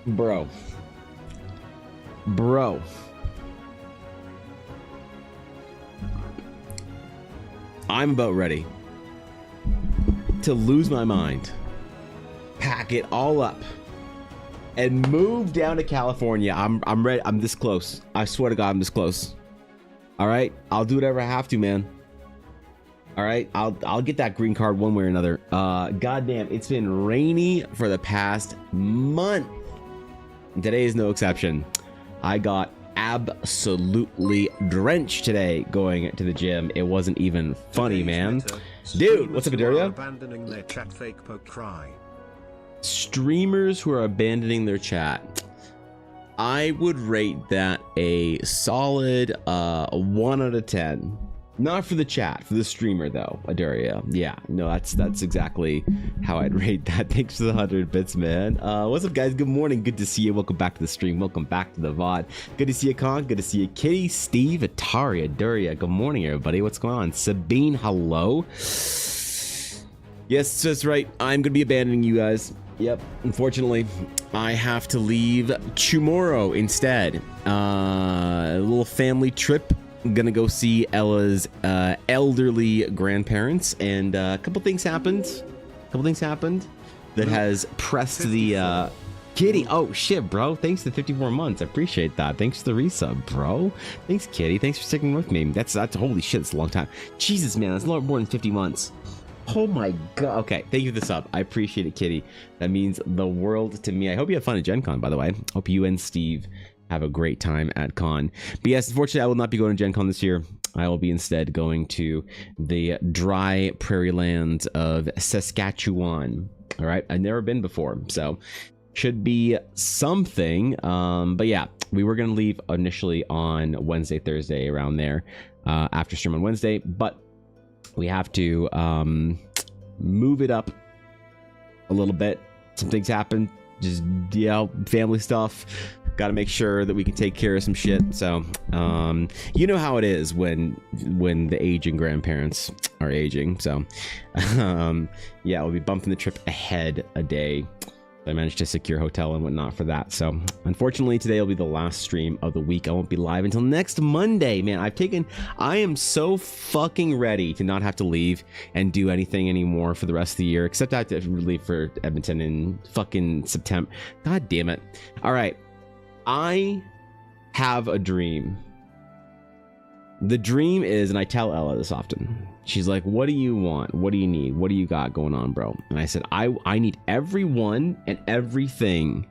Bro. I'm about ready to lose my mind, pack it all up, and move down to California. I'm ready. I'm this close. I swear to God, I'm this close. All right, I'll do whatever I have to, man. All right, I'll get that green card one way or another. Goddamn, it's been rainy for the past month. Today is no exception. I got absolutely drenched today going to the gym. It wasn't even funny, man. Dude, what's up, Aduria? Abandoning their chat, fake poke cry. Streamers who are abandoning their chat. I would rate that a solid 1 out of 10. Not for the chat, for the streamer though, Aduria. Yeah, no, that's exactly how I'd rate that. Thanks for the 100 bits, man. What's up, guys? Good morning. Good to see you. Welcome back to the stream. Welcome back to the VOD. Good to see you, Con. Good to see you, Kitty, Steve, Atari, Aduria. Good morning, everybody. What's going on? Sabine, hello. Yes, that's right. I'm gonna be abandoning you guys. Yep, unfortunately, I have to leave tomorrow instead. A little family trip. I'm gonna go see Ella's elderly grandparents, and a couple things happened. That has pressed the Kitty. Oh shit, bro! Thanks for the 54 months. I appreciate that. Thanks for the resub, bro. Thanks, Kitty. Thanks for sticking with me. That's holy shit. It's a long time. Jesus, man, that's a lot more than 50 months. Oh my god. Okay, thank you for the sub. I appreciate it, Kitty. That means the world to me. I hope you have fun at Gen Con, by the way. Hope you and Steve have a great time at Con. But yes, unfortunately, I will not be going to Gen Con this year. I will be instead going to the dry prairie lands of Saskatchewan. All right, I've never been before, so should be something. But yeah, we were going to leave initially on Wednesday, Thursday, around there, after stream on Wednesday, but we have to move it up a little bit. Some things happen, just, you know, family stuff. Got to make sure that we can take care of some shit. So, you know how it is when the aging grandparents are aging. So, yeah, we'll be bumping the trip ahead a day. I managed to secure hotel and whatnot for that. So unfortunately, today will be the last stream of the week. I won't be live until next Monday, man. I am so fucking ready to not have to leave and do anything anymore for the rest of the year, except I have to leave for Edmonton in fucking September. God damn it. All right. I have a dream. The dream is, and I tell Ella this often, she's like, what do you want? What do you need? What do you got going on, bro? And I said, I need everyone and everything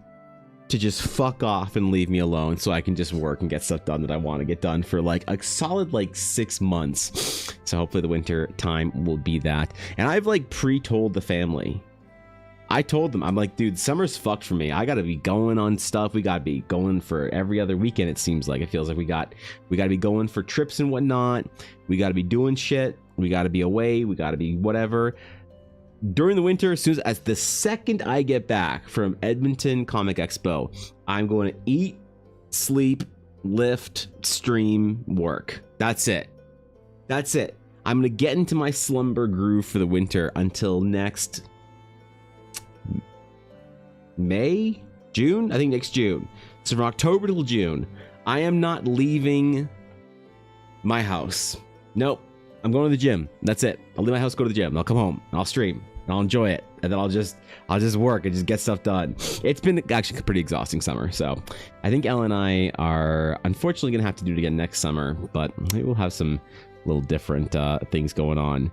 to just fuck off and leave me alone so I can just work and get stuff done that I want to get done for like a solid like 6 months. So hopefully the winter time will be that. And I've like pre-told the family. I told them, I'm like, dude, summer's fucked for me. I gotta be going on stuff. We gotta be going for every other weekend. It seems like, it feels like we gotta be going for trips and whatnot. We gotta be doing shit. We gotta be away. We gotta be whatever. During the winter, as the second I get back from Edmonton Comic Expo, I'm going to eat, sleep, lift, stream, work. That's it. That's it. I'm gonna get into my slumber groove for the winter until next May, June, I think next June. So from October till June, I am not leaving my house. Nope, I'm going to the gym. That's it. I'll leave my house, go to the gym. I'll come home, and I'll stream, and I'll enjoy it, and then I'll just work and just get stuff done. It's been actually a pretty exhausting summer, so I think Ella and I are unfortunately gonna have to do it again next summer, but maybe we'll have some little different things going on.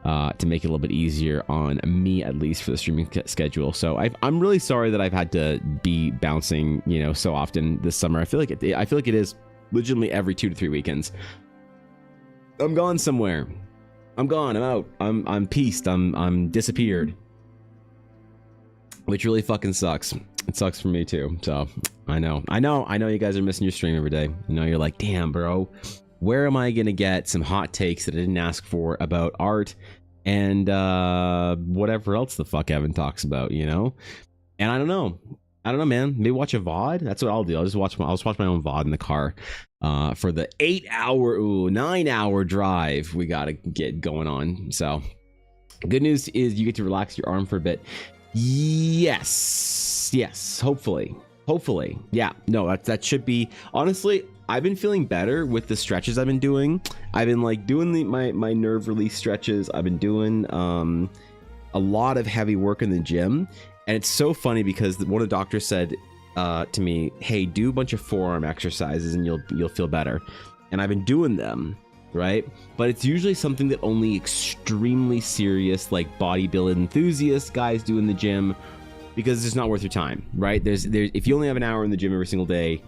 To make it a little bit easier on me, at least for the streaming schedule. So I'm really sorry that I've had to be bouncing, you know, so often this summer. I feel like it is legitimately every 2 to 3 weekends. I'm gone somewhere. I'm gone. I'm out. I'm pieced. I'm disappeared. Which really fucking sucks. It sucks for me too. So I know you guys are missing your stream every day. You know, you're like, damn, bro. Where am I going to get some hot takes that I didn't ask for about art and whatever else the fuck Evan talks about, you know? And I don't know, man. Maybe watch a VOD. That's what I'll do. I'll just watch my own VOD in the car for the 9-hour drive we got to get going on. So good news is you get to relax your arm for a bit. Yes, hopefully. Hopefully. Yeah. No, that should be. Honestly, I've been feeling better with the stretches I've been doing. I've been like doing my nerve release stretches. I've been doing a lot of heavy work in the gym. And it's so funny because one of the doctors said to me, hey, do a bunch of forearm exercises and you'll feel better. And I've been doing them, right? But it's usually something that only extremely serious, like bodybuilding enthusiasts guys do in the gym, because it's not worth your time, right? There's if you only have an hour in the gym every single day,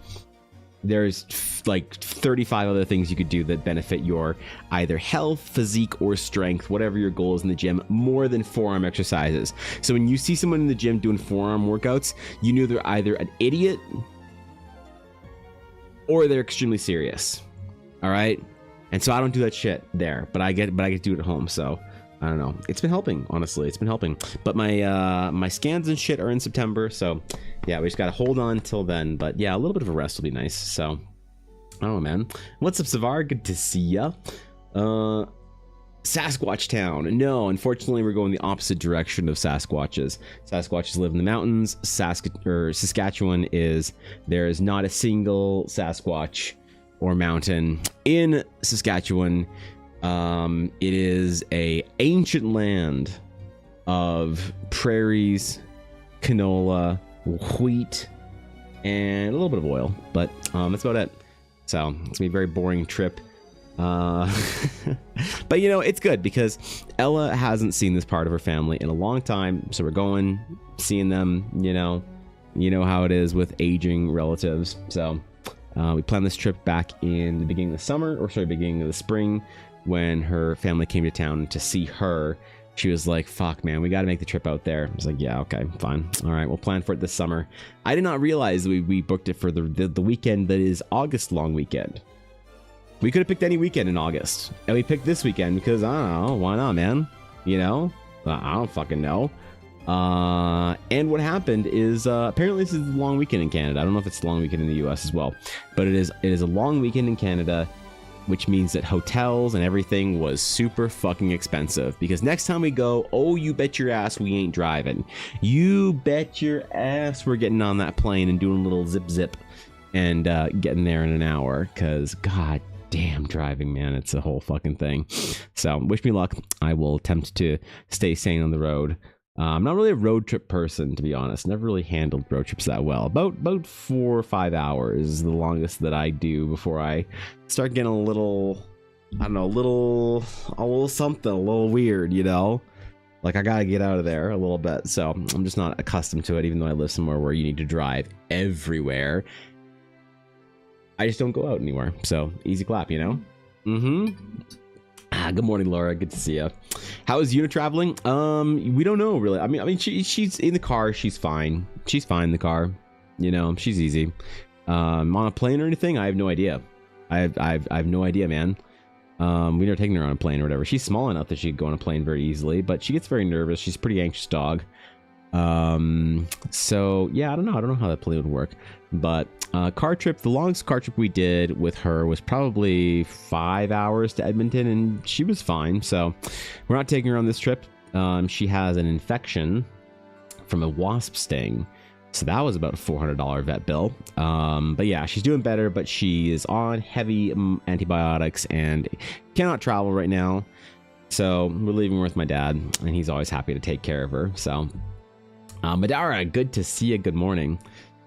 there's like 35 other things you could do that benefit your either health, physique, or strength, whatever your goal is in the gym, more than forearm exercises. So when you see someone in the gym doing forearm workouts, you know they're either an idiot or they're extremely serious. All right. And so I don't do that shit there, but I get to do it at home. So I don't know. It's been helping, honestly. It's been helping. But my scans and shit are in September, so yeah, we just gotta hold on till then. But yeah, a little bit of a rest will be nice. So I don't know, man. What's up, Savar? Good to see ya. Sasquatch Town. No, unfortunately, we're going the opposite direction of Sasquatches. Sasquatches live in the mountains. Saskatchewan there is not a single Sasquatch or mountain in Saskatchewan. It is a ancient land of prairies, canola, wheat, and a little bit of oil, but that's about it. So it's gonna be a very boring trip. But you know, it's good because Ella hasn't seen this part of her family in a long time, so we're going, seeing them. You know how it is with aging relatives. So we planned this trip back in the beginning of the summer, beginning of the spring, when her family came to town to see her. She was like, fuck, man, we got to make the trip out there. I was like, yeah, okay, fine. All right, we'll plan for it this summer. I did not realize we booked it for the weekend that is August long weekend. We could have picked any weekend in August. And we picked this weekend because, I don't know, why not, man? You know? I don't fucking know. And what happened is apparently this is a long weekend in Canada. I don't know if it's a long weekend in the US as well. But it is a long weekend in Canada, which means that hotels and everything was super fucking expensive. Because next time we go, oh, you bet your ass we ain't driving. You bet your ass we're getting on that plane and doing a little zip and getting there in an hour. Because god damn, driving, man, it's a whole fucking thing. So wish me luck. I will attempt to stay sane on the road. I'm not really a road trip person, to be honest. Never really handled road trips that well. About 4 or 5 hours is the longest that I do before I start getting a little, I don't know, a little something, a little weird, you know? Like I gotta get out of there a little bit. So I'm just not accustomed to it, even though I live somewhere where you need to drive everywhere. I just don't go out anywhere. So easy clap, you know? Good morning, Laura. Good to see you. How is Una traveling? We don't know really. I mean, she's in the car. She's fine. She's fine in the car. You know, she's easy. On a plane or anything, I have no idea. I have no idea, man. We never taken her on a plane or whatever. She's small enough that she could go on a plane very easily, but she gets very nervous. She's a pretty anxious dog. So yeah, I don't know how that plane would work, but car trip, the longest car trip we did with her was probably 5 hours to Edmonton, and she was fine. So we're not taking her on this trip. She has an infection from a wasp sting, so that was about a $400 vet bill. But yeah, she's doing better, but she is on heavy antibiotics and cannot travel right now. So we're leaving her with my dad, and he's always happy to take care of her. So Madara, good to see you. Good morning.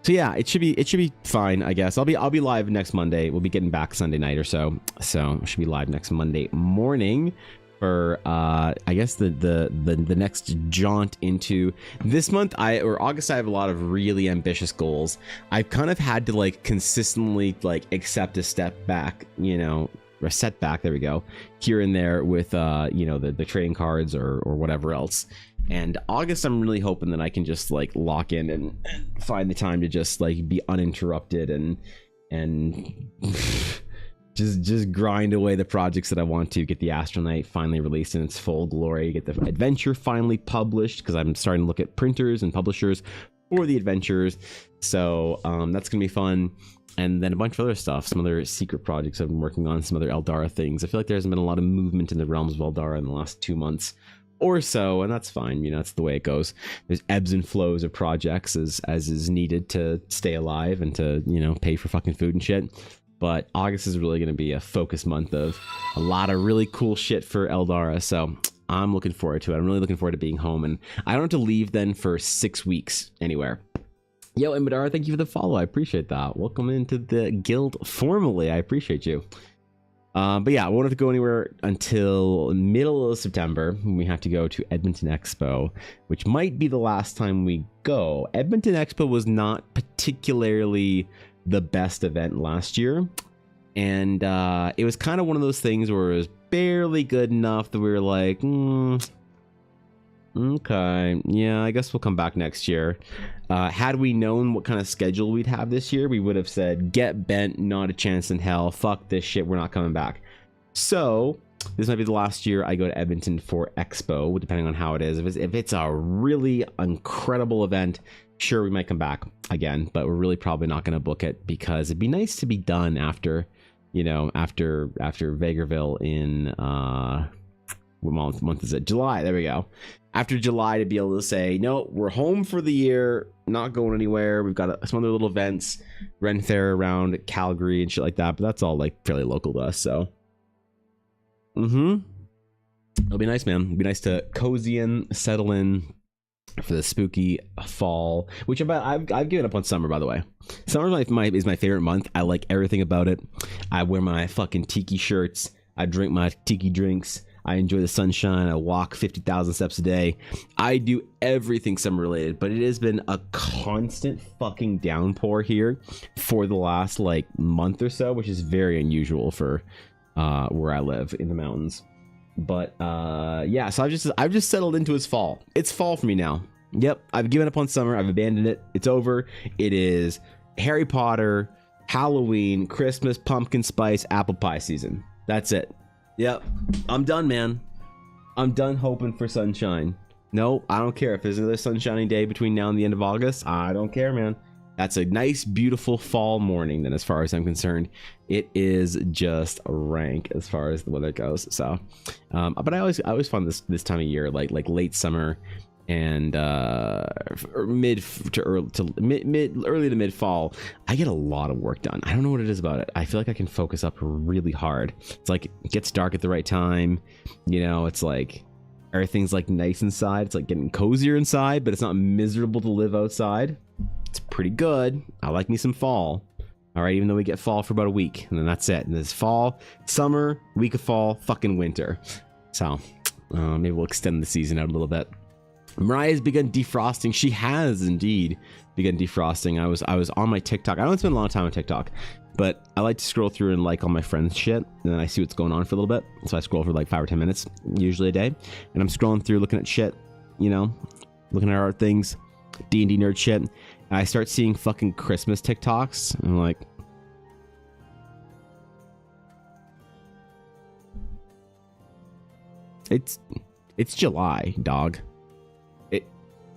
So yeah, it should be fine, I guess. I'll be live next Monday. We'll be getting back Sunday night or so. So should be live next Monday morning for I guess the next jaunt into this month. August. I have a lot of really ambitious goals. I've kind of had to like consistently like accept a step back, you know, or setback. There we go, here and there with you know, the trading cards or whatever else. And August, I'm really hoping that I can just like lock in and find the time to just like be uninterrupted and just grind away the projects that I want to. Get the Astronaut finally released in its full glory. Get the adventure finally published, because I'm starting to look at printers and publishers for the adventures. So that's gonna be fun. And then a bunch of other stuff, some other secret projects I've been working on, some other Eldara things. I feel like there hasn't been a lot of movement in the realms of Eldara in the last 2 months or so, and that's fine. You know, that's the way it goes. There's ebbs and flows of projects as is needed to stay alive and to, you know, pay for fucking food and shit. But August is really going to be a focus month of a lot of really cool shit for Eldara. So I'm looking forward to it. I'm really looking forward to being home, and I don't have to leave then for 6 weeks anywhere. Yo, Imadara, thank you for the follow. I appreciate that. Welcome into the guild formally. I appreciate you. But yeah, I won't have to go anywhere until middle of September when we have to go to Edmonton Expo, which might be the last time we go. Edmonton Expo was not particularly the best event last year, and it was kind of one of those things where it was barely good enough that we were like, okay, yeah, I guess we'll come back next year. Had we known what kind of schedule we'd have this year, we would have said, get bent, not a chance in hell, fuck this shit, we're not coming back. So this might be the last year I go to Edmonton for Expo, depending on how it is. If it's a really incredible event, sure, we might come back again, but we're really probably not going to book it, because it'd be nice to be done after, you know, after Vegreville in what month is it? July. There we go. After July, to be able to say, no, we're home for the year, not going anywhere. We've got some other little events, Ren Fair around Calgary and shit like that, but that's all like fairly local to us. So it'll be nice, man. It'll be nice to cozy in, settle in for the spooky fall, which I've given up on summer, by the way. Summer is my favorite month. I like everything about it. I wear my fucking tiki shirts. I drink my tiki drinks. I enjoy the sunshine. I walk 50,000 steps a day. I do everything summer related, but it has been a constant fucking downpour here for the last like month or so, which is very unusual for where I live in the mountains. But yeah, so I've just settled into its fall. It's fall for me now. Yep, I've given up on summer. I've abandoned it. It's over. It is Harry Potter, Halloween, Christmas, pumpkin spice, apple pie season. That's it. Yep, I'm done, man. I'm done hoping for sunshine. No, I don't care if there's another sunshiny day between now and the end of August. I don't care, man. That's a nice, beautiful fall morning, then, as far as I'm concerned. It is just rank as far as the weather goes. So, but I always find this time of year, like late summer and early to mid fall, I get a lot of work done. I don't know what it is about it. I feel like I can focus up really hard. It's like it gets dark at the right time. You know, it's like everything's like nice inside. It's like getting cozier inside, but it's not miserable to live outside. It's pretty good. I like me some fall. All right, even though we get fall for about a week, and then that's it. And there's fall, summer, week of fall, fucking winter. So maybe we'll extend the season out a little bit. Mariah's begun defrosting. She has indeed begun defrosting. I was on my TikTok. I don't spend a lot of time on TikTok, but I like to scroll through and like all my friends' shit, and then I see what's going on for a little bit. So I scroll for like 5 or 10 minutes, usually a day, and I'm scrolling through looking at shit, you know, looking at art things, D&D nerd shit, and I start seeing fucking Christmas TikToks, and I'm like, it's July, dog.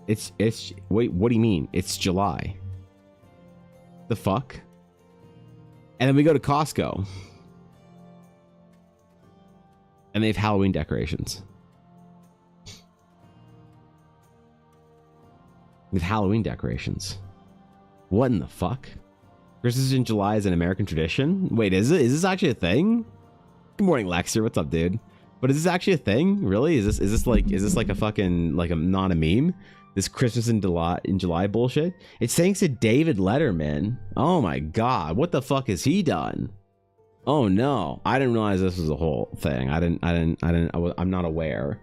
It's wait, what do you mean? It's July. The fuck? And then we go to Costco, and they have Halloween decorations. With Halloween decorations. What in the fuck? Christmas in July is an American tradition? Wait, is it? Is this actually a thing? Good morning, Lexer. What's up, dude? But is this actually a thing? Really? Is this like a fucking, like, a not a meme? This Christmas in July bullshit? It's thanks to David Letterman. Oh my god, what the fuck has he done? Oh no, I didn't realize this was a whole thing. I'm not aware.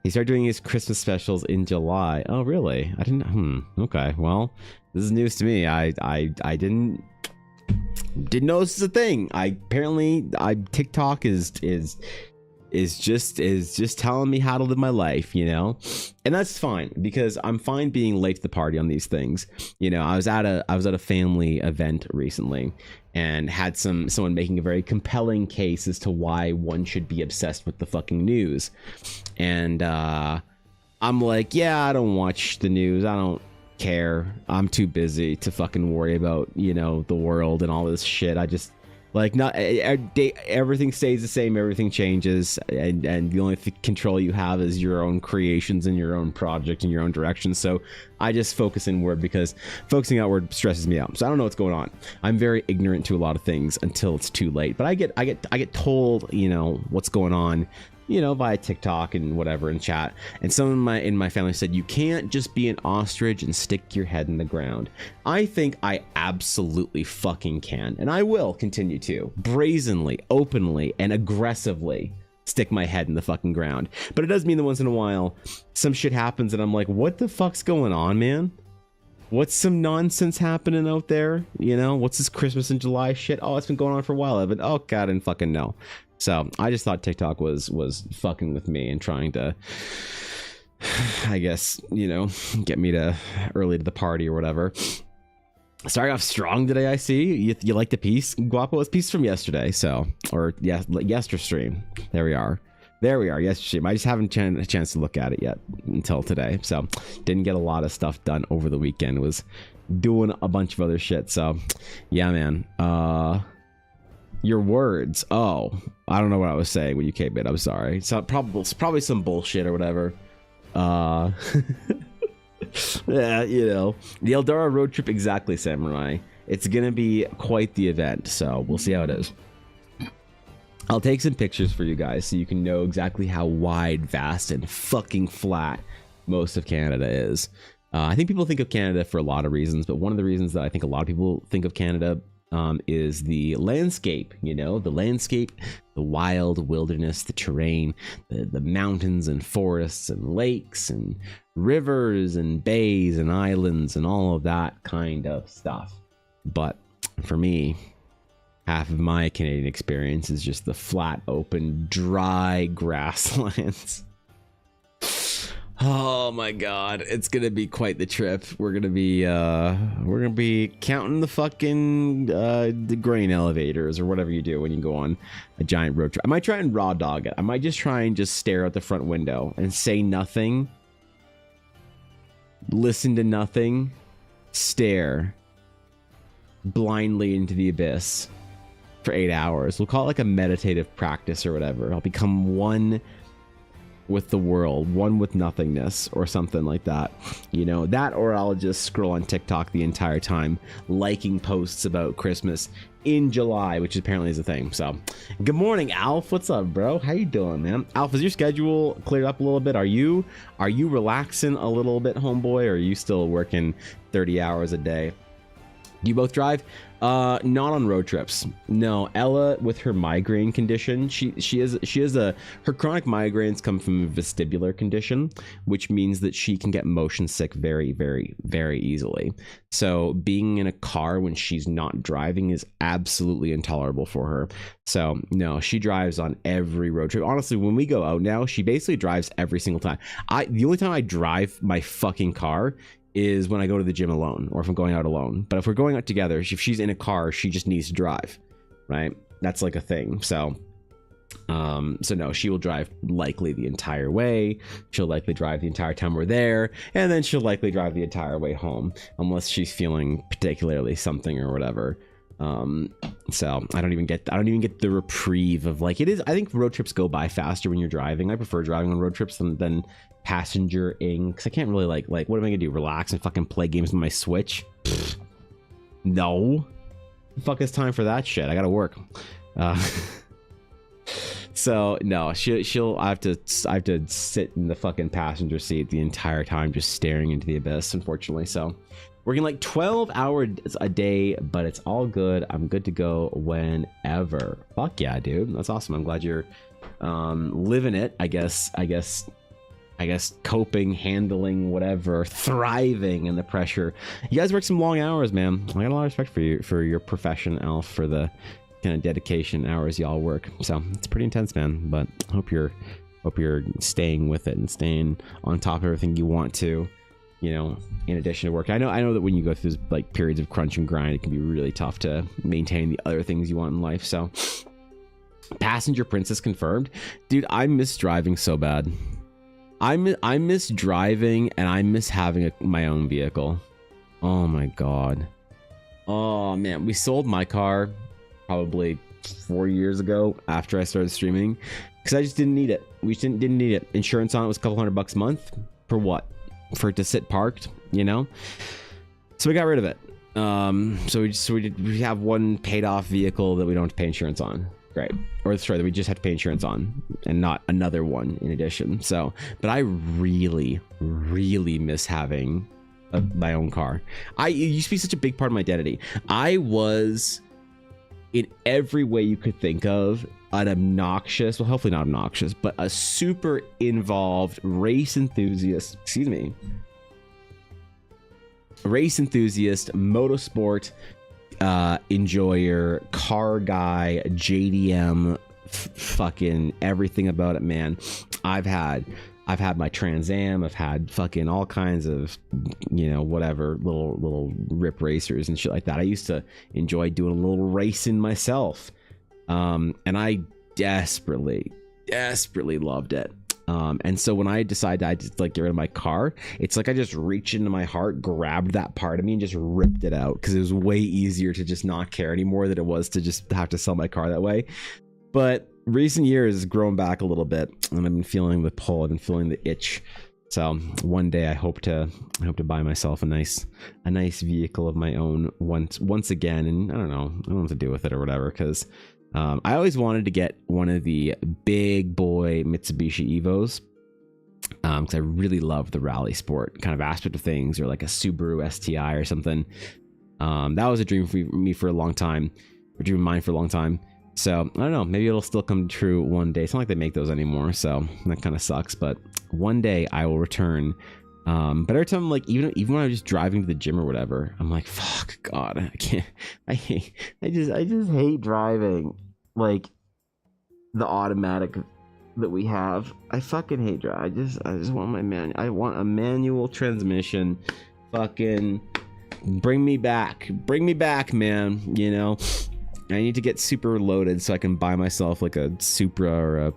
He started doing his Christmas specials in July. Oh really? I didn't. Okay, well, this is news to me. I didn't know this is a thing. TikTok is just telling me how to live my life, you know, and that's fine, because I'm fine being late to the party on these things. You know, I was at a family event recently and had someone making a very compelling case as to why one should be obsessed with the fucking news, and I'm like, yeah, I don't watch the news, I don't care, I'm too busy to fucking worry about, you know, the world and all this shit. I just Like not everything stays the same, everything changes, and the only control you have is your own creations and your own project and your own direction. So I just focus inward because focusing outward stresses me out. So I don't know what's going on. I'm very ignorant to a lot of things until it's too late. But I get told, you know, what's going on, you know, via TikTok and whatever in chat. And someone in my family said, you can't just be an ostrich and stick your head in the ground. I think I absolutely fucking can. And I will continue to brazenly, openly, and aggressively stick my head in the fucking ground. But it does mean that once in a while, some shit happens and I'm like, what the fuck's going on, man? What's some nonsense happening out there? You know, what's this Christmas in July shit? Oh, it's been going on for a while, Evan. Oh, God, I didn't fucking know. So I just thought TikTok was fucking with me and trying to, I guess, you know, get me to early to the party or whatever. Starting off strong today, I see. You like the piece? Guapo, it's piece from yesterday. So, or yeah, yesterday stream. There we are. Yesterday stream. I just haven't had a chance to look at it yet until today. So didn't get a lot of stuff done over the weekend. Was doing a bunch of other shit. So yeah, man. Your words. Oh, I don't know what I was saying when you came in. I'm sorry. So probably some bullshit or whatever. Yeah, you know, the Eldora road trip. Exactly, Samurai. It's gonna be quite the event. So we'll see how it is. I'll take some pictures for you guys so you can know exactly how wide, vast, and fucking flat most of Canada is. I think people think of Canada for a lot of reasons, but one of the reasons that I think a lot of people think of Canada is the landscape, you know, the landscape, the wild wilderness, the terrain, the mountains and forests and lakes and rivers and bays and islands and all of that kind of stuff. But for me, half of my Canadian experience is just the flat, open, dry grasslands. Oh my God, it's gonna be quite the trip. We're gonna be counting the fucking the grain elevators or whatever you do when you go on a giant road trip. I might try and raw dog it. I might just try and just stare out the front window and say nothing, listen to nothing, stare blindly into the abyss for 8 hours. We'll call it like a meditative practice or whatever. I'll become one with the world, one with nothingness or something like that, you know, that, or I'll just scroll on TikTok the entire time liking posts about Christmas in July, which apparently is a thing. So good morning, Alf. What's up, bro? How you doing, man? Alf, is your schedule cleared up a little bit? Are you relaxing a little bit, homeboy, or are you still working 30 hours a day? Do you both drive? Not on road trips. No, Ella with her migraine condition, she has her chronic migraines come from a vestibular condition, which means that she can get motion sick very, very, very easily. So being in a car when she's not driving is absolutely intolerable for her. So no, she drives on every road trip. Honestly, when we go out now, she basically drives every single time. The only time I drive my fucking car is when I go to the gym alone or if I'm going out alone. But if we're going out together, if she's in a car, she just needs to drive, right? That's like a thing. So no, she will drive likely the entire way. She'll likely drive the entire time we're there, and then she'll likely drive the entire way home unless she's feeling particularly something or whatever. So I don't even get the reprieve of like it is. I think road trips go by faster when you're driving. I prefer driving on road trips than passenger-ing, because I can't really like what am I gonna do, relax and fucking play games with my Switch? Pfft. No, fuck is time for that shit. I gotta work. So no, I have to sit in the fucking passenger seat the entire time just staring into the abyss, unfortunately. So working like 12 hours a day, but it's all good. I'm good to go whenever. Fuck yeah, dude. That's awesome. I'm glad you're living it, I guess coping, handling, whatever, thriving in the pressure. You guys work some long hours, man. I got a lot of respect for you, for your profession, Alf, for the kind of dedication hours y'all work. So it's pretty intense, man, but hope you're staying with it and staying on top of everything you want to, you know, in addition to work. I know that when you go through like periods of crunch and grind, it can be really tough to maintain the other things you want in life. So passenger princess confirmed. Dude, I miss driving so bad. I miss driving, and I miss having my own vehicle. Oh my God. Oh man, we sold my car probably 4 years ago after I started streaming, because I just didn't need it. We just didn't need it. Insurance on it was a couple $100 a month. For what? For it to sit parked, you know? So we got rid of it. So we have one paid off vehicle that we don't have to pay insurance on. Great. Or sorry, that we just have to pay insurance on, and not another one in addition. So, but I really, really miss having my own car. It used to be such a big part of my identity. I was, in every way you could think of, an obnoxious, well, hopefully not obnoxious, but a super involved race enthusiast, motorsport enjoyer, car guy, JDM, fucking everything about it, man. I've had my Trans Am, I've had fucking all kinds of, you know, whatever, little rip racers and shit like that. I used to enjoy doing a little racing myself, and I desperately loved it. And so when I decided I just like get rid of my car, it's like I just reached into my heart, grabbed that part of me and just ripped it out, because it was way easier to just not care anymore than it was to just have to sell my car that way. But recent years has grown back a little bit, and I've been feeling the pull, I've been feeling the itch. So one day I hope to buy myself a nice vehicle of my own once again. And I don't know what to do with it or whatever, because I always wanted to get one of the big boy Mitsubishi Evos, because I really love the rally sport kind of aspect of things, or like a Subaru STI or something. That was a dream for me for a long time, or dream of mine for a long time. So I don't know, maybe it'll still come true one day. It's not like they make those anymore, so that kind of sucks. But one day I will return. But every time, like, even when I'm just driving to the gym or whatever, I'm like, fuck, God, I can't. I just hate driving, like, the automatic that we have. I fucking hate driving. I just want I want a manual transmission. Fucking bring me back, man. You know, I need to get super loaded so I can buy myself like a Supra or a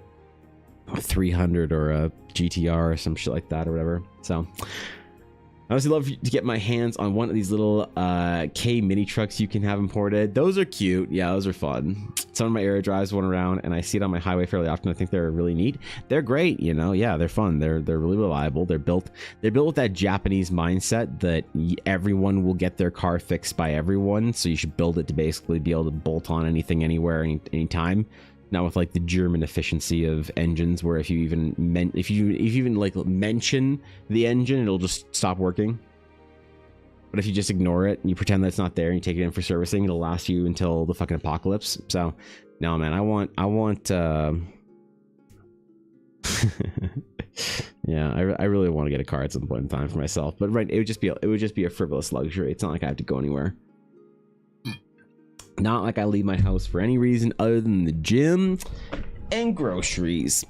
300 or a GTR or some shit like that or whatever. So I honestly love to get my hands on one of these little K mini trucks you can have imported. Those are cute. Yeah, those are fun. Some of my area drives one around, and I see it on my highway fairly often. I think they're really neat. They're great, you know. Yeah, they're fun. They're really reliable. They're built with that Japanese mindset that everyone will get their car fixed by everyone. So you should build it to basically be able to bolt on anything, anywhere, anytime. Not with like the German efficiency of engines, where if you even like mention the engine, it'll just stop working. But if you just ignore it and you pretend that it's not there and you take it in for servicing, it'll last you until the fucking apocalypse. So no, man, I want yeah, I really want to get a car at some point in time for myself. But right, it would just be a frivolous luxury. It's not like I have to go anywhere. Not like I leave my house for any reason other than the gym and groceries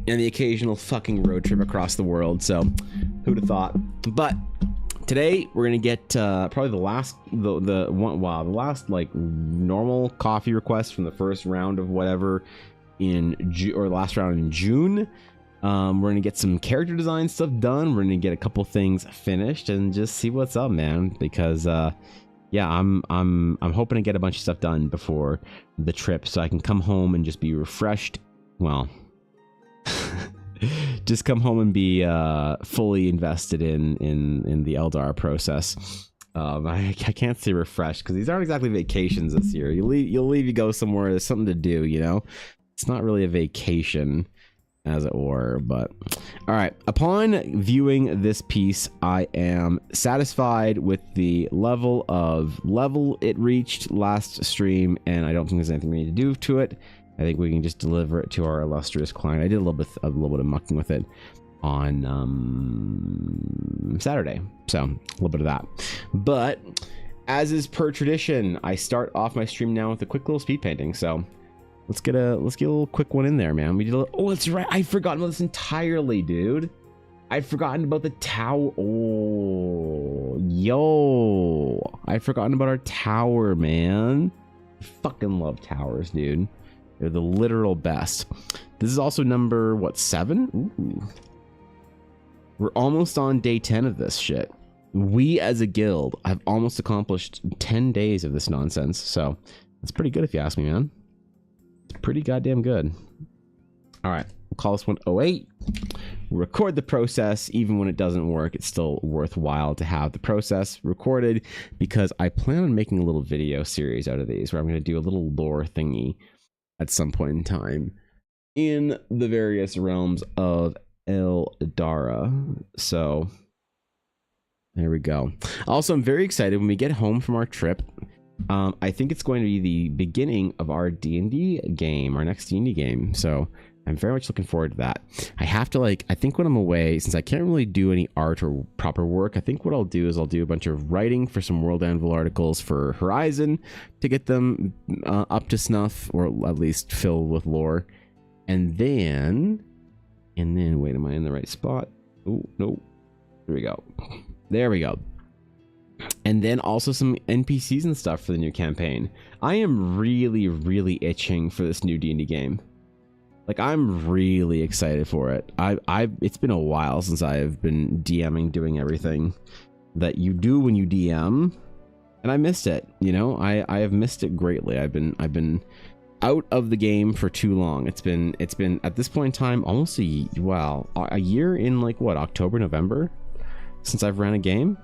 and the occasional fucking road trip across the world. So who'd have thought? But today we're gonna get probably the last like normal coffee request from the first round of whatever or last round in June. We're gonna get some character design stuff done. We're gonna get a couple things finished and just see what's up, man, because yeah, I'm hoping to get a bunch of stuff done before the trip, so I can come home and just be refreshed. Well, just come home and be fully invested in the Eldar process. I can't say refreshed because these aren't exactly vacations this year. You'll leave, you go somewhere. There's something to do, you know. It's not really a vacation, as it were. But all right, upon viewing this piece, I am satisfied with the level it reached last stream, and I don't think there's anything we need to do to it. I think we can just deliver it to our illustrious client. I did a little bit of mucking with it on Saturday, so a little bit of that. But as is per tradition, I start off my stream now with a quick little speed painting. So let's get a little quick one in there, man. Oh, that's right. I'd forgotten about this entirely, dude. I'd forgotten about the tower. Oh, yo. I'd forgotten about our tower, man. I fucking love towers, dude. They're the literal best. This is also number, what, 7? Ooh. We're almost on day 10 of this shit. We, as a guild, have almost accomplished 10 days of this nonsense. So that's pretty good if you ask me, man. pretty goddamn good. All right, we'll call this one 08. Record the process. Even when it doesn't work, it's still worthwhile to have the process recorded, because I plan on making a little video series out of these where I'm going to do a little lore thingy at some point in time in the various realms of Eldara. So there we go. Also, I'm very excited when we get home from our trip. I think it's going to be the beginning of our D&D game, our next D&D game. So I'm very much looking forward to that. I have to I think when I'm away, since I can't really do any art or proper work, I think what I'll do is I'll do a bunch of writing for some World Anvil articles for Horizon to get them up to snuff, or at least filled with lore. And then, wait, am I in the right spot? Oh, no. There we go. There we go. And then also some NPCs and stuff for the new campaign. I am really, really itching for this new D&D game. I'm really excited for it. It's been a while since I have been DMing, doing everything that you do when you DM, and I missed it. I have missed it greatly. I've been out of the game for too long. It's been at this point in time almost a year in October, November since I've ran a game,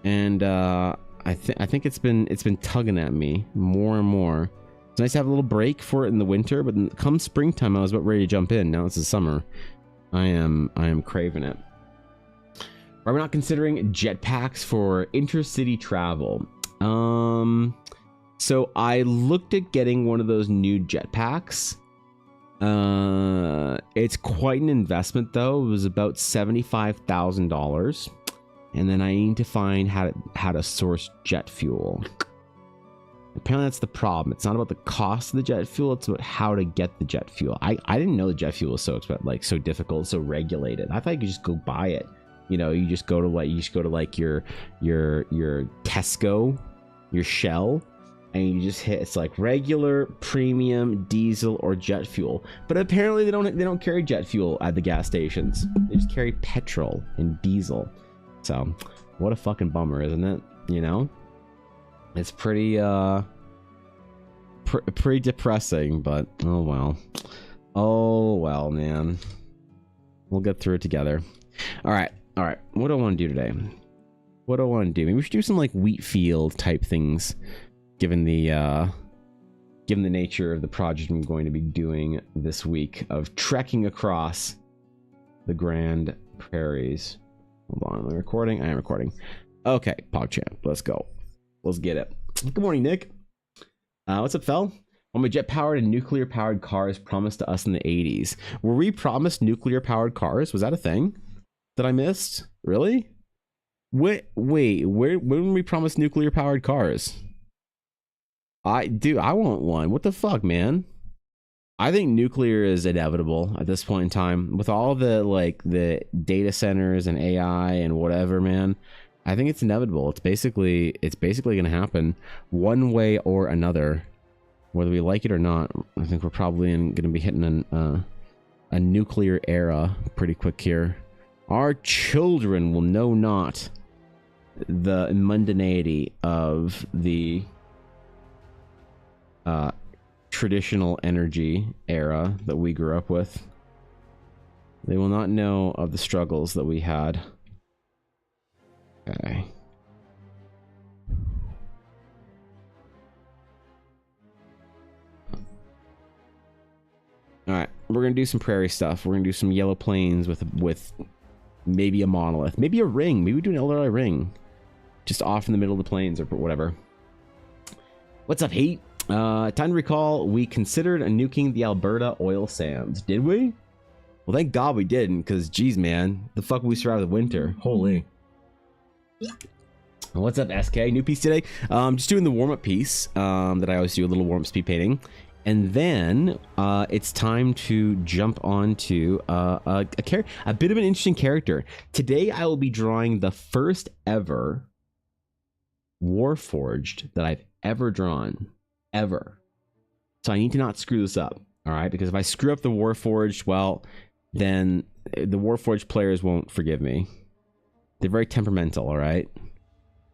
and I think it's been tugging at me more and more. It's nice to have a little break for it in the winter, but come springtime, I was about ready to jump in. Now it's the summer. I am craving it. Are we not considering jetpacks for intercity travel? So I looked at getting one of those new jetpacks. It's quite an investment though. It was about $75,000, and then I need to find how to source jet fuel. Apparently that's the problem. It's not about the cost of the jet fuel, it's about how to get the jet fuel. I didn't know the jet fuel was so expensive, so difficult, so regulated. I thought you could just go buy it. You just go to your Tesco, your Shell, and you just hit, it's regular, premium, diesel, or jet fuel. But apparently they don't carry jet fuel at the gas stations. They just carry petrol and diesel. So what a fucking bummer, isn't it? It's pretty pretty depressing, but oh well, man. We'll get through it together. All right. What do I want to do today? Maybe we should do some wheat field type things, given the nature of the project I'm going to be doing this week of trekking across the Grand Prairies. Hold on, am I recording? I am recording. Okay, PogChamp, let's go. Let's get it. Good morning, Nick. What's up, fel? When jet-powered and nuclear-powered cars promised to us in the 80s. Were we promised nuclear-powered cars? Was that a thing that I missed? Really? Wait, when were we promised nuclear-powered cars? I want one. What the fuck, man? I think nuclear is inevitable at this point in time. With all the data centers and AI and whatever, man. I think it's inevitable. It's basically going to happen one way or another, whether we like it or not. I think we're probably going to be hitting a nuclear era pretty quick here. Our children will know not the mundanity of the traditional energy era that we grew up with. They will not know of the struggles that we had. Okay. All right, we're gonna do some prairie stuff. We're gonna do some yellow plains with maybe a monolith, maybe a ring. Maybe we do an Eldari ring, just off in the middle of the plains or whatever. What's up, Heat? Time to recall, we considered nuking the Alberta oil sands. Did we? Well, thank God we didn't, because geez, man, the fuck we survived the winter. Holy. What's up, SK? New piece today. Just doing the warm-up piece that I always do, a little warm-up speed painting, and then it's time to jump onto a bit of an interesting character. Today I will be drawing the first ever Warforged that I've ever drawn, ever. So I need to not screw this up, all right? Because if I screw up the Warforged, well, then the Warforged players won't forgive me. They're very temperamental, all right?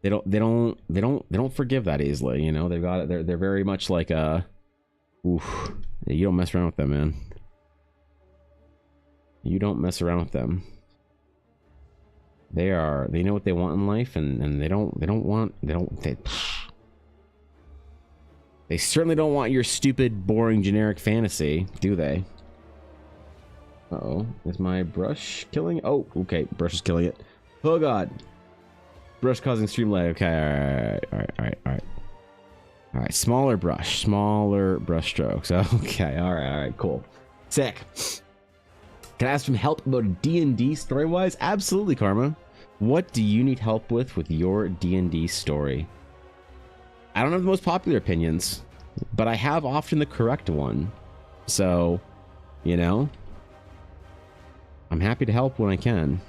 They don't forgive that easily, They've got it. They're very much like a Oof. Yeah, you don't mess around with them, man. You don't mess around with them. They know what they want in life, and they certainly don't want your stupid, boring, generic fantasy, do they? Uh-oh. Is my brush killing? Oh, okay. Brush is killing it. Oh, God. Brush causing stream lag. Okay, alright. Alright, smaller brush strokes. Okay, alright, cool. Sick. Can I ask some help about D&D story-wise? Absolutely, Karma. What do you need help with your D&D story? I don't have the most popular opinions, but I have often the correct one. So, you know, I'm happy to help when I can.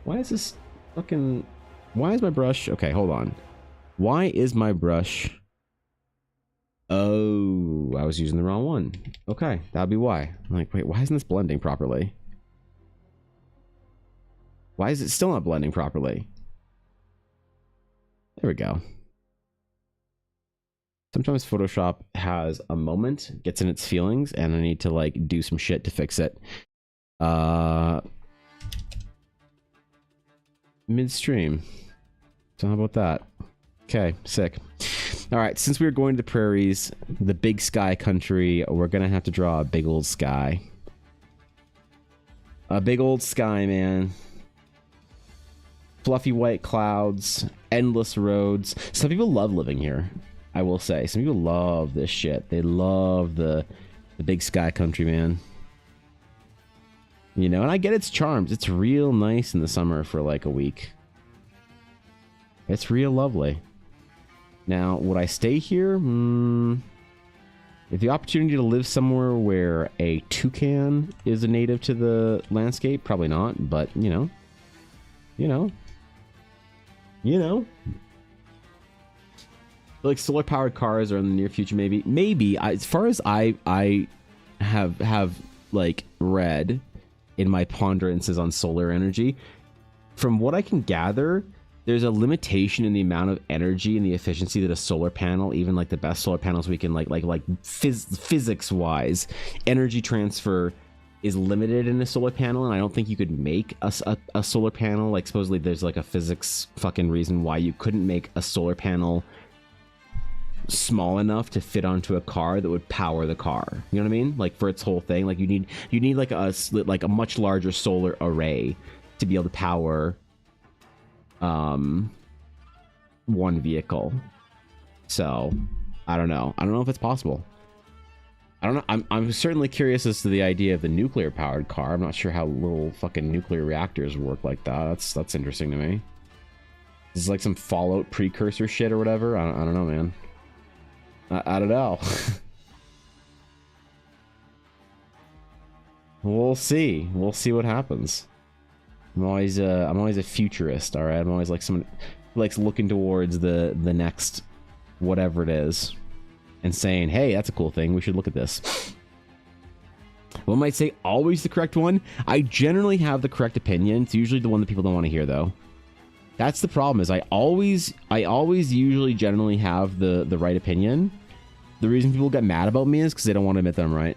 Why is this fucking... Why is my brush... Okay, hold on. Why is my brush... Oh, I was using the wrong one. Okay, that'd be why. I'm like, wait, why isn't this blending properly? Why is it still not blending properly? There we go. Sometimes Photoshop has a moment, gets in its feelings, and I need to like do some shit to fix it. Midstream. So how about that? Okay, sick. All right, since we were going to the prairies, the big sky country, we're gonna have to draw a big old sky. A big old sky, man. Fluffy white clouds, endless roads. Some people love living here, I will say. Some people love this shit. They love the big sky country, man. You know, and I get its charms. It's real nice in the summer for like a week. It's real lovely. Now, would I stay here? If the opportunity to live somewhere where a toucan is a native to the landscape, probably not, but you know. Like solar powered cars are in the near future, maybe. As far as I have like read in my ponderances on solar energy, from what I can gather, there's a limitation in the amount of energy and the efficiency that a solar panel, even like the best solar panels we can physics wise, energy transfer is limited in a solar panel, and I don't think you could make a solar panel. Like supposedly there's like a physics fucking reason why you couldn't make a solar panel small enough to fit onto a car that would power the car. You know what I mean? Like for its whole thing, like you need like a much larger solar array to be able to power one vehicle. So I don't know if it's possible. I don't know. I'm certainly curious as to the idea of the nuclear powered car. I'm not sure how little fucking nuclear reactors work like that. That's interesting to me. This is like some Fallout precursor shit or whatever. I don't know, man. I don't know. We'll see what happens. I'm always a futurist, all right? I'm always like someone who likes looking towards the next whatever it is and saying, hey, that's a cool thing, we should look at this. One might say always the correct one. I generally have the correct opinion. It's usually the one that people don't want to hear, though. That's the problem, is I always usually generally have the right opinion. The reason people get mad about me is because they don't want to admit that I'm right.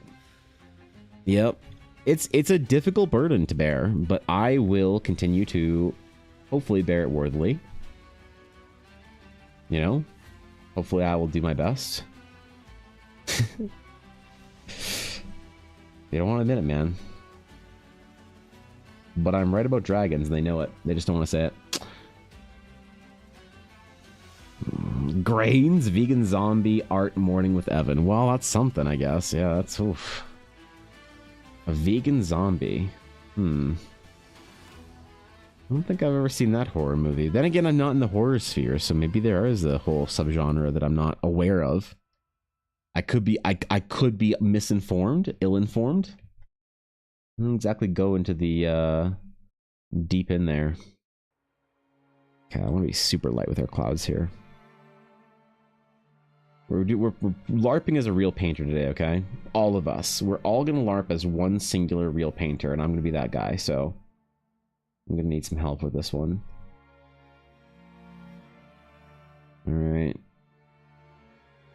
Yep. It's a difficult burden to bear, but I will continue to hopefully bear it worthily. You know? Hopefully I will do my best. They don't want to admit it, man. But I'm right about dragons, and they know it. They just don't want to say it. Grains, vegan zombie, art morning with Evan. Well, that's something, I guess. Yeah, that's... Oof. A vegan zombie. I don't think I've ever seen that horror movie. Then again, I'm not in the horror sphere, so maybe there is a whole subgenre that I'm not aware of. I could be misinformed, ill-informed. I don't exactly go into the deep in there. Okay, I want to be super light with our clouds here. We're LARPing as a real painter today, okay? All of us. We're all gonna LARP as one singular real painter, and I'm gonna be that guy, so I'm gonna need some help with this one. Alright.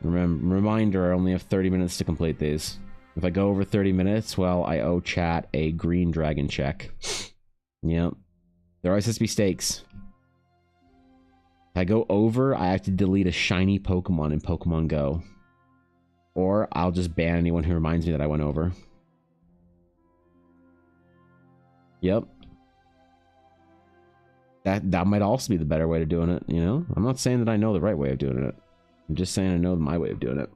Reminder, I only have 30 minutes to complete these. If I go over 30 minutes, well, I owe chat a green dragon check. Yep. There always has to be stakes. If I go over, I have to delete a shiny Pokemon in Pokemon Go. Or I'll just ban anyone who reminds me that I went over. Yep. That might also be the better way of doing it, you know? I'm not saying that I know the right way of doing it. I'm just saying I know my way of doing it.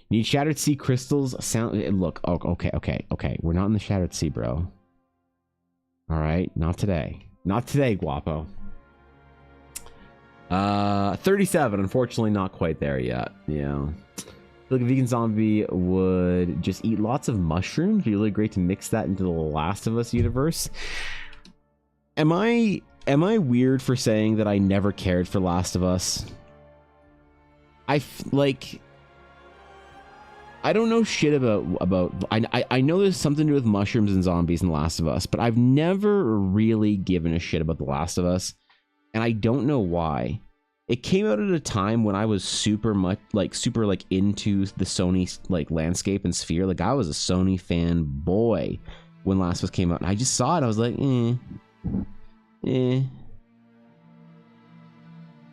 Need Shattered Sea crystals. Look, okay. We're not in the Shattered Sea, bro. Alright, not today. Not today, Guapo. 37, unfortunately not quite there yet. Yeah. Like a vegan zombie would just eat lots of mushrooms. Be really great to mix that into the Last of Us universe. Am I weird for saying that I never cared for Last of Us? I don't know shit about I know there's something to do with mushrooms and zombies in Last of Us, but I've never really given a shit about The Last of Us, and I don't know why. It came out at a time when I was super into the Sony landscape and sphere. Like, I was a Sony fanboy when Last of Us came out, and I just saw it. I was like,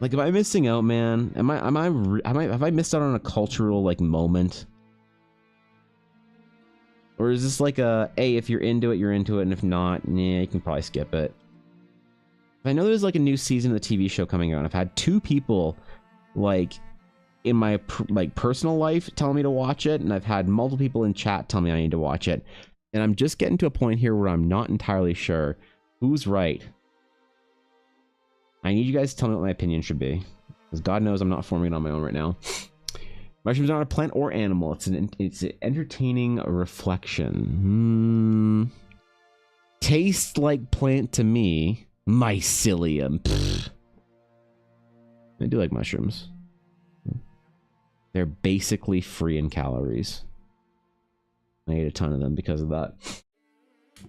Like, am I missing out, man? Have I missed out on a cultural moment? Or is this like a, hey, if you're into it, you're into it, and if not, yeah, you can probably skip it. I know there's like a new season of the TV show coming out. I've had 2 people in my personal life tell me to watch it, and I've had multiple people in chat tell me I need to watch it. And I'm just getting to a point here where I'm not entirely sure who's right. I need you guys to tell me what my opinion should be, because God knows I'm not forming it on my own right now. Mushrooms are not a plant or animal. It's an entertaining reflection. Tastes like plant to me. Mycelium. Pfft. I do like mushrooms. They're basically free in calories. I ate a ton of them because of that.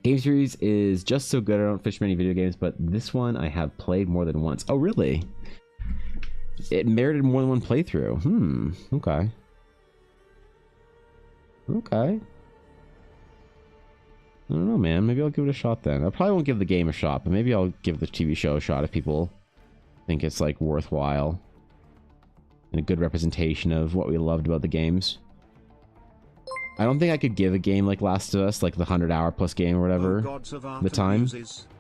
Game series is just so good. I don't fish many video games, but this one I have played more than once. Oh, really? It merited more than one playthrough. Okay. Okay. I don't know, man. Maybe I'll give it a shot then. I probably won't give the game a shot, but maybe I'll give the TV show a shot if people think it's worthwhile and a good representation of what we loved about the games. I don't think I could give a game like Last of Us, like the 100-hour plus game or whatever, the time.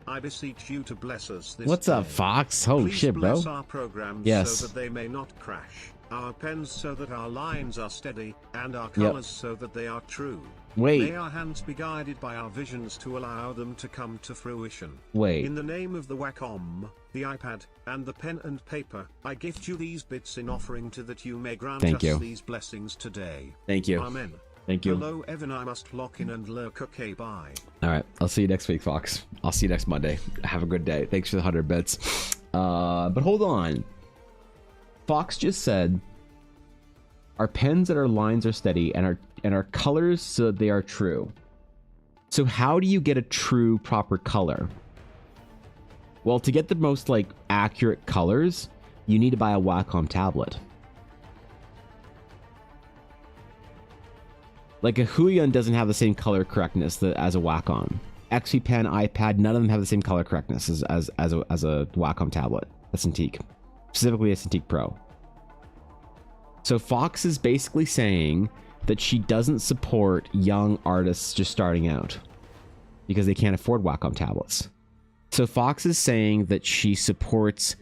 I beseech you to bless us this What's up, day. Fox? Oh, Please shit, bro. bless our programs yes. so that they may not crash, our pens so that our lines are steady, and our colors so that they are true. Wait. May our hands be guided by our visions to allow them to come to fruition. Wait. In the name of the Wacom, the iPad, and the pen and paper, I gift you these bits in offering to that you may grant us these blessings today. Thank you. Amen. Thank you. Hello, Evan. I must lock in and lurk. Okay, bye. All right. I'll see you next week, Fox. I'll see you next Monday. Have a good day. Thanks for the 100 bits. But hold on. Fox just said our pens and our lines are steady, and our colors so they are true. So how do you get a true, proper color? Well, to get the most accurate colors, you need to buy a Wacom tablet. Like a Huion doesn't have the same color correctness as a Wacom. XP Pen, iPad, none of them have the same color correctness as a Wacom tablet. A Cintiq. Specifically a Cintiq Pro. So Fox is basically saying that she doesn't support young artists just starting out because they can't afford Wacom tablets. So Fox is saying that she supports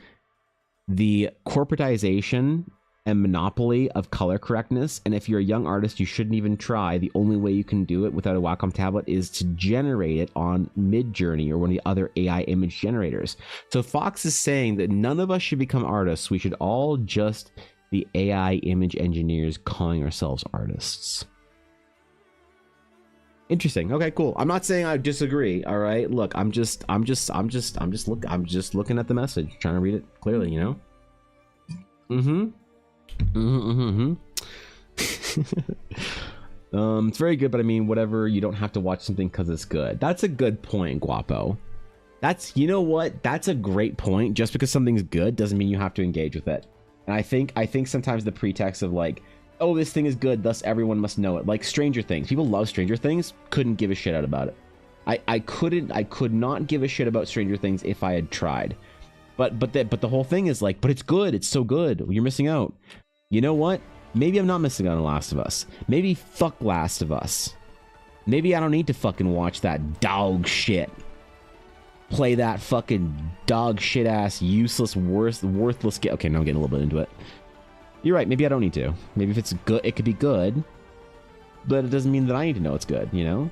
the corporatization and monopoly of color correctness, and if you're a young artist, you shouldn't even try. The only way you can do it without a Wacom tablet is to generate it on Midjourney or one of the other AI image generators. So Fox is saying that none of us should become artists. We should all just be AI image engineers calling ourselves artists. Interesting. Okay, cool. I'm not saying I disagree. All right. Look, I'm just looking at the message, trying to read it clearly, you know? It's very good, but I mean, whatever, you don't have to watch something because it's good. That's a good point, Guapo. You know what? That's a great point. Just because something's good doesn't mean you have to engage with it. And I think sometimes the pretext of like, oh, this thing is good, thus everyone must know it. Like Stranger Things. People love Stranger Things, couldn't give a shit out about it. I could not give a shit about Stranger Things if I had tried. But the whole thing is like, but it's good, it's so good. You're missing out. You know what? Maybe I'm not missing out on Last of Us. Maybe fuck Last of Us. Maybe I don't need to fucking watch that dog shit. Play that fucking dog shit ass, useless, worthless game. Okay, now I'm getting a little bit into it. You're right, maybe I don't need to. Maybe if it's good, it could be good. But it doesn't mean that I need to know it's good, you know?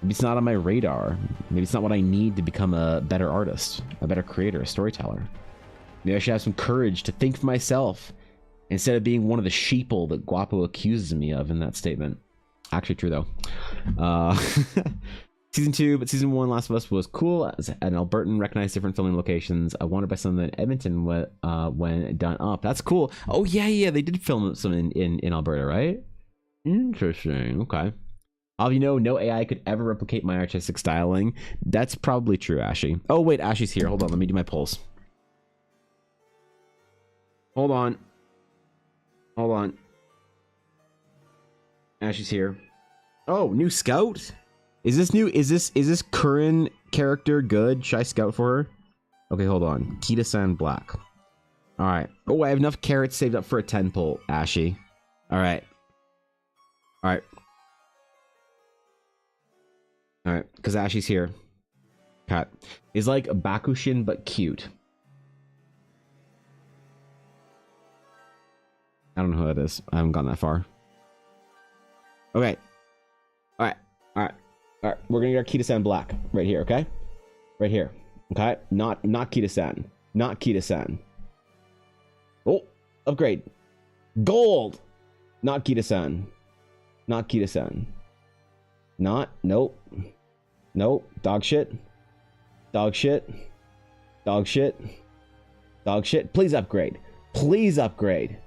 Maybe it's not on my radar. Maybe it's not what I need to become a better artist, a better creator, a storyteller. Maybe I should have some courage to think for myself instead of being one of the sheeple that Guapo accuses me of in that statement. Actually true, though. Season 2, but Season 1, Last of Us was cool. As an Albertan recognized different filming locations. I wanted by some in Edmonton when done up. That's cool. Oh, yeah, they did film some in Alberta, right? Interesting. Okay. All of you know, no AI could ever replicate my artistic styling. That's probably true, Ashy. Oh, wait, Ashy's here. Hold on, let me do my pulse. Hold on. Ashy's here. Oh, new scout? Is this current character good? Should I scout for her? Okay, hold on. Kita-san Black. Alright. Oh, I have enough carrots saved up for a 10 pull, Ashy. Alright. Alright, because Ashy's here. Cat. Is like a Bakushin, but cute. I don't know who that is. I haven't gone that far. Okay. Alright. We're gonna get our Kita-san Black right here, okay? Right here. Okay? Not Kita-san. Not Kita-san. Oh, upgrade. Gold! Not Kita-san. Not Kita-san. Nope. Dog shit. Please upgrade.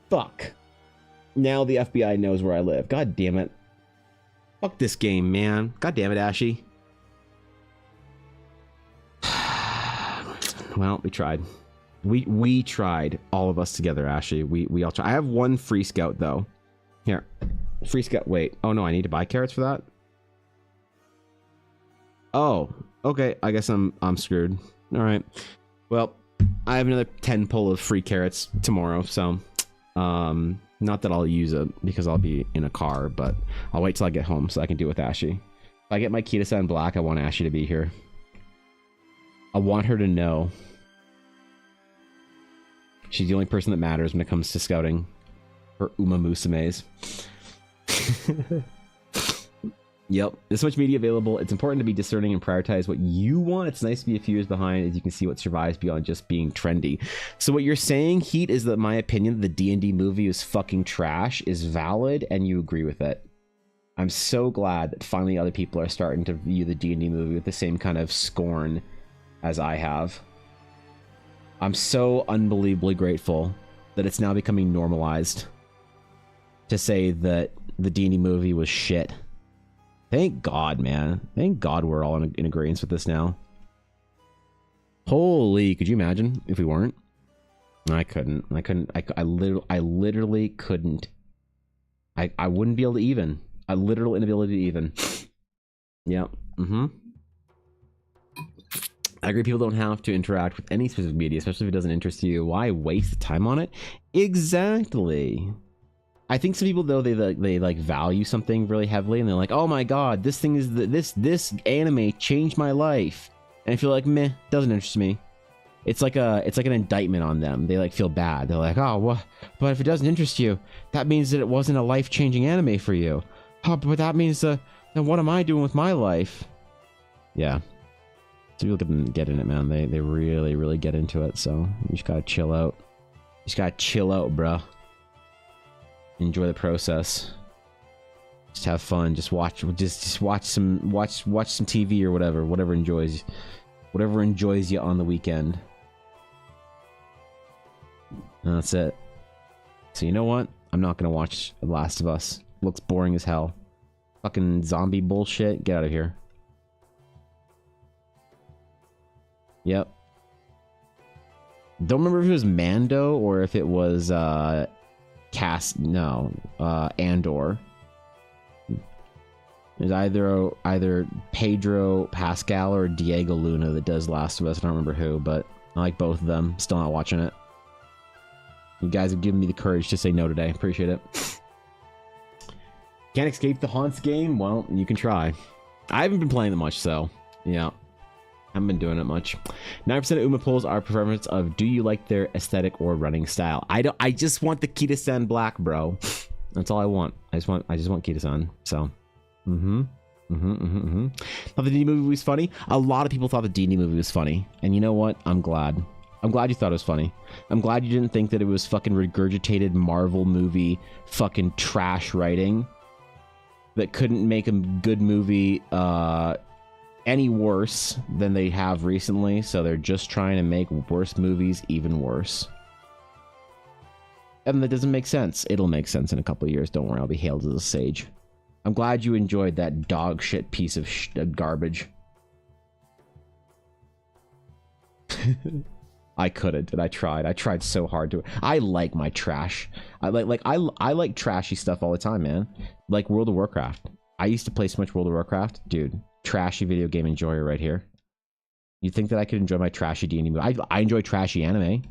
Fuck. Now the FBI knows where I live. God damn it. Fuck this game, man. God damn it, Ashy. Well, we tried. We tried. All of us together, Ashy. We all tried. I have one free scout, though. Here. Free scout. Wait. Oh, no. I need to buy carrots for that? Oh. Okay. I guess I'm screwed. All right. Well, I have another 10 pull of free carrots tomorrow, so... not that I'll use it because I'll be in a car, but I'll wait till I get home so I can do it with Ashy. If I get my Kita-san Black, I want Ashy to be here. I want her to know she's the only person that matters when it comes to scouting for Uma Musume's. Yep, there's so much media available. It's important to be discerning and prioritize what you want. It's nice to be a few years behind as you can see what survives beyond just being trendy. So what you're saying, Heat, is that my opinion that the D&D movie is fucking trash is valid and you agree with it. I'm so glad that finally other people are starting to view the D&D movie with the same kind of scorn as I have. I'm so unbelievably grateful that it's now becoming normalized to say that the D&D movie was shit. Thank God, man. Thank God we're all in agreement with this now. Holy, could you imagine if we weren't? I couldn't. I literally couldn't. I wouldn't be able to even. A literal inability to even. Yeah. I agree people don't have to interact with any specific media, especially if it doesn't interest you. Why waste time on it? Exactly. I think some people, though, they like value something really heavily, and they're like, "Oh my God, this thing is this anime changed my life," and I feel like, meh, doesn't interest me. It's like an indictment on them. They like feel bad. They're like, "Oh, well, but if it doesn't interest you, that means that it wasn't a life-changing anime for you. Oh, but that means then what am I doing with my life?" Yeah, so people can get in it, man. They really get into it. So you just gotta chill out. You just gotta chill out, bruh. Enjoy the process. Just have fun. Just watch some TV or whatever enjoys you on the weekend. And that's it. So you know what? I'm not gonna watch The Last of Us. Looks boring as hell. Fucking zombie bullshit. Get out of here. Yep. Don't remember if it was Mando or if it was Andor. There's either Pedro Pascal or Diego Luna that does Last of Us. I don't remember who, but I like both of them. Still not watching it. You guys have given me the courage to say no today. Appreciate it. Can't escape the Haunts game? Well, you can try. I haven't been playing it much, so yeah. Haven't been doing it much. 9% of Uma polls are preference of do you like their aesthetic or running style. I just want the Kita-san black, bro. That's all I want. I just want Kita-san. So Thought the D&D movie was funny. A lot of people thought the D&D movie was funny. And you know what? I'm glad. I'm glad you thought it was funny. I'm glad you didn't think that it was fucking regurgitated Marvel movie fucking trash writing that couldn't make a good movie any worse than they have recently, so they're just trying to make worse movies even worse. And that doesn't make sense. It'll make sense in a couple of years. Don't worry, I'll be hailed as a sage. I'm glad you enjoyed that dog shit piece of garbage. I couldn't, and I tried. I tried so hard to. I like my trash. I like trashy stuff all the time, man. Like World of Warcraft. I used to play so much World of Warcraft, dude. Trashy video game enjoyer right here. You'd think that I could enjoy my trashy D&D movie. I enjoy trashy anime.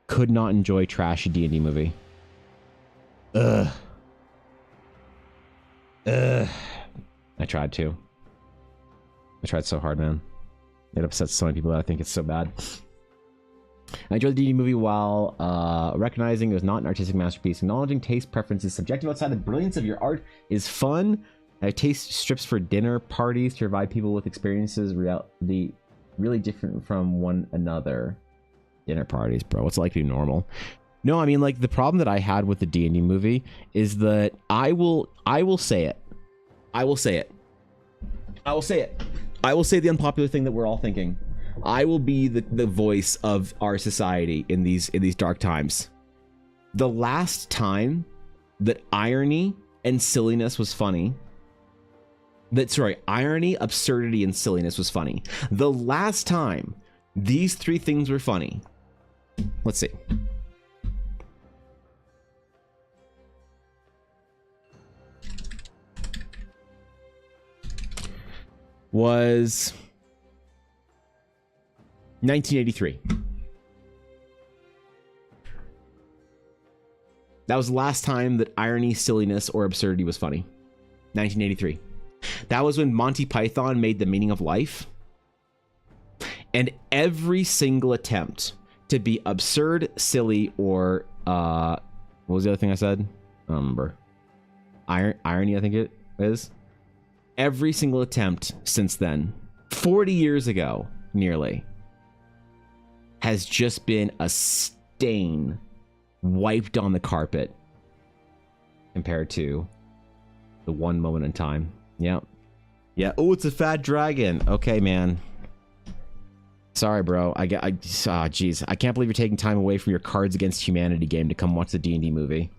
Could not enjoy trashy D&D movie. Ugh. I tried to. I tried so hard, man. It upsets so many people that I think it's so bad. I enjoyed the D&D movie while recognizing it was not an artistic masterpiece. Acknowledging taste preferences subjective outside the brilliance of your art is fun. Taste strips for dinner parties to provide people with experiences reality really different from one another. Dinner parties, bro. What's it like to be normal? No, I mean, like, the problem that I had with the D&D movie is that I will say it. I will say it. I will say it. I will say the unpopular thing that we're all thinking. I will be the voice of our society in these dark times. The last time that irony and silliness was funny, irony, absurdity, and silliness was funny. The last time these three things were funny, let's see. Was 1983. That was the last time that irony, silliness, or absurdity was funny. 1983. That was when Monty Python made The Meaning of Life. And every single attempt to be absurd, silly, or what was the other thing I said? I don't remember. Irony, I think it is. Every single attempt since then, 40 years ago, nearly, has just been a stain wiped on the carpet compared to the one moment in time. Yeah. Yeah. Oh, it's a fat dragon. Okay, man. Sorry, bro. Jeez. I can't believe you're taking time away from your Cards Against Humanity game to come watch the D&D movie.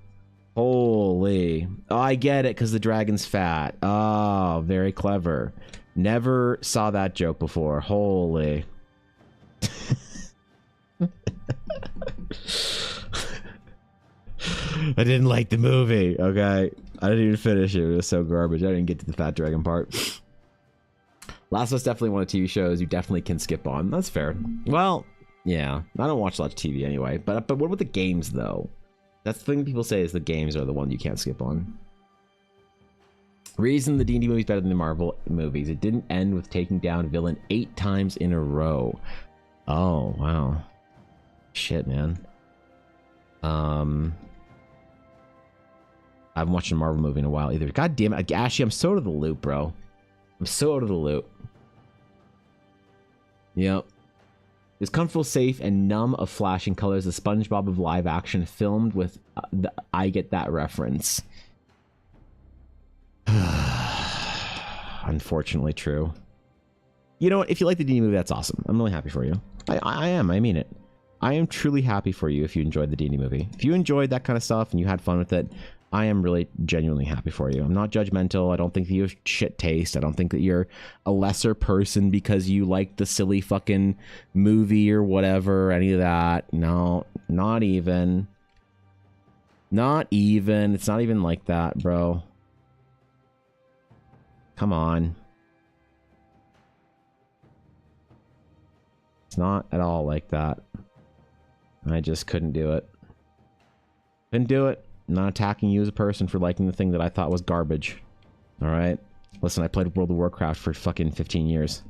Holy. Oh, I get it, because the dragon's fat. Oh, very clever. Never saw that joke before. Holy. I didn't like the movie, okay? I didn't even finish it. It was so garbage. I didn't get to the fat dragon part. Last of Us definitely one of the TV shows you definitely can skip on. That's fair. Well, yeah. I don't watch a lot of TV anyway. But what about the games, though? That's the thing people say is the games are the one you can't skip on. Reason the D&D movie is better than the Marvel movies. It didn't end with taking down villain 8 times in a row. Oh, wow. Shit, man. I haven't watched a Marvel movie in a while either. God damn it. Ashley, I'm so out of the loop, bro. I'm so out of the loop. Yep. It's comfortable, safe, and numb of flashing colors. The SpongeBob of live action filmed with I get that reference. Unfortunately true. You know what? If you like the D&D movie, that's awesome. I'm really happy for you. I am. I mean it. I am truly happy for you if you enjoyed the D&D movie. If you enjoyed that kind of stuff and you had fun with it, I am really genuinely happy for you. I'm not judgmental. I don't think that you have shit taste. I don't think that you're a lesser person because you like the silly fucking movie or whatever, any of that. No, not even. Not even. It's not even like that, bro. Come on. It's not at all like that. I just couldn't do it. Couldn't do it. I'm not attacking you as a person for liking the thing that I thought was garbage. Alright? Listen, I played World of Warcraft for fucking 15 years.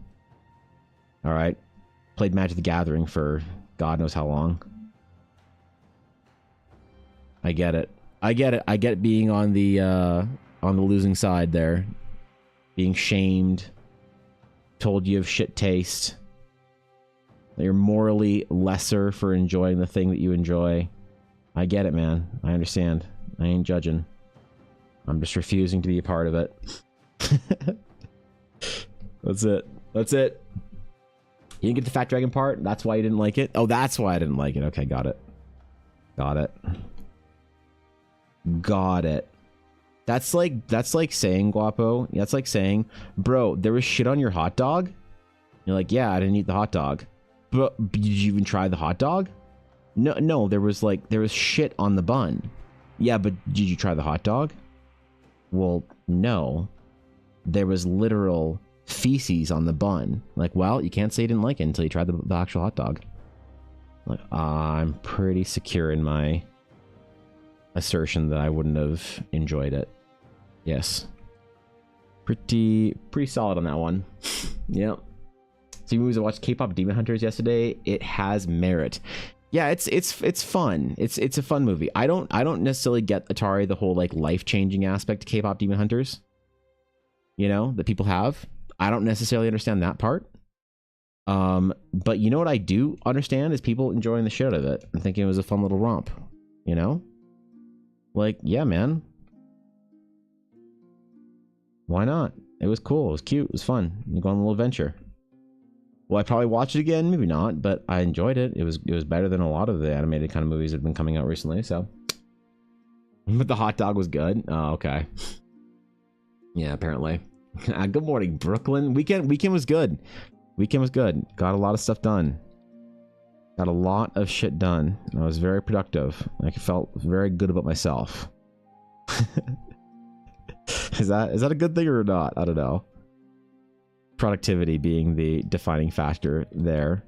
Alright? Played Magic the Gathering for God knows how long. I get it. I get it. I get being on the losing side there. Being shamed. Told you have shit taste. That you're morally lesser for enjoying the thing that you enjoy. I get it, man. I understand. I ain't judging. I'm just refusing to be a part of it. That's it. That's it. You didn't get the Fat Dragon part? That's why you didn't like it? Oh, that's why I didn't like it. Okay, got it. Got it. Got it. That's like saying, Guapo. That's like saying, bro, there was shit on your hot dog? You're like, yeah, I didn't eat the hot dog. But did you even try the hot dog? No, there was shit on the bun. Yeah, but did you try the hot dog? Well, no. There was literal feces on the bun. Like, well, you can't say you didn't like it until you tried the actual hot dog. Like, I'm pretty secure in my assertion that I wouldn't have enjoyed it. Yes. Pretty solid on that one. Yep. So movies I watched K-pop Demon Hunters yesterday. It has merit. Yeah, it's fun. It's a fun movie. I don't necessarily get, Atari, the whole like life-changing aspect to K-pop Demon Hunters. You know, that people have. I don't necessarily understand that part. But you know what I do understand is people enjoying the shit out of it and thinking it was a fun little romp. You know? Like, yeah, man. Why not? It was cool. It was cute. It was fun. You go on a little adventure. Will I probably watch it again? Maybe not, but I enjoyed it. It was better than a lot of the animated kind of movies that have been coming out recently, so. But the hot dog was good. Oh, okay. Yeah, apparently. Good morning, Brooklyn. Weekend was good. Weekend was good. Got a lot of stuff done. Got a lot of shit done. I was very productive. I felt very good about myself. Is that a good thing or not? I don't know. Productivity being the defining factor there.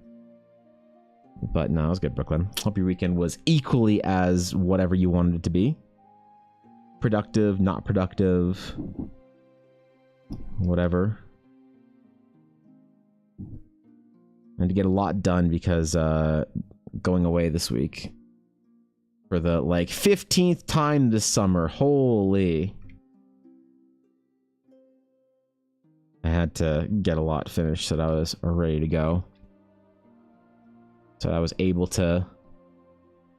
But no, it was good, Brooklyn. Hope your weekend was equally as whatever you wanted it to be. Productive, not productive. Whatever. And to get a lot done because going away this week. For the like 15th time this summer. Holy. I had to get a lot finished so that I was ready to go. So I was able to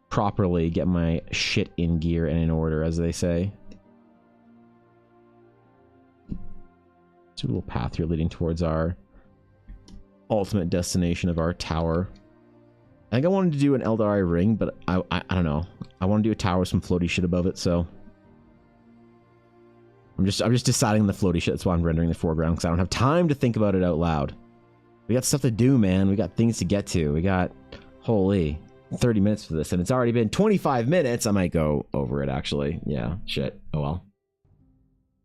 properly get my shit in gear and in order, as they say. It's a little path here leading towards our ultimate destination of our tower. I think I wanted to do an Eldari ring, but I don't know. I want to do a tower with some floaty shit above it, so... I'm just deciding the floaty shit. That's why I'm rendering the foreground, because I don't have time to think about it out loud. We got stuff to do, man. We got things to get to. We got, holy, 30 minutes for this, and it's already been 25 minutes. I might go over it, actually. Yeah, shit. Oh, well.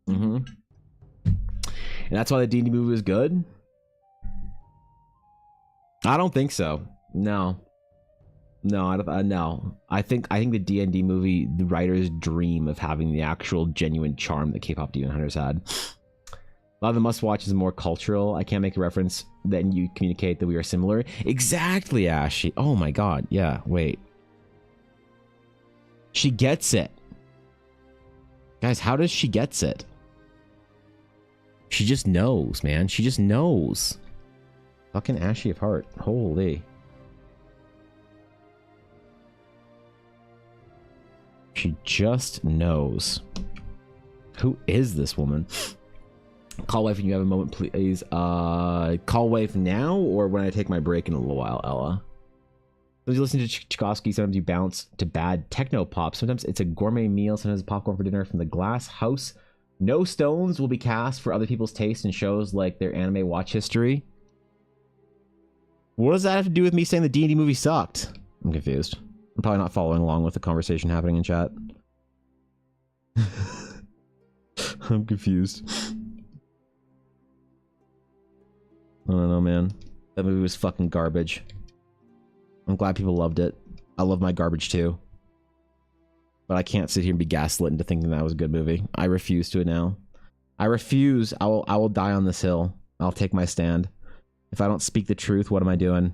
And that's why the D&D movie was good? I don't think so. No. No, no. I think the D&D movie, the writer's dream of having the actual genuine charm that K-pop Demon Hunters had. A lot of the must-watch is more cultural. I can't make a reference. Then you communicate that we are similar. Exactly, Ashy. Oh my god. Yeah, wait. She gets it. Guys, how does she gets it? She just knows, man. She just knows. Fucking Ashy of Heart. Holy. She just knows. Who is this woman? Call wife when you have a moment, please. Call wife now or when I take my break in a little while, Ella? You listen to Tchaikovsky, sometimes you bounce to bad techno pop. Sometimes it's a gourmet meal, sometimes popcorn for dinner from the glass house. No stones will be cast for other people's taste in shows like their anime watch history. What does that have to do with me saying the D&D movie sucked? I'm confused. I'm probably not following along with the conversation happening in chat. I'm confused. I don't know, man. That movie was fucking garbage. I'm glad people loved it. I love my garbage too. But I can't sit here and be gaslit into thinking that was a good movie. I refuse to it now. I refuse. I will die on this hill. I'll take my stand. If I don't speak the truth, what am I doing?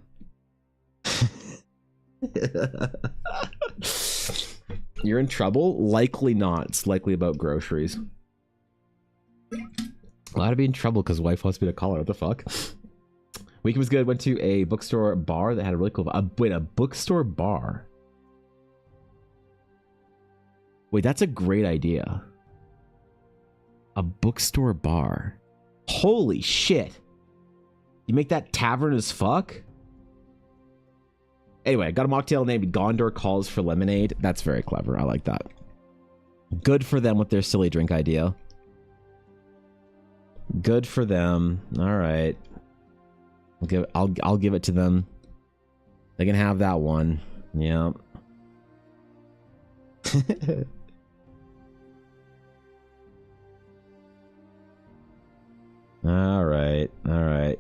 You're in trouble? Likely not. It's likely about groceries. Well, I'd be in trouble because wife wants me to call her. What the fuck? Weekend was good. Went to a bookstore bar that had a really cool... wait, a bookstore bar? Wait, that's a great idea. A bookstore bar. Holy shit. You make that tavern as fuck? Anyway, I got a mocktail named Gondor Calls for Lemonade. That's very clever. I like that. Good for them with their silly drink idea. Good for them. All right. I'll give it to them. They can have that one. Yeah. All right. All right.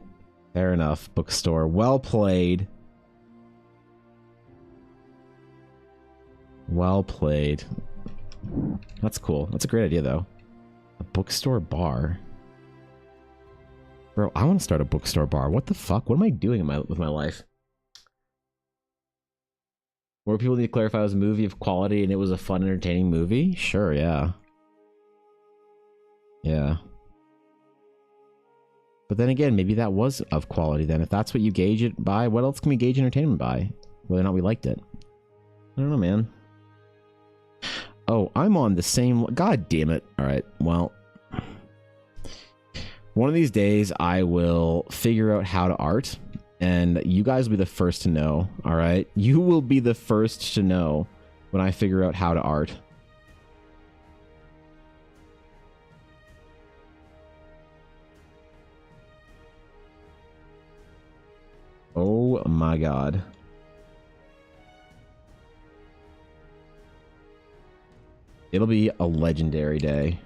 Fair enough. Bookstore. Well played. Well played. That's cool. That's a great idea, though. A bookstore bar. Bro, I want to start a bookstore bar. What the fuck? What am I doing with my life? More people need to clarify it was a movie of quality and it was a fun, entertaining movie? Sure, yeah. Yeah. But then again, maybe that was of quality then. If that's what you gauge it by, what else can we gauge entertainment by? Whether or not we liked it. I don't know, man. Oh, I'm on the same... God damn it. Alright, well... One of these days, I will figure out how to art, and you guys will be the first to know, alright? You will be the first to know when I figure out how to art. Oh my god. It'll be a legendary day.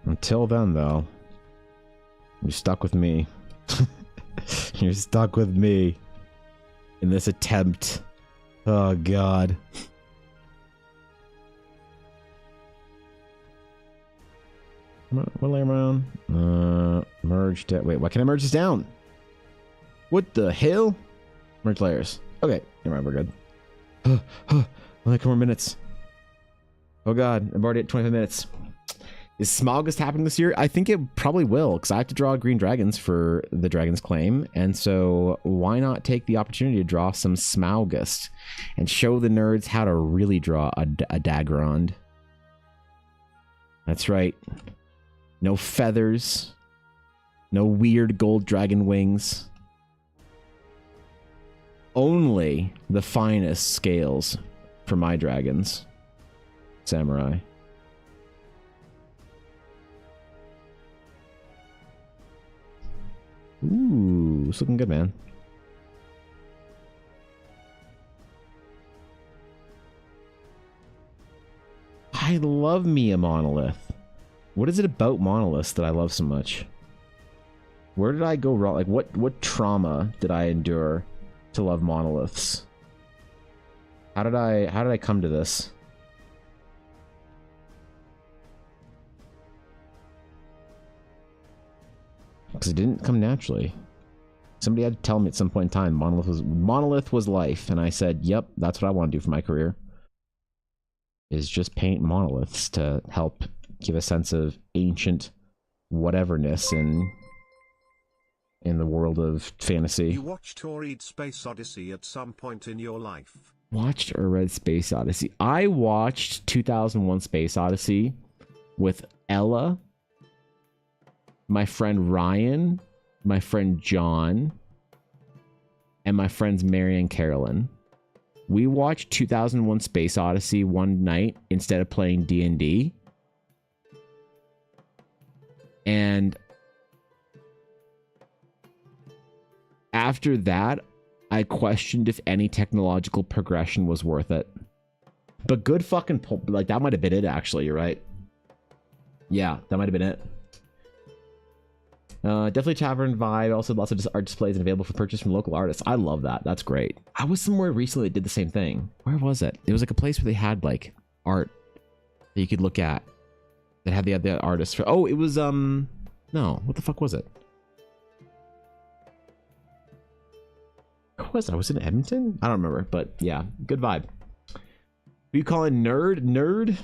Until then, though, you're stuck with me. You're stuck with me in this attempt. Oh, God. What layer am I on? Merge. Wait, why can't I merge this down? What the hell? Merge layers. Okay, never mind, we're good. Only a couple more minutes. Oh, God, I'm already at 25 minutes. Is Smaugust happening this year? I think it probably will, because I have to draw green dragons for the Dragon's Claim, and so why not take the opportunity to draw some Smaugust and show the nerds how to really draw a Daggerond. That's right. No feathers. No weird gold dragon wings. Only the finest scales for my dragons. Samurai. Ooh, it's looking good, man. I love me a monolith. What is it about monoliths that I love so much? Where did I go wrong? Like, what trauma did I endure to love monoliths? How did I come to this? Because it didn't come naturally. Somebody had to tell me at some point in time monolith was life, and I said, yep, that's what I want to do for my career. Is just paint monoliths to help give a sense of ancient whateverness in the world of fantasy. You watched or read Space Odyssey at some point in your life? Watched or read Space Odyssey. I watched 2001 Space Odyssey with Ella, my friend Ryan, my friend John, and my friends Mary and Carolyn. We watched 2001 Space Odyssey one night instead of playing D&D. And after that, I questioned if any technological progression was worth it. But good fucking... Like, that might have been it, actually. You're right. Yeah, that might have been it. Definitely tavern vibe. Also, lots of art displays and available for purchase from local artists. I love that. That's great. I was somewhere recently that did the same thing. Where was it? It was like a place where they had like art that you could look at. That had the artists. For, oh, it was no. What the fuck was it? Where was I? Was it in Edmonton? I don't remember. But yeah, good vibe. Who you calling nerd? Nerd?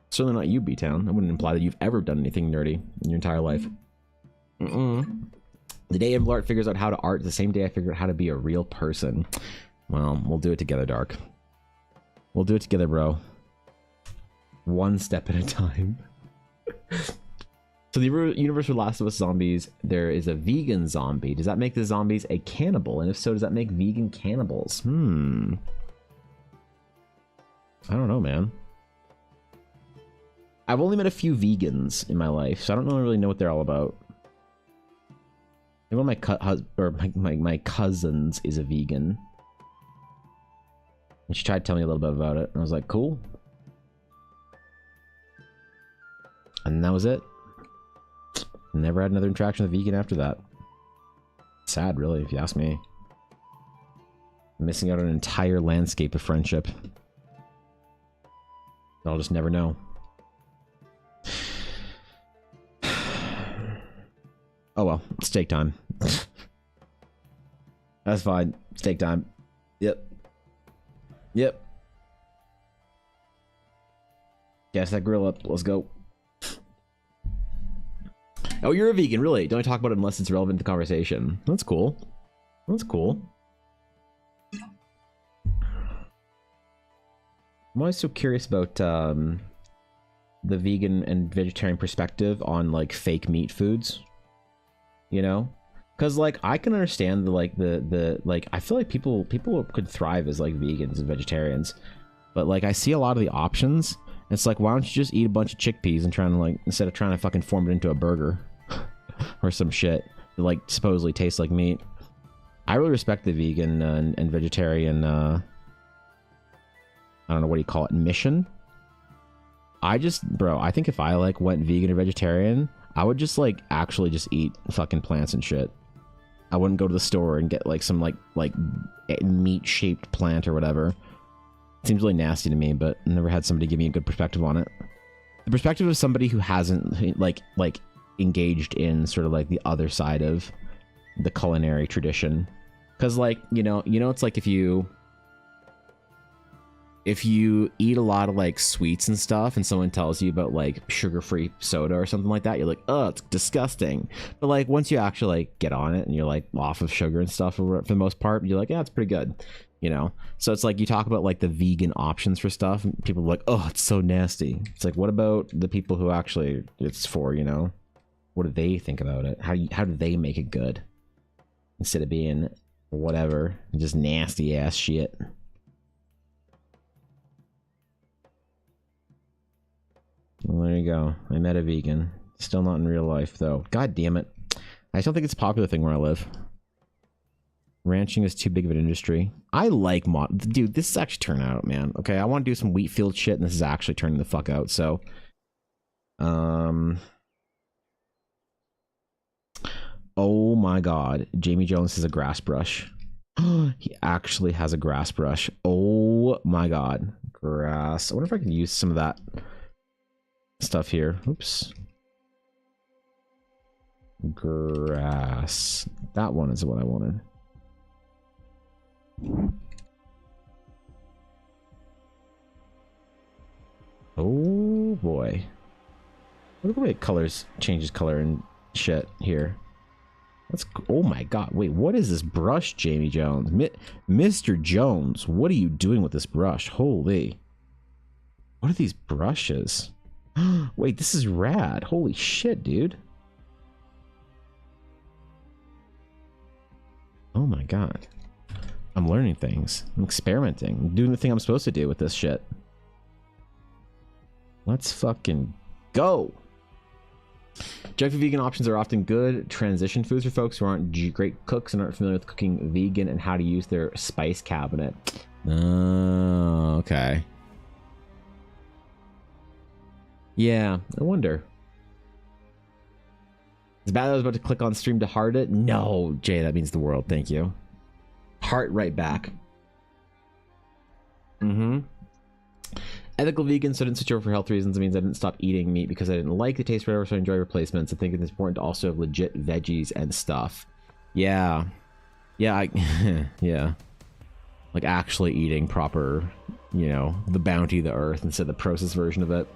Certainly not you, B-Town. I wouldn't imply that you've ever done anything nerdy in your entire life. The day Art figures out how to art, the same day I figure out how to be a real person. Well, we'll do it together, Dark. We'll do it together, bro. One step at a time. So the universe with Last of Us zombies, there is a vegan zombie. Does that make the zombies a cannibal? And if so, does that make vegan cannibals? I don't know, man. I've only met a few vegans in my life, so I don't really know what they're all about. One of my cousins is a vegan. And she tried to tell me a little bit about it, and I was like, cool. And that was it. Never had another interaction with a vegan after that. Sad, really, if you ask me. Missing out on an entire landscape of friendship. I'll just never know. Oh well, steak time. That's fine. Steak time. Yep. Gas that grill up. Let's go. Oh, you're a vegan, really? Don't talk about it unless it's relevant to the conversation. That's cool. That's cool. I'm always so curious about the vegan and vegetarian perspective on like fake meat foods. You know, because like I can understand the like I feel like people could thrive as like vegans and vegetarians, but like I see a lot of the options. It's like, why don't you just eat a bunch of chickpeas and try to like, instead of trying to fucking form it into a burger or some shit that like supposedly tastes like meat. I really respect the vegan and vegetarian I don't know, what do you call it, mission. I think if I like went vegan or vegetarian, I would just like actually just eat fucking plants and shit. I wouldn't go to the store and get like some like meat shaped plant or whatever. It seems really nasty to me, but I never had somebody give me a good perspective on it. The perspective of somebody who hasn't like engaged in sort of like the other side of the culinary tradition. Because like, you know, it's like if you eat a lot of like sweets and stuff and someone tells you about like sugar-free soda or something like that, you're like, oh, it's disgusting. But like once you actually like get on it and you're like off of sugar and stuff for the most part, you're like, yeah, it's pretty good, you know. So it's like you talk about like the vegan options for stuff and people are like, oh, it's so nasty. It's like, what about the people who actually it's for, you know? What do they think about it? How do they make it good instead of being whatever, just nasty ass shit? Well, there you go. I met a vegan. Still not in real life, though. God damn it. I still think it's a popular thing where I live. Ranching is too big of an industry. I like dude, this is actually turning out, man. Okay, I want to do some wheat field shit, and this is actually turning the fuck out, so... Oh my god. Jamie Jones has a grass brush. He actually has a grass brush. Oh my god. Grass. I wonder if I can use some of that stuff here. Oops. Grass. That one is what I wanted. Oh boy. Look at the way it colors, changes color and shit here. That's, oh my god, wait, what is this brush, Jamie Jones? Mr. Jones, what are you doing with this brush? Holy. What are these brushes? Wait, this is rad. Holy shit, dude. Oh my god. I'm learning things. I'm experimenting. I'm doing the thing I'm supposed to do with this shit. Let's fucking go. Junk food vegan options are often good transition foods for folks who aren't great cooks and aren't familiar with cooking vegan and how to use their spice cabinet. Oh, okay. Yeah, I wonder. It's bad that I was about to click on stream to heart it. No, Jay, that means the world. Thank you. Heart right back. Ethical vegan, so I didn't switch over for health reasons. It means I didn't stop eating meat because I didn't like the taste forever, so I enjoy replacements. I think it's important to also have legit veggies and stuff. Yeah. Yeah, yeah. Like actually eating proper, you know, the bounty of the earth instead of the processed version of it.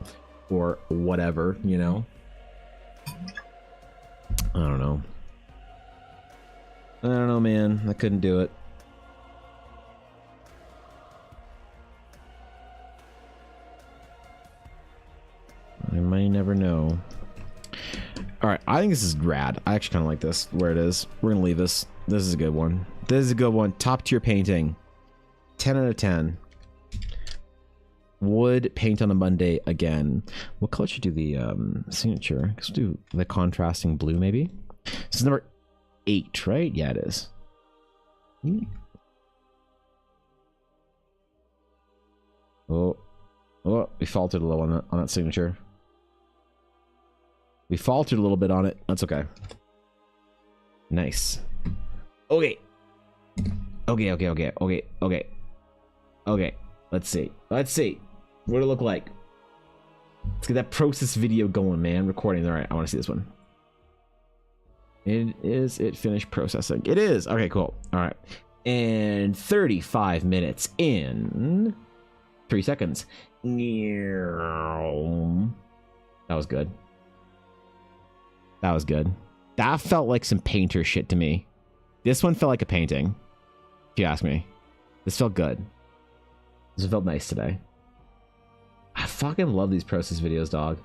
Or whatever, you know? I don't know. I don't know, man. I couldn't do it. I might never know. Alright, I think this is rad. I actually kind of like this, where it is. We're going to leave this. This is a good one. This is a good one. Top tier painting. 10 out of 10. Would paint on a Monday again. What color should do the signature? I guess we'll do the contrasting blue, maybe. This is number 8, right? Yeah, it is. Oh, we faltered a little on that signature. We faltered a little bit on it. That's okay. Nice. Okay. Okay. Let's see. What do it look like? Let's get that process video going, man. Recording. All right, I want to see this one. It finished processing? It is. Okay, cool. All right. And 35 minutes in 3 seconds. That was good. That was good. That felt like some painter shit to me. This one felt like a painting, if you ask me. This felt good. This felt nice today. I fucking love these process videos, dog.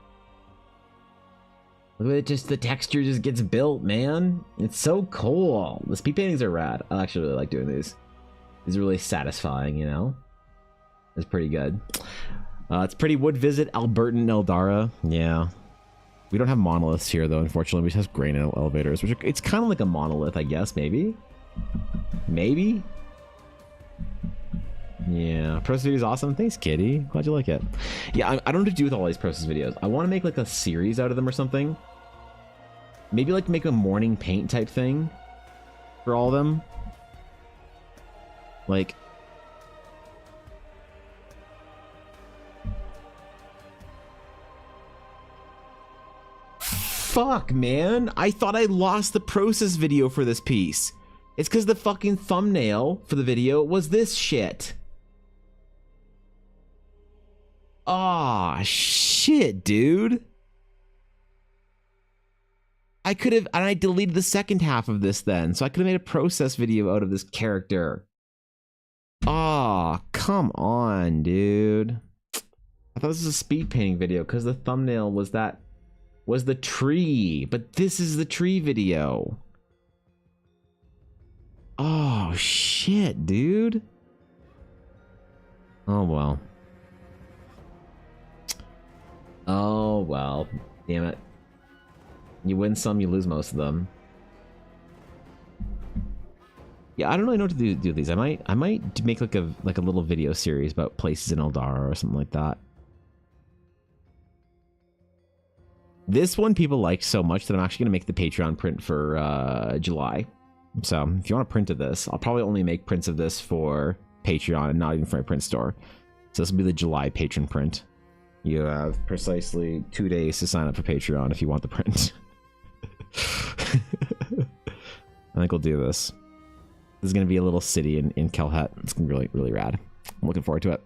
Look at it, just the texture just gets built, man. It's so cool. The speed paintings are rad. I actually really like doing these. These are really satisfying, you know? It's pretty good. It's pretty wood visit, Albertan Eldara. Yeah. We don't have monoliths here, though, unfortunately. We just have grain elevators, which are, it's kind of like a monolith, I guess, maybe? Maybe? Yeah, process video is awesome. Thanks, Kitty. Glad you like it. Yeah, I don't know what to do with all these process videos. I want to make like a series out of them or something. Maybe like make a morning paint type thing for all of them. Like, fuck, man. I thought I lost the process video for this piece. It's because the fucking thumbnail for the video was this shit. Aw, shit, dude. I could have, and I deleted the second half of this then, so I could have made a process video out of this character. Aw, come on, dude. I thought this was a speed painting video because the thumbnail was the tree, but this is the tree video. Oh, shit, dude. Oh, well. Oh, well. Damn it. You win some, you lose most of them. Yeah, I don't really know what to do these. I might make like a little video series about places in Eldara or something like that. This one people liked so much that I'm actually going to make the Patreon print for July. So if you want a print of this, I'll probably only make prints of this for Patreon and not even for my print store. So this will be the July patron print. You have precisely 2 days to sign up for Patreon if you want the print. I think we'll do this. This is going to be a little city in Kelhet. It's going to be really, really rad. I'm looking forward to it.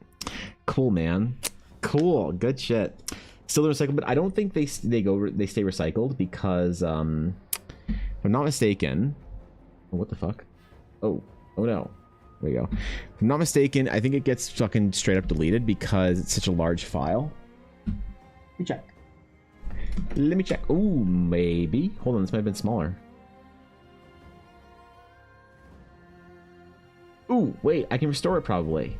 Cool, man. Cool. Good shit. Still recycled, but I don't think they stay recycled because if I'm not mistaken. Oh, what the fuck? Oh no. There you go. If I'm not mistaken, I think it gets fucking straight up deleted because it's such a large file. Let me check. Let me check. Ooh, maybe. Hold on, this might have been smaller. Ooh, wait, I can restore it probably.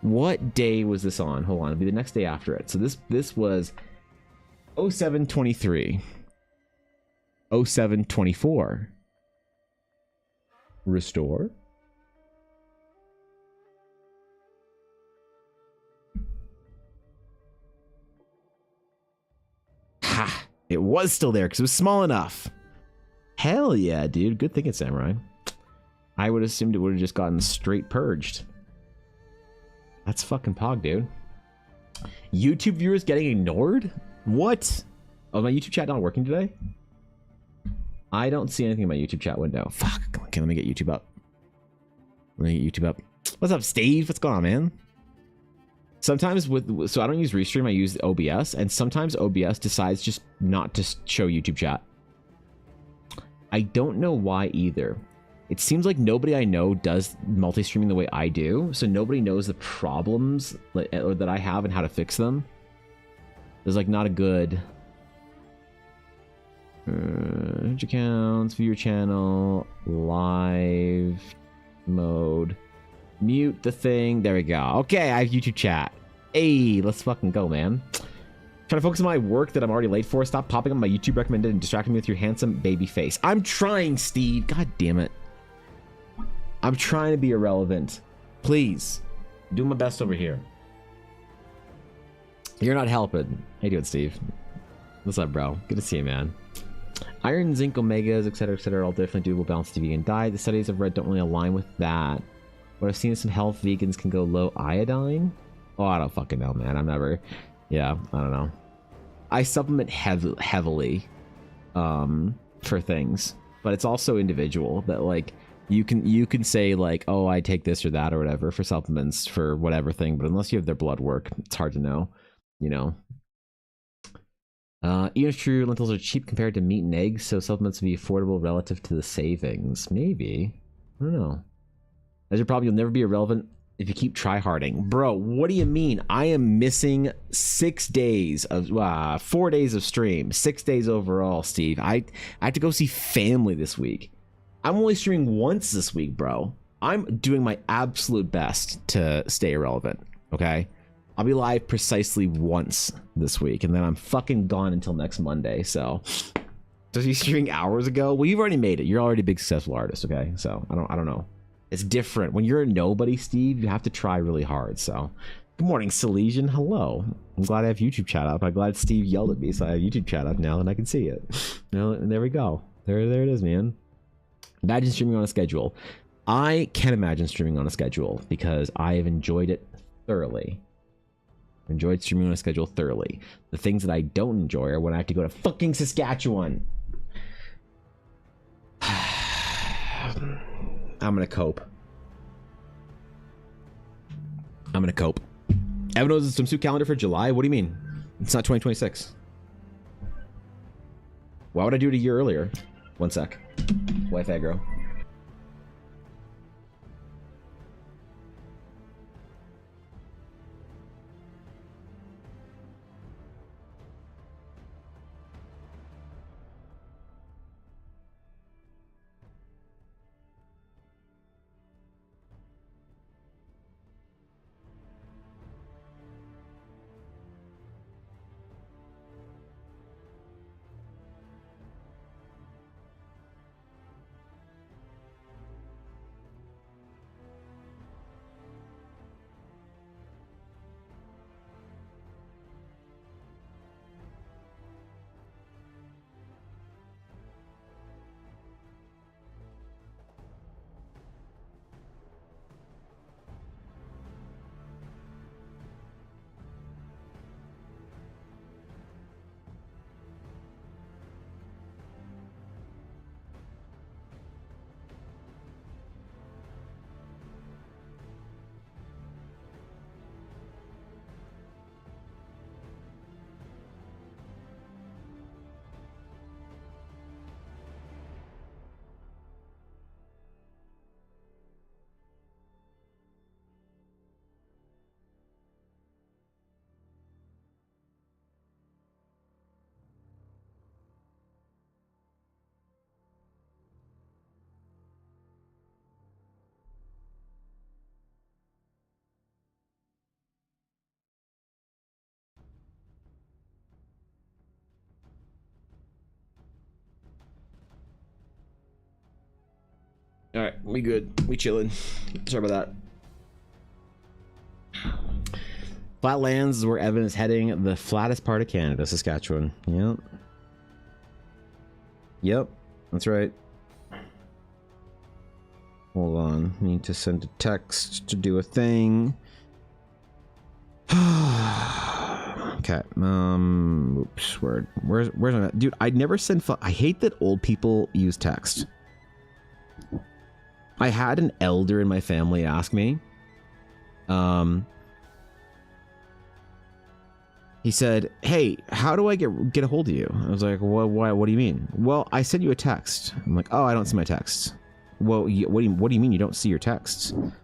What day was this on? Hold on, it'll be the next day after it. So this was 07/23. 07/24. Restore. Ha! It was still there because it was small enough. Hell yeah, dude. Good thinking, Samurai. I would have assumed it would have just gotten straight purged. That's fucking pog, dude. YouTube viewers getting ignored? What? Oh, my YouTube chat not working today? I don't see anything in my YouTube chat window. Fuck. Okay, let me get YouTube up. What's up, Steve? What's going on, man? Sometimes so I don't use Restream, I use OBS, and sometimes OBS decides just not to show YouTube chat. I don't know why either. It seems like nobody I know does multi-streaming the way I do, so nobody knows the problems that I have and how to fix them. There's like not a good accounts, view your channel, live mode, mute the thing. There we go. Okay, I have YouTube chat. Hey, let's fucking go, man. Trying to focus on my work that I'm already late for. Stop popping up my YouTube recommended and distracting me with your handsome baby face. I'm trying, Steve. God damn it. I'm trying to be irrelevant. Please. I'm doing my best over here. You're not helping. How you doing, Steve? What's up, bro? Good to see you, man. Iron, zinc, omegas, etc., are all definitely doable balance to vegan diet. The studies I've read don't really align with that. What I've seen is some health vegans can go low iodine. Oh, I don't fucking know, man. I'm never... Yeah, I don't know. I supplement heavily for things, but it's also individual. That like you can say like, oh, I take this or that or whatever for supplements for whatever thing, but unless you have their blood work, it's hard to know. You know. Even if true, lentils are cheap compared to meat and eggs, so supplements will be affordable relative to the savings. Maybe. I don't know. As your problem, you'll never be irrelevant if you keep tryharding. Bro, what do you mean? I am missing 6 days of 4 days of stream, 6 days overall, Steve. I have to go see family this week. I'm only streaming once this week, bro. I'm doing my absolute best to stay irrelevant, okay? I'll be live precisely once this week, and then I'm fucking gone until next Monday, so... So you streaming hours ago? Well, you've already made it. You're already a big successful artist, okay? So, I don't know. It's different. When you're a nobody, Steve, you have to try really hard, so... Good morning, Silesian. Hello. I'm glad I have YouTube chat up. I'm glad Steve yelled at me, so I have YouTube chat up now, and I can see it. And there we go. There it is, man. Imagine streaming on a schedule. I can imagine streaming on a schedule, because I have enjoyed it thoroughly. Enjoyed streaming on a schedule thoroughly. The things that I don't enjoy are when I have to go to fucking Saskatchewan. I'm gonna cope. Evan knows the swimsuit calendar for July? What do you mean? It's not 2026. Why would I do it a year earlier? One sec. Wife aggro. All right, we good. We chilling. Sorry about that. Flatlands is where Evan is heading, the flattest part of Canada, Saskatchewan. Yep. Yep, that's right. Hold on, need to send a text to do a thing. Okay, oops, where's my, dude, I'd never send, I hate that old people use text. I had an elder in my family ask me, he said, hey, how do I get a hold of you? I was like, well, why, what do you mean? Well, I sent you a text. I'm like, oh, I don't see my texts. Well, what do you mean you don't see your texts? I'm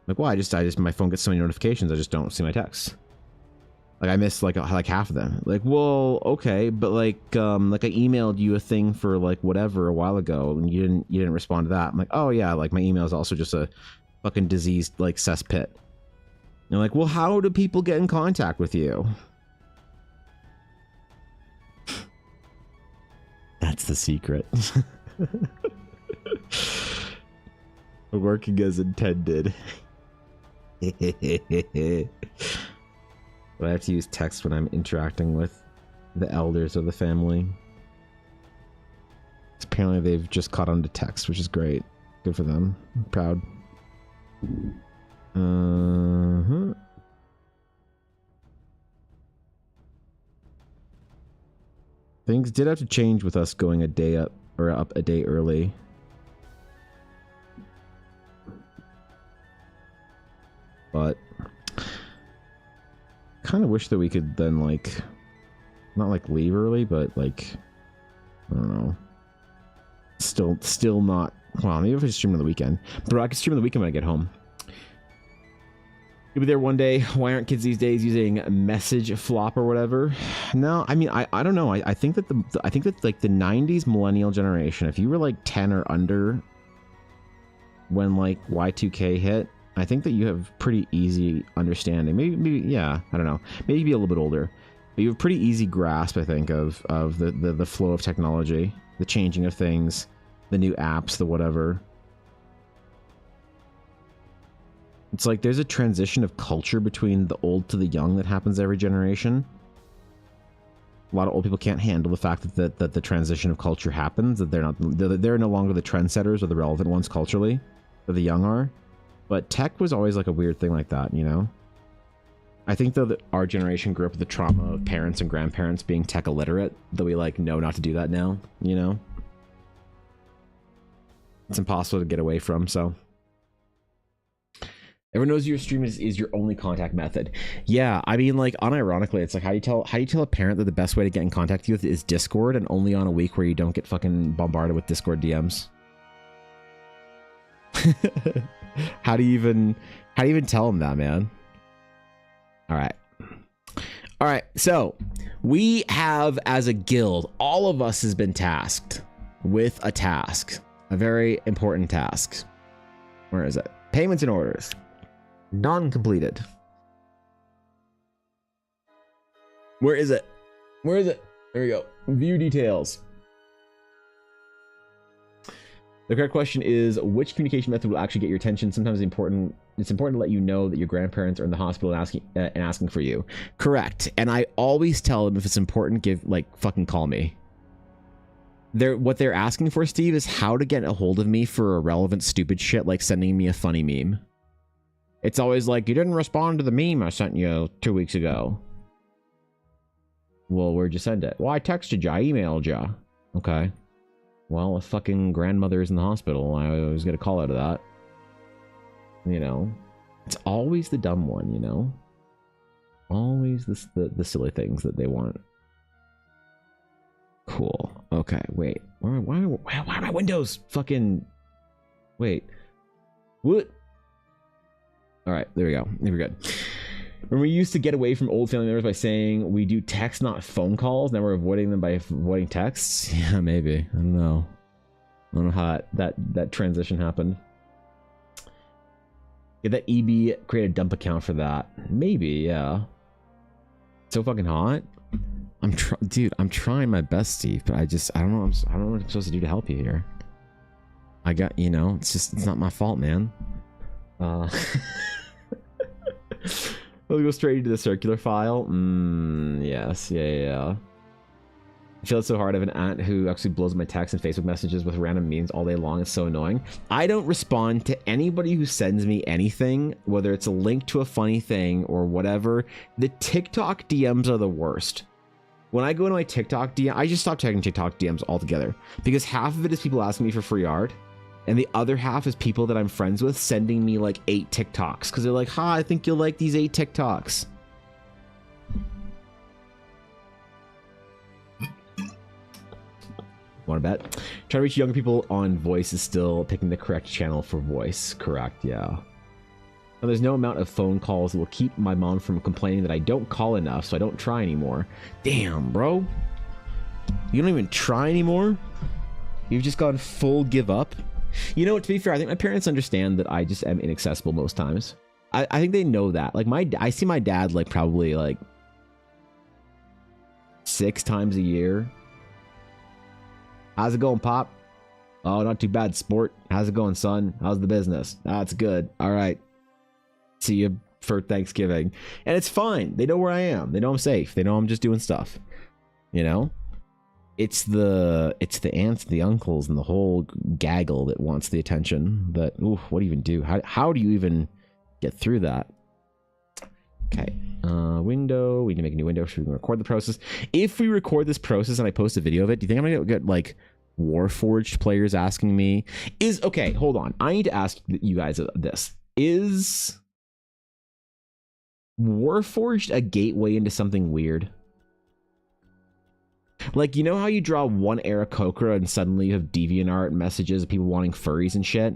like, well, I just, my phone gets so many notifications, I just don't see my texts. Like, I missed like half of them. Like, well, okay, but like I emailed you a thing for like whatever a while ago, and you didn't respond to that. I'm like, oh yeah, like my email is also just a fucking diseased like cesspit. And they're like, well, how do people get in contact with you? That's the secret. Working as intended. But I have to use text when I'm interacting with the elders of the family. Apparently they've just caught on to text, which is great. Good for them. I'm proud. Things did have to change with us going a day up, or up a day early. But kind of wish that we could then like, not like leave early, but like, I don't know. Still not, well, maybe if I stream on the weekend. But I can stream on the weekend when I get home. You'll be there one day. Why aren't kids these days using message flop or whatever? No, I mean, I don't know. I think that like the 90s millennial generation, if you were like 10 or under when like Y2K hit, I think that you have pretty easy understanding. Maybe yeah, I don't know. Maybe be a little bit older. But you have pretty easy grasp, I think, of the flow of technology, the changing of things, the new apps, the whatever. It's like there's a transition of culture between the old to the young that happens every generation. A lot of old people can't handle the fact that the transition of culture happens, that they're no longer the trendsetters or the relevant ones culturally, that the young are. But tech was always like a weird thing like that, you know? I think though that our generation grew up with the trauma of parents and grandparents being tech illiterate, though we like know not to do that now, you know? It's impossible to get away from, so. Everyone knows your stream is your only contact method. Yeah, I mean, like, unironically, it's like, how do you tell a parent that the best way to get in contact with you is Discord, and only on a week where you don't get fucking bombarded with Discord DMs? How do you even tell them that, man? All right, so we have, as a guild, all of us has been tasked with a task, a very important task. Where is it? Payments and orders. Non-completed. Where is it? There we go. View details. The correct question is, which communication method will actually get your attention? Sometimes it's important to let you know that your grandparents are in the hospital and asking for you. Correct. And I always tell them, if it's important, fucking call me. What they're asking for, Steve, is how to get a hold of me for irrelevant stupid shit like sending me a funny meme. It's always like, you didn't respond to the meme I sent you 2 weeks ago. Well, where'd you send it? Well, I texted you, I emailed you. Okay. Well, a fucking grandmother is in the hospital. I always get a call out of that. You know? It's always the dumb one, you know? Always the silly things that they want. Cool. Okay, wait. Why are my windows fucking... Wait. What? Alright, there we go. We're good. When we used to get away from old family members by saying we do text, not phone calls, now we're avoiding them by avoiding texts? Yeah, maybe. I don't know. I don't know how that transition happened. Get that EB, create a dump account for that. Maybe, yeah. So fucking hot. Dude, I'm trying my best, Steve, but I don't know what I'm supposed to do to help you here. I got, you know, it's not my fault, man. We'll go straight into the circular file. Yes, yeah. I feel it's so hard. I have an aunt who actually blows my texts and Facebook messages with random memes all day long. It's so annoying. I don't respond to anybody who sends me anything, whether it's a link to a funny thing or whatever. The TikTok DMs are the worst. When I go into my TikTok DM, I just stopped checking TikTok DMs altogether because half of it is people asking me for free art. And the other half is people that I'm friends with sending me like 8 TikToks because they're like, "Hi, I think you'll like these 8 TikToks." Want to bet? Trying to reach younger people on voice is still picking the correct channel for voice. Correct, yeah. And there's no amount of phone calls that will keep my mom from complaining that I don't call enough, so I don't try anymore. Damn, bro. You don't even try anymore? You've just gone full give up? You know, to be fair, I think my parents understand that I just am inaccessible most times. I think they know that. Like, I see my dad, like, probably, like, 6 times a year. How's it going, Pop? Oh, not too bad, sport. How's it going, son? How's the business? That's good. All right. See you for Thanksgiving. And it's fine. They know where I am. They know I'm safe. They know I'm just doing stuff. You know? It's the aunts, the uncles, and the whole gaggle that wants the attention. That, ooh, what do you even do? How do you even get through that? Okay. Window. We need to make a new window so we can record the process. If we record this process and I post a video of it, do you think I'm gonna get like Warforged players asking me? Okay, hold on. I need to ask you guys this. Is Warforged a gateway into something weird? Like, you know how you draw one Aarakocra and suddenly you have DeviantArt messages of people wanting furries and shit?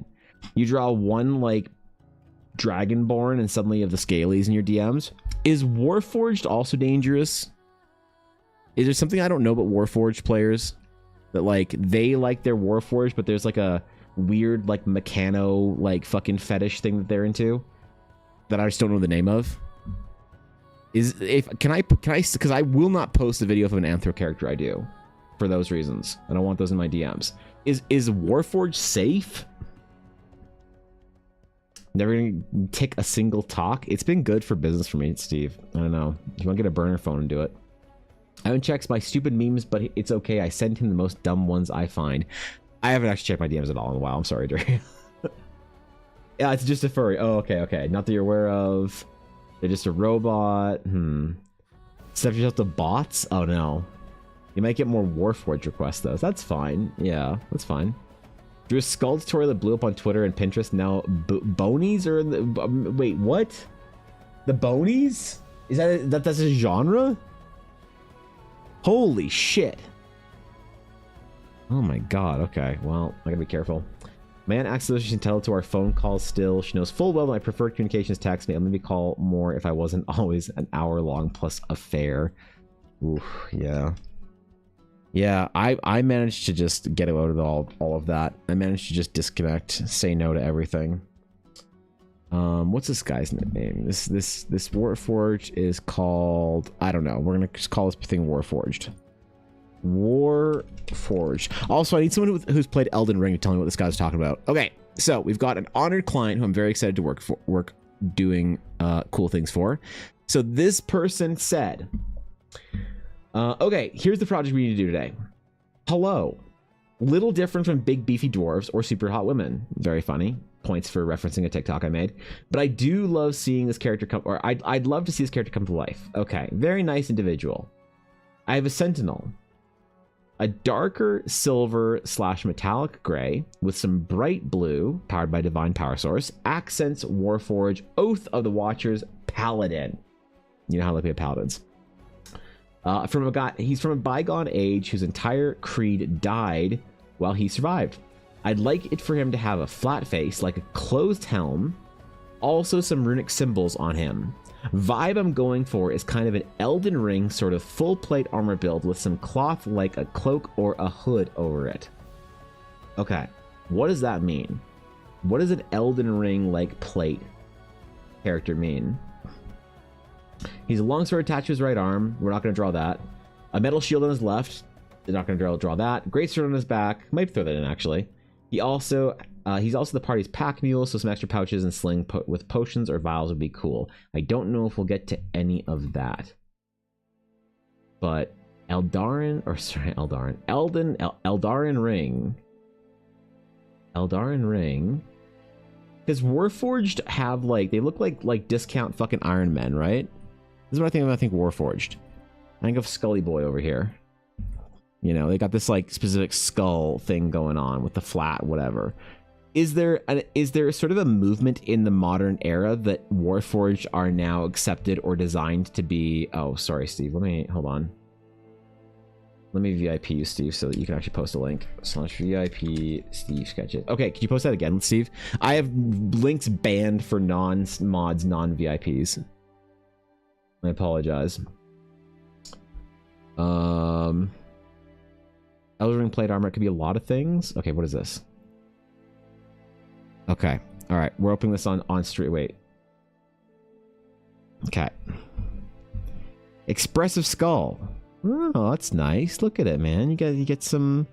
You draw one, like, Dragonborn and suddenly you have the Scalies in your DMs? Is Warforged also dangerous? Is there something I don't know about Warforged players? That, like, they like their Warforged, but there's, like, a weird, like, mechano, like, fucking fetish thing that they're into? That I just don't know the name of? Can I because I will not post a video of an anthro character I do for those reasons. I don't want those in my DMs. Is Warforged safe? Never gonna tick a single talk. It's been good for business for me, Steve. I don't know. You want to get a burner phone and do it? I haven't checked my stupid memes, but it's okay. I send him the most dumb ones I find. I haven't actually checked my DMs at all in a while. I'm sorry, Dre. Yeah, it's just a furry. Oh, okay. Not that you're aware of. They're just a robot. Set yourself to bots? Oh no. You might get more Warforged requests though. That's fine. Yeah, that's fine. Drew a skull tutorial that blew up on Twitter and Pinterest. Now bonies are in the... wait, what? The bonies? Is that's a genre? Holy shit. Oh my god. Okay, well, I gotta be careful. My aunt accidentally can tell to our phone calls still. She knows full well my preferred communication is text me. I'll maybe call more if I wasn't always an hour long plus affair. Ooh, yeah. Yeah, I managed to just get out of all of that. I managed to just disconnect, say no to everything. What's this guy's name? This Warforged is called... I don't know. We're gonna just call this thing Warforged. Warforged. Also, I need someone who's played Elden Ring to tell me what this guy's talking about. Okay, so we've got an honored client who I'm very excited to work doing cool things for. So this person said, okay, here's the project we need to do today. Hello. Little different from big beefy dwarves or super hot women. Very funny. Points for referencing a TikTok I made. But I do love seeing this character come, or I'd love to see this character come to life. Okay, very nice individual. I have a sentinel. A darker silver / metallic gray with some bright blue, powered by divine power source, accents Warforged, Oath of the Watchers, Paladin. You know how I like paladins. He's from a bygone age whose entire creed died while he survived. I'd like it for him to have a flat face, like a closed helm, also some runic symbols on him. Vibe I'm going for is kind of an Elden Ring sort of full plate armor build with some cloth like a cloak or a hood over it. Okay, what does that mean? What does an Elden Ring like plate character mean? He's a longsword attached to his right arm. We're not going to draw that. A metal shield on his left. They're not going to draw that. Great sword on his back. Might throw that in actually. He's also the party's pack mule, so some extra pouches and sling with potions or vials would be cool. I don't know if we'll get to any of that. But Eldarin Ring. Because Warforged have they look like discount fucking Iron Men, right? This is what I think. I think Warforged. I think of Scully Boy over here. You know, they got this specific skull thing going on with the flat whatever. Is there sort of a movement in the modern era that Warforged are now accepted or designed to be? Oh, sorry, Steve. Hold on. Let me VIP you, Steve, so that you can actually post a link. /VIP Steve Sketches. Okay, can you post that again, Steve? I have links banned for non-mods, non-VIPs. I apologize. Elden Ring plate armor. It could be a lot of things. Okay, what is this? Okay. All right. We're opening this on street. Wait. Okay. Expressive skull. Oh, that's nice. Look at it, man. You get some.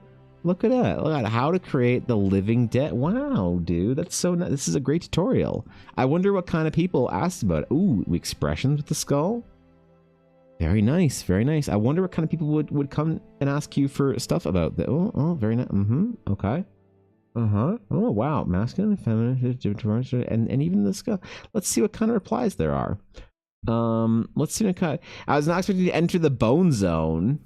Look at that. Look at how to create the living dead. Wow, dude, that's so nice. This is a great tutorial. I wonder what kind of people asked about it. Ooh, expressions with the skull. Very nice, very nice. I wonder what kind of people would come and ask you for stuff about that. Oh, very nice. Okay. Oh, wow. Masculine and feminine, and even the skull. Let's see what kind of replies there are. Let's see what kind. I was not expecting to enter the bone zone.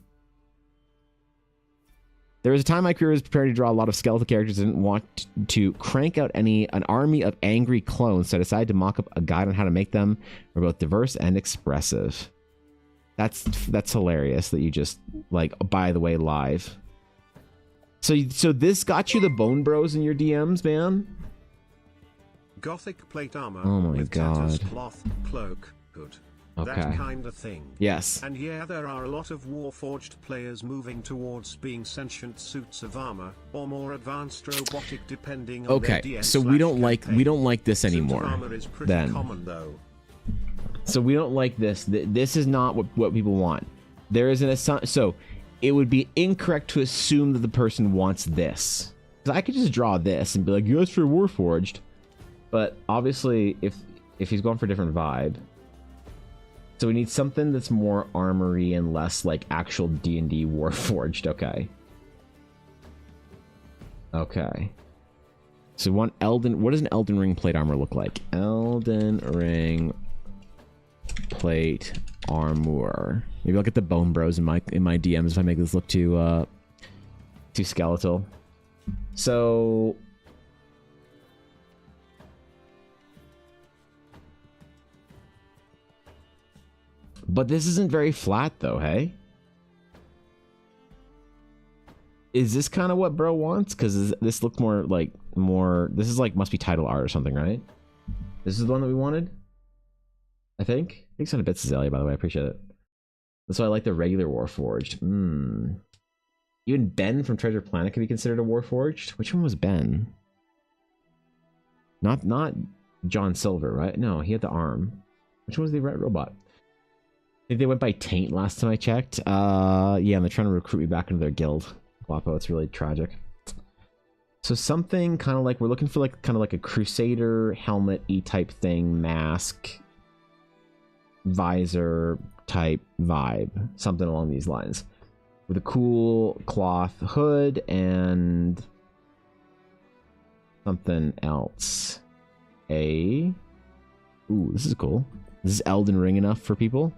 There was a time my career was prepared to draw a lot of skeletal characters and didn't want to crank out an army of angry clones, so I decided to mock up a guide on how to make them. We're both diverse and expressive. That's hilarious that you just by the way live. So this got you the Bone Bros in your DMs, man? Gothic plate armor. Oh my with god. Tatters, cloth, cloak, hood. Okay. That kind of thing. Yes. And yeah, there are a lot of Warforged players moving towards being sentient suits of armor or more advanced robotic depending on their DS so we don't like this anymore. Suit of armor is pretty common though. So we don't like this. This is not what people want. There is an assumption. So it would be incorrect to assume that the person wants this. Because I could just draw this and be like, yes, for Warforged. But obviously, if he's going for a different vibe, so we need something that's more armory and less like actual D&D Warforged. Okay. So what does an Elden Ring plate armor look like? Elden Ring plate armor. Maybe I'll get the Bone Bros in my DMs if I make this look too skeletal. So but this isn't very flat though, hey? Is this kind of what bro wants? Because this looks more this is must be title art or something, right? This is the one that we wanted, I think. Thanks on a bits, Azalea, by the way. I appreciate it. That's why I like the regular Warforged. Even Ben from Treasure Planet could be considered a Warforged. Which one was Ben? Not John Silver, right? No, he had the arm. Which one was the red robot? I think they went by Taint last time I checked. Yeah, and they're trying to recruit me back into their guild. Guapo, it's really tragic. So something kind of we're looking for kind of a Crusader helmet-y type thing, mask, visor type vibe, something along these lines, with a cool cloth hood and something else. Ooh, this is cool. This is Elden Ring enough for people.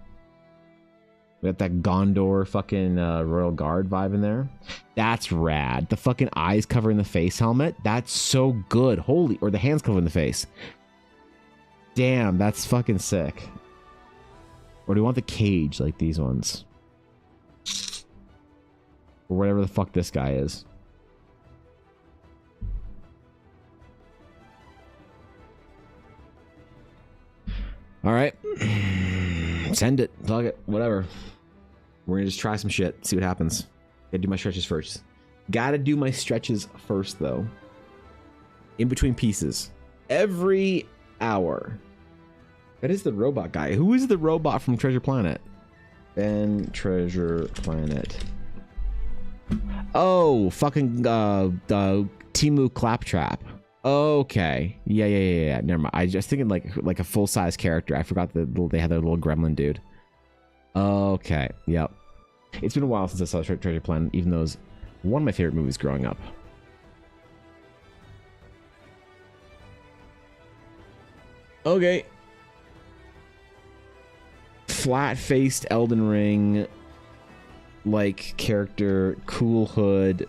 We got that Gondor fucking Royal Guard vibe in there. That's rad. The fucking eyes covering the face helmet. That's so good. Holy, or the hands covering the face. Damn, that's fucking sick. Or do you want the cage like these ones? Or whatever the fuck this guy is. Alright. Send it. Fuck it. Whatever. We're gonna just try some shit. See what happens. Gotta do my stretches first. Gotta do my stretches first, though. In between pieces. Every hour. That is the robot guy. Who is the robot from Treasure Planet? Ben Treasure Planet. Oh, fucking Timu Claptrap. Okay. Yeah. Never mind. I just thinking like a full-size character. I forgot that they had their little gremlin dude. Okay. Yep. It's been a while since I saw Treasure Planet, even though it was one of my favorite movies growing up. Okay. Flat-faced Elden Ring like character, cool hood.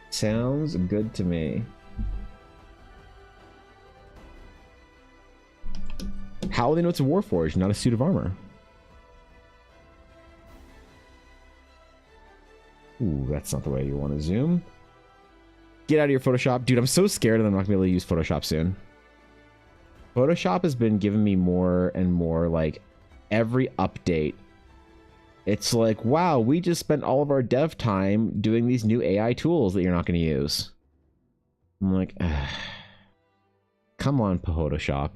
Sounds good to me. How do they know it's a Warforged, not a suit of armor? Ooh, that's not the way you want to zoom. Get out of your Photoshop. Dude, I'm so scared that I'm not going to be able to use Photoshop soon. Photoshop has been giving me more and more, like, every update. It's like, wow, we just spent all of our dev time doing these new AI tools that you're not going to use. I'm like, come on, Photoshop.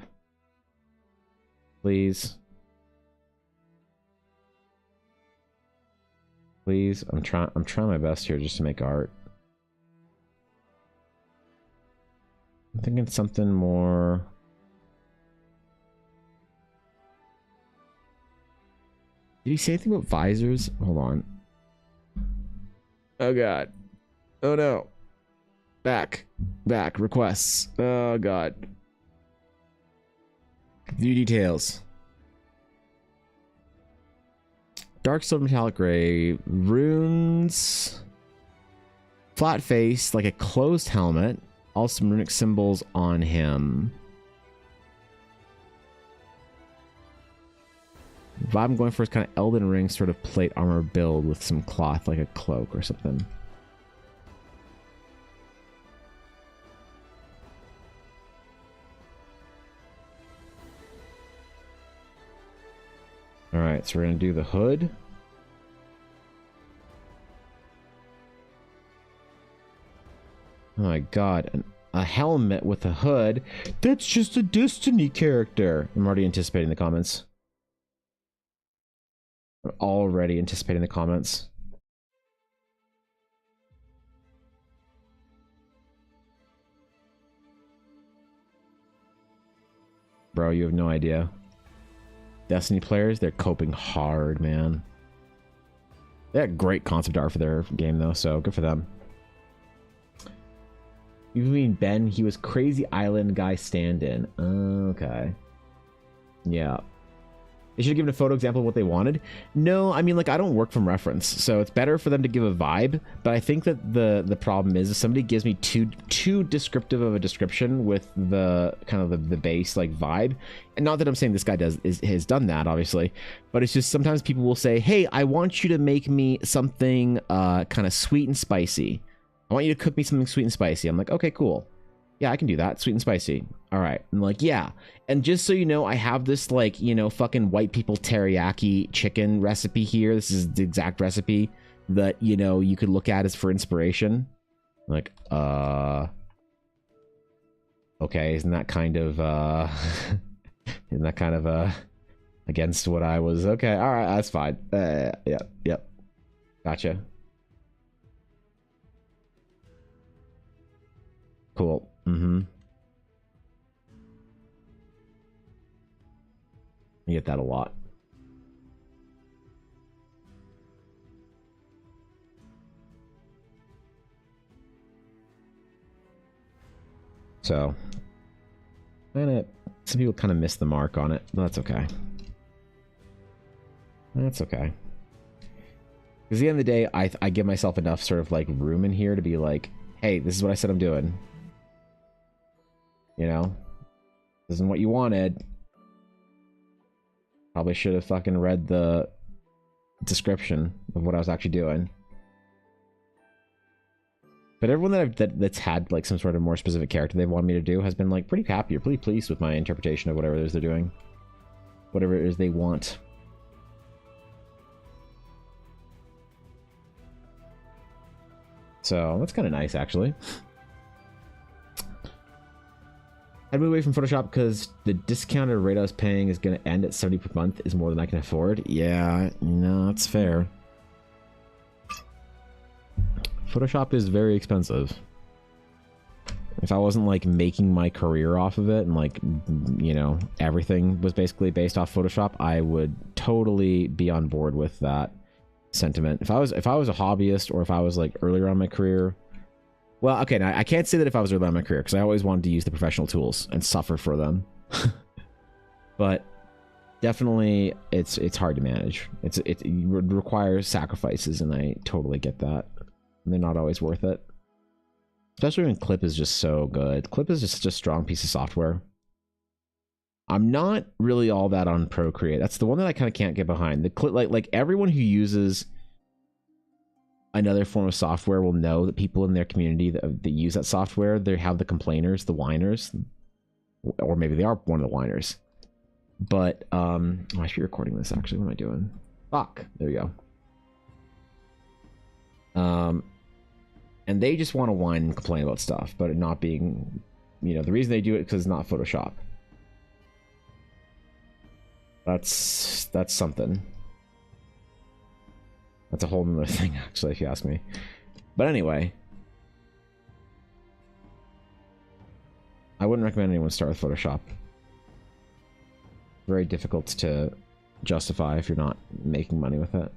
Please. Please, I'm trying my best here just to make art. I'm thinking something more. Did he say anything about visors? Hold on. Oh god. Oh no. Back. Requests. Oh god. View details. Dark silver metallic gray. Runes. Flat face, like a closed helmet. Also runic symbols on him. Vibe I'm going for is kind of Elden Ring sort of plate armor build with some cloth, like a cloak or something. Alright, so we're going to do the hood. Oh my god, a helmet with a hood? That's just a Destiny character! I'm already anticipating the comments. I'm already anticipating the comments. Bro, you have no idea. Destiny players, they're coping hard, man. They had great concept art for their game, though, so good for them. You mean Ben? He was Crazy Island guy stand-in. Okay. Yeah. They should have given a photo example of what they wanted. No, I mean, like, I don't work from reference, so it's better for them to give a vibe. But I think that the problem is if somebody gives me too descriptive of a description with the kind of the base like vibe, and not that I'm saying this guy has done that, obviously, but it's just sometimes people will say, "Hey, I want you to make me something kind of sweet and spicy. I want you to cook me something sweet and spicy." I'm like, okay, cool. Yeah, I can do that. Sweet and spicy. All right. I'm like, yeah. And just so you know, I have this, like, you know, fucking white people teriyaki chicken recipe here. This is the exact recipe that, you know, you could look at as for inspiration. I'm like, okay, isn't that kind of, against what I was, okay, all right, that's fine. Yep. Gotcha. Cool. Mm-hmm. You get that a lot. So, and some people kind of miss the mark on it, but that's okay. That's okay. Because at the end of the day, I give myself enough sort of like room in here to be like, hey, this is what I said I'm doing. You know, this isn't what you wanted. Probably should have fucking read the description of what I was actually doing. But everyone that's had like some sort of more specific character they've wanted me to do has been like pretty happy or pretty pleased with my interpretation of whatever it is they're doing. Whatever it is they want. So that's kind of nice, actually. I'd move away from Photoshop because the discounted rate I was paying is going to end at $70 per month is more than I can afford. Yeah, no, that's fair. Photoshop is very expensive. If I wasn't like making my career off of it and like, you know, everything was basically based off Photoshop, I would totally be on board with that sentiment. If I was a hobbyist, or if I was like earlier on in my career, well, okay, now I can't say that if I was early on in my career, because I always wanted to use the professional tools and suffer for them. But definitely it's hard to manage. It requires sacrifices, and I totally get that. And they're not always worth it. Especially when Clip is just so good. Clip is just such a strong piece of software. I'm not really all that on Procreate. That's the one that I kind of can't get behind. The Clip, like everyone who uses another form of software will know that people in their community that use that software, they have the complainers, the whiners, or maybe they are one of the whiners. But I should be recording this actually. What am I doing? Fuck. There we go. And they just want to whine and complain about stuff, but it not being, you know, the reason they do it because it's not Photoshop. That's something. That's a whole nother thing, actually, if you ask me. But anyway, I wouldn't recommend anyone start with Photoshop. Very difficult to justify if you're not making money with it.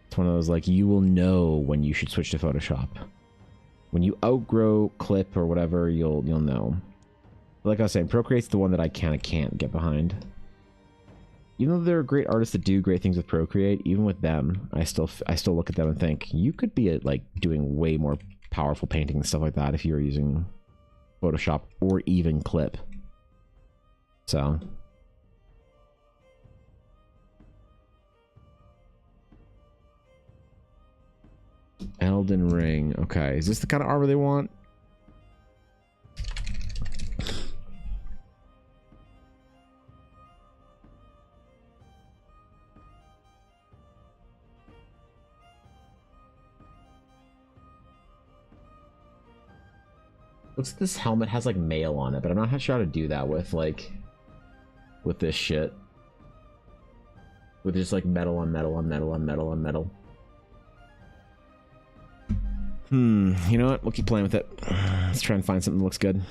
It's one of those, like, you will know when you should switch to Photoshop. When you outgrow Clip or whatever, you'll know. But like I was saying, Procreate's the one that I kind of can't get behind. Even though there are great artists that do great things with Procreate, even with them, I still look at them and think, you could be like doing way more powerful painting and stuff like that if you were using Photoshop or even Clip. So Elden Ring. Okay, is this the kind of armor they want? Looks like this helmet has like mail on it, but I'm not sure how to do that with this shit. With just like metal on metal on metal on metal on metal. You know what? We'll keep playing with it. Let's try and find something that looks good.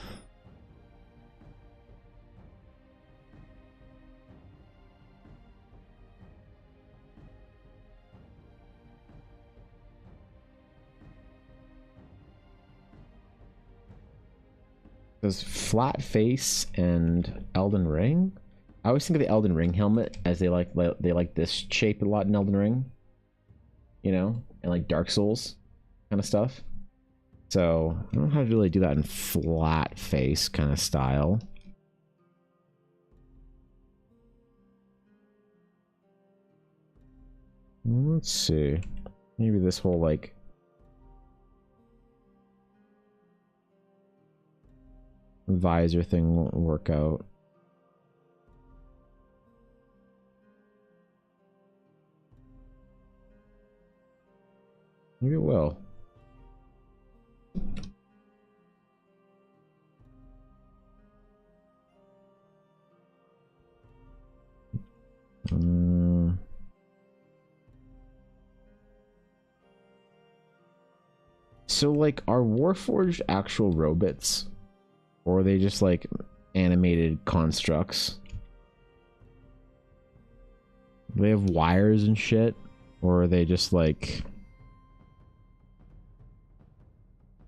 Does Flat Face and Elden Ring? I always think of the Elden Ring helmet as they like this shape a lot in Elden Ring. You know? And like Dark Souls kind of stuff. So I don't know how to really do that in Flat Face kind of style. Let's see. Maybe this whole like visor thing won't work out. Maybe it will. So like, are Warforged actual robots? Or are they just like animated constructs? Do they have wires and shit? Or are they just like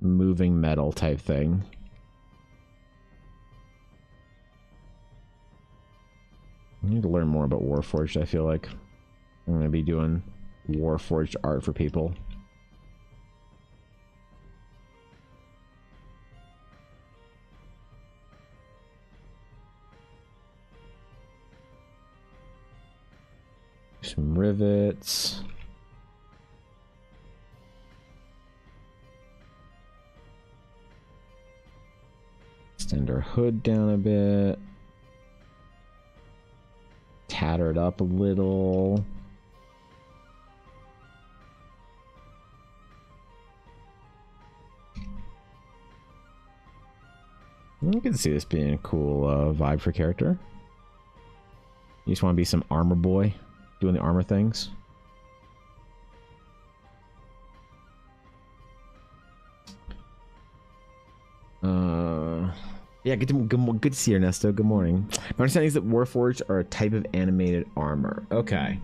moving metal type thing? I need to learn more about Warforged, I feel like. I'm gonna be doing Warforged art for people. Some rivets. Extend our hood down a bit. Tatter it up a little. I can see this being a cool vibe for character. You just want to be some armor boy doing the armor things. Yeah, good to see you, Ernesto. Good morning. My understanding is that Warforged are a type of animated armor. Okay.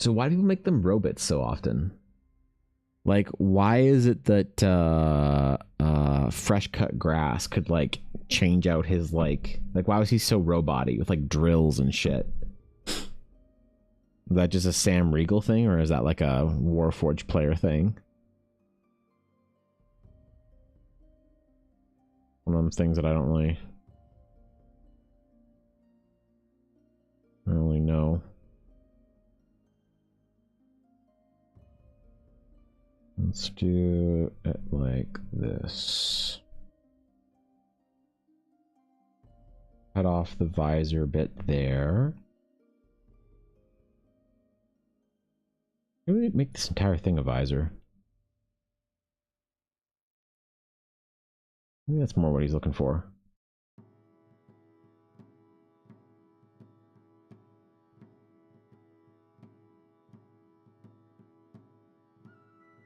So why do people make them robots so often? Like, why is it that fresh cut grass could like change out his like why was he so robot-y with like drills and shit? Is that just a Sam Riegel thing, or is that like a Warforged player thing? One of them things that I don't really know. Let's do it like this. Cut off the visor bit there. Maybe make this entire thing a visor. Maybe that's more what he's looking for.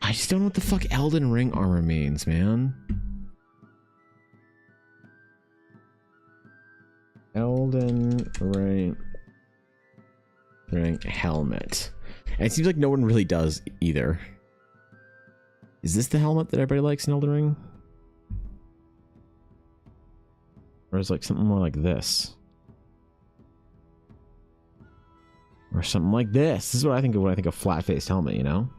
I just don't know what the fuck Elden Ring armor means, man. Elden Ring helmet. And it seems like no one really does either. Is this the helmet that everybody likes in Elden Ring? Or is it like something more like this? Or something like this. This is what I think of when I think of flat-faced helmet, you know?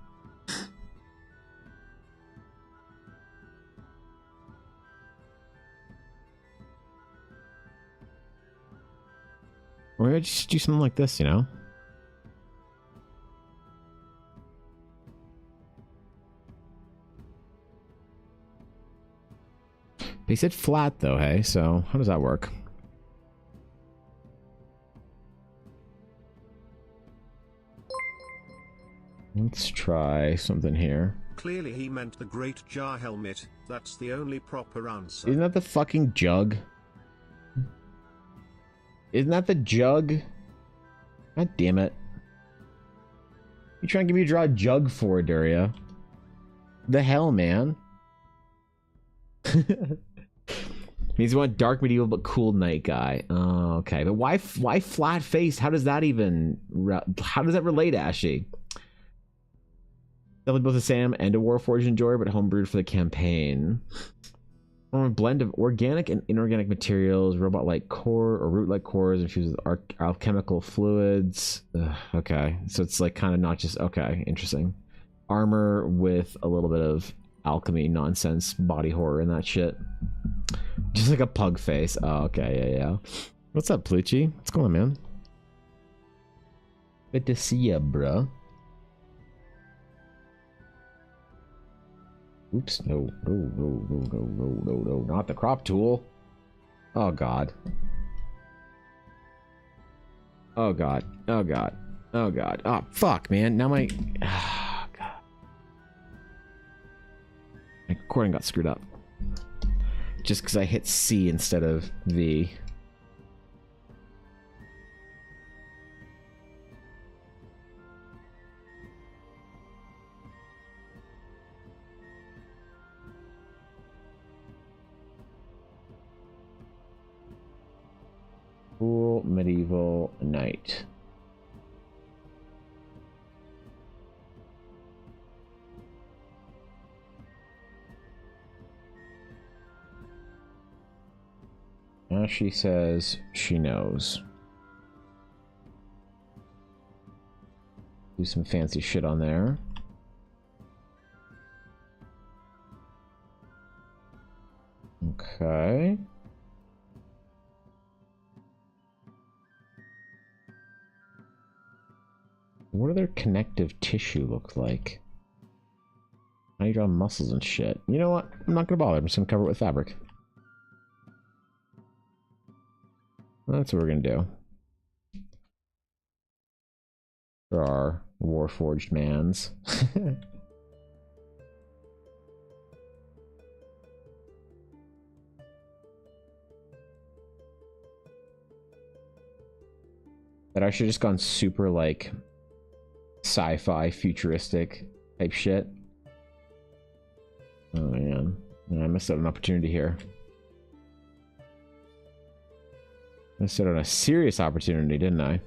Or maybe I just do something like this, you know? But he said flat though, hey? So how does that work? Let's try something here. Clearly he meant the Great Jar Helmet. That's the only proper answer. Isn't that the fucking jug? Isn't that the jug? God damn it. You trying to get me to draw a jug for, Duria? The hell, man? Means you want dark medieval but cool night guy. Oh, okay. But why flat face? How does that even... How does that relate, Ashy? Definitely both a Sam and a Warforged enjoyer, but homebrewed for the campaign. From a blend of organic and inorganic materials, robot-like core or root-like cores infused with alchemical fluids. Okay, so it's like kind of not just... Okay, interesting. Armor with a little bit of alchemy nonsense, body horror and that shit. Just like a pug face. Oh, okay, yeah. What's up, Plucci? What's going on, man? Good to see ya, bruh. Oops, no, not the crop tool. Oh, God. Oh, God. Oh, God. Oh, God. Oh, fuck, man. Now my... Oh, God. My recording got screwed up. Just because I hit C instead of V. Cool medieval knight. Now she says she knows. Do some fancy shit on there. Okay. What do their connective tissue look like? How do you draw muscles and shit? You know what? I'm not gonna bother. I'm just gonna cover it with fabric. That's what we're gonna do. For our Warforged mans. That I should have just gone super like sci-fi futuristic type shit. Oh man, I missed out on an opportunity here. I missed out on a serious opportunity, didn't I?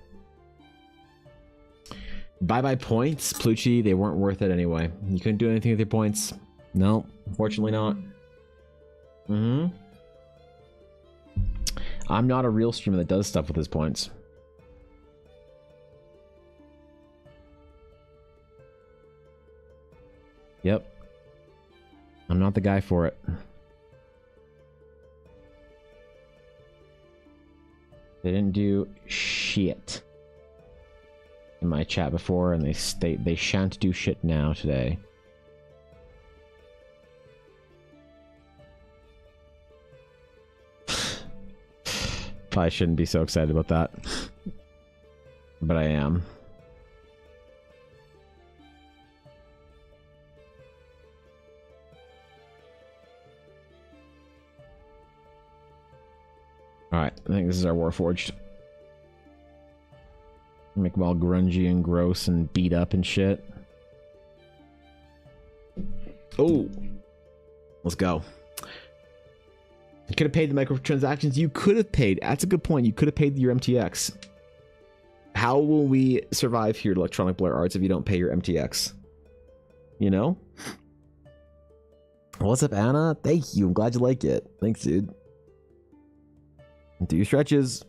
Bye points, Plucci. They weren't worth it anyway. You couldn't do anything with your points. No, unfortunately not. I'm not a real streamer that does stuff with his points. Yep. I'm not the guy for it. They didn't do shit in my chat before, and they shan't do shit now today. Probably shouldn't be so excited about that, but I am. Alright, I think this is our Warforged. Make them all grungy and gross and beat up and shit. Oh! Let's go. You could have paid the microtransactions. You could have paid. That's a good point. You could have paid your MTX. How will we survive here at Electronic Blur Arts if you don't pay your MTX? You know? What's up, Anna? Thank you. I'm glad you like it. Thanks, dude. Do your stretches.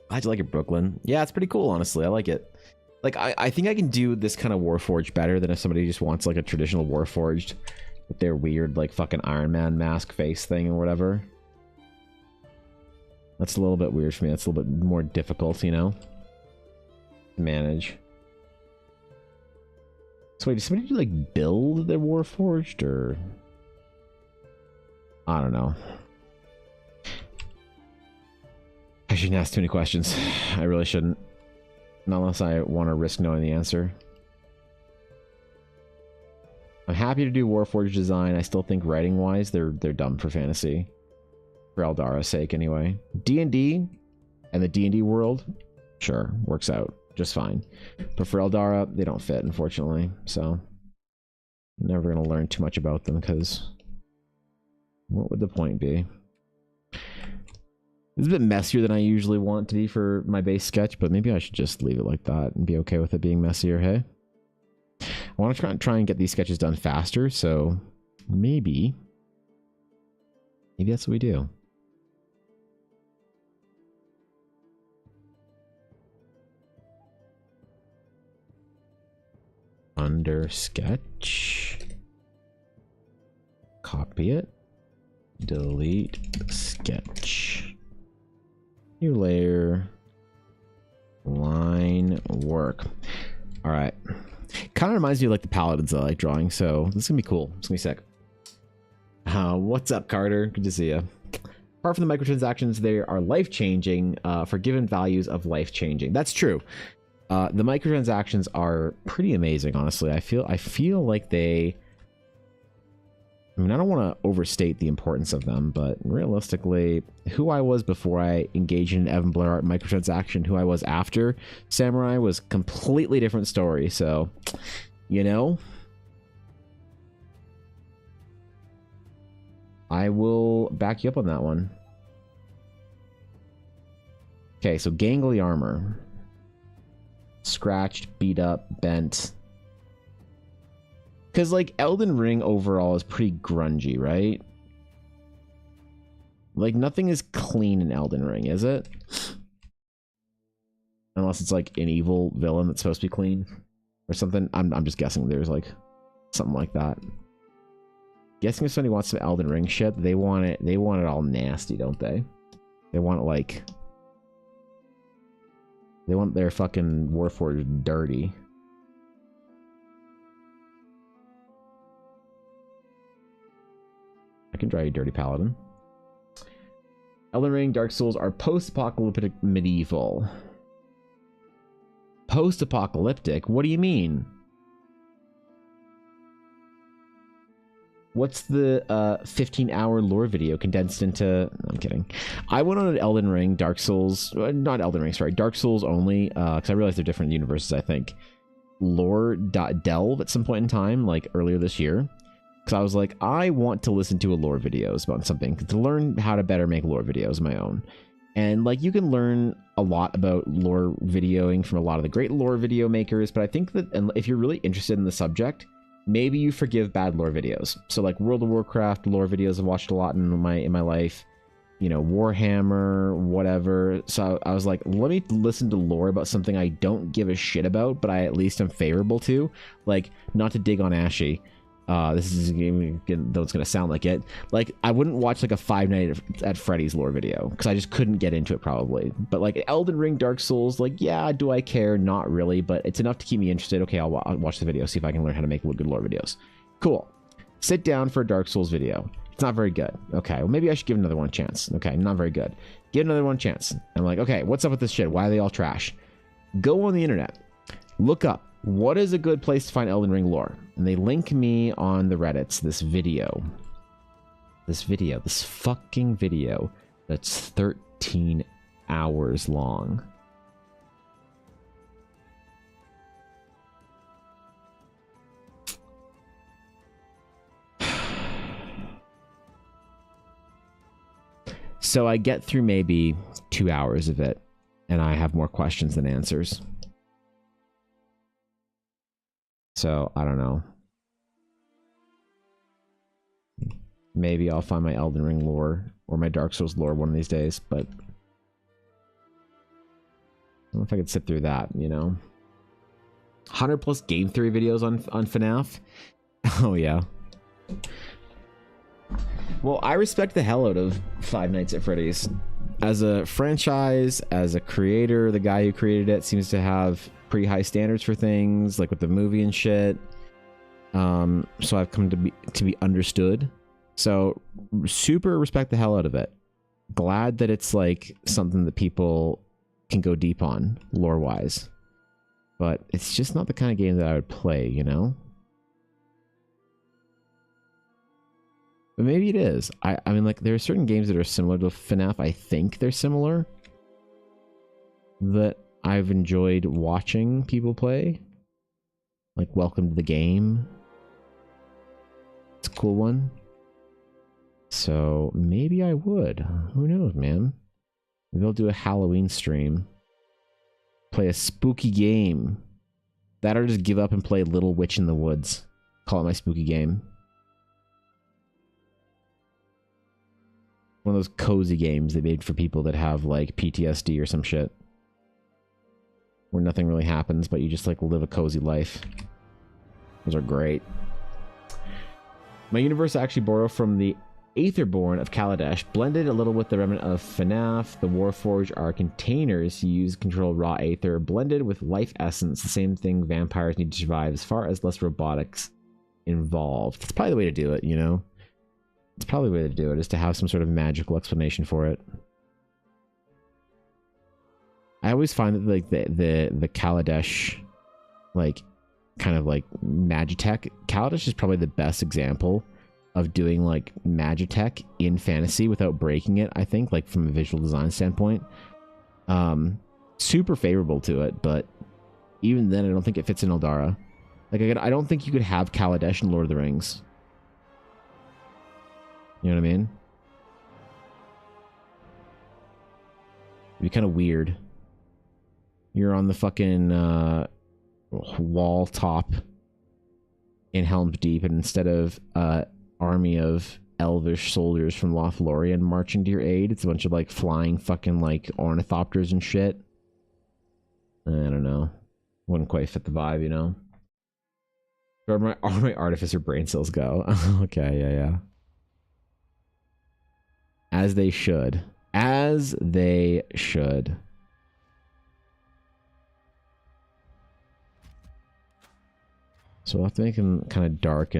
Glad you like it, Brooklyn. Yeah, it's pretty cool, honestly. I like it. Like, I think I can do this kind of Warforged better than if somebody just wants, like, a traditional Warforged with their weird, like, fucking Iron Man mask face thing or whatever. That's a little bit weird for me. That's a little bit more difficult, you know? To manage. So wait, did somebody, like, build their Warforged, or... I don't know. I shouldn't ask too many questions. I really shouldn't. Not unless I want to risk knowing the answer. I'm happy to do Warforged design. I still think writing-wise, they're dumb for fantasy. For Eldara's sake, anyway. D&D and the D&D world, sure, works out just fine. But for Eldara, they don't fit, unfortunately. So, I'm never going to learn too much about them, because what would the point be? It's a bit messier than I usually want to be for my base sketch, but maybe I should just leave it like that and be okay with it being messier, hey? I want to try and get these sketches done faster, so maybe that's what we do. Under sketch. Copy it. Delete sketch. New layer. Line work. All right. Kind of reminds me of like the paladins that I like drawing, so this is gonna be cool. It's gonna be sick. What's up, Carter? Good to see you. Apart from the microtransactions, they are life-changing for given values of life-changing. That's true. The microtransactions are pretty amazing, honestly. I feel like they... I mean, I don't want to overstate the importance of them, but realistically, who I was before I engaged in Evan Blair Art microtransaction, who I was after Samurai was completely different story. So, you know, I will back you up on that one. Okay, so gangly armor. Scratched, beat up, bent. Because, like, Elden Ring overall is pretty grungy, right? Like, nothing is clean in Elden Ring, is it? Unless it's, like, an evil villain that's supposed to be clean. Or something. I'm just guessing there's, like, something like that. Guessing if somebody wants some Elden Ring shit, they want it all nasty, don't they? They want it, like... They want their fucking Warforged dirty. I can draw you Dirty Paladin. Elden Ring, Dark Souls are post-apocalyptic medieval. Post-apocalyptic? What do you mean? What's the 15-hour lore video condensed into... No, I'm kidding. I went on an Elden Ring, Dark Souls... Not Elden Ring, sorry. Dark Souls only, because I realized they're different universes, I think. Lore.delve at some point in time, like earlier this year. Because I was like, I want to listen to a lore videos about something, to learn how to better make lore videos my own. And like, you can learn a lot about lore videoing from a lot of the great lore video makers, but I think that if you're really interested in the subject, maybe you forgive bad lore videos. So like World of Warcraft lore videos I've watched a lot in my life, you know, Warhammer, whatever. So I was like, let me listen to lore about something I don't give a shit about, but I at least am favorable to. Like, not to dig on Ashy. This is though it's gonna sound like it. Like, I wouldn't watch like a Five Nights at Freddy's lore video because I just couldn't get into it probably. But like Elden Ring, Dark Souls, like, yeah, do I care? Not really, but it's enough to keep me interested. Okay, I'll watch the video, see if I can learn how to make good lore videos. Cool. Sit down for a Dark Souls video. It's not very good. Okay, well maybe I should give another one a chance. Okay, not very good. Give another one a chance. I'm like, okay, what's up with this shit? Why are they all trash? Go on the internet. Look up, what is a good place to find Elden Ring lore? And they link me on the Reddits this fucking video that's 13 hours long. So I get through maybe 2 hours of it, and I have more questions than answers. So, I don't know. Maybe I'll find my Elden Ring lore or my Dark Souls lore one of these days, but I don't know if I could sit through that, you know? 100 plus game theory videos on FNAF? Oh, yeah. Well, I respect the hell out of Five Nights at Freddy's. As a franchise, as a creator, the guy who created it seems to have pretty high standards for things, like with the movie and shit. So I've come to be understood. So super respect the hell out of it. Glad that it's like something that people can go deep on lore wise, but it's just not the kind of game that I would play, you know? But maybe it is. I mean, like, there are certain games that are similar to FNAF. I think they're similar, that I've enjoyed watching people play. Like, Welcome to the Game. It's a cool one. So, maybe I would. Who knows, man? Maybe I'll do a Halloween stream. Play a spooky game. That or just give up and play Little Witch in the Woods. Call it my spooky game. One of those cozy games they made for people that have, like, PTSD or some shit. Where nothing really happens, but you just, like, live a cozy life. Those are great. My universe I actually borrow from the Aetherborn of Kaladesh, blended a little with the remnant of FNAF. The Warforged are containers used to control raw aether, blended with life essence, the same thing vampires need to survive, as far as less robotics involved. It's probably the way to do it, you know? It's probably the way to do it, is to have some sort of magical explanation for it. I always find that, like, the Kaladesh, like, kind of like Magitech. Kaladesh is probably the best example of doing, like, Magitech in fantasy without breaking it, I think, like, from a visual design standpoint. Super favorable to it, but even then, I don't think it fits in Eldara. Like, I don't think you could have Kaladesh in Lord of the Rings. You know what I mean? It'd be kind of weird. You're on the fucking wall top in Helm's Deep, and instead of army of elvish soldiers from Lothlorien marching to your aid, it's a bunch of, like, flying fucking, like, ornithopters and shit. I don't know. Wouldn't quite fit the vibe, you know? Where all my artificer brain cells go. Okay, yeah. As they should. As they should. So I'll have to make them kind of dark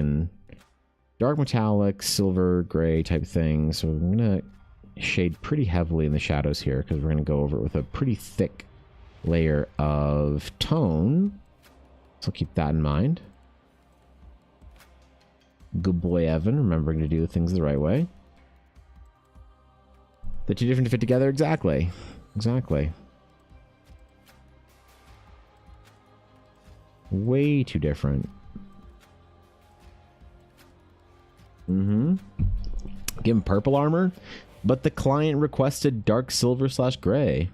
metallic, silver, gray type thing. So I'm going to shade pretty heavily in the shadows here, because we're going to go over it with a pretty thick layer of tone. So keep that in mind. Good boy, Evan, remembering to do things the right way. They're too different to fit together? Exactly. Exactly. Way too different. Mm-hmm. Give him purple armor, but the client requested dark silver / gray.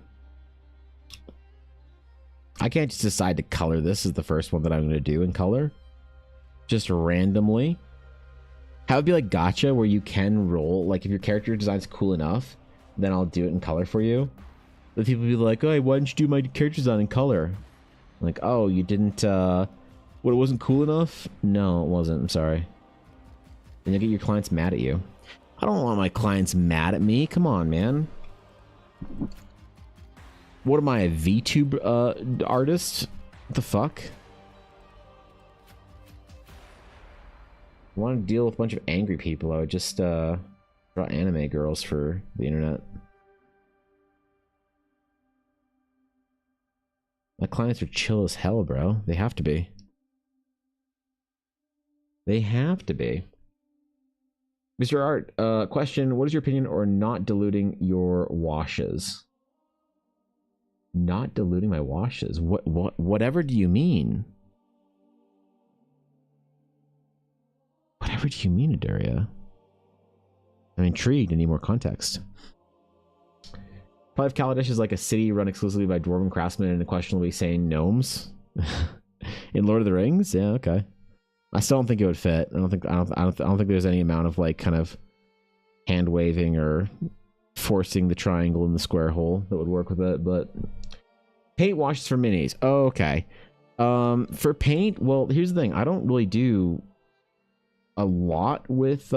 I can't just decide to color this as the first one that I'm going to do in color. Just randomly. How would be like gacha where you can roll, like if your character design's cool enough, then I'll do it in color for you. But people be like, oh, why didn't you do my character design in color? Like, oh, you didn't, what, it wasn't cool enough? No, it wasn't, I'm sorry. And you'll get your clients mad at you. I don't want my clients mad at me. Come on, man. What am I, a VTube artist? What the fuck? I want to deal with a bunch of angry people. I would just draw anime girls for the internet. My clients are chill as hell, bro. They have to be. They have to be. Mr. Art, question, what is your opinion on not diluting your washes? Not diluting my washes? Whatever do you mean? Whatever do you mean, Adaria? I'm intrigued. I need more context. Five Kaladesh is like a city run exclusively by dwarven craftsmen and questionably sane gnomes. In Lord of the Rings? Yeah, okay. I still don't think it would fit. I don't think there's any amount of like kind of hand waving or forcing the triangle in the square hole that would work with it. But paint washes for minis. Oh, okay. For paint, well, here's the thing. I don't really do a lot with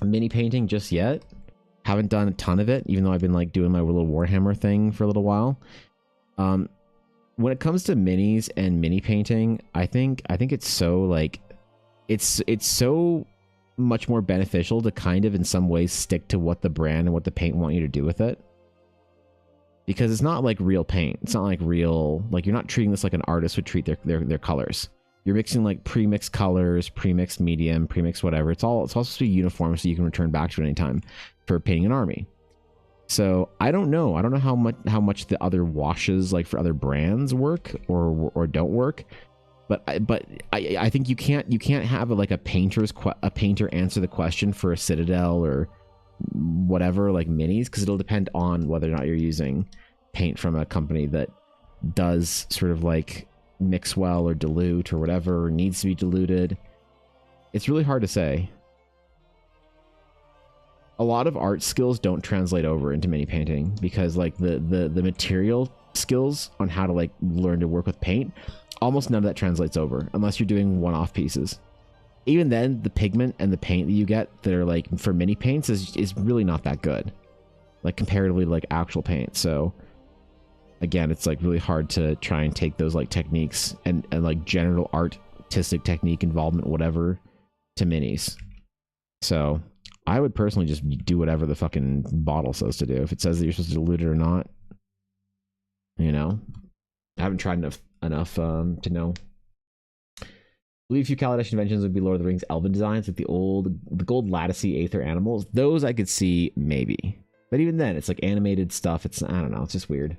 mini painting just yet. Haven't done a ton of it, even though I've been like doing my little Warhammer thing for a little while. When it comes to minis and mini painting, I think it's so like it's so much more beneficial to kind of in some ways stick to what the brand and what the paint want you to do with it. Because it's not like real paint. It's not like real, like you're not treating this like an artist would treat their colors. You're mixing like pre-mixed colors, pre-mixed medium, pre-mixed whatever. It's all supposed to be uniform so you can return back to it anytime for painting an army. So I don't know how much the other washes like for other brands work or don't work, but I think you can't have like a painter answer the question for a Citadel or whatever like minis, because it'll depend on whether or not you're using paint from a company that does sort of like mix well or dilute or whatever, or needs to be diluted. It's really hard to say. A lot of art skills don't translate over into mini painting because like the material skills on how to like learn to work with paint, almost none of that translates over unless you're doing one-off pieces. Even then, the pigment and the paint that you get that are like for mini paints is really not that good, like comparatively to like actual paint. So again, it's like really hard to try and take those like techniques and like general artistic technique involvement, whatever, to minis. So I would personally just do whatever the fucking bottle says to do. If it says that you're supposed to dilute it or not, you know, I haven't tried enough to know. I believe a few Kaladesh inventions would be Lord of the Rings elven designs, like the gold latticey aether animals. Those I could see maybe, but even then, it's like animated stuff. It's, I don't know, it's just weird.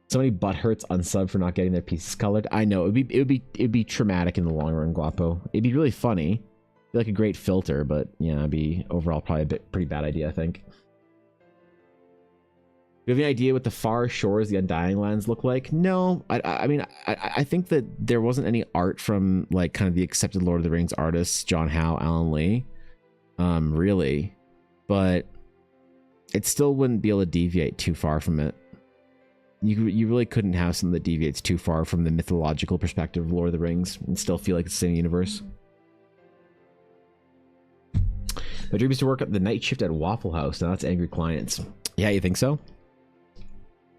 So many butt hurts unsub for not getting their pieces colored. I know it'd be traumatic in the long run, Guapo. It'd be really funny. Be like a great filter, but yeah, it'd be overall probably pretty bad idea, I think. Do you have any idea what the far shores, the Undying Lands look like? No, I mean, I think that there wasn't any art from like kind of the accepted Lord of the Rings artists, John Howe, Alan Lee, really, but it still wouldn't be able to deviate too far from it. You really couldn't have something that deviates too far from the mythological perspective of Lord of the Rings and still feel like it's the same universe. My dream is to work up the night shift at Waffle House. Now that's angry clients. Yeah, you think so?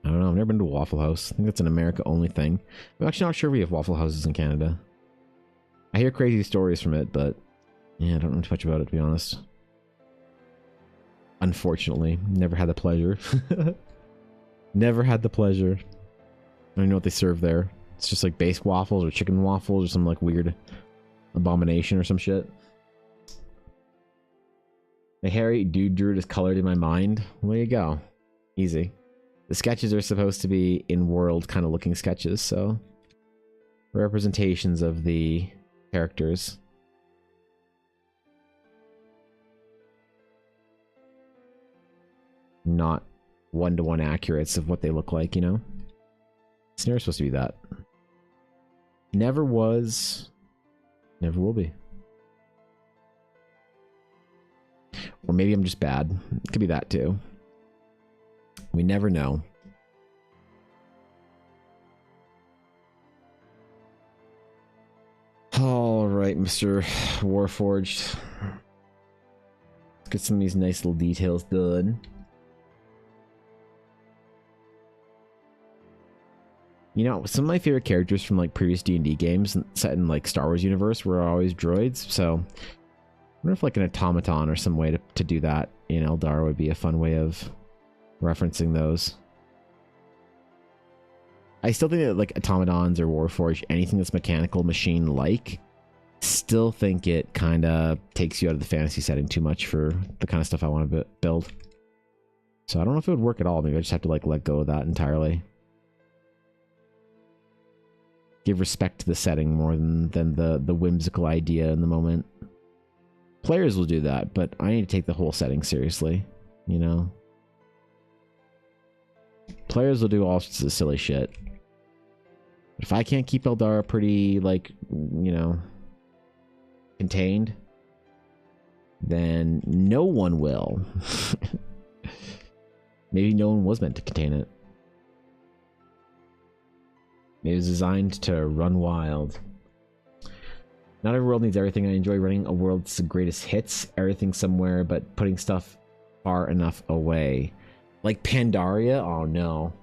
I don't know. I've never been to Waffle House. I think that's an America only thing. I'm actually not sure we have Waffle Houses in Canada. I hear crazy stories from it, but yeah, I don't know too much about it, to be honest. Unfortunately, never had the pleasure. Never had the pleasure. I don't know what they serve there. It's just like base waffles or chicken waffles or some like weird abomination or some shit. The hairy dude druid is colored in my mind. Well, there you go. Easy. The sketches are supposed to be in-world kind of looking sketches, so representations of the characters. Not one-to-one accurates of what they look like, you know? It's never supposed to be that. Never was, never will be. Or maybe I'm just bad. It could be that too. We never know. All right, Mr. Warforged. Let's get some of these nice little details done. You know, some of my favorite characters from like previous D&D games set in like Star Wars universe were always droids, so I wonder if like an automaton or some way to do that in Eldar would be a fun way of referencing those. I still think that like automatons or Warforged, anything that's mechanical machine-like, still think it kind of takes you out of the fantasy setting too much for the kind of stuff I want to build. So I don't know if it would work at all. Maybe I just have to like let go of that entirely. Give respect to the setting more than the whimsical idea in the moment. Players will do that, but I need to take the whole setting seriously, you know? Players will do all sorts of silly shit. If I can't keep Eldar pretty, like, you know, contained, then no one will. Maybe no one was meant to contain it. It was designed to run wild. Not every world needs everything. I enjoy running a world's greatest hits. Everything somewhere, but putting stuff far enough away. Like Pandaria? Oh no.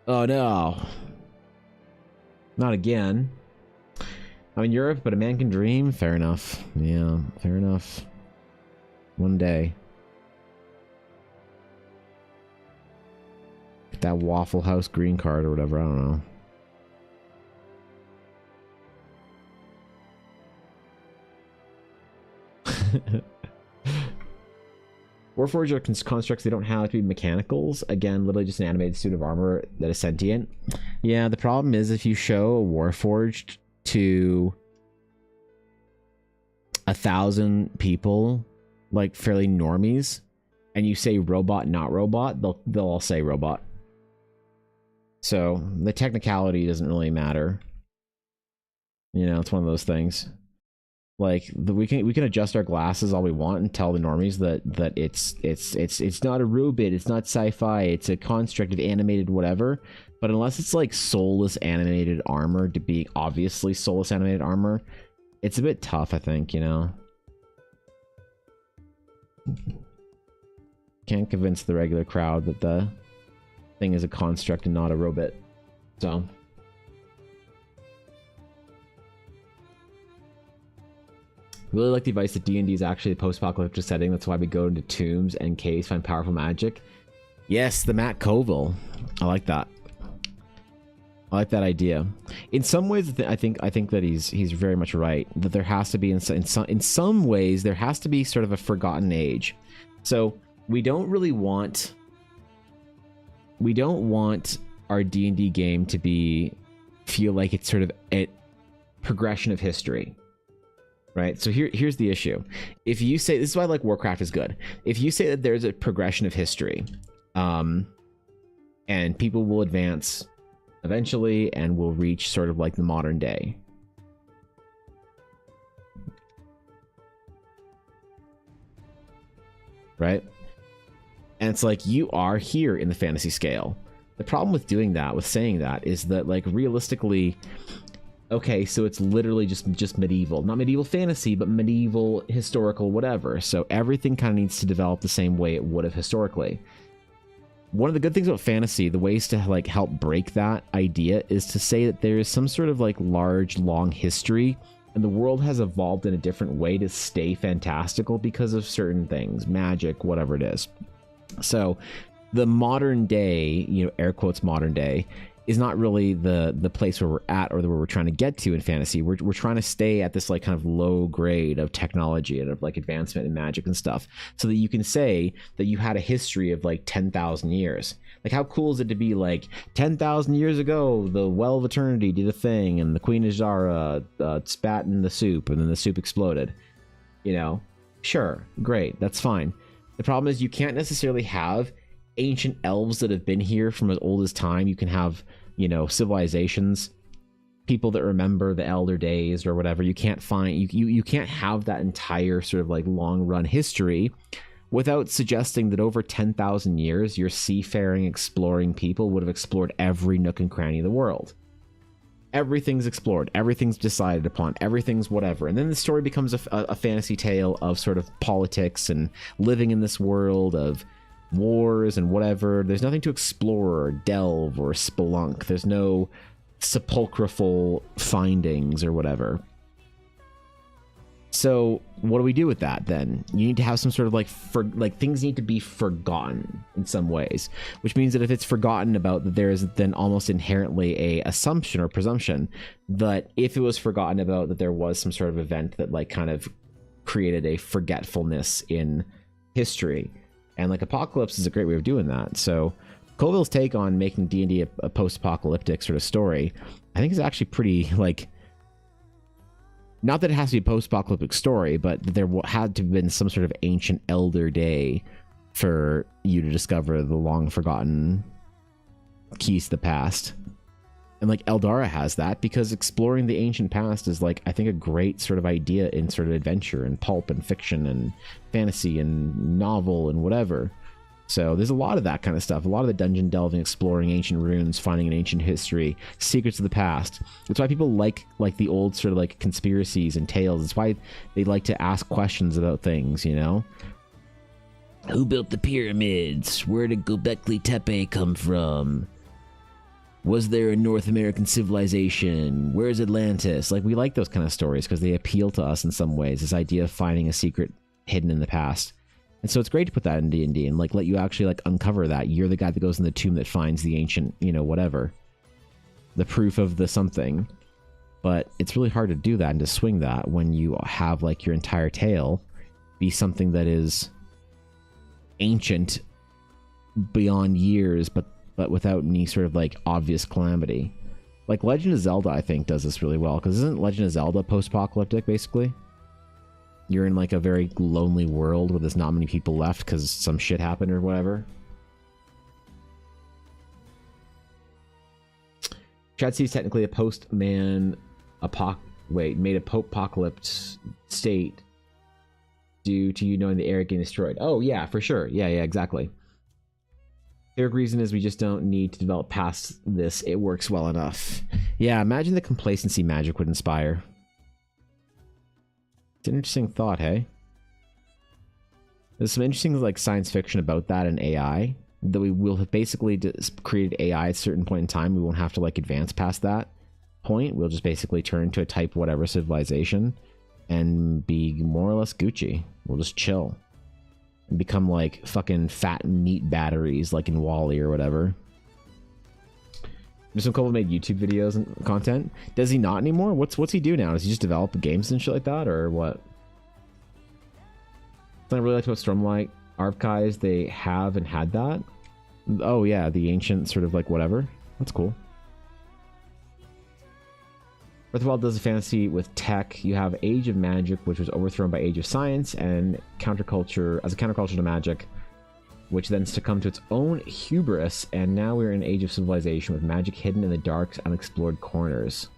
Oh no. Not again. I'm in Europe, but a man can dream? Fair enough. Yeah, fair enough. One day. That Waffle House green card or whatever, I don't know. Warforged are constructs, they don't have to be mechanicals. Again, literally just an animated suit of armor that is sentient. Yeah, the problem is if you show a Warforged to 1,000 people, like fairly normies, and you say robot, not robot, they'll all say robot. So the technicality doesn't really matter. You know, it's one of those things. Like we can adjust our glasses all we want and tell the normies that it's not a robot, it's not sci-fi, it's a construct of animated whatever. But unless it's like soulless animated armor to be obviously soulless animated armor, it's a bit tough, I think, you know. Can't convince the regular crowd that the thing is a construct and not a robot. So really like the advice that D&D is actually a post-apocalyptic setting. That's why we go into tombs and caves, find powerful magic. Yes, the Matt Colville. I like that. I like that idea. In some ways, I think that he's very much right. That there has to be in some ways there has to be sort of a forgotten age. So we don't want our D&D game to feel like it's sort of a progression of history. Right? So here's the issue. If you say, this is why like Warcraft is good. If you say that there's a progression of history, and people will advance eventually and will reach sort of like the modern day. Right? And it's like, you are here in the fantasy scale. The problem with doing that, with saying that, is that like realistically, okay, so it's literally just medieval. Not medieval fantasy, but medieval historical whatever. So everything kind of needs to develop the same way it would have historically. One of the good things about fantasy, the ways to like help break that idea, is to say that there is some sort of like large, long history, and the world has evolved in a different way to stay fantastical because of certain things, magic, whatever it is. So the modern day, you know, air quotes modern day, is not really the place where we're at or where we're trying to get to in fantasy. We're trying to stay at this like kind of low grade of technology and of like advancement in magic and stuff, so that you can say that you had a history of like 10,000 years. Like, how cool is it to be like 10,000 years ago, the Well of Eternity did a thing and the Queen Azara spat in the soup and then the soup exploded. You know, sure, great, that's fine. The problem is you can't necessarily have ancient elves that have been here from as old as time. You can have, you know, civilizations, people that remember the elder days or whatever. You can't find you can't have that entire sort of like long run history without suggesting that over 10,000 years your seafaring exploring people would have explored every nook and cranny of the world. Everything's explored, everything's decided upon, everything's whatever, and then the story becomes a fantasy tale of sort of politics and living in this world of wars and whatever. There's nothing to explore or delve or spelunk. There's no sepulchral findings or whatever. So what do we do with that then? You need to have some sort of like things need to be forgotten in some ways, which means that if it's forgotten about, that there is then almost inherently a assumption or presumption that if it was forgotten about, that there was some sort of event that like kind of created a forgetfulness in history. And like Apocalypse is a great way of doing that. So Colville's take on making D&D a post-apocalyptic sort of story, I think is actually pretty like, not that it has to be a post-apocalyptic story, but there had to have been some sort of ancient elder day for you to discover the long-forgotten keys to the past. And like Eldara has that, because exploring the ancient past is like, I think, a great sort of idea in sort of adventure and pulp and fiction and fantasy and novel and whatever. So there's a lot of that kind of stuff, a lot of the dungeon delving, exploring ancient runes, finding an ancient history, secrets of the past. That's why people like the old sort of like conspiracies and tales. It's why they like to ask questions about things, you know? Who built the pyramids? Where did Göbekli Tepe come from? Was there a North American civilization? Where's Atlantis? Like, we like those kind of stories because they appeal to us in some ways, this idea of finding a secret hidden in the past. And so it's great to put that in D&D and like let you actually like uncover that. You're the guy that goes in the tomb that finds the ancient, you know, whatever, the proof of the something. But it's really hard to do that and to swing that when you have like your entire tale be something that is ancient beyond years, but without any sort of like obvious calamity. Like Legend of Zelda, I think, does this really well, because isn't Legend of Zelda post-apocalyptic basically? You're in like a very lonely world where there's not many people left because some shit happened or whatever. Chad C is technically a post-man made a post-apocalypse state due to you knowing the area getting destroyed. Oh yeah, for sure. Yeah, exactly. Their reason is we just don't need to develop past this. It works well enough. Yeah, imagine the complacency magic would inspire. It's an interesting thought, hey? There's some interesting like science fiction about that in AI, that we will have basically created AI at a certain point in time. We won't have to like advance past that point. We'll just basically turn to a type whatever civilization and be more or less Gucci. We'll just chill and become like fucking fat meat batteries like in WALL-E or whatever. There's some couple made YouTube videos and content. Does he not anymore? What's he do now? Does he just develop games and shit like that, or what? Something I really liked about Stormlight Archives, they have and had that. Oh yeah, the ancient sort of like whatever. That's cool. Breath of the Wild does a fantasy with tech. You have Age of Magic, which was overthrown by Age of Science, and counterculture as a counterculture to magic, which then succumbed to its own hubris, and now we're in an age of civilization with magic hidden in the dark, unexplored corners.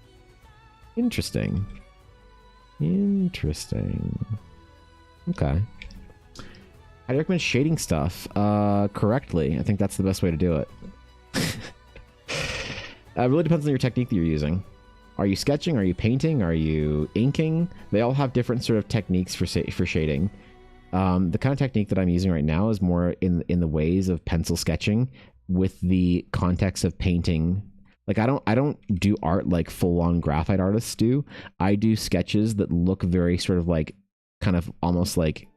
Interesting. Okay. How do you recommend shading stuff correctly? I think that's the best way to do it. It really depends on your technique that you're using. Are you sketching? Are you painting? Are you inking? They all have different sort of techniques for shading. The kind of technique that I'm using right now is more in the ways of pencil sketching with the context of painting. Like I don't do art like full-on graphite artists do. I do sketches that look very sort of like kind of almost like,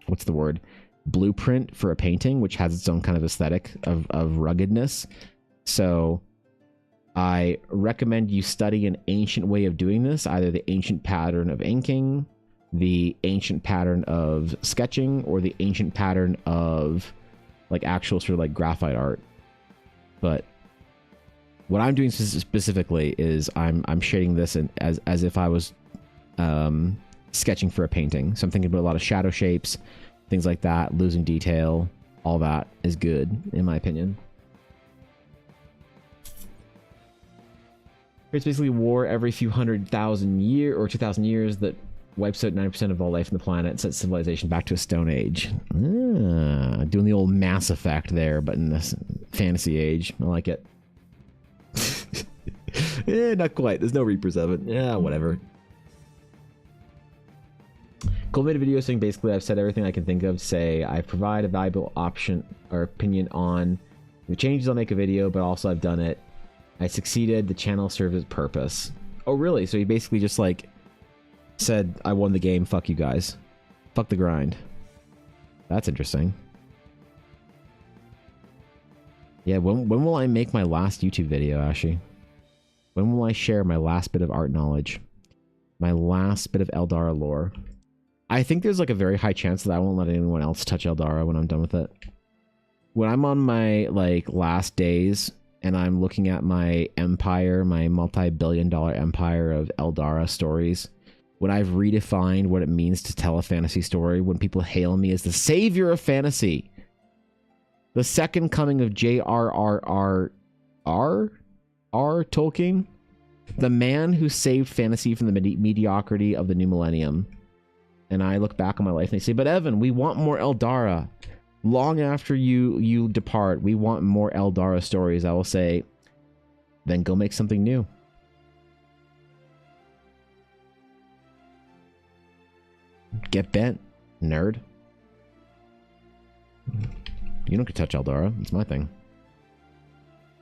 what's the word? blueprint for a painting, which has its own kind of aesthetic of ruggedness. So I recommend you study an ancient way of doing this, either the ancient pattern of inking, the ancient pattern of sketching, or the ancient pattern of like actual sort of like graphite art. But what I'm doing specifically is I'm shading this as if I was sketching for a painting. So I'm thinking about a lot of shadow shapes, things like that, losing detail. All that is good, in my opinion. It's basically war every few 100,000 years or 2,000 years that wipes out 90% of all life on the planet and sets civilization back to a stone age. Doing the old Mass Effect there, but in this fantasy age. I like it. Not quite. There's no Reapers of it. Yeah, whatever. Cole made a video saying basically I've said everything I can think of to say I provide a valuable option or opinion on the changes. I'll make a video, but also I've done it. I succeeded. The channel served its purpose. Oh, really? So he basically just like said, I won the game. Fuck you guys. Fuck the grind. That's interesting. Yeah, when will I make my last YouTube video, Ashi? When will I share my last bit of art knowledge? My last bit of Eldara lore? I think there's like a very high chance that I won't let anyone else touch Eldara when I'm done with it. When I'm on my like last days and I'm looking at my empire, my multi-billion-dollar empire of Eldara stories, when I've redefined what it means to tell a fantasy story, when people hail me as the savior of fantasy, the second coming of J.R.R.R. Tolkien, the man who saved fantasy from the mediocrity of the new millennium. And I look back on my life and they say, but Evan, we want more Eldara. Long after you depart, we want more Eldara stories. I will say, then go make something new. Get bent, nerd. You don't get to touch Eldara. It's my thing.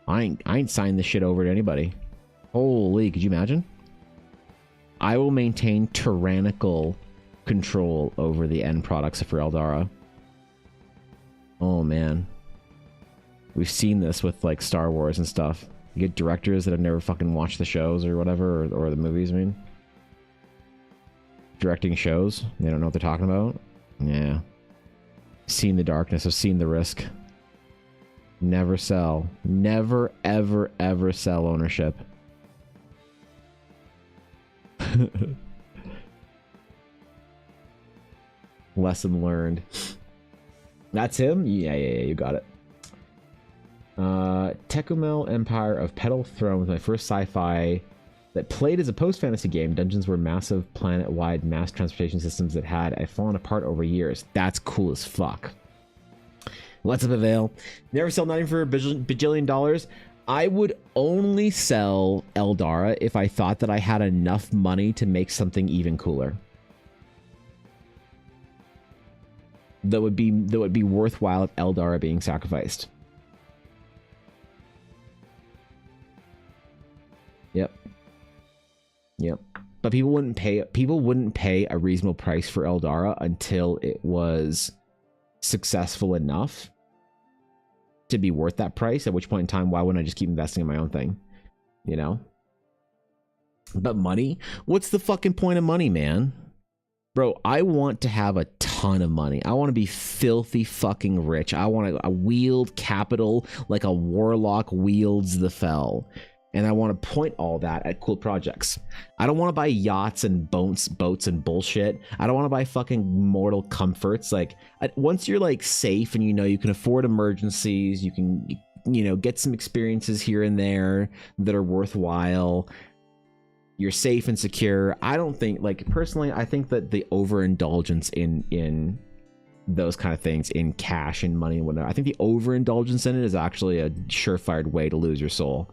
I ain't signed this shit over to anybody. Holy, could you imagine? I will maintain tyrannical control over the end products for Eldara. Oh man. We've seen this with like Star Wars and stuff. You get directors that have never fucking watched the shows or whatever, or the movies, I mean. Directing shows. They don't know what they're talking about. Yeah. Seen the darkness. I've seen the risk. Never sell. Never, ever, ever sell ownership. Lesson learned. That's him? Yeah, you got it. Tecumel Empire of Petal Throne was my first sci-fi that played as a post-fantasy game. Dungeons were massive planet-wide mass transportation systems that had fallen apart over years. That's cool as fuck. What's up, Avail? Never sell nothing for a bajillion dollars. I would only sell Eldara if I thought that I had enough money to make something even cooler. That would be worthwhile if Eldara being sacrificed. Yep. But people wouldn't pay a reasonable price for Eldara until it was successful enough to be worth that price, at which point in time, why wouldn't I just keep investing in my own thing? You know? But money? What's the fucking point of money, man? Bro, I want to have a ton of money. I want to be filthy fucking rich. I want to wield capital like a warlock wields the fell. And I want to point all that at cool projects. I don't want to buy yachts and boats and bullshit. I don't want to buy fucking mortal comforts. Like, once you're like safe and you know you can afford emergencies, you can, you know, get some experiences here and there that are worthwhile. You're safe and secure. I don't think, like, personally, I think that the overindulgence in those kind of things, in cash and money and whatnot, I think the overindulgence in it is actually a surefire way to lose your soul.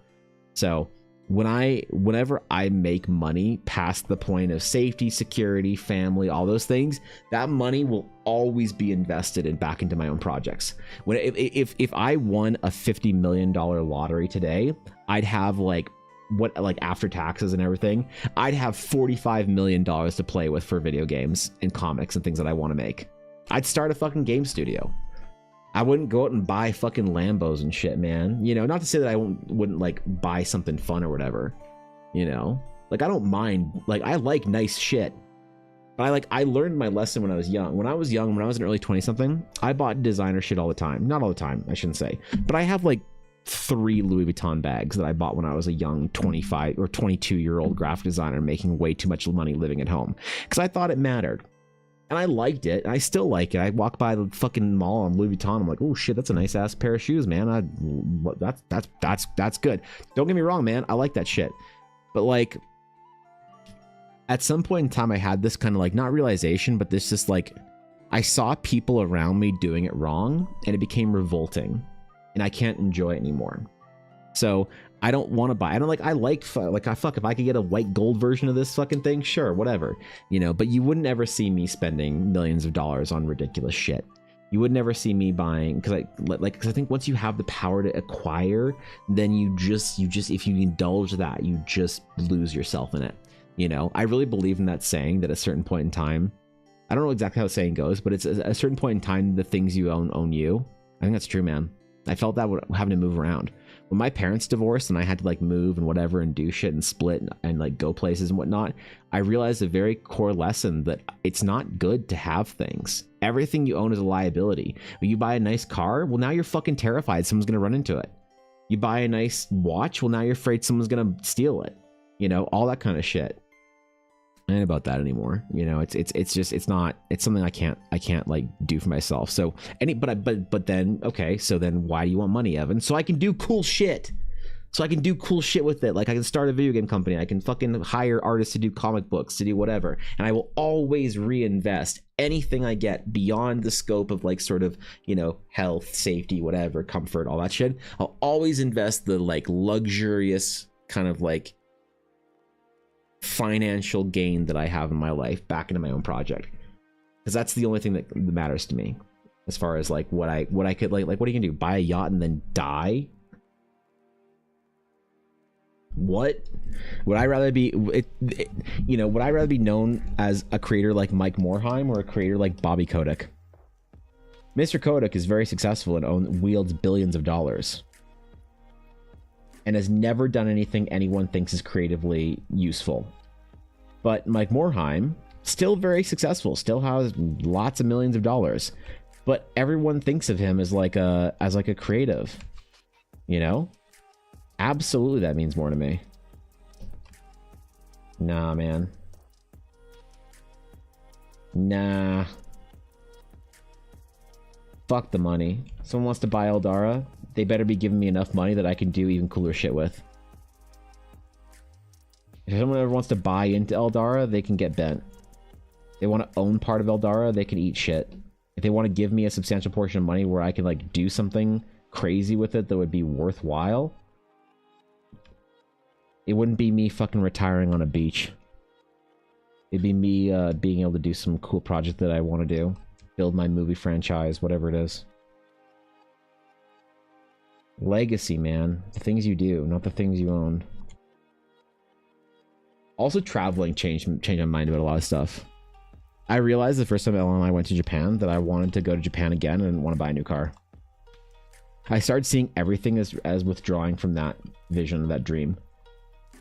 So whenever I make money past the point of safety, security, family, all those things, that money will always be invested back into my own projects. If I won a $50 million lottery today, I'd have like after taxes and everything, I'd have $45 million to play with for video games and comics and things that I want to make. I'd start a fucking game studio. I wouldn't go out and buy fucking Lambos and shit, man. You know, not to say that I wouldn't like buy something fun or whatever, you know? Like, I don't mind, like, I like nice shit. But I learned my lesson when I was young. When I was young, when I was an early 20-something, I bought designer shit all the time. Not all the time, I shouldn't say. But I have like 3 Louis Vuitton bags that I bought when I was a young 25 or 22-year-old graphic designer making way too much money living at home. Because I thought it mattered. And I liked it. I still like it. I walk by the fucking mall on Louis Vuitton. I'm like, oh shit, that's a nice ass pair of shoes, man. That's good. Don't get me wrong, man. I like that shit. But like, at some point in time, I had this kind of like, not realization, but this just like, I saw people around me doing it wrong and it became revolting and I can't enjoy it anymore. So I don't want to buy, I fuck, if I could get a white gold version of this fucking thing, sure, whatever, you know, but you wouldn't ever see me spending millions of dollars on ridiculous shit. You would never see me buying, because I think once you have the power to acquire, then you just, if you indulge that, you just lose yourself in it. You know, I really believe in that saying that at a certain point in time, I don't know exactly how the saying goes, but it's at a certain point in time, the things you own you. I think that's true, man. I felt that having to move around. When my parents divorced and I had to like move and whatever and do shit and split and like go places and whatnot, I realized a very core lesson that it's not good to have things. Everything you own is a liability. When you buy a nice car, well, now you're fucking terrified someone's going to run into it. You buy a nice watch, well, now you're afraid someone's going to steal it. You know, all that kind of shit. I ain't about that anymore. You know, it's something I can't like do for myself. So but then, okay, so then why do you want money, Evan? So I can do cool shit. So I can do cool shit with it. Like I can start a video game company. I can fucking hire artists to do comic books, to do whatever. And I will always reinvest anything I get beyond the scope of like sort of, you know, health, safety, whatever, comfort, all that shit. I'll always invest the like luxurious kind of like financial gain that I have in my life back into my own project, because that's the only thing that matters to me as far as like what I could like what are you gonna do, buy a yacht and then die? What would I rather be you know, would I rather be known as a creator like Mike Morhaime or a creator like Bobby Kotick? Mr. Kotick is very successful and wields billions of dollars and has never done anything anyone thinks is creatively useful. But Mike Morhaime, still very successful, still has lots of millions of dollars, but everyone thinks of him as like a creative, you know? Absolutely, that means more to me. Nah, man. Nah. Fuck the money. Someone wants to buy Eldara, they better be giving me enough money that I can do even cooler shit with. If someone ever wants to buy into Eldara, they can get bent. If they want to own part of Eldara, they can eat shit. If they want to give me a substantial portion of money where I can like do something crazy with it that would be worthwhile, it wouldn't be me fucking retiring on a beach. It'd be me being able to do some cool project that I want to do. Build my movie franchise, whatever it is. Legacy, man. The things you do, not the things you own. Also, traveling changed my mind about a lot of stuff. I realized the first time Ellen and I went to Japan that I wanted to go to Japan again and didn't want to buy a new car. I started seeing everything as withdrawing from that vision, that dream.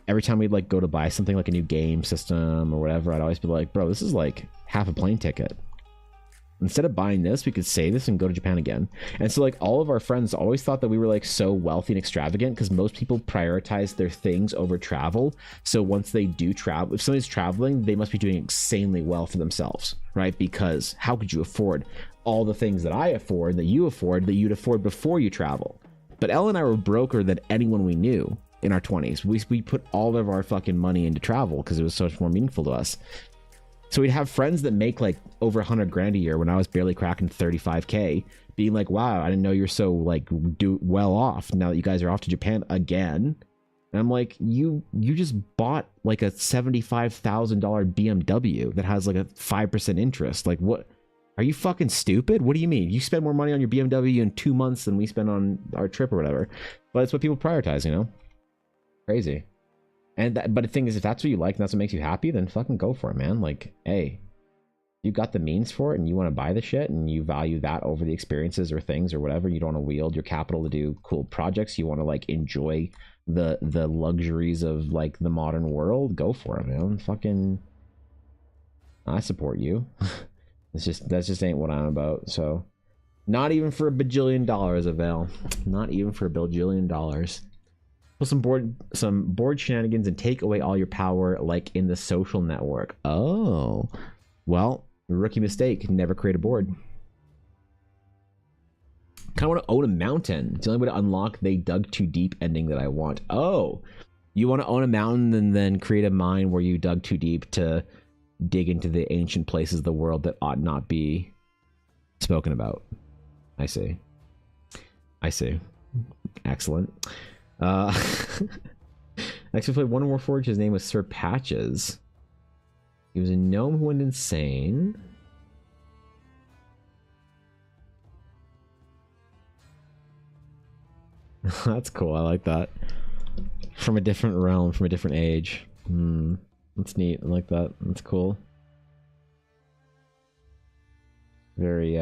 Every time we'd like go to buy something like a new game system or whatever, I'd always be like, bro, this is like half a plane ticket. Instead of buying this, we could save this and go to Japan again. And so like all of our friends always thought that we were like so wealthy and extravagant because most people prioritize their things over travel. So once they do travel, if somebody's traveling, they must be doing insanely well for themselves, right? Because how could you afford all the things that I afford, that you afford, that you'd afford before you travel? But Elle and I were broker than anyone we knew in our 20s. We put all of our fucking money into travel because it was so much more meaningful to us. So we'd have friends that make like over 100 grand a year when I was barely cracking 35K, being like, wow, I didn't know you're so like do well off now that you guys are off to Japan again. And I'm like, you just bought like a $75,000 BMW that has like a 5% interest. Like, what? Are you fucking stupid? What do you mean? You spend more money on your BMW in 2 months than we spend on our trip or whatever. But it's what people prioritize, you know? Crazy. And but the thing is, if that's what you like and that's what makes you happy, then fucking go for it, man. Like, hey, you got the means for it and you want to buy the shit and you value that over the experiences or things or whatever, you don't want to wield your capital to do cool projects, you want to like enjoy the luxuries of like the modern world, go for it, man. Fucking, I support you. That's just ain't what I'm about. So not even for $1 bajillion, Avail. Not even for $1 bajillion. Pull some board shenanigans and take away all your power, like in the Social Network. Oh, well, rookie mistake. Never create a board. Kind of want to own a mountain. It's the only way to unlock they dug too deep ending that I want. Oh, you want to own a mountain and then create a mine where you dug too deep to dig into the ancient places of the world that ought not be spoken about. I see. I see. Excellent. Actually played one more Forge. His name was Sir Patches. He was a gnome who went insane. That's cool. I like that. From a different realm, from a different age. That's neat. I like that. That's cool. Very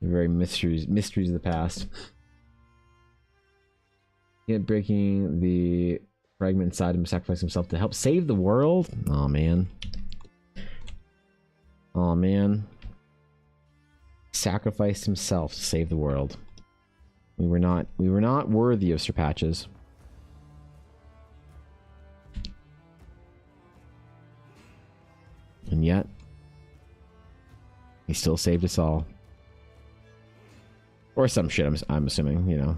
very mysteries of the past. Yet breaking the fragment inside him, sacrifice himself to help save the world. Oh man. Oh man. Sacrificed himself to save the world. We were not worthy of Sir Patches. And yet he still saved us all. Or some shit, I'm assuming, you know.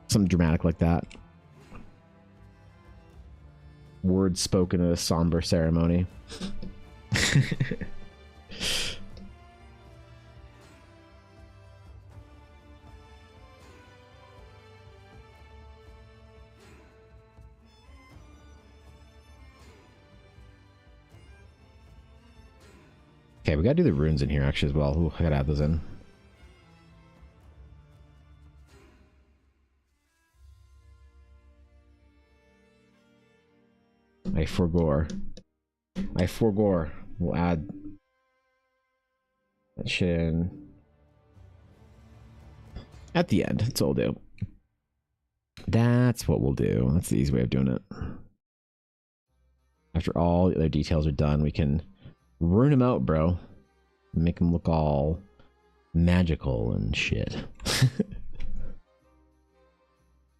Something dramatic like that. Words spoken at a somber ceremony. Okay, we gotta do the runes in here actually as well. Ooh, I gotta add those in. I forgore. We'll add that shit in at the end. That's all we'll do. That's what we'll do. That's the easy way of doing it. After all the other details are done, we can rune them out, bro. Make them look all magical and shit.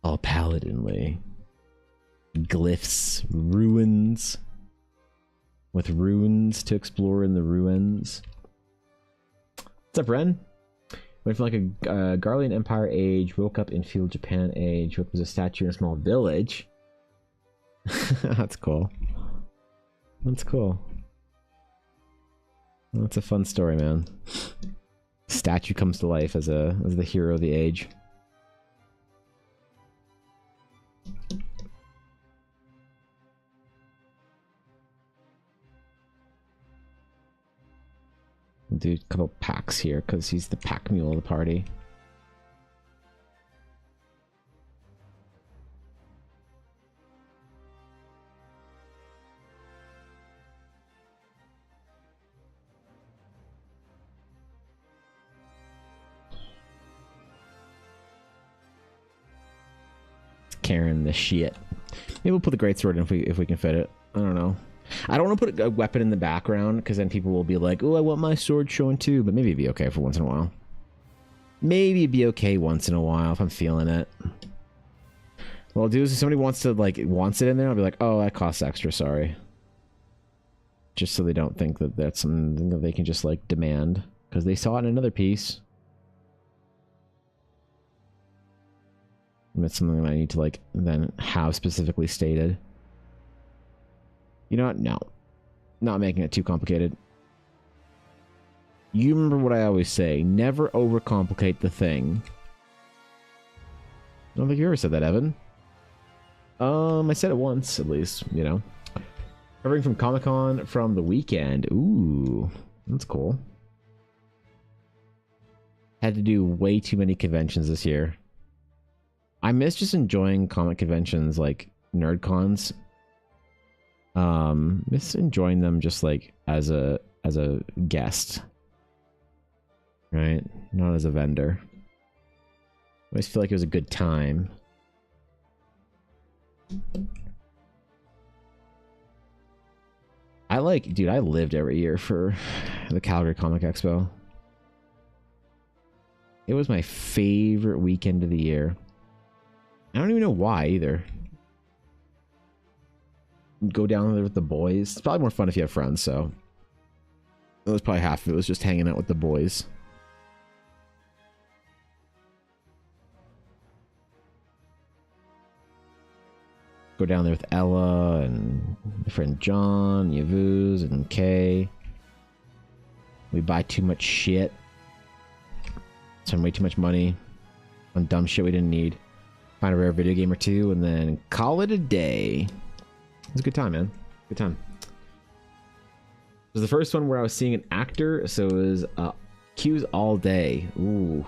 All paladinly. Glyphs, ruins, with runes to explore in the ruins. What's up, Ren? Went from like a Garlean Empire age, woke up in feudal Japan age, woke up as a statue in a small village. That's cool. That's cool. That's a fun story, man. Statue comes to life as the hero of the age. We'll do a couple packs here because he's the pack mule of the party. It's carrying the shit. Maybe we'll put the greatsword in if we can fit it. I don't know. I don't want to put a weapon in the background because then people will be like, oh, I want my sword showing too. But maybe it'd be okay for once in a while. Maybe it'd be okay once in a while if I'm feeling it. What I'll do is if somebody wants it in there, I'll be like, oh, that costs extra, sorry. Just so they don't think that that's something that they can just like demand because they saw it in another piece. And it's something that I need to like then have specifically stated. You know what? No. Not making it too complicated. You remember what I always say. Never overcomplicate the thing. I don't think you ever said that, Evan. I said it once, at least, you know. Covering from Comic-Con from the weekend. Ooh, that's cool. Had to do way too many conventions this year. I miss just enjoying comic conventions like nerd cons. Just enjoying them just like as a guest, right? Not as a vendor. I always feel like it was a good time. Dude, I lived every year for the Calgary Comic Expo. It was my favorite weekend of the year. I don't even know why either. Go down there with the boys. It's probably more fun if you have friends, so. It was probably half of it was just hanging out with the boys. Go down there with Ella and my friend John, Yavuz, and Kay. We buy too much shit. Spend way too much money on dumb shit we didn't need. Find a rare video game or two, and then call it a day. It was a good time, man. Good time. It was the first one where I was seeing an actor, so it was cues all day. Ooh.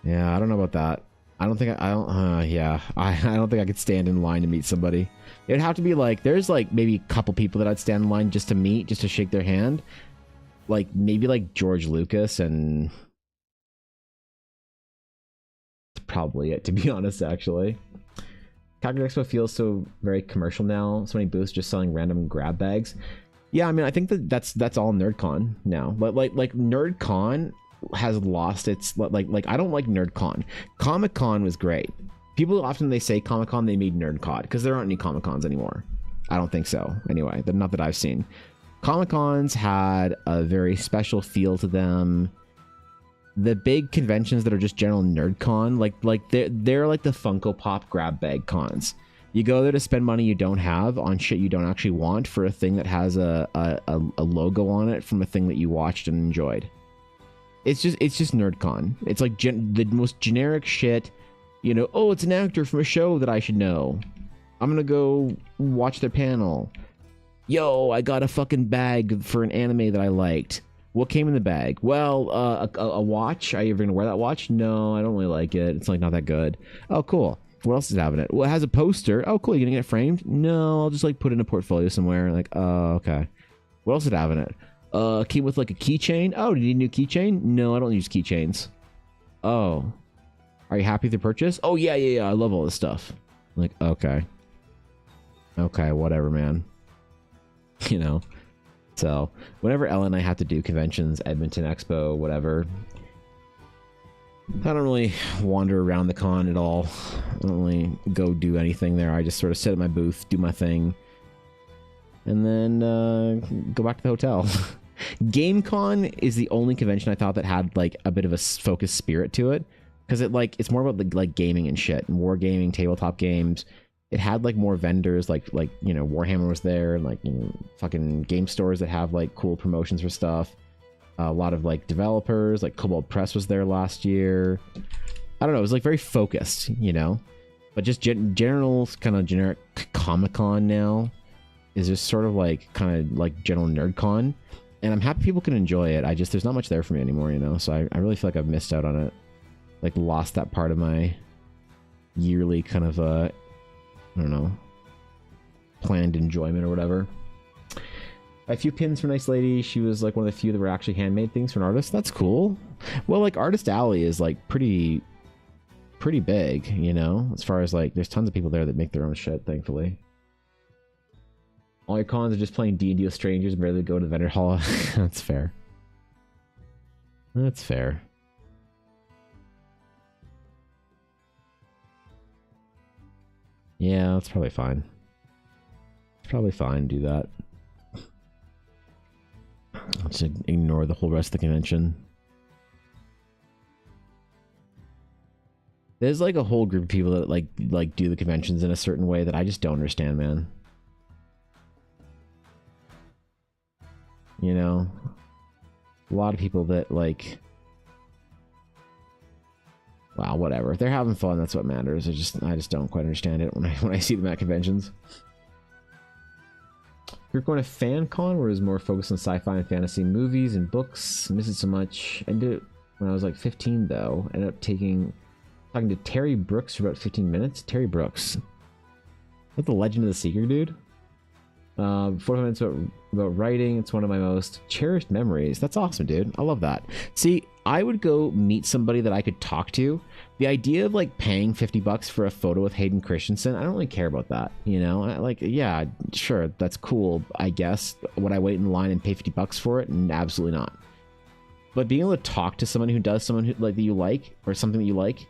Yeah, I don't know about that. I don't think I don't think I could stand in line to meet somebody. It'd have to be like, there's like maybe a couple people that I'd stand in line just to meet, just to shake their hand. Like maybe like George Lucas, and that's probably it, to be honest, actually. Calgary Expo feels so very commercial now. So many booths just selling random grab bags. Yeah, I mean, I think that's all NerdCon now. But like NerdCon has lost its like I don't like NerdCon. Comic-Con was great. People often they say Comic-Con, they made NerdCon because there aren't any Comic-Cons anymore. I don't think so. Anyway, not that I've seen. Comic-Cons had a very special feel to them. The big conventions that are just general NerdCon, like they're like the Funko Pop grab bag cons. You go there to spend money you don't have on shit you don't actually want for a thing that has a logo on it from a thing that you watched and enjoyed. It's just NerdCon. It's like the most generic shit. You know, oh, it's an actor from a show that I should know. I'm gonna go watch their panel. Yo, I got a fucking bag for an anime that I liked. What came in the bag? Well, a watch. Are you ever gonna wear that watch? No, I don't really like it. It's like not that good. Oh, cool. What else is having it? Well, it has a poster. Oh, cool. You gonna get it framed? No, I'll just like put it in a portfolio somewhere. Like, oh, okay. What else is having it? Came with like a keychain. Oh, do you need a new keychain? No, I don't use keychains. Oh, are you happy with the purchase? Oh yeah. I love all this stuff. I'm like, okay, whatever, man. You know. So whenever Ella and I have to do conventions, Edmonton Expo, whatever, I don't really wander around the con at all. I don't really go do anything there. I just sort of sit at my booth, do my thing, and then go back to the hotel. GameCon is the only convention I thought that had like a bit of a focused spirit to it, because it's more about the, like gaming and shit and wargaming, tabletop games. It had like more vendors, like you know, Warhammer was there, and like, you know, fucking game stores that have like cool promotions for stuff. A lot of like developers, like Cobalt Press was there last year. I don't know, it was like very focused, you know. But just general kind of generic Comic-Con now is just sort of like kind of like general NerdCon, and I'm happy people can enjoy it. There's not much there for me anymore, you know. So I really feel like I've missed out on it, like lost that part of my yearly kind of I don't know, planned enjoyment or whatever. A few pins for Nice Lady. She was like one of the few that were actually handmade things for an artist. That's cool. Well, like Artist Alley is like pretty big, you know, as far as like there's tons of people there that make their own shit, thankfully. All your cons are just playing D&D with strangers and barely go to the vendor hall. That's fair. That's fair. Yeah, that's probably fine. It's probably fine to do that. Just ignore the whole rest of the convention. There's like a whole group of people that like do the conventions in a certain way that I just don't understand, man. You know, a lot of people that like, wow, whatever. If they're having fun, that's what matters. I just don't quite understand it when I see them at conventions. You're going to FanCon, where it was more focused on sci-fi and fantasy movies and books. I miss it so much. I did it when I was like 15, though. Ended up talking to Terry Brooks for about 15 minutes. Terry Brooks. What, the Legend of the Seeker, dude? 45 minutes about writing. It's one of my most cherished memories. That's awesome, dude. I love that. See, I would go meet somebody that I could talk to. The idea of like paying $50 for a photo with Hayden Christensen, I don't really care about that. You know, like, yeah, sure, that's cool, I guess. Would I wait in line and pay $50 for it? Absolutely not. But being able to talk to someone who does someone who like that you like, or something that you like,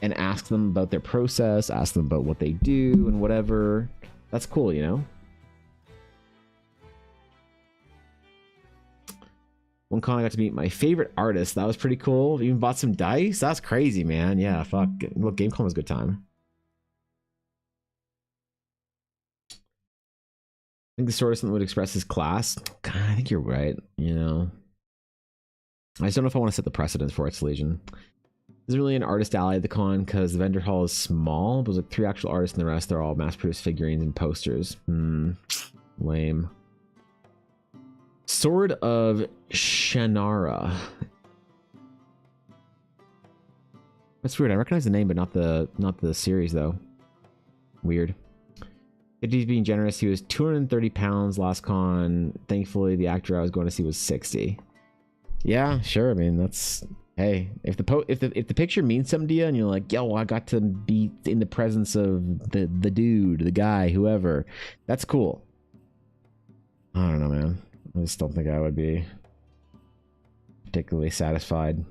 and ask them about their process, ask them about what they do and whatever, that's cool, you know? One con I got to meet my favorite artist. That was pretty cool. Even bought some dice. That's crazy, man. Yeah, fuck. Look, GameCon was a good time. I think the sort of something would express his class. God, I think you're right. You know, I just don't know if I want to set the precedent for it, Legion. There's really an artist alley at the con because the vendor hall is small. But there's like 3 actual artists and the rest they're all mass-produced figurines and posters. Lame. Sword of Shannara. That's weird. I recognize the name, but not the series though. Weird. If he's being generous, he was 230 pounds last con. Thankfully, the actor I was going to see was 60. Yeah, sure. I mean, that's, hey, if the picture means something to you, and you're like, yo, I got to be in the presence of the dude, the guy, whoever, that's cool. I don't know, man. I just don't think I would be particularly satisfied.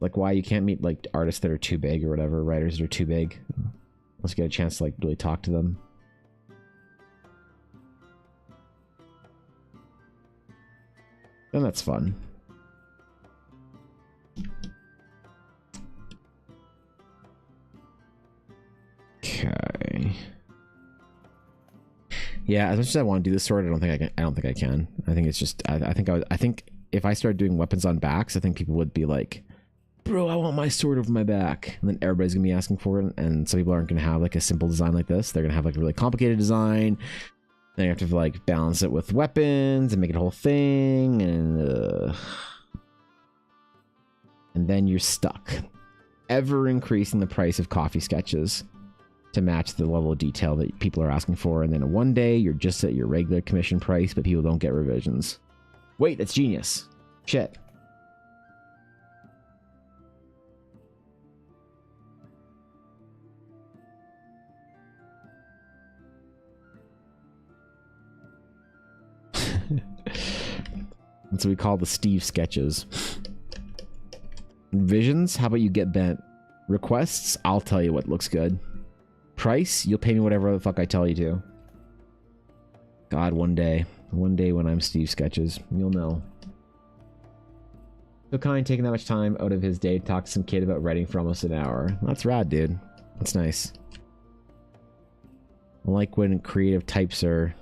Like, why you can't meet like artists that are too big or whatever, writers that are too big, unless you get a chance to like really talk to them. Then that's fun. Okay. Yeah, as much as I want to do this sword, I don't think I can. I don't think I can. I think it's just. I think if I started doing weapons on backs, I think people would be like, "Bro, I want my sword over my back," and then everybody's gonna be asking for it. And some people aren't gonna have like a simple design like this. They're gonna have like a really complicated design. Then you have to like balance it with weapons and make it a whole thing, and then you're stuck, ever increasing the price of coffee sketches to match the level of detail that people are asking for. And then one day you're just at your regular commission price, but people don't get revisions. Wait, that's genius. Shit. That's what we call the Steve sketches. Visions, how about you get bent? Requests, I'll tell you what looks good. Price, you'll pay me whatever the fuck I tell you to. God, one day when I'm Steve sketches, you'll know. So kind taking that much time out of his day to talk to some kid about writing for almost an hour. That's rad, dude. That's nice. I like when creative types are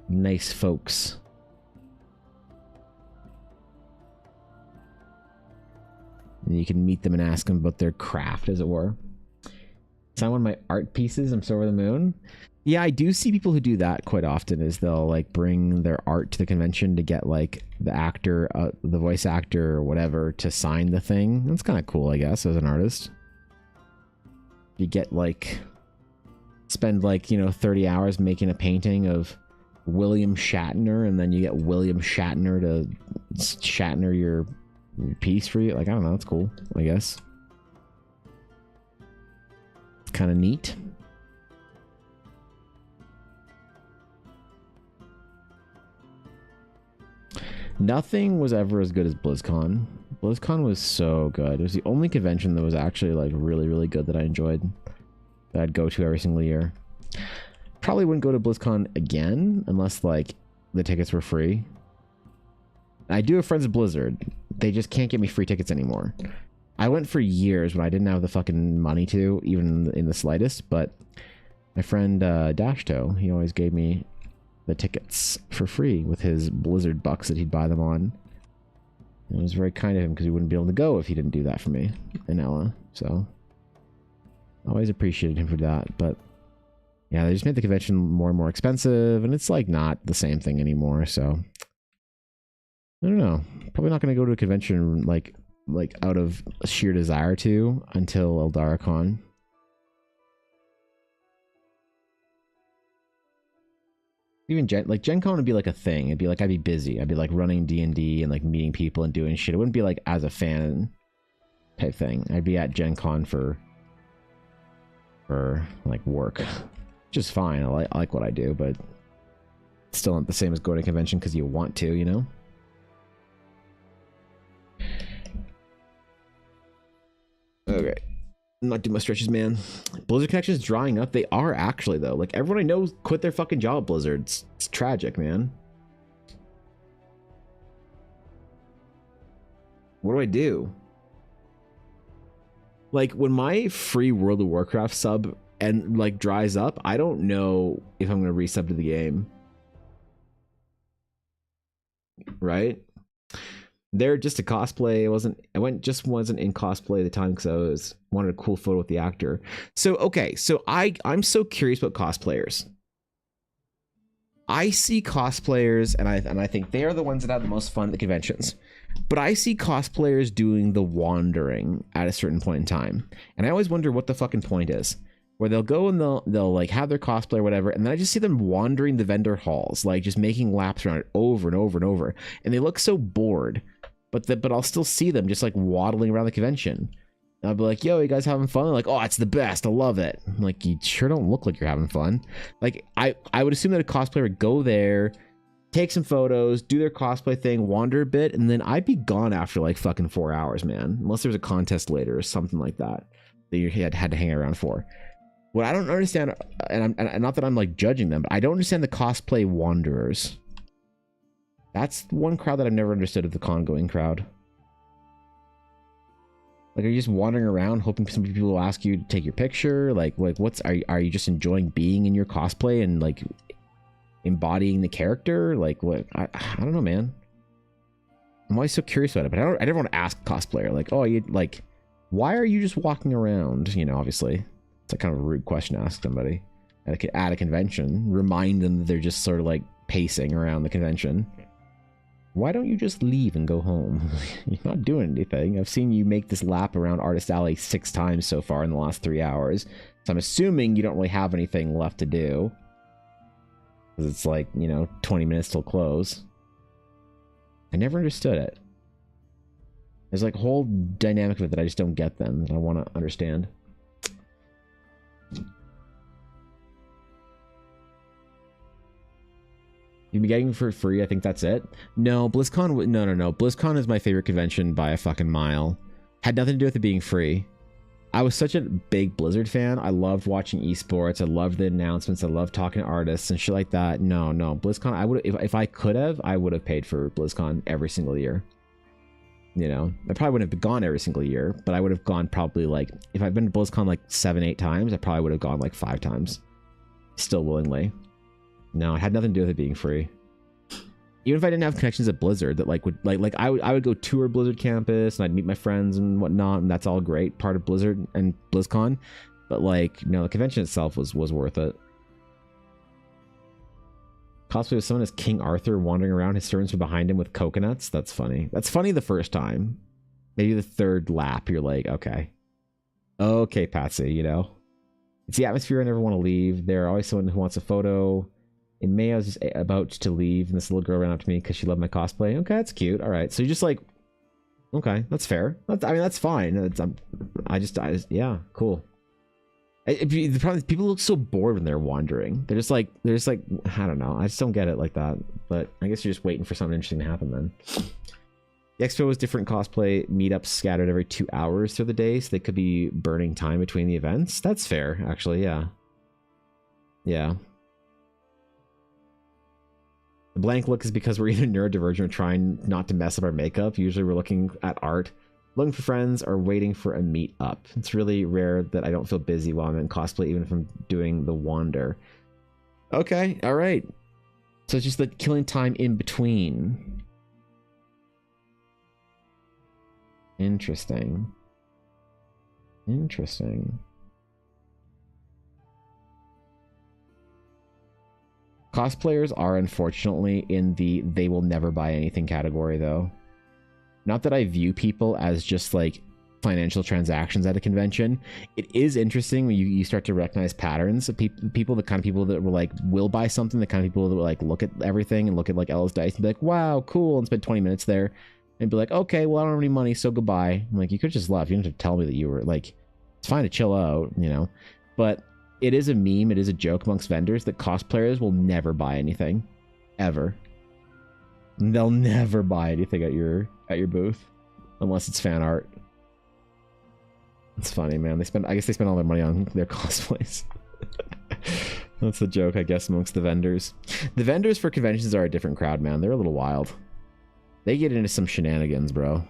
nice folks. And you can meet them and ask them about their craft, as it were. Sign one of my art pieces, I'm so over the moon. Yeah, I do see people who do that quite often, is they'll like bring their art to the convention to get like the actor, the voice actor or whatever to sign the thing. That's kind of cool, I guess, as an artist. You get like, spend like, 30 hours making a painting of William Shatner, and then you get William Shatner to Shatner your piece for you. Like, I don't know, it's cool, I guess. It's kind of neat. Nothing was ever as good as BlizzCon. BlizzCon was so good. It was the only convention that was actually like really, really good that I enjoyed, that I'd go to every single year. Probably wouldn't go to BlizzCon again unless like the tickets were free. I do have friends at Blizzard. They just can't get me free tickets anymore. I went for years when I didn't have the fucking money to, even in the slightest, but my friend Dashto, he always gave me the tickets for free with his Blizzard bucks that he'd buy them on. And it was very kind of him because he wouldn't be able to go if he didn't do that for me and Ella. So I always appreciated him for that. But yeah, they just made the convention more and more expensive, and it's like not the same thing anymore. So I don't know. Probably not going to go to a convention like out of sheer desire to until EldaraCon. Even Gen Con would be like a thing. It'd be like I'd be busy. I'd be like running D&D and like meeting people and doing shit. It wouldn't be like as a fan type thing. I'd be at Gen Con for like work, which is fine. I like what I do, but it's still not the same as going to a convention because you want to, you know? Okay. I'm not doing my stretches, man. Blizzard connections drying up. They are actually, though. Like, everyone I know quit their fucking job at Blizzard. It's tragic, man. What do I do? Like, when my free World of Warcraft sub and like dries up, I don't know if I'm gonna resub to the game. Right? They're just a cosplay. I wasn't in cosplay at the time because wanted a cool photo with the actor. So okay, so I'm so curious about cosplayers. I see cosplayers and I think they are the ones that have the most fun at the conventions. But I see cosplayers doing the wandering at a certain point in time. And I always wonder what the fucking point is. Where they'll go and they'll like have their cosplay or whatever, and then I just see them wandering the vendor halls, like just making laps around it over and over and over. And they look so bored. But I'll still see them just like waddling around the convention. And I'll be like, yo, you guys having fun? They're like, oh, it's the best. I love it. I'm like, you sure don't look like you're having fun. Like, I would assume that a cosplayer would go there, take some photos, do their cosplay thing, wander a bit, and then I'd be gone after like fucking 4 hours, man. Unless there was a contest later or something like that you had to hang around for. What I don't understand, and not that I'm like judging them, but I don't understand the cosplay wanderers. That's one crowd that I've never understood of the con going crowd. Like, are you just wandering around hoping some people will ask you to take your picture? Like are you just enjoying being in your cosplay and like embodying the character? Like, what? I don't know, man. I'm always so curious about it, but I never want to ask a cosplayer like, oh, you like, why are you just walking around? You know, obviously, it's a kind of a rude question to ask somebody at a convention. Remind them that they're just sort of like pacing around the convention. Why don't you just leave and go home? You're not doing anything. I've seen you make this lap around Artist Alley 6 times so far in the last 3 hours. So I'm assuming you don't really have anything left to do. Because it's like, you know, 20 minutes till close. I never understood it. There's like a whole dynamic of it that I just don't get them. That I want to understand. You'd be getting for free. I think that's it. No, BlizzCon. No. BlizzCon is my favorite convention by a fucking mile. Had nothing to do with it being free. I was such a big Blizzard fan. I loved watching esports. I loved the announcements. I loved talking to artists and shit like that. No. BlizzCon. I would, if I could have, I would have paid for BlizzCon every single year. You know, I probably wouldn't have gone every single year, but I would have gone probably like, if I've been to BlizzCon like 7-8 times, I probably would have gone like 5 times. Still willingly. No, it had nothing to do with it being free. Even if I didn't have connections at Blizzard that like would like I would go tour Blizzard campus and I'd meet my friends and whatnot, and that's all great, part of Blizzard and BlizzCon. But like, no, the convention itself was worth it. Cosplay of someone as King Arthur wandering around, his servants were behind him with coconuts. That's funny. That's funny the first time. Maybe the third lap, you're like, okay, Patsy, you know. It's the atmosphere I never want to leave. There's always someone who wants a photo. In May, I was just about to leave, and this little girl ran up to me because she loved my cosplay. Okay, that's cute. All right, so you're just like, okay, that's fair. That's fine. I just, yeah, cool. The problem is people look so bored when they're wandering. They're just like, I don't know. I just don't get it like that. But I guess you're just waiting for something interesting to happen then. The expo was different cosplay meetups scattered every 2 hours through the day, so they could be burning time between the events. That's fair, actually. Yeah. Yeah. The blank look is because we're either neurodivergent or trying not to mess up our makeup. Usually we're looking at art, looking for friends, or waiting for a meet up. It's really rare that I don't feel busy while I'm in cosplay, even if I'm doing the wander. Okay, all right. So it's just the killing time in between. Interesting. Cosplayers are unfortunately in the they will never buy anything category, though. Not that I view people as just like financial transactions at a convention. It is interesting when you start to recognize patterns of people, the kind of people that will buy something, the kind of people that will look at everything and look at Ella's dice and be like, wow, cool, and spend 20 minutes there and be like, okay, well, I don't have any money, so goodbye. I'm like, you could have just left. You don't have to tell me that you were like, it's fine to chill out, but it is a meme, it is a joke amongst vendors that cosplayers will never buy anything ever. They'll never buy anything at your booth unless it's fan art. It's funny, man. I guess they spend all their money on their cosplays. That's the joke, I guess, amongst the vendors. The vendors for conventions are a different crowd, man. They're a little wild. They get into some shenanigans, bro.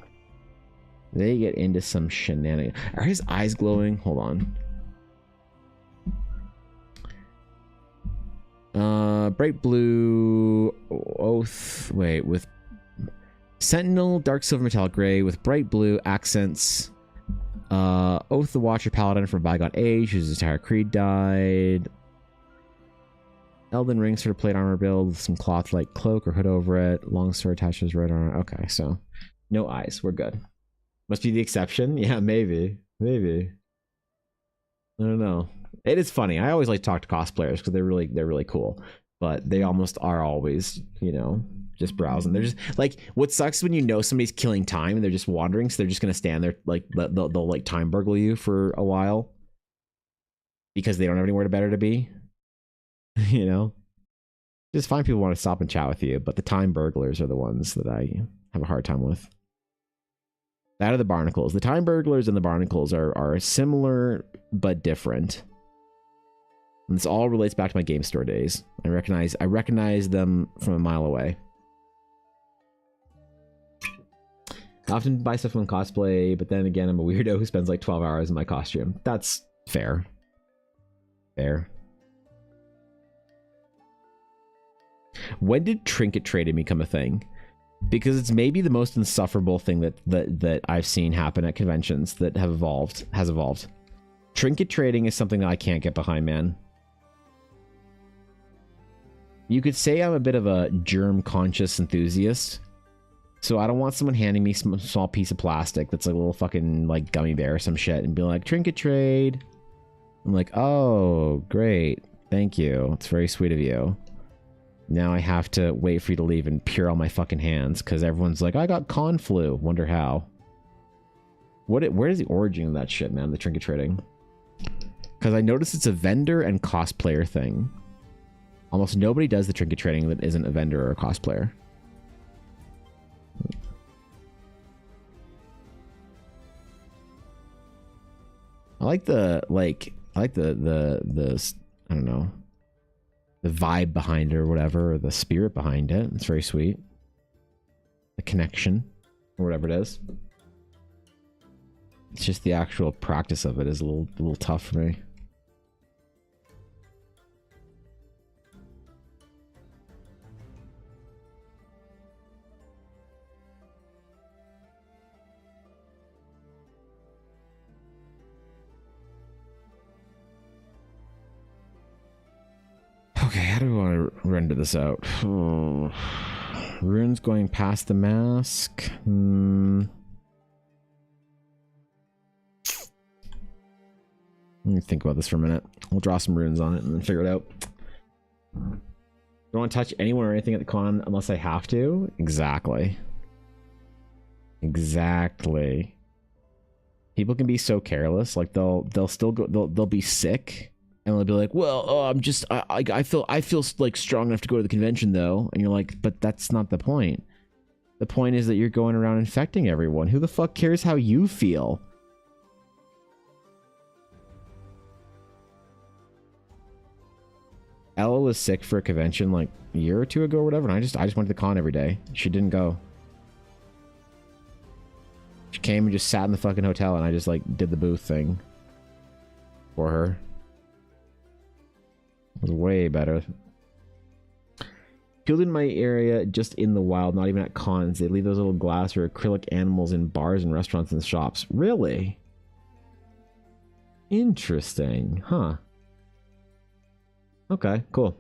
They get into some shenanigans. Are his eyes glowing? Hold on. Bright blue oath. Wait, with Sentinel, dark silver metallic gray with bright blue accents. Oath the Watcher Paladin from Bygone Age, whose entire creed died. Elden Ring sort of plate armor build with some cloth-like cloak or hood over it. Long sword attached to his right arm. Okay, so no eyes. We're good. Must be the exception. Yeah, maybe. Maybe. I don't know. It is funny. I always like to talk to cosplayers because they're really cool. But they almost are always, just browsing. They're just like, what sucks is when somebody's killing time and they're just wandering, so they're just gonna stand there like they'll like time burgle you for a while because they don't have anywhere better to be. Just find people who want to stop and chat with you, but the time burglars are the ones that I have a hard time with. That are the barnacles. The time burglars and the barnacles are similar but different. And this all relates back to my game store days. I recognize them from a mile away. I often buy stuff from cosplay, but then again, I'm a weirdo who spends like 12 hours in my costume. That's fair. Fair. When did trinket trading become a thing? Because it's maybe the most insufferable thing that I've seen happen at conventions that has evolved. Trinket trading is something that I can't get behind, man. You could say I'm a bit of a germ-conscious enthusiast. So I don't want someone handing me some small piece of plastic that's like a little fucking like gummy bear or some shit and be like, trinket trade. I'm like, oh, great. Thank you. It's very sweet of you. Now I have to wait for you to leave and pure all my fucking hands because everyone's like, I got con flu. Wonder how. Where is the origin of that shit, man? The trinket trading. Because I noticed it's a vendor and cosplayer thing. Almost nobody does the trinket trading that isn't a vendor or a cosplayer. I like the I don't know, the vibe behind it or whatever, or the spirit behind it. It's very sweet. The connection or whatever it is. It's just the actual practice of it is a little tough for me. Okay, how do I render this out? Oh. Runes going past the mask. Let me think about this for a minute. We'll draw some runes on it and then figure it out. Don't want to touch anyone or anything at the con unless I have to. Exactly. Exactly. People can be so careless. Like they'll still go. They'll be sick. And they'll be like, well, I feel like strong enough to go to the convention though. And you're like, but that's not the point. The point is that you're going around infecting everyone. Who the fuck cares how you feel? Ella was sick for a convention like a year or two ago or whatever. And I just went to the con every day. She didn't go. She came and just sat in the fucking hotel and I just like did the booth thing for her. It was way better. Killed in my area, just in the wild, not even at cons. They leave those little glass or acrylic animals in bars and restaurants and shops. Really? Interesting. Huh. Okay, cool.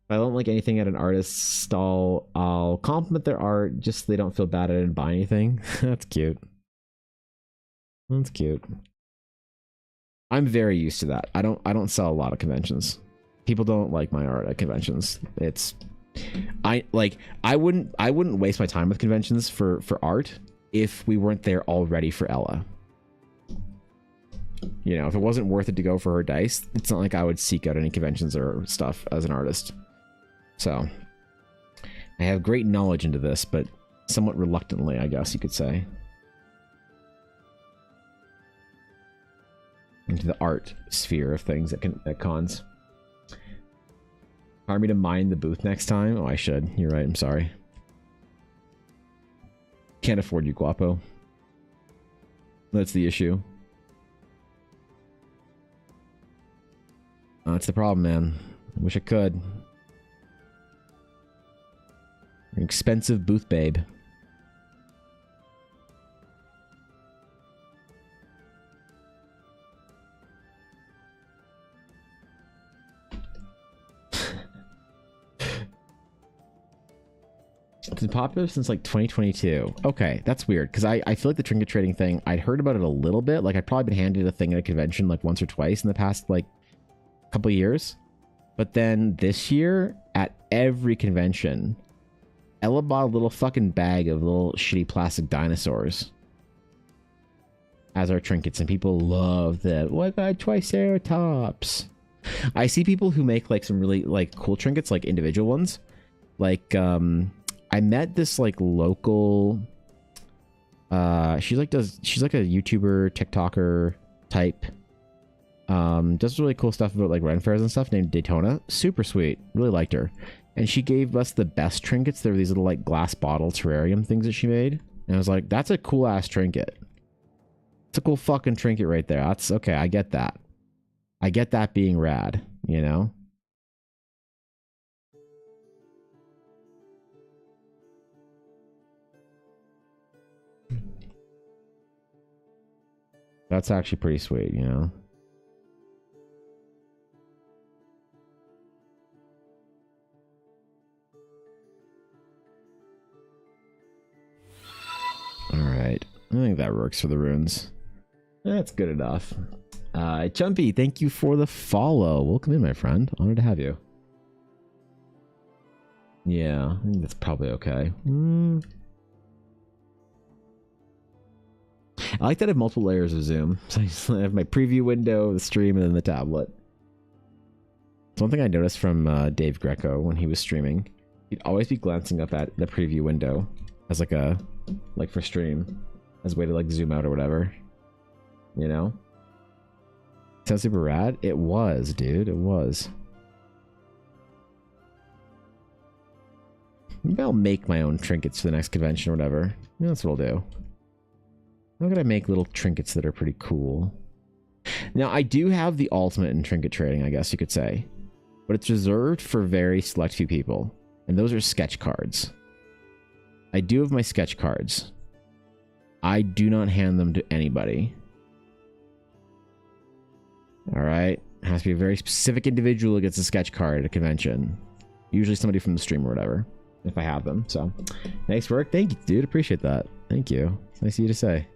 If I don't like anything at an artist's stall, I'll compliment their art just so they don't feel bad I didn't buy anything. That's cute. That's cute. I'm very used to that. I don't sell a lot of conventions. People don't like my art at conventions. I wouldn't waste my time with conventions for art if we weren't there already for Ella. You know, if it wasn't worth it to go for her dice, it's not like I would seek out any conventions or stuff as an artist. So I have great knowledge into this, but somewhat reluctantly, I guess you could say. Into the art sphere of things at cons. Hire me to mine the booth next time? Oh, I should. You're right. I'm sorry. Can't afford you, Guapo. That's the issue. That's the problem, man. I wish I could. An expensive booth babe. It's been popular since like 2022. Okay, that's weird because I feel like the trinket trading thing, I'd heard about it a little bit. Like I'd probably been handed a thing at a convention like once or twice in the past like couple of years. But then this year at every convention, Ella bought a little fucking bag of little shitty plastic dinosaurs as our trinkets, and people love them. Oh, I got Triceratops. I see people who make like some really like cool trinkets, like individual ones. Like I met this like local she's like a YouTuber, TikToker type. Does really cool stuff about like Ren fairs and stuff, named Daytona. Super sweet. Really liked her. And she gave us the best trinkets. There were these little like glass bottle terrarium things that she made. And I was like, that's a cool ass trinket. It's a cool fucking trinket right there. That's okay. I get that. I get that being rad, you know? That's actually pretty sweet, you know? Alright. I think that works for the runes. That's good enough. Chumpy, thank you for the follow. Welcome in, my friend. Honored to have you. Yeah, I think that's probably okay. I like that I have multiple layers of zoom. So I have my preview window, the stream, and then the tablet. It's one thing I noticed from Dave Greco when he was streaming. He'd always be glancing up at the preview window as like a, like for stream, as a way to like zoom out or whatever. You know? Sounds super rad? It was, dude. It was. Maybe I'll make my own trinkets for the next convention or whatever. Yeah, that's what I'll do. How could I make little trinkets that are pretty cool? Now, I do have the ultimate in trinket trading, I guess you could say. But it's reserved for very select few people. And those are sketch cards. I do have my sketch cards. I do not hand them to anybody. Alright? It has to be a very specific individual who gets a sketch card at a convention. Usually somebody from the stream or whatever. If I have them. So, nice work. Thank you, dude. Appreciate that. Thank you. It's nice of you to say.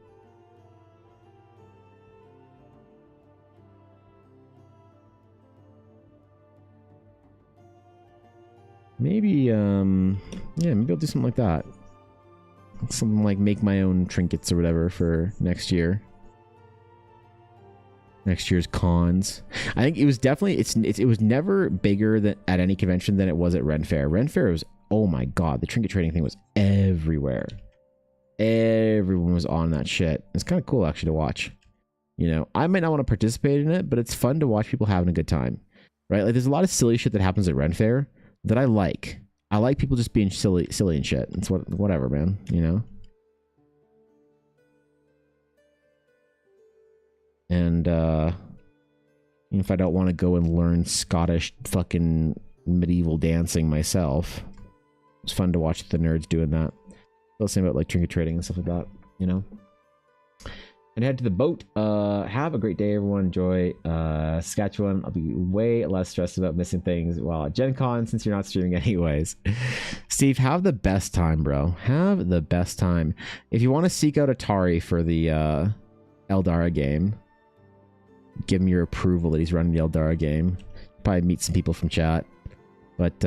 Maybe, yeah, maybe I'll do something like that. Something like make my own trinkets or whatever for next year. Next year's cons. I think it was definitely, it was never bigger than at any convention than it was at Ren Fair. Ren Fair was, oh my god, the trinket trading thing was everywhere. Everyone was on that shit. It's kind of cool actually to watch. You know, I might not want to participate in it, but it's fun to watch people having a good time. Right? Like there's a lot of silly shit that happens at Ren Fair that I like. I like people just being silly and shit. It's whatever, man. You know? And, if I don't want to go and learn Scottish fucking medieval dancing myself, it's fun to watch the nerds doing that. I'll say about like trinket trading and stuff like that, you know? And head to the boat. Have a great day, everyone. Enjoy Saskatchewan. I'll be way less stressed about missing things while at Gen Con since you're not streaming anyways. Steve, have the best time, bro. Have the best time. If you want to seek out Atari for the Eldara game. Give him your approval that he's running the Eldara game. Probably meet some people from chat, but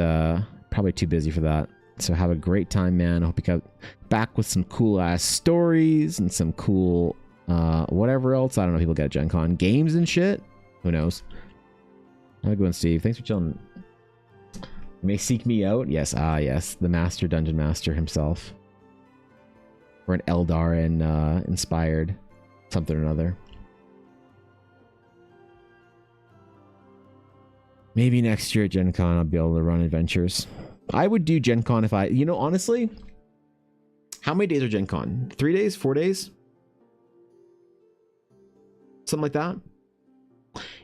probably too busy for that. So have a great time, man. I hope you get back with some cool ass stories and some cool whatever else. I don't know. People get at Gen Con games and shit. Who knows? Have a good one, Steve. Thanks for chilling. You may seek me out. Yes, yes, the master dungeon master himself, or an Eldar inspired something or another. Maybe next year at Gen Con I'll be able to run adventures. I would do Gen Con if I, you know, honestly, how many days are Gen Con? 3 days? 4 days? Something like that.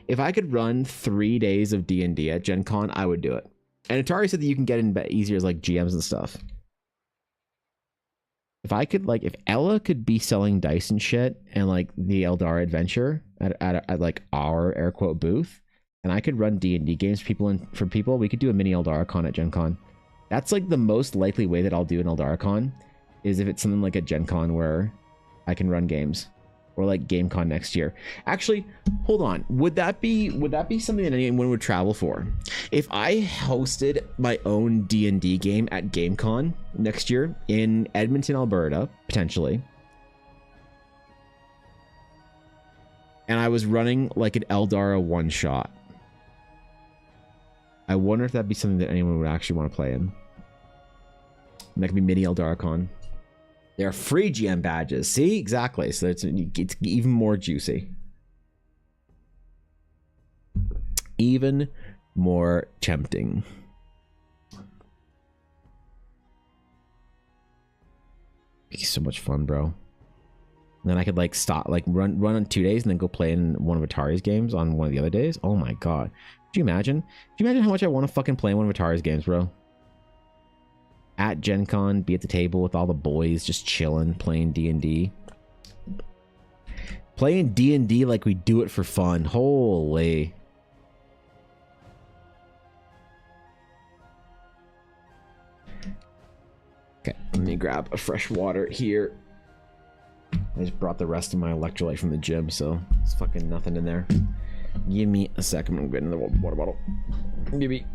If I could run 3 days of D&D at Gen Con, I would do it. And Atari said that you can get in easier as like GMs and stuff. If I could, like, if Ella could be selling dice and shit and like the Eldar adventure at like our air quote booth, and I could run D&D games for people, we could do a mini Eldara Con at Gen Con. That's like the most likely way that I'll do an Eldara Con, is if it's something like a Gen Con where I can run games, or like Game Con next year. Actually, hold on. Would that be something that anyone would travel for? If I hosted my own D&D game at Game Con next year in Edmonton, Alberta, potentially, and I was running like an Eldara one shot, I wonder if that'd be something that anyone would actually want to play in. And that could be mini Eldara Con. They're free GM badges. See? Exactly. So it's even more juicy. Even more tempting. It'd be so much fun, bro. And then I could like stop, like run on 2 days and then go play in one of Atari's games on one of the other days. Oh my god. Could you imagine? Could you imagine how much I want to fucking play one of Atari's games, bro? At Gen Con, be at the table with all the boys, just chilling, playing D&D. Playing D&D like we do it for fun. Holy. Okay, let me grab a fresh water here. I just brought the rest of my electrolyte from the gym, so it's fucking nothing in there. Give me a second. I'm getting the water bottle. Give me.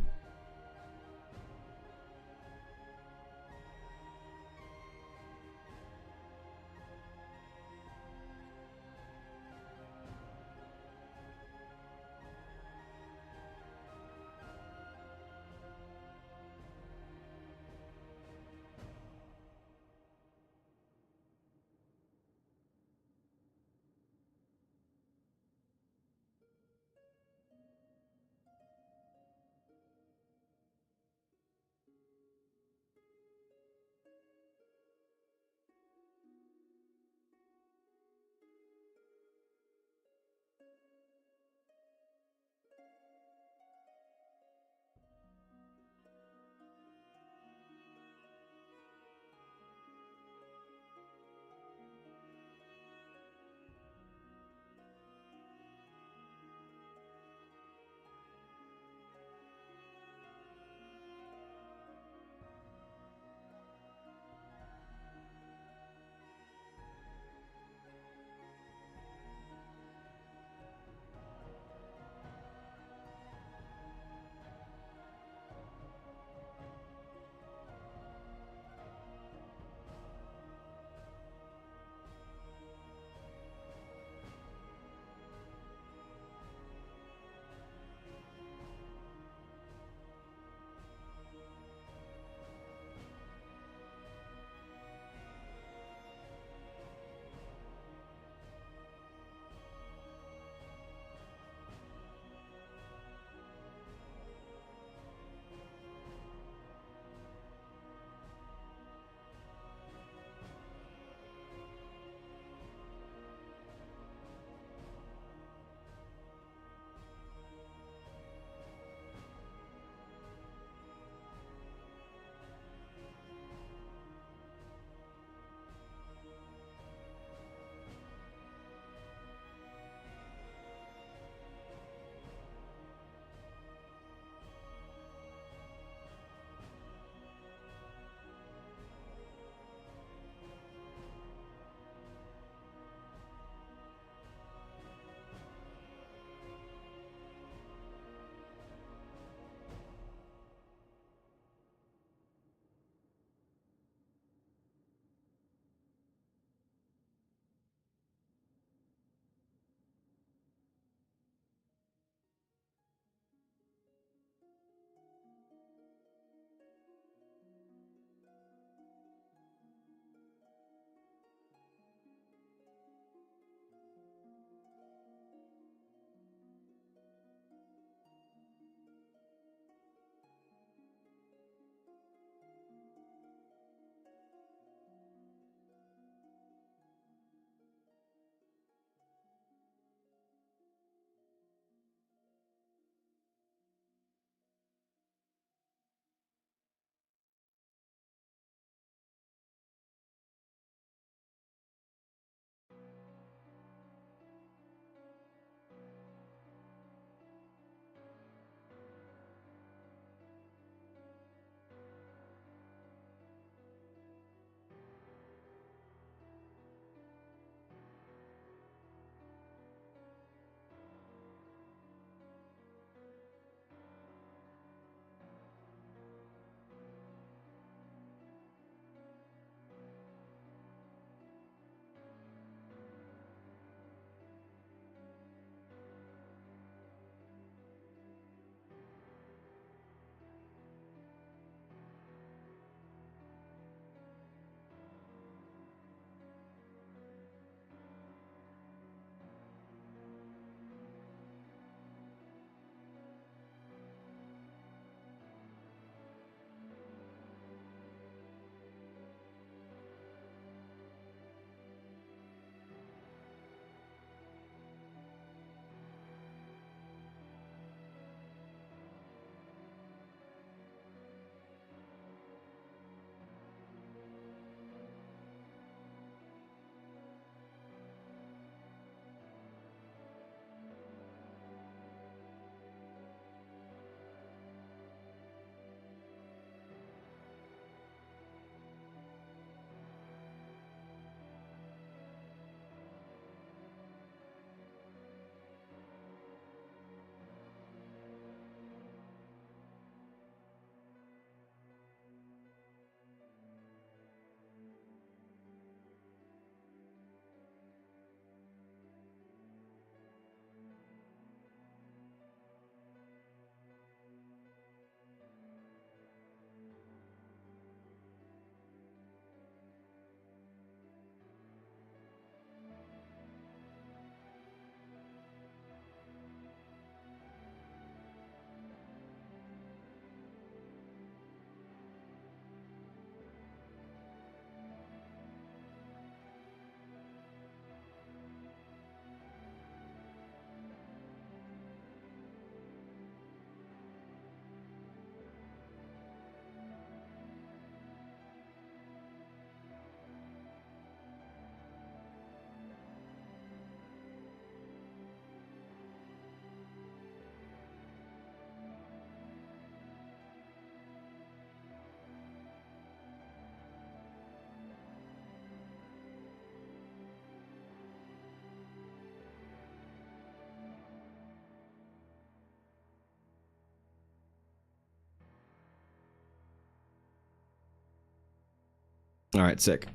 All right, sick.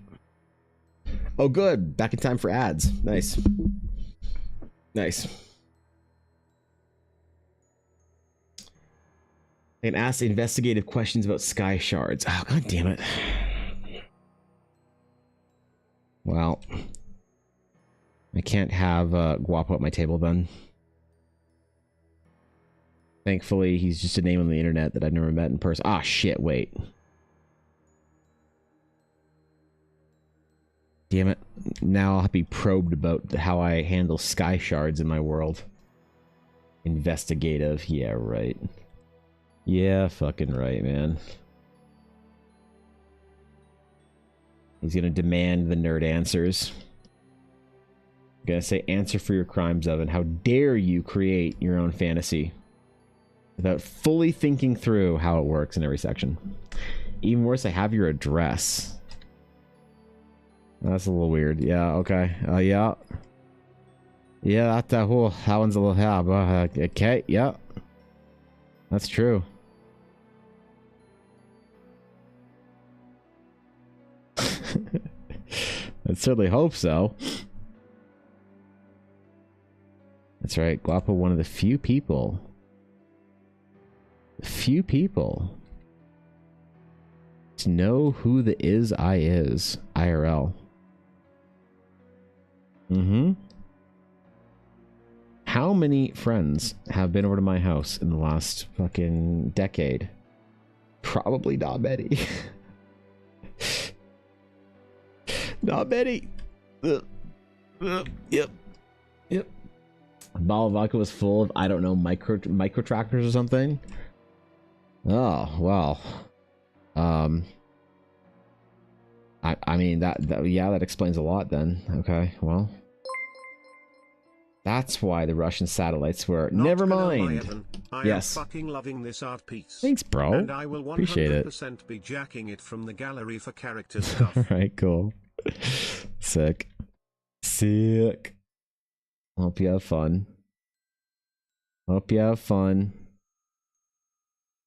Oh, good. Back in time for ads. Nice. Nice. And ask investigative questions about sky shards. Oh, god damn it. Well, I can't have Guapo at my table then. Thankfully, he's just a name on the internet that I've never met in person. Ah, shit, wait. Damn it. Now I'll have to be probed about how I handle sky shards in my world. Investigative. Yeah, right. Yeah, fucking right, man. He's gonna demand the nerd answers. I'm gonna say, answer for your crimes, Evan. How dare you create your own fantasy without fully thinking through how it works in every section. Even worse, I have your address. That's a little weird. Yeah, okay. Yeah. Yeah, that one's a little, yeah, okay, yeah. That's true. I certainly hope so. That's right, Guapo, one of the few people to know who the I is IRL. How many friends have been over to my house in the last fucking decade? Probably not many. Not many. Yep. Yep. Bottle of vodka was full of, I don't know, micro tractors or something. Oh, well. I mean, that yeah, that explains a lot then. Okay, well. That's why the Russian satellites were. Never mind. Yes. I'm fucking loving this art piece. Thanks, bro. And I will 100% appreciate it. Be jacking it from the gallery for character stuff. All right, cool. Sick. Sick. Hope you have fun. Hope you have fun.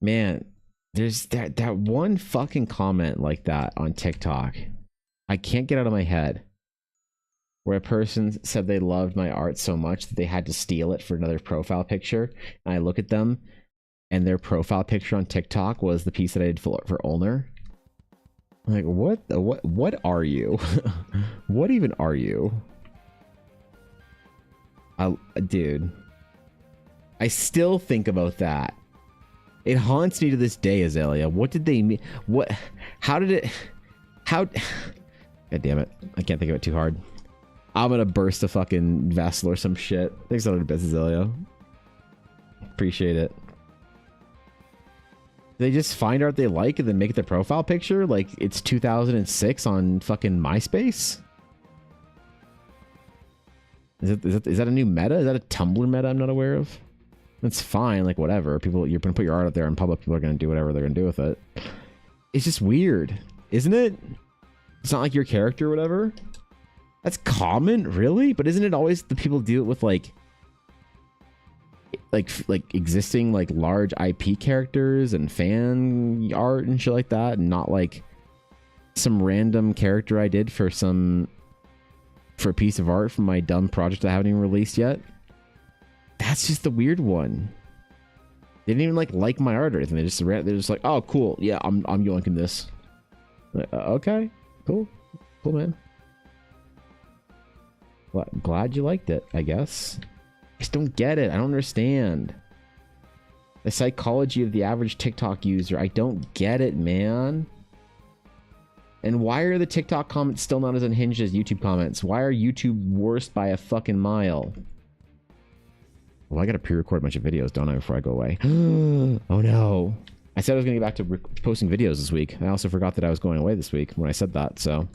Man, there's that one fucking comment like that on TikTok. I can't get out of my head. Where a person said they loved my art so much that they had to steal it for another profile picture. And I look at them, and their profile picture on TikTok was the piece that I did for Ulner. I'm like, what are you? What even are you? Dude. I still think about that. It haunts me to this day, Azalea. What did they mean? What? How did it? How? God damn it! I can't think of it too hard. I'm gonna burst a fucking vessel or some shit. Thanks a lot, Azalea. Appreciate it. They just find art they like and then make it their profile picture like it's 2006 on fucking MySpace. Is that a new meta? Is that a Tumblr meta I'm not aware of? That's fine, like whatever. People, you're gonna put your art out there in public. People are gonna do whatever they're gonna do with it. It's just weird, isn't it? It's not like your character or whatever. That's common, really? But isn't it always the people do it with like existing like large IP characters and fan art and shit like that, and not like some random character I did for a piece of art from my dumb project I haven't even released yet? That's just the weird one. They didn't even like my art or anything. They're just like, oh cool, yeah, I'm yoinking this. Okay, cool, man. Glad you liked it, I guess. I just don't get it. I don't understand the psychology of the average TikTok user. I don't get it, man. And why are the TikTok comments still not as unhinged as YouTube comments? Why are YouTube worse by a fucking mile? Well, I gotta pre-record a bunch of videos, don't I, before I go away? Oh no. I said I was gonna get back to posting videos this week. I also forgot that I was going away this week when I said that, so.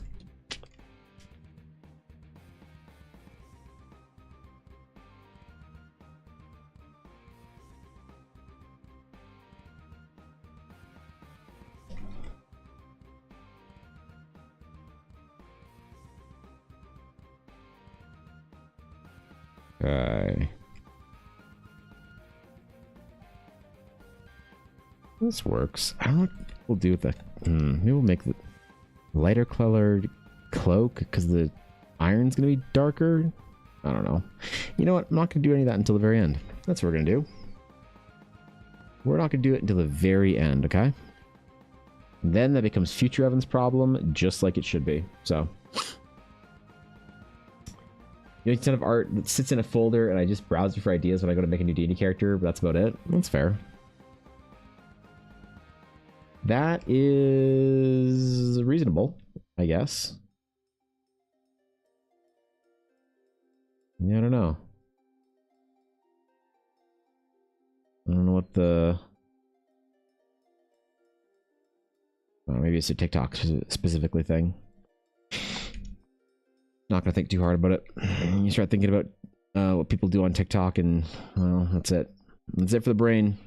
Okay. This works. I don't know what we'll do with that. Maybe we'll make the... Lighter colored cloak because the iron's going to be darker. I don't know. You know what? I'm not going to do any of that until the very end. That's what we're going to do. We're not going to do it until the very end, okay? Then that becomes future Evan's problem, just like it should be. So, you know, a ton of art that sits in a folder, and I just browse it for ideas when I go to make a new D&D character, but that's about it. That's fair. That is reasonable, I guess. Yeah, I don't know. I don't know what the... maybe it's a TikTok specifically thing. Not gonna think too hard about it. You start thinking about what people do on TikTok, and well, that's it. That's it for the brain.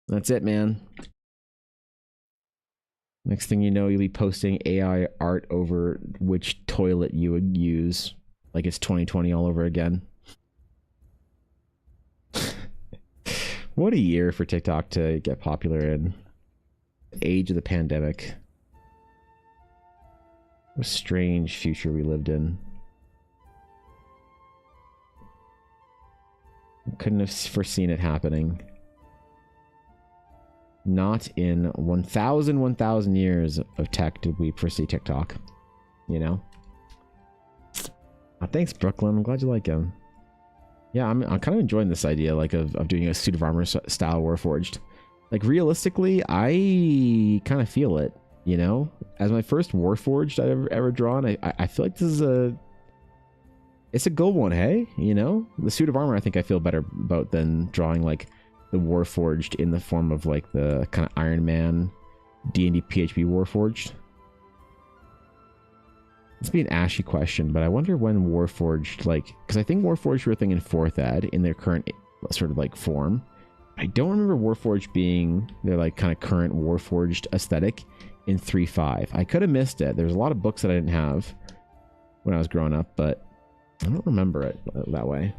That's it, man. Next thing you know, you'll be posting AI art over which toilet you would use, like it's 2020 all over again. What a year for TikTok to get popular in. Age of the pandemic. What a strange future we lived in. Couldn't have foreseen it happening. Not in 1,000 years of tech did we foresee TikTok. You know? Thanks, Brooklyn. I'm glad you like him. Yeah, I'm kind of enjoying this idea, like, of doing a suit of armor style Warforged. Like, realistically, I kind of feel it, you know? As my first Warforged I've ever drawn, I feel like this is it's a good one, hey? You know? The suit of armor I think I feel better about than drawing, like, the Warforged in the form of, like, the kind of Iron Man D&D PHP Warforged. This be an ashy question, but I wonder when Warforged, like... Because I think Warforged were a thing in 4th Ed in their current sort of, like, form. I don't remember Warforged being their, like, kind of current Warforged aesthetic in 3.5. I could have missed it. There's a lot of books that I didn't have when I was growing up, but I don't remember it that way.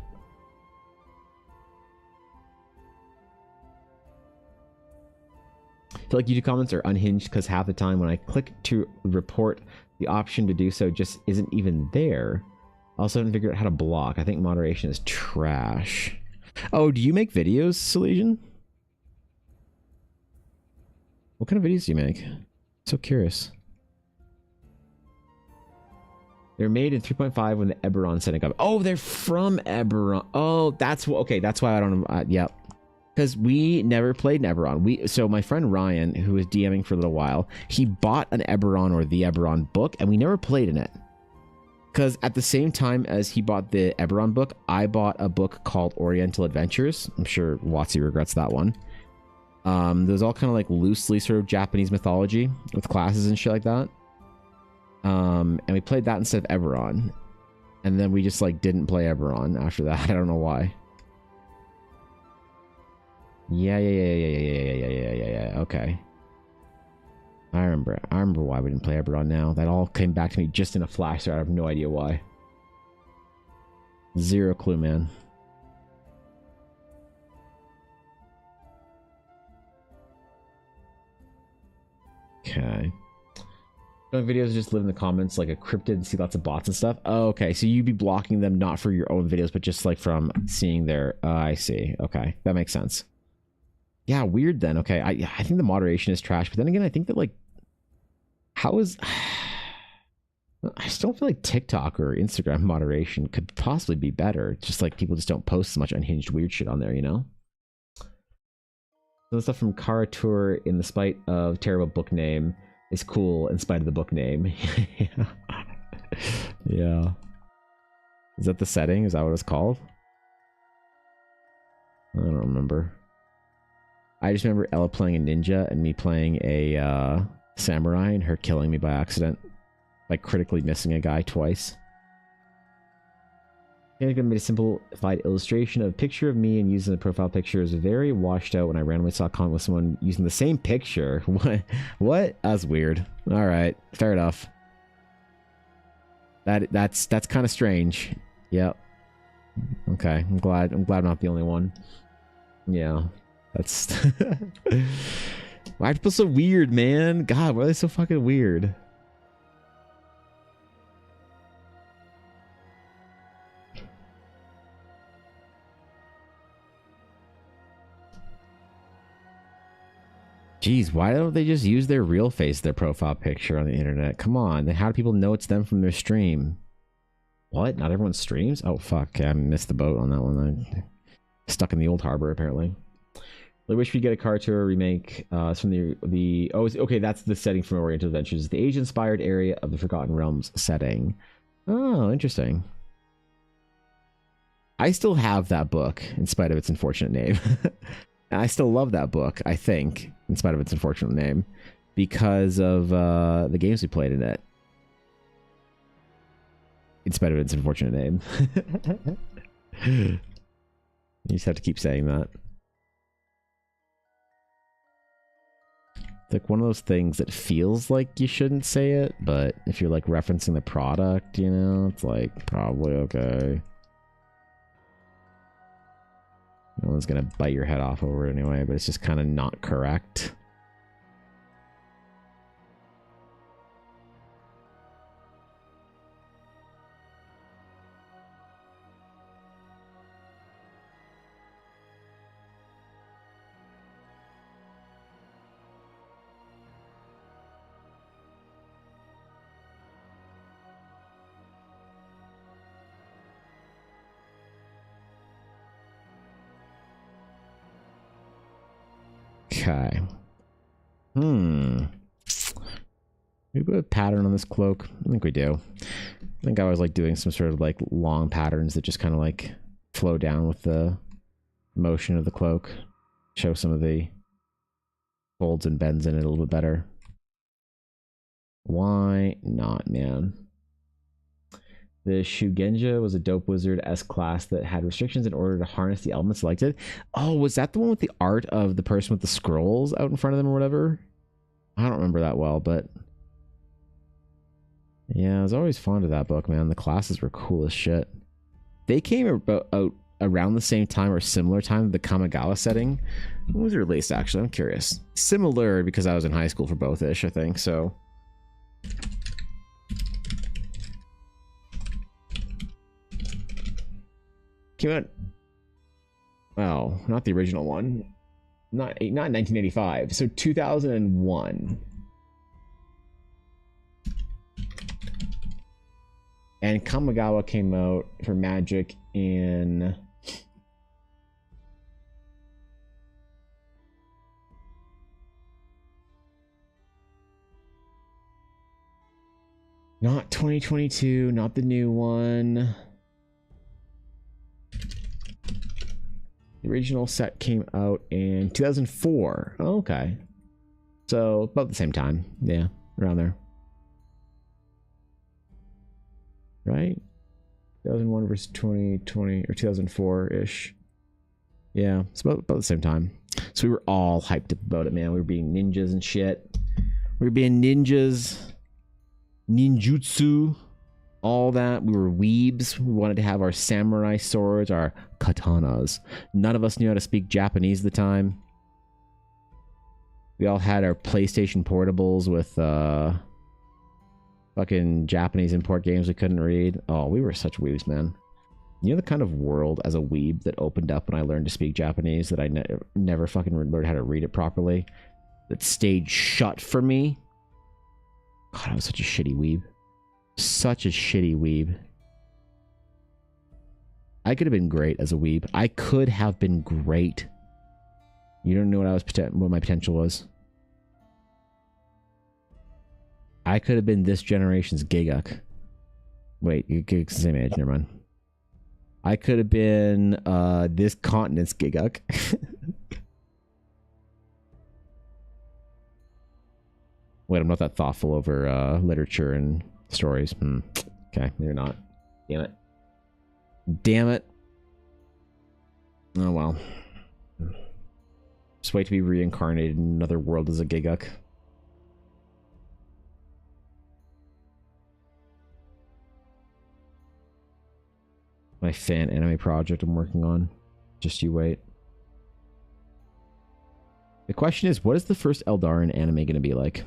I feel like YouTube comments are unhinged because half the time when I click to report, the option to do so just isn't even there. I also haven't figured out how to block. I think moderation is trash. Oh, do you make videos, Silesian? What kind of videos do you make? So curious. They're made in 3.5 when the Eberron setting up. Oh, they're from Eberron. Oh, that's what. Okay, that's why I don't. Yep. Because we never played an Eberron. So my friend Ryan, who was DMing for a little while, he bought an Eberron or the Eberron book, and we never played in it. Because at the same time as he bought the Eberron book, I bought a book called Oriental Adventures. I'm sure Watsy regrets that one. There's all kind of like loosely sort of Japanese mythology with classes and shit like that. And we played that instead of Eberron. And then we just like didn't play Eberron after that. I don't know why. Yeah. Okay. I remember why we didn't play Eberron now. That all came back to me just in a flash, so I have no idea why. Zero clue, man. Okay. Some videos just live in the comments like a cryptid and see lots of bots and stuff. Oh, okay. So you'd be blocking them not for your own videos, but just like from seeing their... I see. Okay. That makes sense. Yeah, weird then. Okay, I think the moderation is trash, but then again, I think that like, how is... I still feel like TikTok or Instagram moderation could possibly be better. It's just like people just don't post so much unhinged weird shit on there, you know? So the stuff from Kara Tour in the spite of terrible book name is cool in spite of the book name. Yeah. Is that the setting? Is that what it's called? I don't remember. I just remember Ella playing a ninja and me playing a samurai and her killing me by accident. Like critically missing a guy twice. I made a simplified illustration of a picture of me and using the profile picture is very washed out when I randomly saw a comment with someone using the same picture. What? That's weird. Alright, fair enough. That's kind of strange. Yep. Okay, I'm glad I'm not the only one. Yeah. That's Why are people so weird, man? God, why are they so fucking weird? Jeez, why don't they just use their real face, their profile picture on the internet? Come on, how do people know it's them from their stream? What? Not everyone streams? Oh, fuck. I missed the boat on that one. I'm stuck in the old harbor, apparently. I wish we'd get a car tour remake. It's from the oh, okay, that's the setting from Oriental Adventures. The Age-inspired area of the Forgotten Realms setting. Oh, interesting. I still have that book, in spite of its unfortunate name. And I still love that book, I think, in spite of its unfortunate name, because of the games we played in it. In spite of its unfortunate name. You just have to keep saying that. It's like one of those things that feels like you shouldn't say it, but if you're like referencing the product, you know, it's like probably okay. No one's gonna bite your head off over it anyway, but it's just kind of not correct. Okay. We put a pattern on this cloak. I think we do. I think I was like doing some sort of like long patterns that just kind of like flow down with the motion of the cloak. Show some of the folds and bends in it a little bit better. Why not, man? The Shugenja was a dope wizard S-class that had restrictions in order to harness the elements selected. Oh, was that the one with the art of the person with the scrolls out in front of them or whatever? I don't remember that well, but... yeah, I was always fond of that book, man. The classes were cool as shit. They came out around the same time or similar time to the Kamigawa setting. When was it released, actually? I'm curious. Similar, because I was in high school for both-ish, I think, so... came out, well, not the original one, not 1985, so 2001. And Kamigawa came out for Magic in not 2022, not the new one. The original set came out in 2004. Oh, okay. So, about the same time. Yeah, around there. Right? 2001 versus 2020, or 2004-ish. Yeah, it's about the same time. So we were all hyped up about it, man. We were being ninjas and shit. We were being ninjas. Ninjutsu. All that. We were weebs. We wanted to have our samurai swords, our katanas. None of us knew how to speak Japanese at the time. We all had our PlayStation portables with fucking Japanese import games we couldn't read. Oh, we were such weebs, man. You know the kind of world as a weeb that opened up when I learned to speak Japanese, that I never fucking learned how to read it properly? That stayed shut for me? God, I was such a shitty weeb. Such a shitty weeb. I could have been great as a weeb. I could have been great. You don't know what my potential was. I could have been this generation's Giguk. Wait, Giguk's the same age, never mind. I could have been this continent's Giguk. Wait, I'm not that thoughtful over literature and stories. Okay, you're not. Damn it. Damn it. Oh well. Just wait to be reincarnated in another world as a Giguk. My fan anime project I'm working on. Just you wait. The question is, what is the first Eldarin anime going to be like?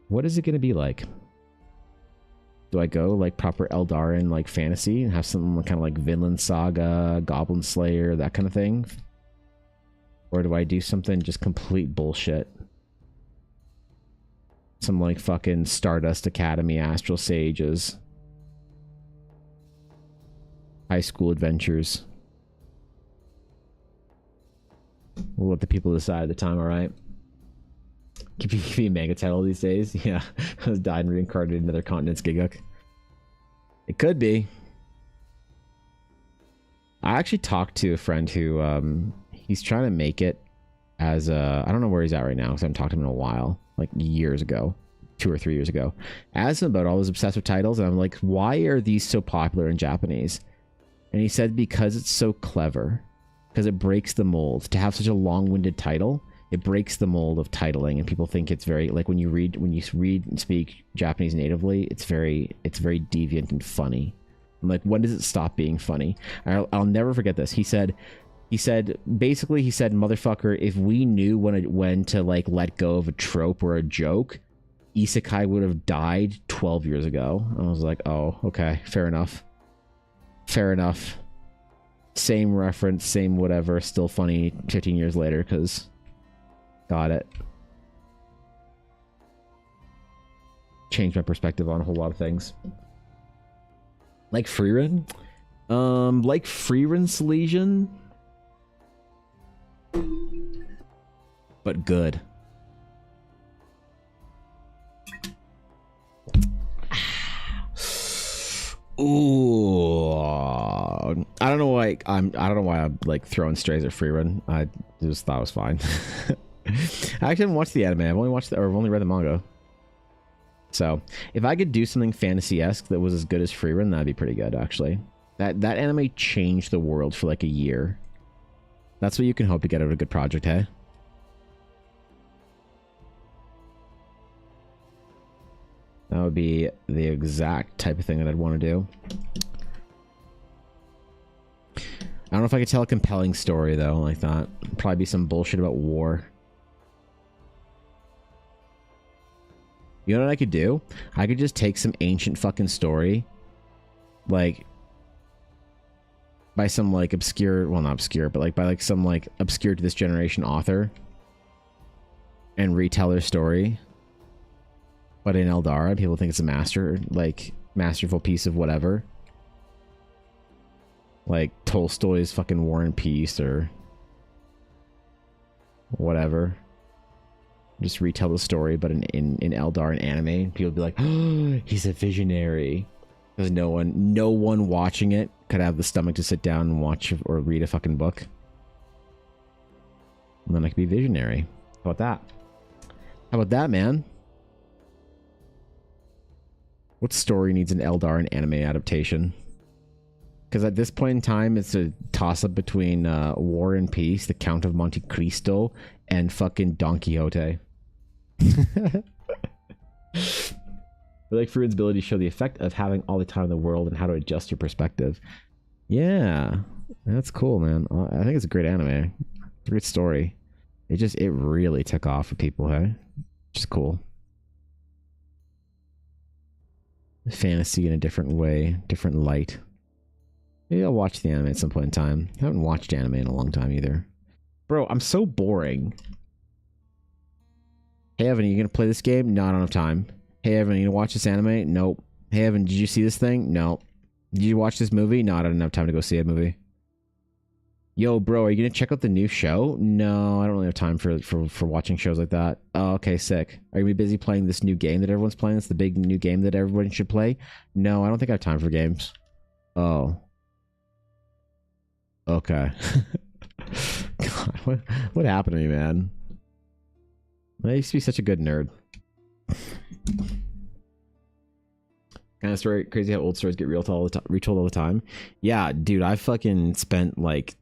What is it going to be like? Do I go like proper Eldarin like fantasy and have something kind of like Vinland Saga, Goblin Slayer, that kind of thing? Or do I do something just complete bullshit? Some like fucking Stardust Academy, Astral Sages, High School Adventures. We'll let the people decide at the time, alright? Could be a manga title these days. Yeah. I was died and reincarnated in other continents, Giguk. It could be. I actually talked to a friend who he's trying to make it as a, I don't know where he's at right now because I haven't talked to him in a while, like years ago, 2 or 3 years ago. I asked him about all his obsessive titles and I'm like, why are these so popular in Japanese? And he said because it's so clever, because it breaks the mold. To have such a long-winded title, it breaks the mold of titling, and people think it's very, like when you read and speak Japanese natively, it's very deviant and funny. I'm like, when does it stop being funny? I'll never forget this. He said, motherfucker, if we knew when to like let go of a trope or a joke, isekai would have died 12 years ago. I was like, oh, okay, fair enough. Fair enough. Same reference, same whatever, still funny 15 years later, because got it. Changed my perspective on a whole lot of things. Like Freerun? Like Freerun's Legion? But good. Ooh, I don't know why I'm like throwing strays at Freerun. I just thought it was fine. I actually haven't watched the anime. I've only read the manga. So if I could do something fantasy-esque that was as good as Freerun, that'd be pretty good, actually. That anime changed the world for like a year. That's what you can hope to get out of a good project, hey? That would be the exact type of thing that I'd want to do. I don't know if I could tell a compelling story, though, like that. Probably be some bullshit about war. You know what I could do? I could just take some ancient fucking story, like, by some, like, obscure, well, not obscure, but, like, by, like, some, like, obscure to this generation author, and retell their story. But in Eldara, people think it's a masterful piece of whatever. Like Tolstoy's fucking War and Peace or whatever. Just retell the story, but in Eldar and anime, people would be like, oh, he's a visionary. Because no one watching it could have the stomach to sit down and watch or read a fucking book. And then I could be visionary. How about that? How about that, man? What story needs an Eldar and anime adaptation? Because at this point in time, it's a toss-up between War and Peace, The Count of Monte Cristo, and fucking Don Quixote. I like Freerun's ability to show the effect of having all the time in the world and how to adjust your perspective. Yeah, that's cool, man. I think it's a great anime. It's a great story. It really took off for people, hey? Which is cool. Fantasy in a different way, different light. Maybe I'll watch the anime at some point in time. I haven't watched anime in a long time either. Bro, I'm so boring. Hey Evan, are you gonna play this game? No, I don't have time. Hey Evan, are you gonna watch this anime? Nope. Hey Evan, did you see this thing? No. Did you watch this movie? No, I don't have time to go see a movie. Yo, bro, are you gonna check out the new show? No, I don't really have time for watching shows like that. Oh, okay, sick. Are you gonna be busy playing this new game that everyone's playing? It's the big new game that everybody should play? No, I don't think I have time for games. Oh. Okay. God, what happened to me, man? I used to be such a good nerd. Kind of story, crazy how old stories get retold all the time. Yeah, dude, I fucking spent like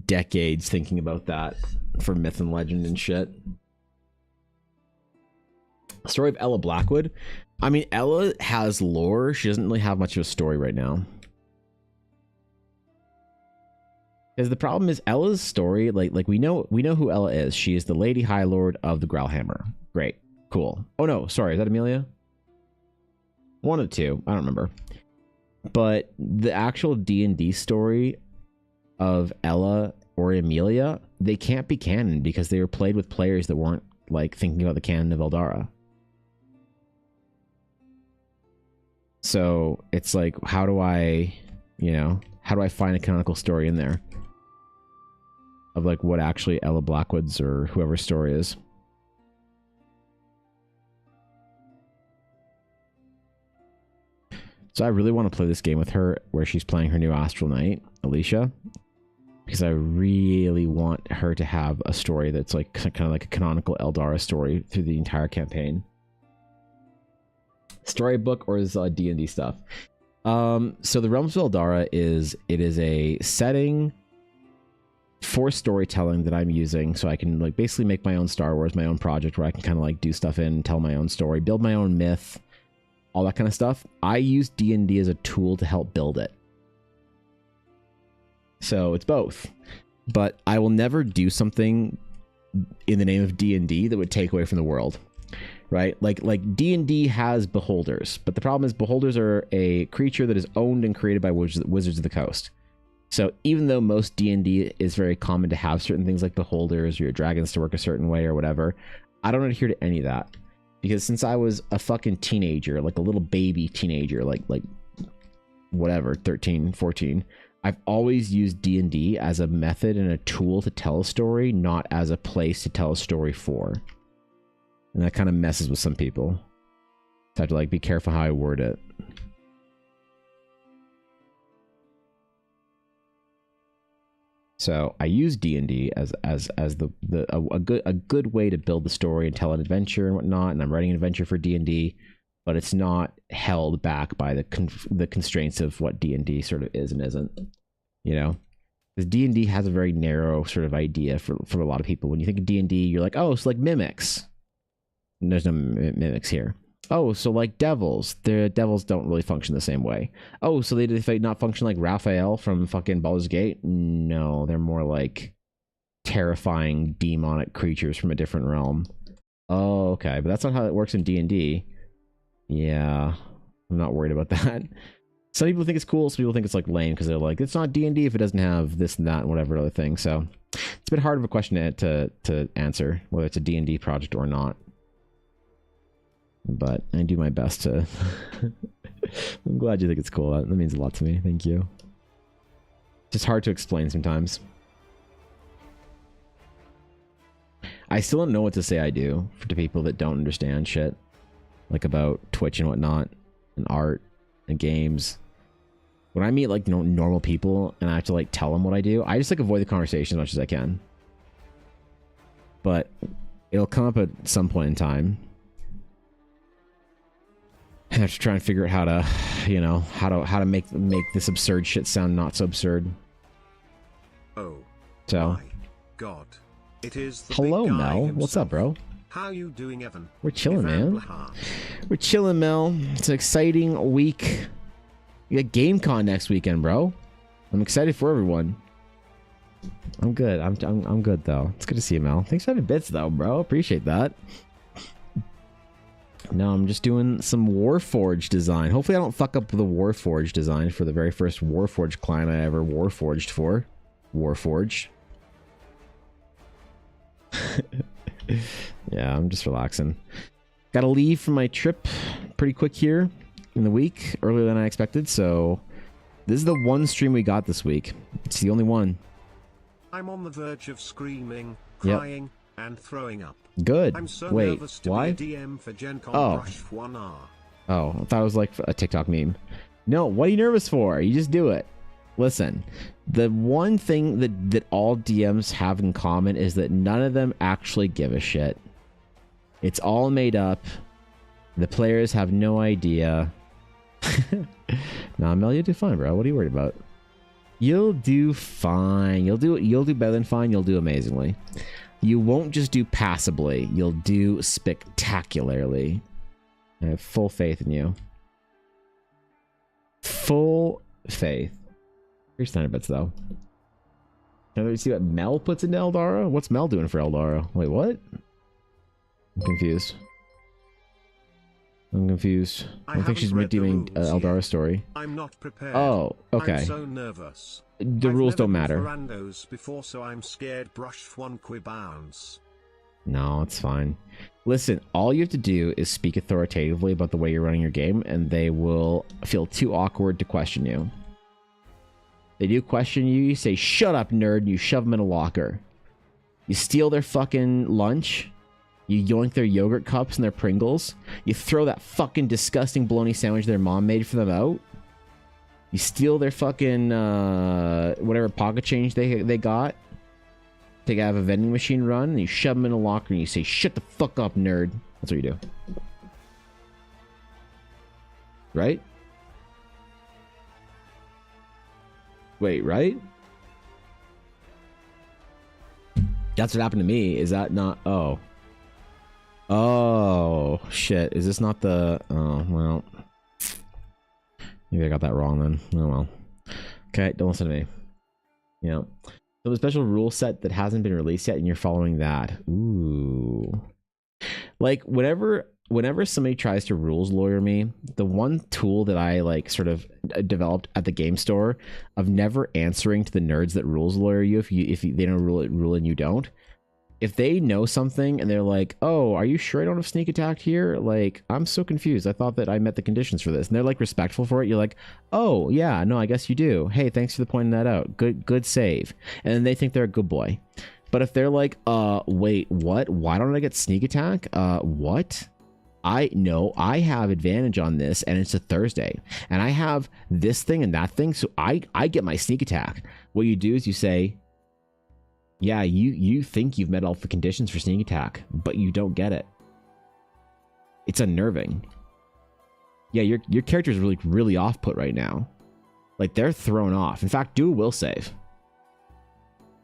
decades thinking about that for myth and legend and shit. Story of Ella Blackwood. I mean, Ella has lore. She doesn't really have much of a story right now. Because the problem is Ella's story, like we know who Ella is. She is the Lady High Lord of the Growlhammer. Great. Cool. Oh no, sorry, is that Amelia? One of the two. I don't remember. But the actual D&D story of Ella or Amelia, they can't be canon because they were played with players that weren't like thinking about the canon of Eldara. So it's like, how do I find a canonical story in there of like what actually Ella Blackwood's or whoever's story is? So I really want to play this game with her where she's playing her new Astral Knight, Alicia, because I really want her to have a story that's like kind of like a canonical Eldara story through the entire campaign. Storybook or is D&D stuff. So the Realms of Eldara is a setting for storytelling that I'm using so I can like basically make my own Star Wars, my own project where I can kind of like do stuff in, tell my own story, build my own myth, all that kind of stuff. I use D&D as a tool to help build it. So it's both. But I will never do something in the name of D&D that would take away from the world. Right? Like D&D has beholders, but the problem is beholders are a creature that is owned and created by Wizards of the Coast. So even though most D&D is very common to have certain things like beholders or your dragons to work a certain way or whatever, I don't adhere to any of that. Because since I was a fucking teenager, like a little baby teenager, like whatever, 13, 14, I've always used D&D as a method and a tool to tell a story, not as a place to tell a story for. And that kind of messes with some people. So I have to like be careful how I word it. So I use D&D as a good way to build the story and tell an adventure and whatnot. And I'm writing an adventure for D&D, but it's not held back by the constraints of what D&D sort of is and isn't. You know, because D&D has a very narrow sort of idea for a lot of people. When you think of D&D, you're like, oh, it's like mimics. And there's no mimics here. Oh, so like devils. The devils don't really function the same way. Oh, so they not function like Raphael from fucking Baldur's Gate? No, they're more like terrifying demonic creatures from a different realm. Oh, okay, but that's not how it works in D&D. Yeah, I'm not worried about that. Some people think it's cool, some people think it's like lame because they're like, it's not D&D if it doesn't have this and that and whatever other thing. So it's a bit hard of a question to answer, whether it's a D&D project or not. But I do my best to. I'm glad you think it's cool. That means a lot to me. Thank you. It's just hard to explain sometimes. I still don't know what to say I do to people that don't understand shit. Like about Twitch and whatnot, and art, and games. When I meet like normal people and I have to like tell them what I do, I just like avoid the conversation as much as I can. But it'll come up at some point in time. I have to try and figure out how to, you know, how to make this absurd shit sound not so absurd. Oh. So. My God. It is the hello, big guy Mel. himself. What's up, bro? How you doing, Evan? We're chilling, Evan man. Blaha. We're chilling, Mel. It's an exciting week. We got GameCon next weekend, bro. I'm excited for everyone. I'm good. I'm good though. It's good to see you, Mel. Thanks for having bits though, bro. Appreciate that. No, I'm just doing some Warforged design. Hopefully I don't fuck up the Warforged design for the very first Warforged client I ever Warforged for. Warforged. Yeah, I'm just relaxing. Gotta leave for my trip pretty quick here in the week, earlier than I expected, so this is the one stream we got this week. It's the only one. I'm on the verge of screaming, crying, and throwing up. Good. I'm so Wait, nervous to why? be a DM for Gen Con Oh. Brush 1R. Oh, I thought it was like a TikTok meme. No, what are you nervous for? You just do it. Listen, the one thing that all DMs have in common is that none of them actually give a shit. It's all made up. The players have no idea. Nah, Mel, you'll do fine, bro. What are you worried about? You'll do fine. You'll do better than fine. You'll do amazingly. You won't just do passably. You'll do spectacularly. I have full faith in you. Full faith. Here's 100 bits though. Can we see what Mel puts into Eldara? What's Mel doing for Eldara? Wait, what? I'm confused. I don't think she's redeeming Eldara's story. I'm not prepared. Oh, okay. I'm so nervous. The rules don't matter. Before, so I'm scared. Brush one bounce. No, it's fine. Listen, all you have to do is speak authoritatively about the way you're running your game, and they will feel too awkward to question you. They do question you, you say, "Shut up, nerd," and you shove them in a locker. You steal their fucking lunch. You yoink their yogurt cups and their Pringles. You throw that fucking disgusting bologna sandwich their mom made for them out. You steal their fucking, whatever pocket change they got. They have a vending machine run, and you shove them in a locker, and you say, "Shut the fuck up, nerd." That's what you do. Right? Wait, right? That's what happened to me. Is that not... Oh. Oh, shit. Is this not the... Oh, well. Maybe I got that wrong then. Oh, well. Okay, don't listen to me. You know. So the special rule set that hasn't been released yet, and you're following that. Ooh. Like, whenever somebody tries to rules lawyer me, the one tool that I, like, sort of developed at the game store of never answering to the nerds that rules lawyer you if they don't rule and you don't. If they know something and they're like, "Oh, are you sure I don't have sneak attack here? Like, I'm so confused. I thought that I met the conditions for this." And they're like respectful for it. You're like, "Oh, yeah, no, I guess you do. Hey, thanks for pointing that out. Good save." And then they think they're a good boy. But if they're like, wait, what? Why don't I get sneak attack? What? I have advantage on this, and it's a Thursday, and I have this thing and that thing, so I get my sneak attack. What you do is you say, "Yeah, you think you've met all the conditions for sneak attack, but you don't get it." It's unnerving. Yeah, your character is really off put right now. Like, they're thrown off. In fact, do a will save.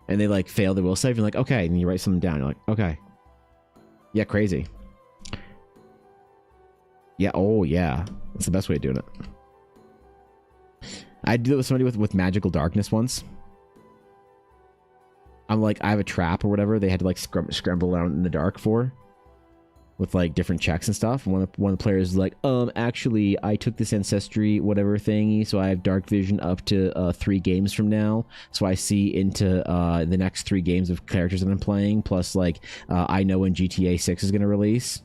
And they like fail the will save. You're like, okay, and you write something down. You're like, okay. Yeah, crazy. Yeah, oh yeah. That's the best way of doing it. I did it with somebody with magical darkness once. I'm like, I have a trap or whatever they had to like scramble around in the dark for, with like different checks and stuff. And one of the players is like, actually, I took this ancestry whatever thingy, so I have dark vision up to 3 games from now, so I see into the next 3 games of characters that I'm playing. Plus, like, I know when GTA 6 is gonna release.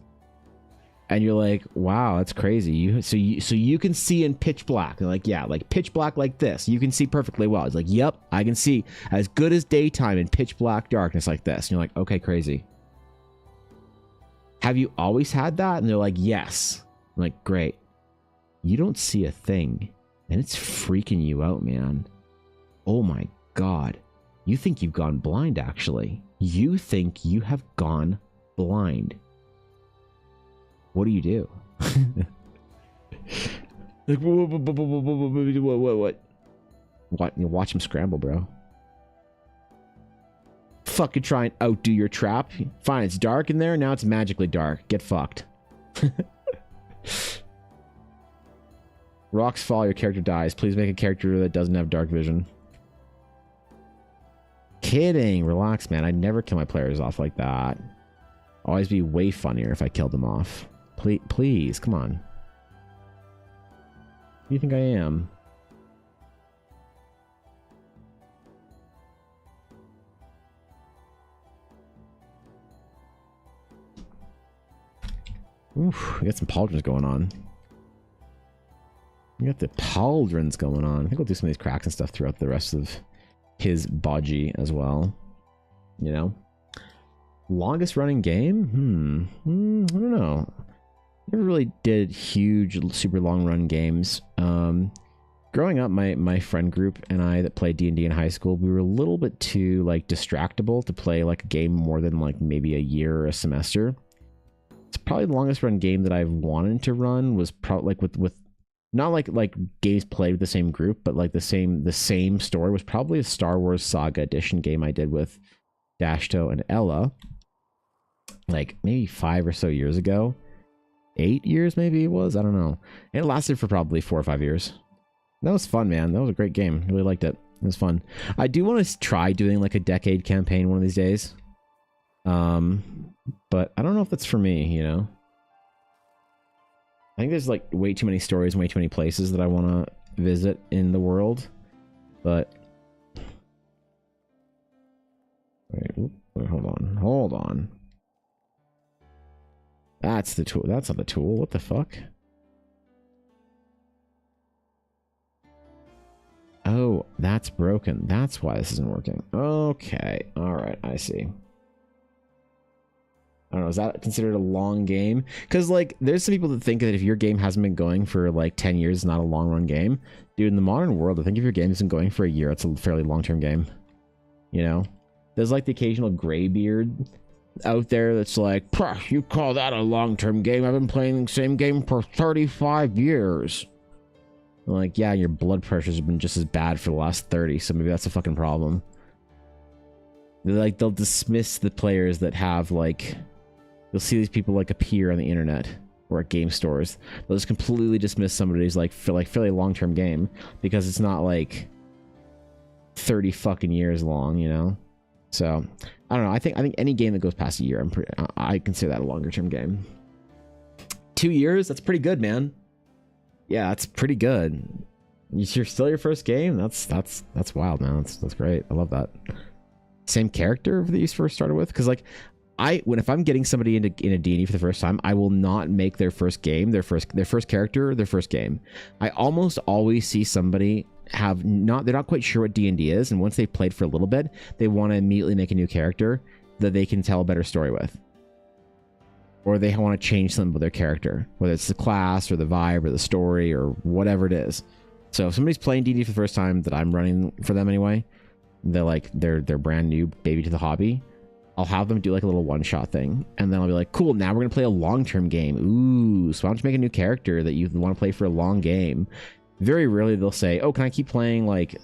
And you're like, wow, that's crazy. So you can see in pitch black. They're like, yeah, like pitch black like this. You can see perfectly well. It's like, yep, I can see as good as daytime in pitch black darkness like this. And you're like, okay, crazy. Have you always had that? And they're like, yes. I'm like, great. You don't see a thing. And it's freaking you out, man. Oh my God. You think you've gone blind, actually. You think you have gone blind. What do you do? Like, what? You watch him scramble, bro. Fucking try and outdo your trap. Fine, it's dark in there. Now it's magically dark. Get fucked. Rocks fall, your character dies. Please make a character that doesn't have dark vision. Kidding. Relax, man. I'd never kill my players off like that. Always be way funnier if I killed them off. Please, come on. Who do you think I am? Oof, we got some pauldrons going on. We got the pauldrons going on. I think we'll do some of these cracks and stuff throughout the rest of his bodgy as well. You know? Longest running game? I don't know. Never really did huge, super long run games. Growing up, my friend group and I that played D&D in high school, we were a little bit too like distractible to play like a game more than like maybe a year or a semester. It's probably the longest run game that I've wanted to run was probably like with not like games played with the same group, but like the same story was probably a Star Wars Saga Edition game I did with Dashto and Ella. Like maybe 5 or so years ago. 8 years maybe it was, I don't know. It lasted for probably 4 or 5 years. That was fun, man. That was a great game. Really liked it. It was fun. I do want to try doing like a decade campaign one of these days. But I don't know if that's for me, you know? I think there's like way too many stories, way too many places that I want to visit in the world. But wait, hold on. That's the tool. That's not the tool. What the fuck? Oh, that's broken. That's why this isn't working. Okay. All right. I see. I don't know. Is that considered a long game? Because, like, there's some people that think that if your game hasn't been going for, like, 10 years, it's not a long-run game. Dude, in the modern world, I think if your game isn't going for a year, it's a fairly long-term game. You know? There's, like, the occasional graybeard out there that's like, you call that a long-term game? I've been playing the same game for 35 years. I'm like, yeah, your blood pressure's been just as bad for the last 30, so maybe that's a fucking problem. They'll dismiss the players that have, like... You'll see these people, like, appear on the internet or at game stores. They'll just completely dismiss somebody's, like, fairly long-term game because it's not, like, 30 fucking years long, you know? So, I don't know. I think any game that goes past a year, I consider that a longer-term game. 2 years? That's pretty good, man. Yeah, that's pretty good. You're still your first game? That's wild, man. That's great. I love that. Same character that you first started with? Because, like, if I'm getting somebody in a D&D for the first time, I will not make their first game, their first character, their first game. I almost always see somebody they're not quite sure what D&D is, and once they've played for a little bit, they want to immediately make a new character that they can tell a better story with. Or they want to change something with their character, whether it's the class or the vibe or the story or whatever it is. So if somebody's playing D&D for the first time that I'm running for them anyway, they're brand new baby to the hobby, I'll have them do like a little one-shot thing, and then I'll be like, cool, now we're gonna play a long-term game. Ooh, so why don't you make a new character that you want to play for a long game? Very rarely they'll say, oh, can I keep playing like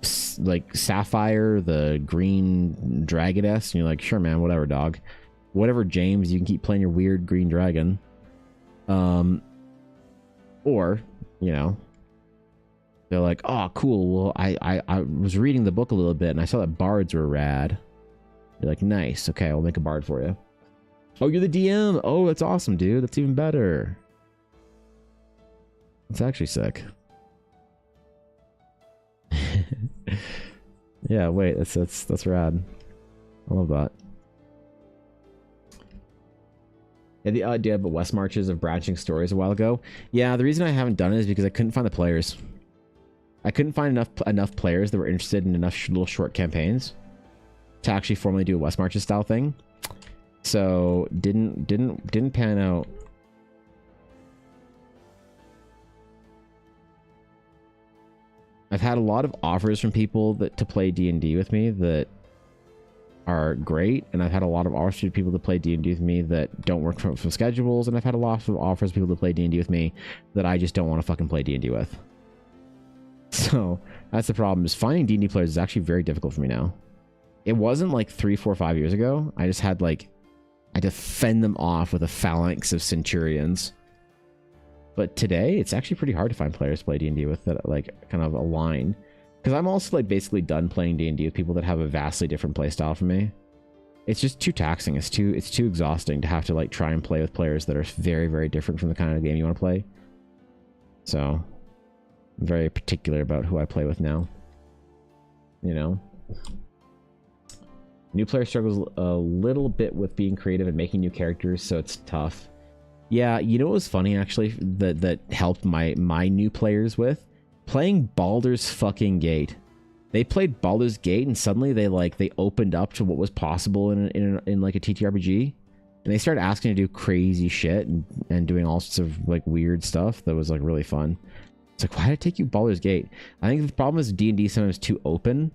Sapphire, the green dragoness? And you're like, sure, man, whatever, dog. Whatever, James, you can keep playing your weird green dragon. Or, you know, they're like, oh, cool, well, I was reading the book a little bit, and I saw that bards were rad. You're like, nice. Okay, I'll make a bard for you. Oh, you're the DM. Oh, that's awesome, dude. That's even better. That's actually sick. Yeah, wait. That's rad. I love that. Yeah, the idea of West Marches of branching stories a while ago. Yeah, the reason I haven't done it is because I couldn't find the players. I couldn't find enough players that were interested in enough little short campaigns to actually formally do a West Marches style thing. So didn't pan out. I've had a lot of offers from people to play D&D with me that are great, and I've had a lot of offers from people to play D&D with me that don't work from schedules, and I've had a lot of offers from people to play D&D with me that I just don't want to fucking play D&D with. So that's the problem, is finding D&D players is actually very difficult for me now. It wasn't like 3, 4, 5 years ago. I just had I had to fend them off with a phalanx of centurions. But today, it's actually pretty hard to find players to play D&D with that kind of align. Because I'm also basically done playing D&D with people that have a vastly different playstyle from me. It's just too taxing. It's too exhausting to have to try and play with players that are very, very different from the kind of game you want to play. So I'm very particular about who I play with now. You know? New player struggles a little bit with being creative and making new characters, so it's tough. Yeah, you know what was funny actually that helped my new players with? Playing Baldur's fucking Gate. They played Baldur's Gate and suddenly they opened up to what was possible in like a TTRPG. And they started asking to do crazy shit and doing all sorts of weird stuff that was really fun. It's like, why did it take you Baldur's Gate? I think the problem is D&D sometimes too open.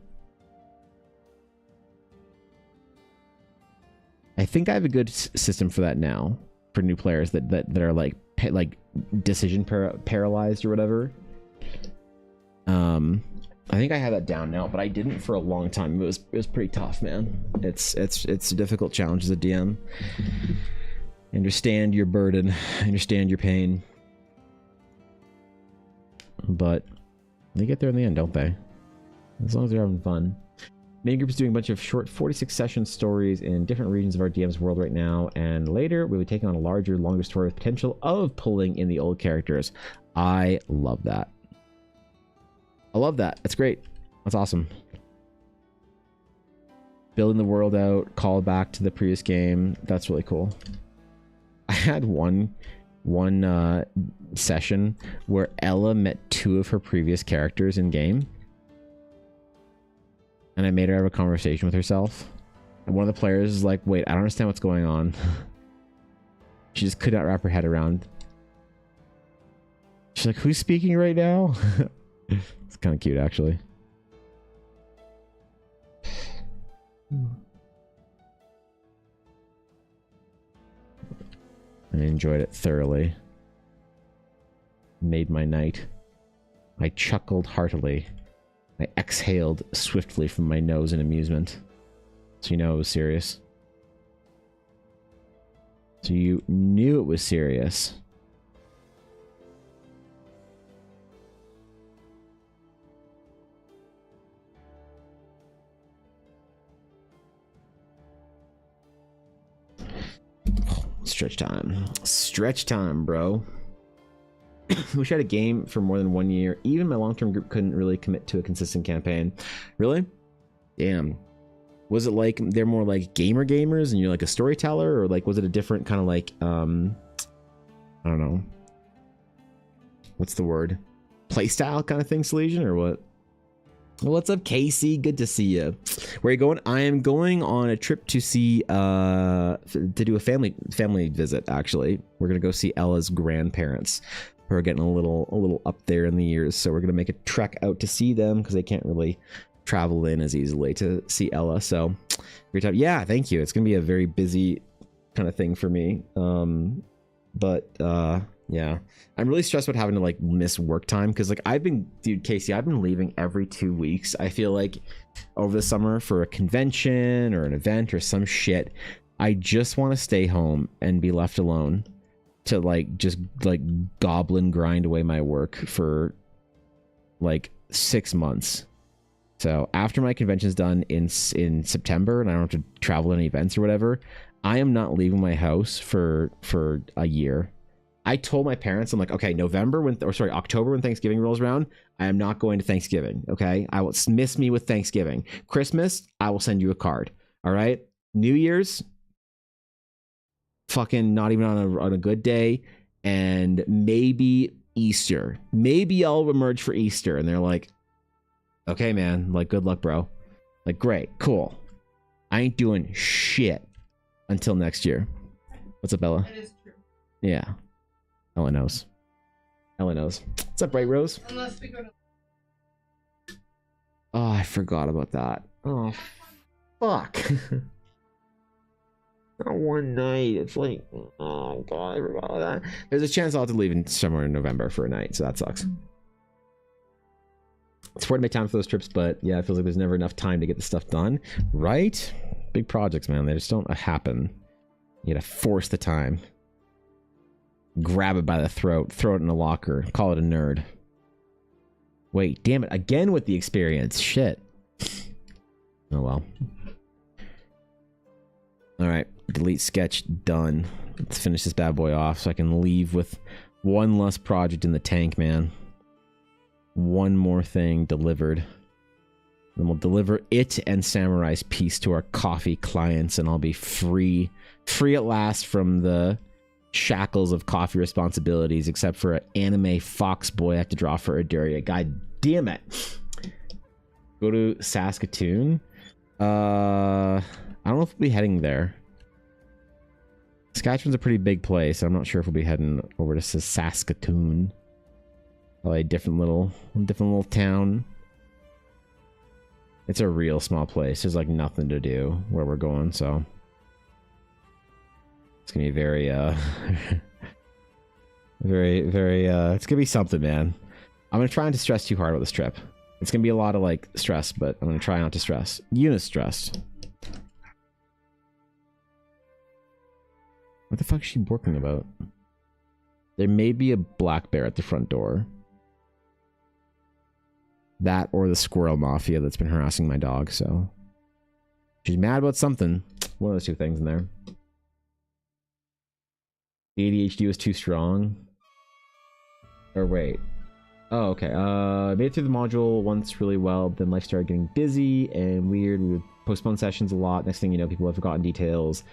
I think I have a good system for that now for new players that are decision paralyzed or whatever. I think I have that down now, but I didn't for a long time. It was pretty tough, man. It's a difficult challenge as a DM. Understand your burden, understand your pain, but they get there in the end, don't they? As long as they're having fun. Main group is doing a bunch of short 46-session stories in different regions of our DM's world right now, and later we'll be taking on a larger, longer story with potential of pulling in the old characters. I love that. I love that. That's great. That's awesome. Building the world out, call back to the previous game. That's really cool. I had one session where Ella met 2 of her previous characters in game. And I made her have a conversation with herself. And one of the players is like, wait, I don't understand what's going on. She just could not wrap her head around. She's like, who's speaking right now? It's kind of cute, actually. I enjoyed it thoroughly. Made my night. I chuckled heartily. I exhaled swiftly from my nose in amusement. So you know it was serious. So you knew it was serious. Stretch time. Stretch time, bro. Wish I had a game for more than 1 year. Even my long-term group couldn't really commit to a consistent campaign. Really? Damn. Was it like they're more like gamers and you're like a storyteller, or like was it a different kind of like I don't know. What's the word? Playstyle kind of thing, Salesian, or what? What's up, Casey? Good to see you. Where are you going? I am going on a trip to see to do a family visit, actually. We're gonna go see Ella's grandparents, who are getting a little up there in the years, so we're gonna make a trek out to see them because they can't really travel in as easily to see Ella. So great time. Yeah, thank you. It's gonna be a very busy kind of thing for me. Yeah, I'm really stressed about having to like miss work time because like dude, Casey, I've been leaving every 2 weeks. I feel like over the summer for a convention or an event or some shit. I just want to stay home and be left alone to like just like goblin grind away my work for like 6 months. So after my convention's done in September and I don't have to travel to any events or whatever, I am not leaving my house for a year. I told my parents, I'm like, okay, October when Thanksgiving rolls around, I am not going to Thanksgiving. Okay, I will miss me with Thanksgiving. Christmas, I will send you a card. All right. New Year's, fucking not even on a good day, and maybe Easter. Maybe I'll emerge for Easter. And they're like, okay, man, like good luck, bro. Like, great, cool. I ain't doing shit until next year. What's up, Bella? That is true. Yeah. Ella knows. Ella knows. What's up, Bright Rose? Unless we go to... Oh, I forgot about that. Oh, fuck. Not one night. It's like, oh god, I forgot about that. There's a chance I'll have to leave somewhere in November for a night, so that sucks. It's hard to make time for those trips, but yeah, it feels like there's never enough time to get the stuff done. Right? Big projects, man. They just don't happen. You gotta force the time. Grab it by the throat, throw it in a locker, call it a nerd. Wait, damn it, again with the experience. Shit. Oh well. Alright, delete sketch, done. Let's finish this bad boy off so I can leave with one less project in the tank, man. One more thing delivered. Then we'll deliver it and Samurai's piece to our coffee clients, and I'll be free at last from the shackles of coffee responsibilities, except for an anime fox boy I have to draw for Aduria. God damn it. Go to Saskatoon. I don't know if we'll be heading there. Saskatchewan's a pretty big place. I'm not sure if we'll be heading over to Saskatoon. Probably a different little town. It's a real small place. There's like nothing to do where we're going, so it's gonna be very it's gonna be something, man. I'm gonna try not to stress too hard about this trip. It's gonna be a lot of like stress, but I'm gonna try not to stress. Eunice stressed. What the fuck is she borking about? There may be a black bear at the front door. That or the squirrel mafia that's been harassing my dog, so. She's mad about something. One of those two things in there. The ADHD was too strong. Or wait. Oh, okay. I made it through the module once really well, then life started getting busy and weird. We would postpone sessions a lot. Next thing you know, people have forgotten details.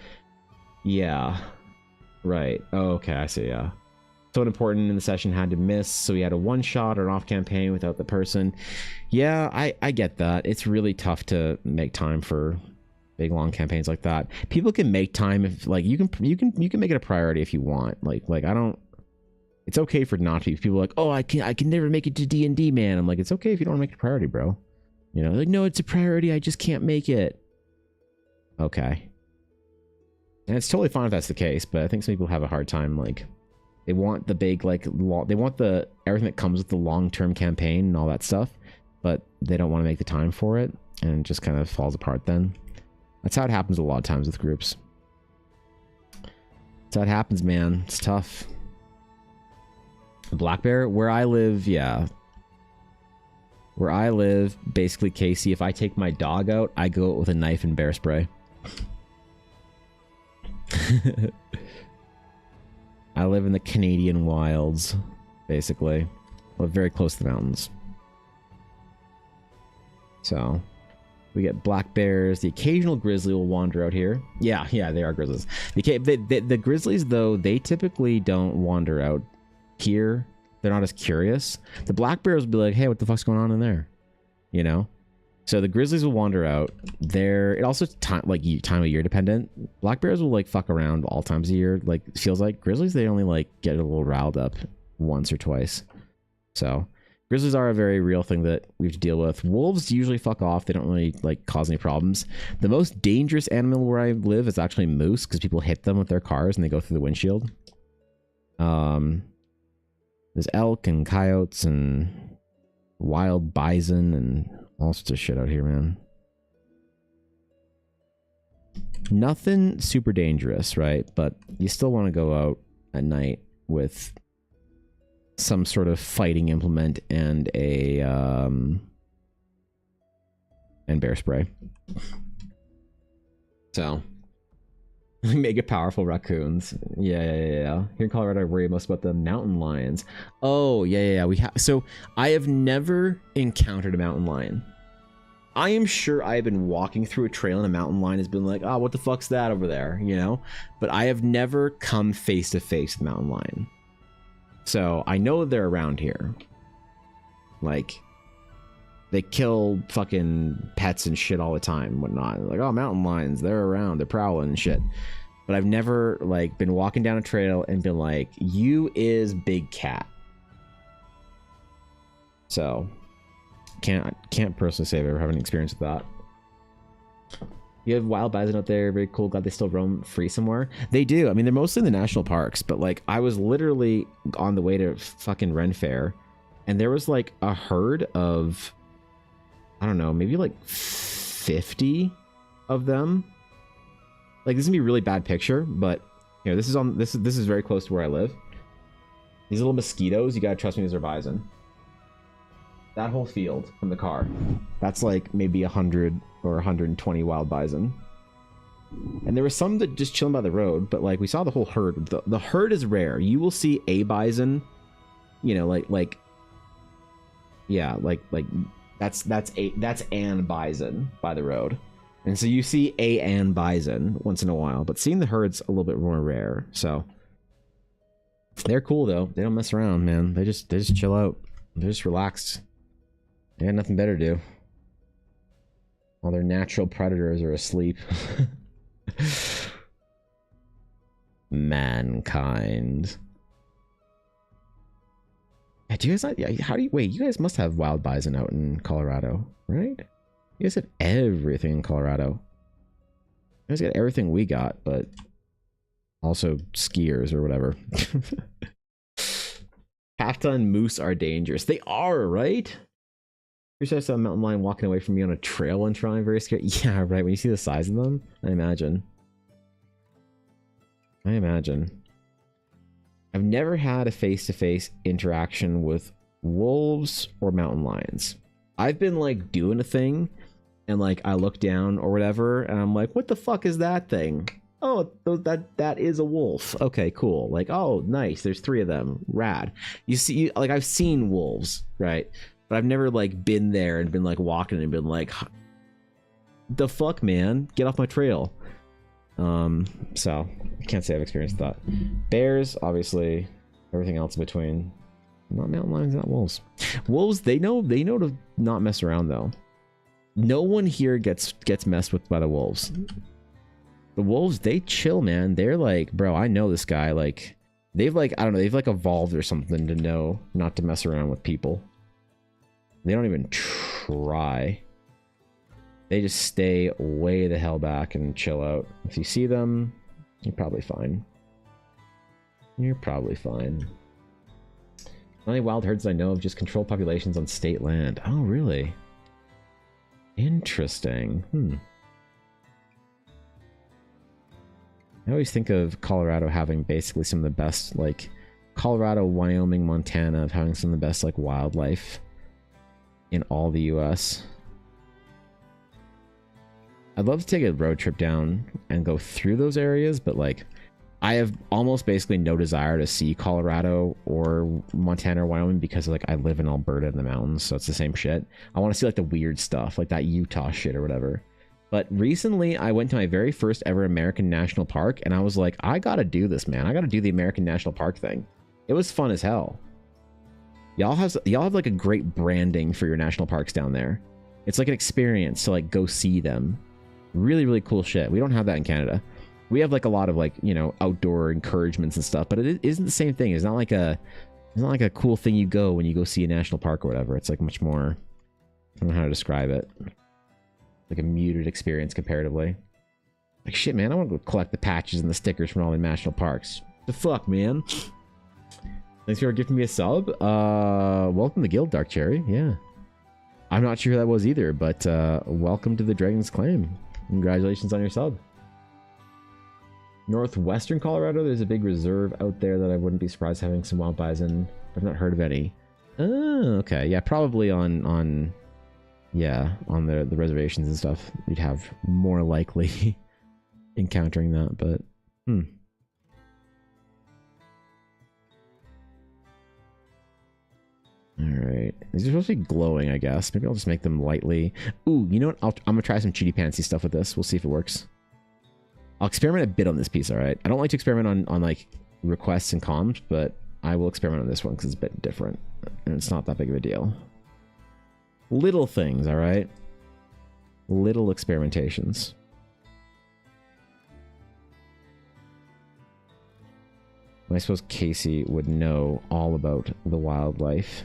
Yeah. Right. Oh, okay, I see, yeah. Someone important in the session had to miss, so we had a one-shot or an off campaign without the person. Yeah, I get that. It's really tough to make time for big long campaigns like that. People can make time if like you can make it a priority if you want. Like I don't. It's okay for not to be. People are like, oh, I can never make it to D&D, man. I'm like, it's okay if you don't want to make it a priority, bro. You know, like, no, it's a priority. I just can't make it. Okay. And it's totally fine if that's the case, but I think some people have a hard time, like, they want the big, like, they want the everything that comes with the long-term campaign and all that stuff, but they don't want to make the time for it, and it just kind of falls apart then. That's how it happens a lot of times with groups. That's how it happens, man. It's tough. Black Bear, where I live, yeah. Where I live, basically, Casey, if I take my dog out, I go out with a knife and bear spray. I live in the Canadian wilds, basically. I live very close to the mountains. So, we get black bears. The occasional grizzly will wander out here. Yeah, they are grizzlies. The grizzlies, though, they typically don't wander out here. They're not as curious. The black bears will be like, hey, what the fuck's going on in there? You know? So the grizzlies will wander out. It also time of year dependent. Black bears will like fuck around all times of year. Like it feels like grizzlies, they only like get a little riled up once or twice. So grizzlies are a very real thing that we have to deal with. Wolves usually fuck off. They don't really like cause any problems. The most dangerous animal where I live is actually moose because people hit them with their cars and they go through the windshield. There's elk and coyotes and wild bison and all sorts of shit out here, man. Nothing super dangerous, right? But you still want to go out at night with some sort of fighting implement and a and bear spray. So mega powerful raccoons. Yeah. Here in Colorado, I worry most about the mountain lions. Oh, yeah. So I have never encountered a mountain lion. I am sure I have been walking through a trail and a mountain lion has been like, oh, what the fuck's that over there? You know? But I have never come face to face with a mountain lion. So I know they're around here. Like, they kill fucking pets and shit all the time and whatnot. Like, oh, mountain lions, they're around, they're prowling and shit. But I've never, like, been walking down a trail and been like, you is big cat. So, can't personally say I've ever had an experience with that. You have wild bison out there, very cool. Glad they still roam free somewhere. They do. I mean, they're mostly in the national parks, but, like, I was literally on the way to fucking Ren Fair, and there was, like, a herd of, I don't know, maybe like 50 of them. Like, this is gonna be a really bad picture, but you know, this is very close to where I live. These little mosquitoes, you gotta trust me, these are bison. That whole field from the car, that's like maybe 100 or 120 wild bison. And there were some that just chilling by the road, but like we saw the whole herd. The herd is rare. You will see a bison, you know, like that's an bison by the road. And so you see an bison once in a while, but seeing the herd's a little bit more rare. So they're cool though. They don't mess around, man. They just chill out. They're just relaxed. They got nothing better to do while their natural predators are asleep. Mankind. Do you guys not, wait, you guys must have wild bison out in Colorado, right? You guys have everything in Colorado. You guys got everything we got, but also skiers or whatever. Half-ton moose are dangerous. They are, right? You saw a mountain lion walking away from me on a trail one time, very scary. Yeah, right, when you see the size of them, I imagine. I've never had a face-to-face interaction with wolves or mountain lions. I've been like doing a thing and like I look down or whatever and I'm like, what the fuck is that thing? Oh, that is a wolf. Okay, cool. Like, oh, nice. There's 3 of them. Rad. You see, like I've seen wolves, right? But I've never like been there and been like walking and been like, the fuck, man, get off my trail. So I can't say I've experienced that. Bears, obviously. Everything else in between. Not mountain lions, not wolves. Wolves, they know to not mess around though. No one here gets messed with by the wolves. The wolves, they chill, man. They're like, bro, I know this guy. Like, they've like, I don't know, they've like evolved or something to know not to mess around with people. They don't even try. They just stay way the hell back and chill out. If you see them, you're probably fine. You're probably fine. Only wild herds I know of just control populations on state land. Oh, really? Interesting. I always think of Colorado having basically some of the best, like, Colorado, Wyoming, Montana, of having some of the best, like, wildlife in all the US. I'd love to take a road trip down and go through those areas, but, like, I have almost basically no desire to see Colorado or Montana or Wyoming because, like, I live in Alberta in the mountains, so it's the same shit. I want to see, like, the weird stuff, like that Utah shit or whatever. But recently, I went to my very first ever American National Park, and I was like, I gotta do this, man. I gotta do the American National Park thing. It was fun as hell. Y'all have like a great branding for your national parks down there. It's like an experience to like go see them. Really, really cool shit. We don't have that in Canada. We have like a lot of like, you know, outdoor encouragements and stuff, but it isn't the same thing. It's not like a cool thing you go when you go see a national park or whatever. It's like much more, I don't know how to describe it. Like a muted experience comparatively. Like, shit, man, I want to go collect the patches and the stickers from all the national parks. The fuck, man? Thanks for gifting me a sub. Welcome to Guild, Dark Cherry. Yeah. I'm not sure who that was either, but welcome to the Dragon's Claim. Congratulations on your sub. Northwestern Colorado, there's a big reserve out there that I wouldn't be surprised having some wild bison. I've not heard of any. Oh, okay. Yeah, probably on the reservations and stuff. You'd have more likely encountering that, but Alright. These are supposed to be glowing, I guess. Maybe I'll just make them lightly. Ooh, you know what? I'm gonna try some cheaty pantsy stuff with this. We'll see if it works. I'll experiment a bit on this piece, alright? I don't like to experiment on like requests and comms, but I will experiment on this one because it's a bit different. And it's not that big of a deal. Little things, alright? Little experimentations. I suppose Casey would know all about the wildlife.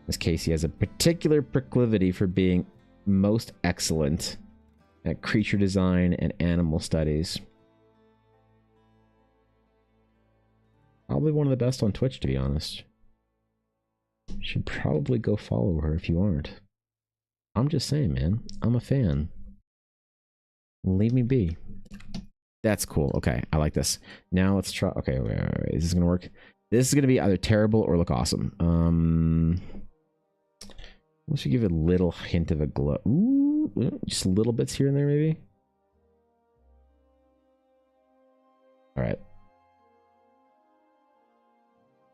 As Casey has a particular proclivity for being most excellent at creature design and animal studies. Probably one of the best on Twitch, to be honest. Should probably go follow her if you aren't. I'm just saying, man. I'm a fan. Leave me be. That's cool. Okay, I like this. Now let's try. Okay, wait. Is this gonna work? This is gonna be either terrible or look awesome. Let's give it a little hint of a glow. Ooh, just little bits here and there, maybe. All right.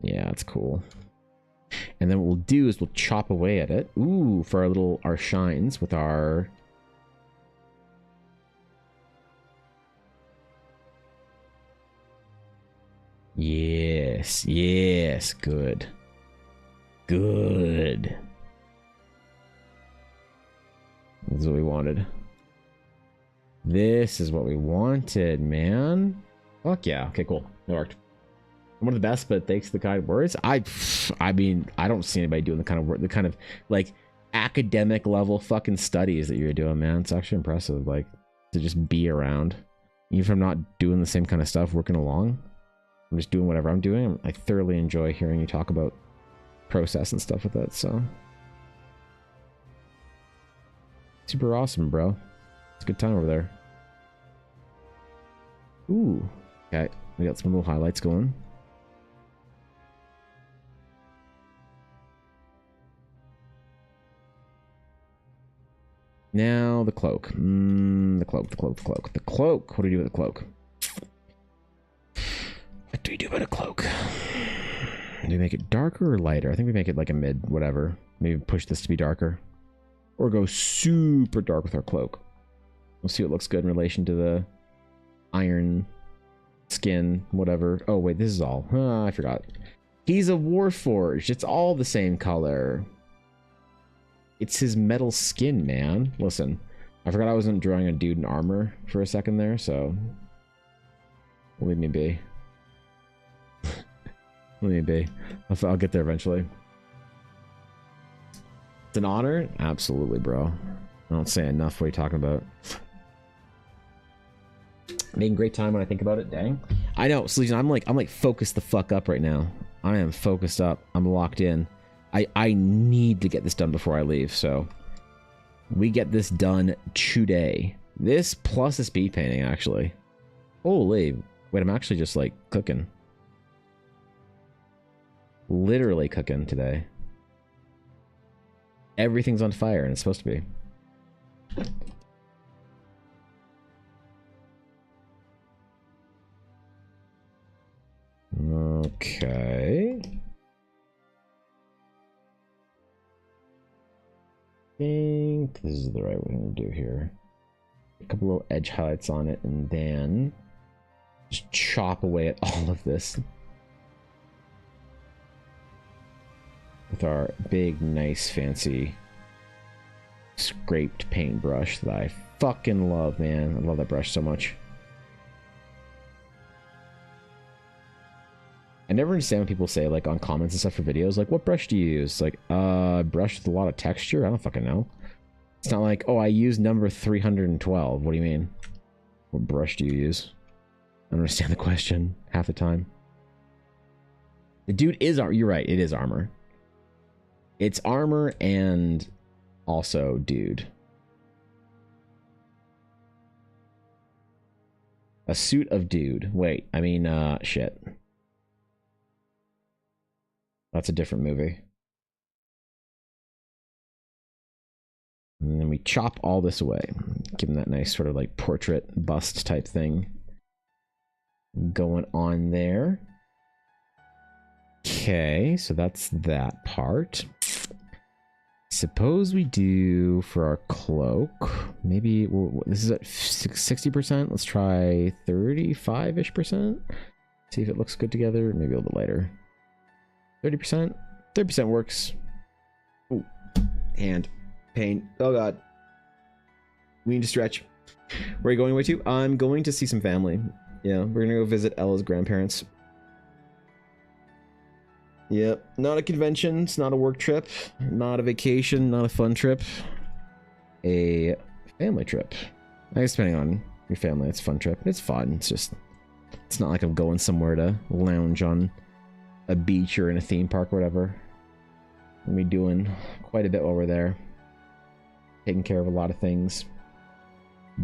Yeah, that's cool. And then what we'll do is we'll chop away at it. Ooh, for our shines with our. Yes, yes, good. Good. This is what we wanted. This is what we wanted, man. Fuck yeah. Okay, cool. It worked. I'm one of the best, but thanks to the kind words. I mean, I don't see anybody doing the kind of work, the kind of like academic level fucking studies that you're doing, man. It's actually impressive, like, to just be around. Even if I'm not doing the same kind of stuff, working along. I'm just doing whatever I'm doing. I thoroughly enjoy hearing you talk about process and stuff with it, so. Super awesome, bro. It's a good time over there. Ooh. Okay, we got some little highlights going. Now the cloak. The cloak. The cloak. What do we do with the cloak? What do we do about a cloak? Do we make it darker or lighter? I think we make it like a mid, whatever. Maybe push this to be darker. Or go super dark with our cloak. We'll see what looks good in relation to the iron skin, whatever. Oh, wait, this is all. I forgot. He's a Warforged. It's all the same color. It's his metal skin, man. Listen, I forgot I wasn't drawing a dude in armor for a second there, so leave me be. Leave me be. I'll get there eventually. It's an honor? Absolutely, bro. I don't say enough. What are you talking about? Making great time when I think about it. Dang. I know, Sleazy, I'm like focused the fuck up right now. I am focused up. I'm locked in. I need to get this done before I leave, so we get this done today. This plus the speed painting, actually. Holy. Wait, I'm actually just like cooking. Literally cooking today. Everything's on fire, and it's supposed to be. Okay. I think this is the right thing to do here. A couple little edge highlights on it, and then just chop away at all of this with our big, nice, fancy scraped paintbrush that I fucking love, man. I love that brush so much. I never understand when people say, like, on comments and stuff for videos, like, what brush do you use? Like, brush with a lot of texture? I don't fucking know. It's not like, oh, I use number 312. What do you mean? What brush do you use? I don't understand the question half the time. The dude is armor. You're right, it is armor. It's armor and also dude. A suit of dude. Wait, I mean, shit. That's a different movie. And then we chop all this away. Give him that nice sort of like portrait bust type thing going on there. Okay, so that's that part. Suppose we do for our cloak, maybe this is at 60%. Let's try 35-ish%. See if it looks good together. Maybe a little bit lighter. 30%. 30% works. Ooh. Hand. Pain. Oh god. We need to stretch. Where are you going away to? I'm going to see some family. Yeah, we're gonna go visit Ella's grandparents. Yep. Not a convention. It's not a work trip. Not a vacation. Not a fun trip. A family trip. I guess depending on your family, it's a fun trip. It's fun. It's just... It's not like I'm going somewhere to lounge on a beach or in a theme park or whatever. We'll be doing quite a bit while we're there. Taking care of a lot of things.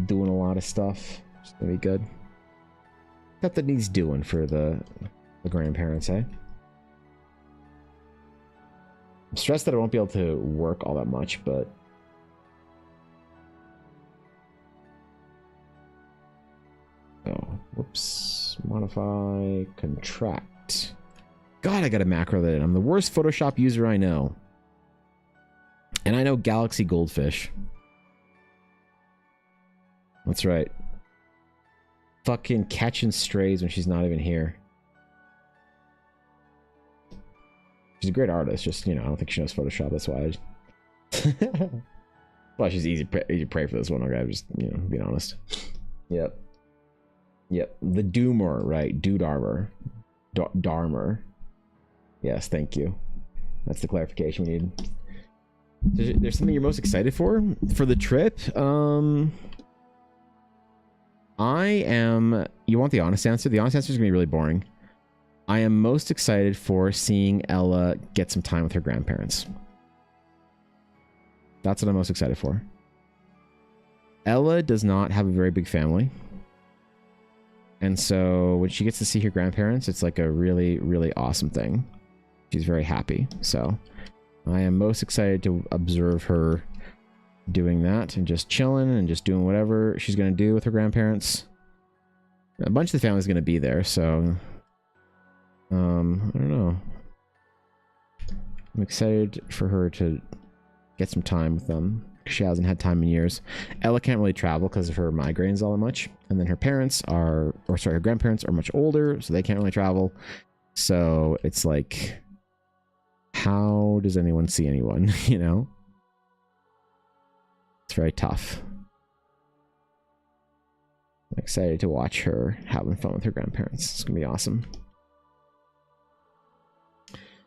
Doing a lot of stuff. It's gonna be good. Stuff that needs doing for the grandparents, eh? I'm stressed that I won't be able to work all that much, but... Oh, whoops. Modify, contract. God, I got a macro that in. I'm the worst Photoshop user I know. And I know Galaxy Goldfish. That's right. Fucking catching strays when she's not even here. She's a great artist, just, you know, I don't think she knows Photoshop, that's why well, she's easy to pray for this one, okay, I'm just, you know, being honest. Yep. Yep, the Doomer, right, Dude Armor. Darmer. Yes, thank you. That's the clarification we need. There's something you're most excited for the trip? I am... You want the honest answer? The honest answer is going to be really boring. I am most excited for seeing Ella get some time with her grandparents. That's what I'm most excited for. Ella does not have a very big family. And so when she gets to see her grandparents, it's like a really, really awesome thing. She's very happy. So I am most excited to observe her doing that and just chilling and just doing whatever she's going to do with her grandparents. A bunch of the family's going to be there, so I don't know. I'm excited for her to get some time with them. She hasn't had time in years. Ella can't really travel because of her migraines all that much. And then her parents are, or sorry, her grandparents are much older, so they can't really travel. So it's like, how does anyone see anyone, you know? It's very tough. I'm excited to watch her having fun with her grandparents. It's gonna be awesome.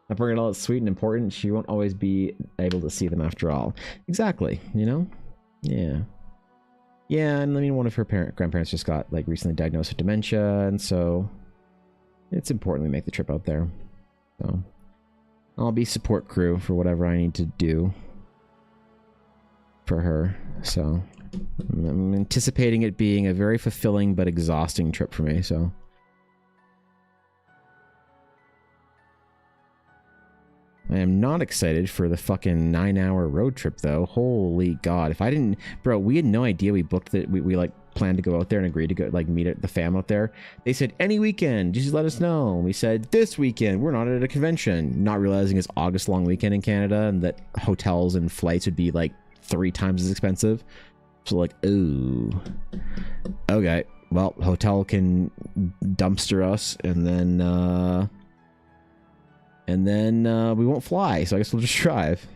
I bring it all that's sweet and important. She won't always be able to see them after all. Exactly, you know? Yeah. Yeah, and I mean, one of her grandparents just got, like, recently diagnosed with dementia, and so it's important we make the trip out there. So I'll be support crew for whatever I need to do for her. So I'm anticipating it being a very fulfilling but exhausting trip for me, so. I am not excited for the fucking 9-hour road trip, though. Holy God. If I didn't... Bro, we had no idea we booked that. We like, planned to go out there and agreed to go, like, meet at the fam out there. They said, any weekend, just let us know. We said, this weekend, we're not at a convention. Not realizing it's August long weekend in Canada and that hotels and flights would be, like, 3 times as expensive. So, like, ooh. Okay. Well, hotel can dumpster us, and then we won't fly, so I guess we'll just drive.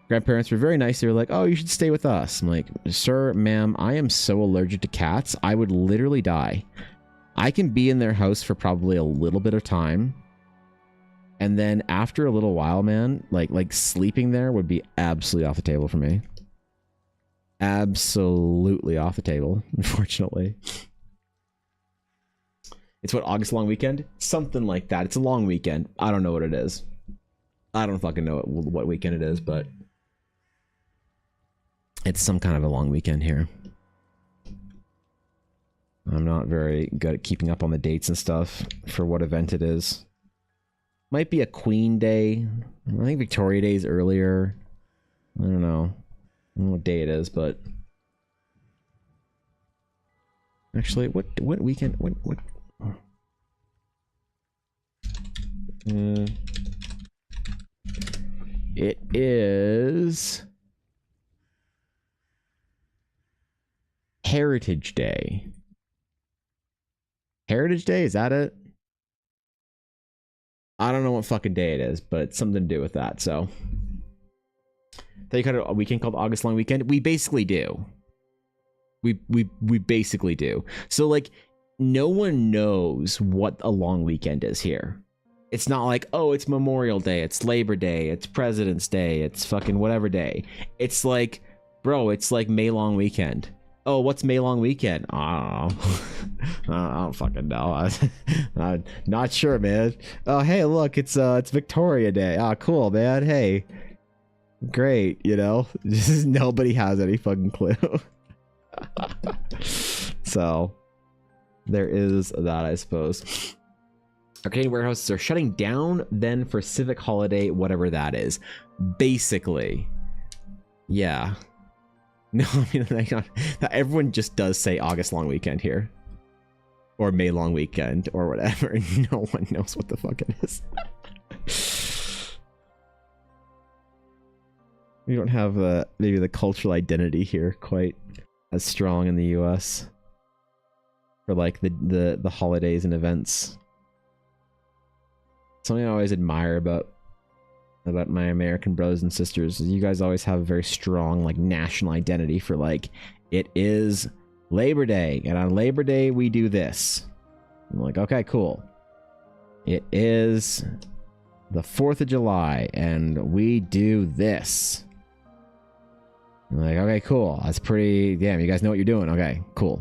Grandparents were very nice. They were like, oh, you should stay with us. I'm like, sir, ma'am, I am so allergic to cats, I would literally die. I can be in their house for probably a little bit of time, and then after a little while, man, like sleeping there would be absolutely off the table for me. Absolutely off the table, unfortunately. It's what, August long weekend? Something like that. It's a long weekend. I don't know what it is. I don't fucking know what weekend it is, but it's some kind of a long weekend here. I'm not very good at keeping up on the dates and stuff for what event it is. Might be a Queen Day. I think Victoria Day is earlier. I don't know. I don't know what day it is, but actually, what weekend? What? It is Heritage Day. Heritage Day, is that it? I don't know what fucking day it is, but it's something to do with that. So they got a weekend called August long weekend. We basically do. We basically do. So like, no one knows what a long weekend is here. It's not like, oh, it's Memorial Day, it's Labor Day, it's President's Day, it's fucking whatever day. It's like, bro, it's like May long weekend. Oh, what's May long weekend? I don't know. I don't fucking know. I'm not sure, man. Oh, hey, look, it's Victoria Day. Ah, cool, man. Hey, great. You know, just nobody has any fucking clue. So there is that, I suppose. Arcade warehouses are shutting down then for civic holiday, whatever that is. Basically. Yeah. No, I mean, everyone just does say August long weekend here. Or May long weekend, or whatever. No one knows what the fuck it is. We don't have maybe the cultural identity here quite as strong in the US. For like the holidays and events. Something I always admire about my American brothers and sisters is you guys always have a very strong like national identity for like, it is Labor Day, and on Labor Day we do this. I'm like, okay, cool. It is the 4th of July and we do this. I'm like, okay, cool. That's pretty, damn, you guys know what you're doing. Okay, cool.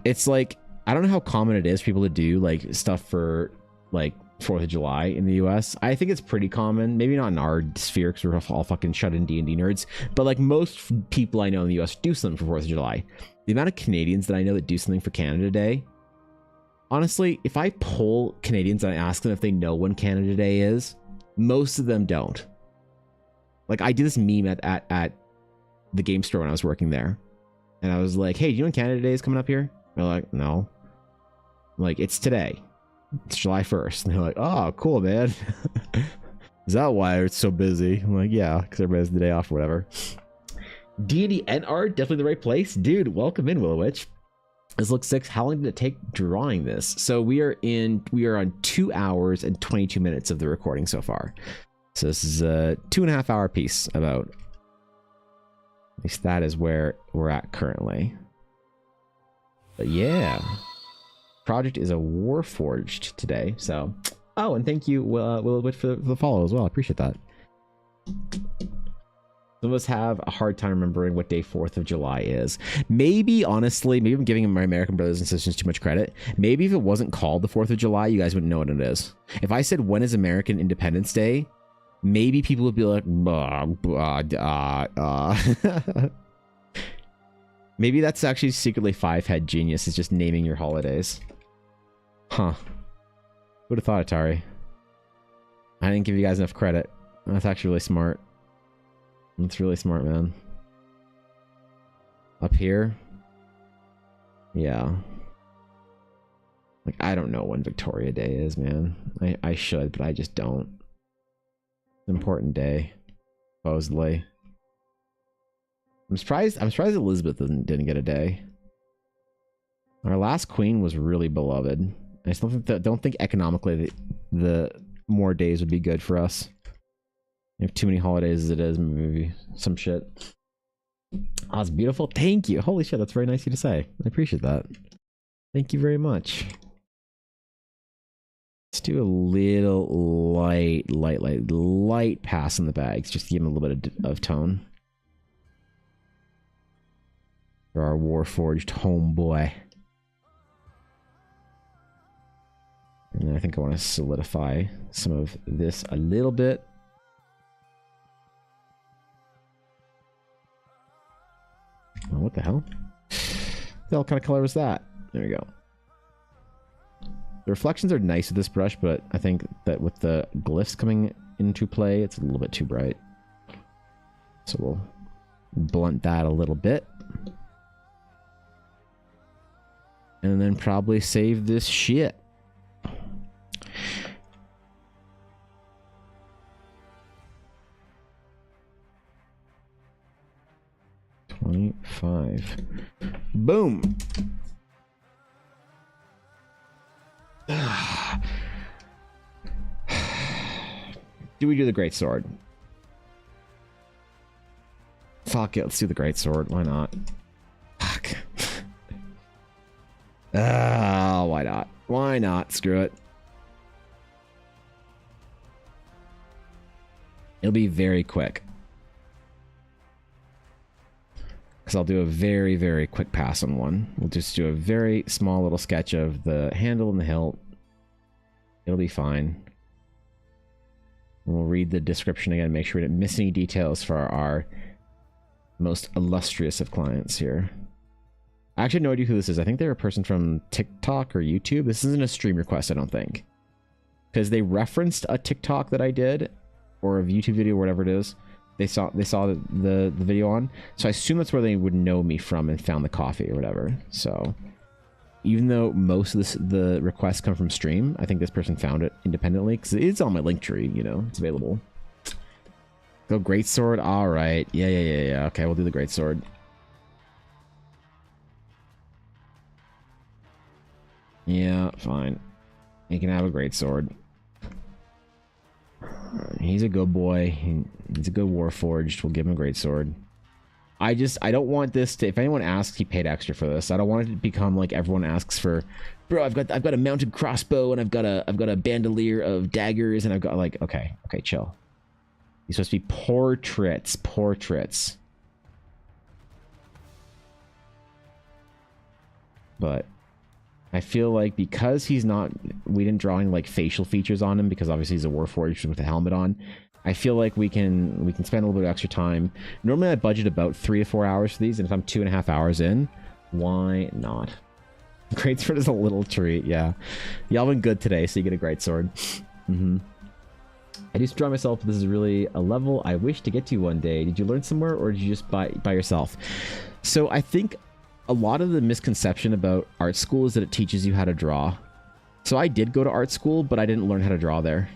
It's like, I don't know how common it is for people to do like stuff for like 4th of July in the US. I think it's pretty common. Maybe not in our sphere because we're all fucking shut in D&D nerds. But like most people I know in the US do something for 4th of July. The amount of Canadians that I know that do something for Canada Day. Honestly, if I poll Canadians and I ask them if they know when Canada Day is, most of them don't. Like, I did this meme at the game store when I was working there. And I was like, hey, do you know when Canada Day is coming up here? They're like, no. I'm like, it's today. It's July 1st. And they're like, oh, cool, man. Is that why it's so busy? I'm like, yeah, because everybody has the day off or whatever. D&D Art, definitely the right place. Dude, welcome in, Willow Witch. This looks sick. How long did it take drawing this? So we are on 2 hours and 22 minutes of the recording so far. So this is a 2.5 hour piece about. At least that is where we're at currently. But yeah. Project is a Warforged today, so. Oh, and thank you, Willow Witch, for the follow as well. I appreciate that. Some of us have a hard time remembering what day 4th of July is. Maybe, honestly, maybe I'm giving my American brothers and sisters too much credit. Maybe if it wasn't called the 4th of July, you guys wouldn't know what it is. If I said, when is American Independence Day? Maybe people would be like, Maybe that's actually secretly Five-Head genius, is just naming your holidays. Huh. Who'd have thought, Atari? I didn't give you guys enough credit. That's actually really smart. That's really smart, man. Up here? Yeah. Like, I don't know when Victoria Day is, man. I should, but I just don't. It's an important day, supposedly. I'm surprised Elizabeth didn't get a day. Our last queen was really beloved. I just don't think economically the more days would be good for us. We have too many holidays as it is, maybe some shit. Oh, it's beautiful. Thank you. Holy shit, that's very nice of you to say. I appreciate that. Thank you very much. Let's do a little light pass on the bags, just to give them a little bit of tone. For our Warforged homeboy. And then I think I want to solidify some of this a little bit. Oh, what the hell? What the hell kind of color was that? There we go. The reflections are nice with this brush, but I think that with the glyphs coming into play, it's a little bit too bright. So we'll blunt that a little bit. And then probably save this shit. Boom. Do we do the great sword? Fuck it, let's do the great sword. Why not? Fuck. Why not? Why not? Screw it. It'll be very quick. Because I'll do a very, very quick pass on one. We'll just do a very small little sketch of the handle and the hilt. It'll be fine. And we'll read the description again, make sure we didn't miss any details for our most illustrious of clients here. I actually have no idea who this is. I think they're a person from TikTok or YouTube. This isn't a stream request, I don't think. Because they referenced a TikTok that I did, or a YouTube video, or whatever it is. They saw the video on, so I assume that's where they would know me from and found the coffee or whatever. So even though most of the requests come from stream, I think this person found it independently because it's on my link tree. You know, it's available. Go greatsword. All right, yeah. Okay, we'll do the greatsword. Yeah, fine. He can have a greatsword. He's a good boy. He's a good Warforged. We'll give him a great sword. I don't want this to. If anyone asks, he paid extra for this. I don't want it to become like everyone asks for. Bro, I've got a mounted crossbow and I've got a bandolier of daggers and I've got like. Okay, chill. He's supposed to be portraits. But I feel like because he's not, we didn't draw any like facial features on him because obviously he's a Warforged with a helmet on. I feel like we can spend a little bit of extra time. Normally I budget about 3 to 4 hours for these, and if I'm 2.5 hours in, why not? Greatsword is a little treat, yeah. Y'all been good today, so you get a greatsword. I used to draw myself. This is really a level I wish to get to one day. Did you learn somewhere, or did you just by yourself? So I think a lot of the misconception about art school is that it teaches you how to draw. So I did go to art school, but I didn't learn how to draw there.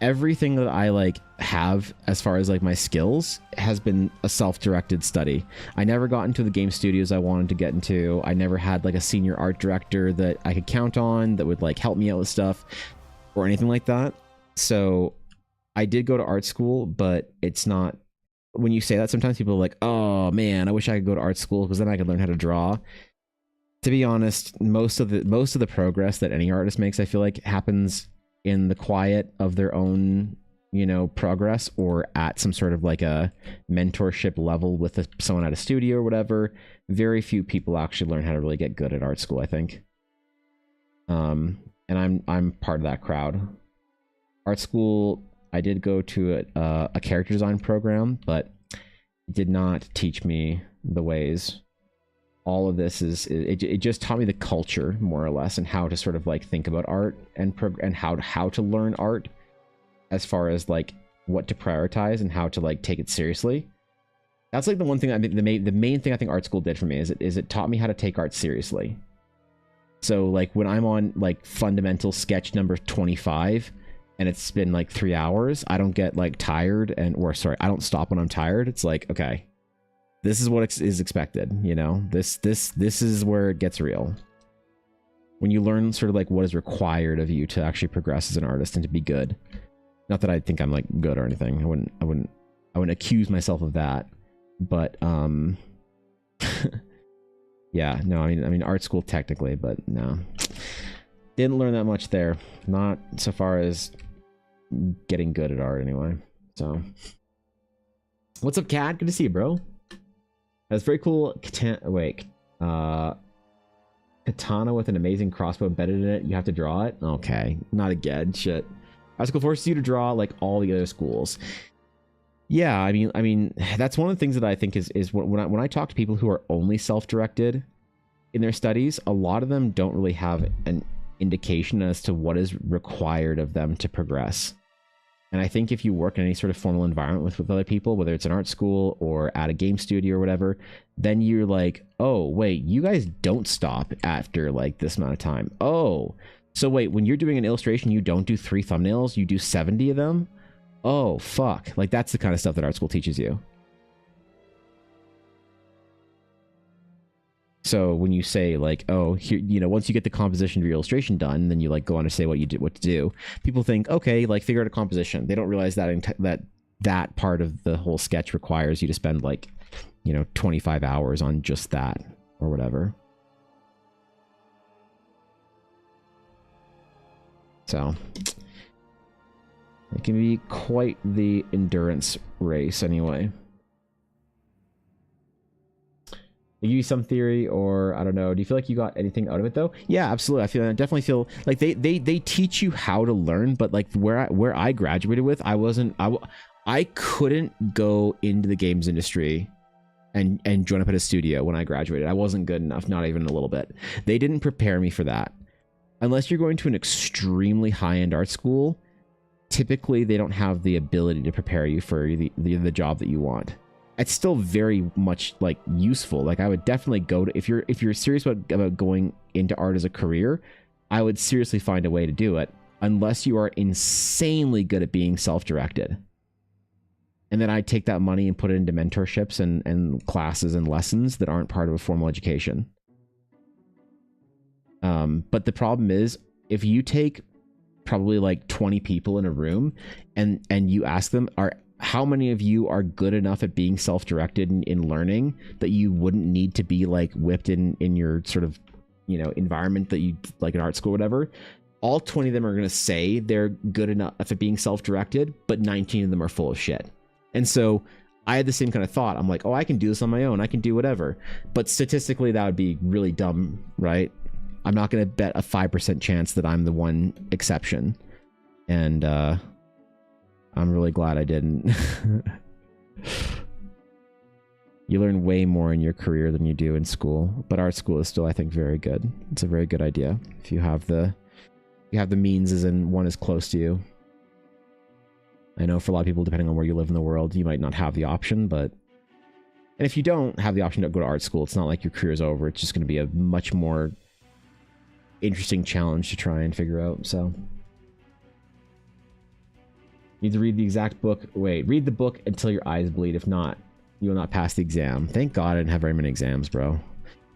Everything that I like have as far as like my skills has been a self-directed study. I never got into the game studios I wanted to get into. I never had like a senior art director that I could count on that would like help me out with stuff or anything like that. So I did go to art school, but it's not, when you say that, sometimes people are like, oh man, I wish I could go to art school because then I could learn how to draw. To be honest, most of the progress that any artist makes, I feel like, happens in the quiet of their own, you know, progress, or at some sort of like a mentorship level with someone at a studio or whatever. Very few people actually learn how to really get good at art school, I think. And I'm part of that crowd. Art school, I did go to a character design program, but it did not teach me the ways. All of this it just taught me the culture, more or less, and how to sort of like think about art and how to learn art, as far as like what to prioritize and how to like take it seriously. That's like the one thing I think the main thing I think art school did for me is it taught me how to take art seriously. So like when I'm on like fundamental sketch number 25 and it's been like 3 hours, I don't get like tired I don't stop when I'm tired. It's like, okay, this is what is expected, you know. This is where it gets real. When you learn sort of like what is required of you to actually progress as an artist and to be good. Not that I think I'm like good or anything. I wouldn't accuse myself of that. But yeah, no, I mean art school technically, but no. Didn't learn that much there. Not so far as getting good at art anyway. So what's up, Cat? Good to see you, bro. That's very cool. Katana with an amazing crossbow embedded in it. You have to draw it? Okay. Not again. Shit. Art school forces you to draw like all the other schools. Yeah, I mean, that's one of the things that I think is when I talk to people who are only self-directed in their studies, a lot of them don't really have an indication as to what is required of them to progress. And I think if you work in any sort of formal environment with other people, whether it's an art school or at a game studio or whatever, then you're like, oh, wait, you guys don't stop after like this amount of time. Oh, so wait, when you're doing an illustration, you don't do 3 thumbnails, you do 70 of them? Oh, fuck. Like, that's the kind of stuff that art school teaches you. So when you say like, oh, here, you know, once you get the composition of your illustration done, then you like go on to say what to do. People think, okay, like figure out a composition. They don't realize that that part of the whole sketch requires you to spend like, you know, 25 hours on just that or whatever. So it can be quite the endurance race anyway. Give you some theory, or I don't know. Do you feel like you got anything out of it though? Yeah, absolutely. I definitely feel like they teach you how to learn, but like where I graduated with, I couldn't go into the games industry and join up at a studio when I graduated. I wasn't good enough, not even a little bit. They didn't prepare me for that. Unless you're going to an extremely high-end art school, typically they don't have the ability to prepare you for the job that you want. It's still very much like useful. Like I would definitely go to, if you're serious about going into art as a career, I would seriously find a way to do it, unless you are insanely good at being self-directed. And then I'd take that money and put it into mentorships and classes and lessons that aren't part of a formal education. But the problem is, if you take probably like 20 people in a room and you ask them, how many of you are good enough at being self-directed in learning that you wouldn't need to be like whipped in your sort of, you know, environment that you like an art school or whatever? All 20 of them are going to say they're good enough at being self-directed, but 19 of them are full of shit. And so I had the same kind of thought. I'm like, oh, I can do this on my own. I can do whatever. But statistically, that would be really dumb, right? I'm not going to bet a 5% chance that I'm the one exception. And I'm really glad I didn't. You learn way more in your career than you do in school, but art school is still, I think, very good. It's a very good idea if you have the means, as in one is close to you. I know for a lot of people, depending on where you live in the world, you might not have the option, but... And if you don't have the option to go to art school, it's not like your career is over. It's just going to be a much more interesting challenge to try and figure out, so... Need to read the exact book. Wait, read the book until your eyes bleed. If not, you will not pass the exam. Thank God I didn't have very many exams, bro.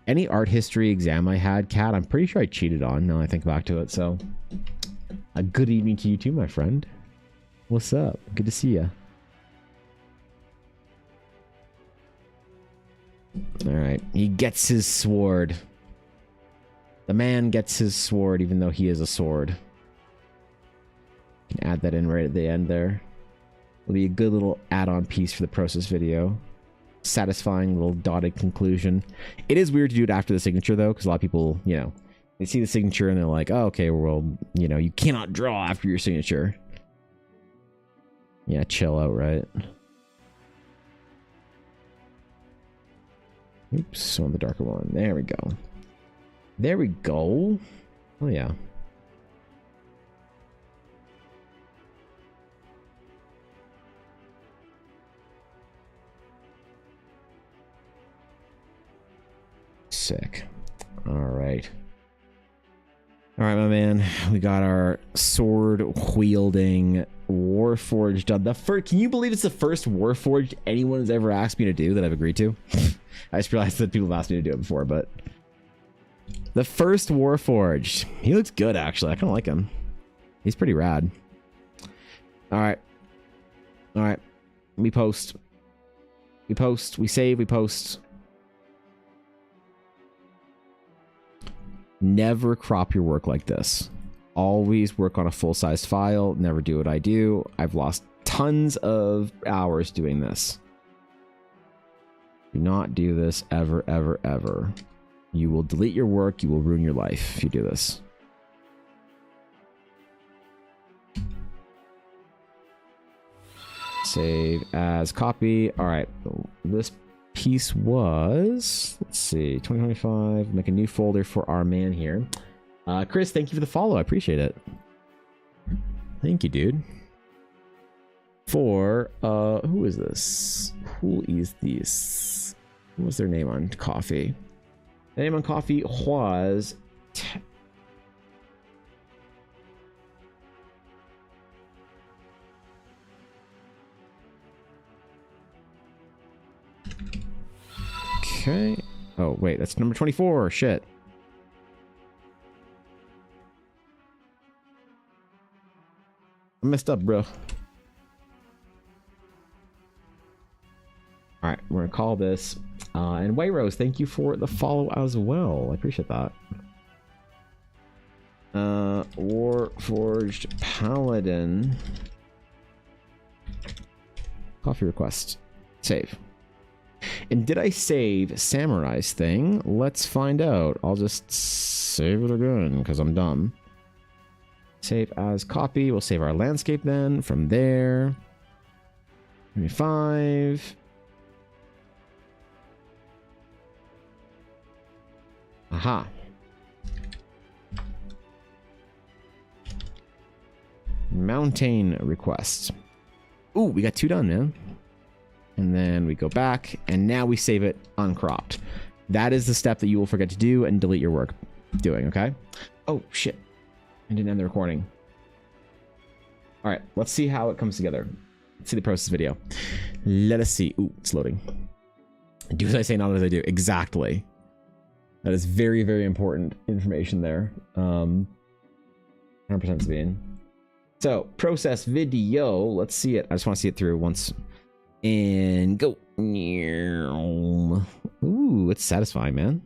Any art history exam I had, Kat, I'm pretty sure I cheated on now I think back to it, so... A good evening to you too, my friend. What's up? Good to see ya. Alright, he gets his sword. The man gets his sword even though he is a sword. Can add that in right at the end there. Will be a good little add-on piece for the process video. Satisfying little dotted conclusion. It is weird to do it after the signature though, because a lot of people, you know, they see the signature and they're like, oh, okay, well, you know, you cannot draw after your signature. Yeah, chill out, right? Oops, on the darker one. There we go. There we go. Oh, yeah. Sick. All right. All right, my man. We got our sword-wielding Warforged done. Can you believe it's the first Warforged anyone has ever asked me to do that I've agreed to? I just realized that people have asked me to do it before, but... The first Warforged. He looks good, actually. I kind of like him. He's pretty rad. All right. All right. We post. We post. We save. We post. Never crop your work like this. Always work on a full-size file. Never do what I do. I've lost tons of hours doing this. Do not do this ever, ever, ever. You will delete your work. You will ruin your life if you do this. Save as copy. All right. This piece was, let's see, 2025. Make a new folder for our man here. Chris, thank you for the follow. I appreciate it. Thank you, dude. For, who is this? Who is this? What was their name on coffee? The name on coffee was... Okay. Oh, wait, that's number 24. Shit. I messed up, bro. Alright, we're gonna call this. And White Rose, thank you for the follow as well. I appreciate that. Warforged Paladin. Coffee request. Save. And did I save Samurai's thing? Let's find out. I'll just save it again because I'm dumb. Save as copy. We'll save our landscape then. From there. 25. Aha. Mountain request. Ooh, we got 2 done, man. And then we go back, and now we save it uncropped. That is the step that you will forget to do and delete your work doing, okay? Oh, shit. I didn't end the recording. All right, let's see how it comes together. Let's see the process video. Let us see. Ooh, it's loading. Do as I say, not as I do. Exactly. That is very, very important information there. 100% Sabine. So, process video. Let's see it. I just want to see it through once. And go. Ooh, it's satisfying, man.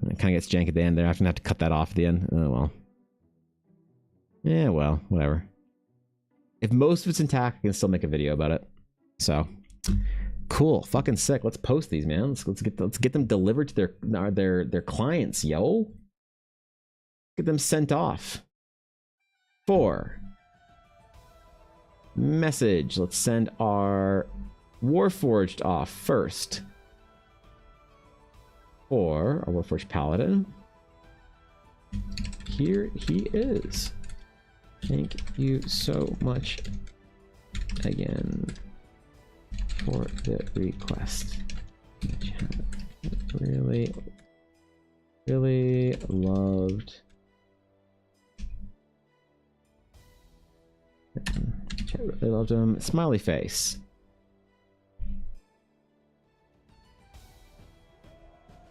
And it kind of gets jank at the end there. I'm going to have to cut that off at the end. Oh, well. Yeah, well, whatever. If most of it's intact, I can still make a video about it. So, cool. Fucking sick. Let's post these, man. Let's get them delivered to their clients, yo. Get them sent off. 4. Message. Let's send our Warforged off first. For our Warforged Paladin. Here he is. Thank you so much again for the request. Really, really loved. Really loved him. Smiley face.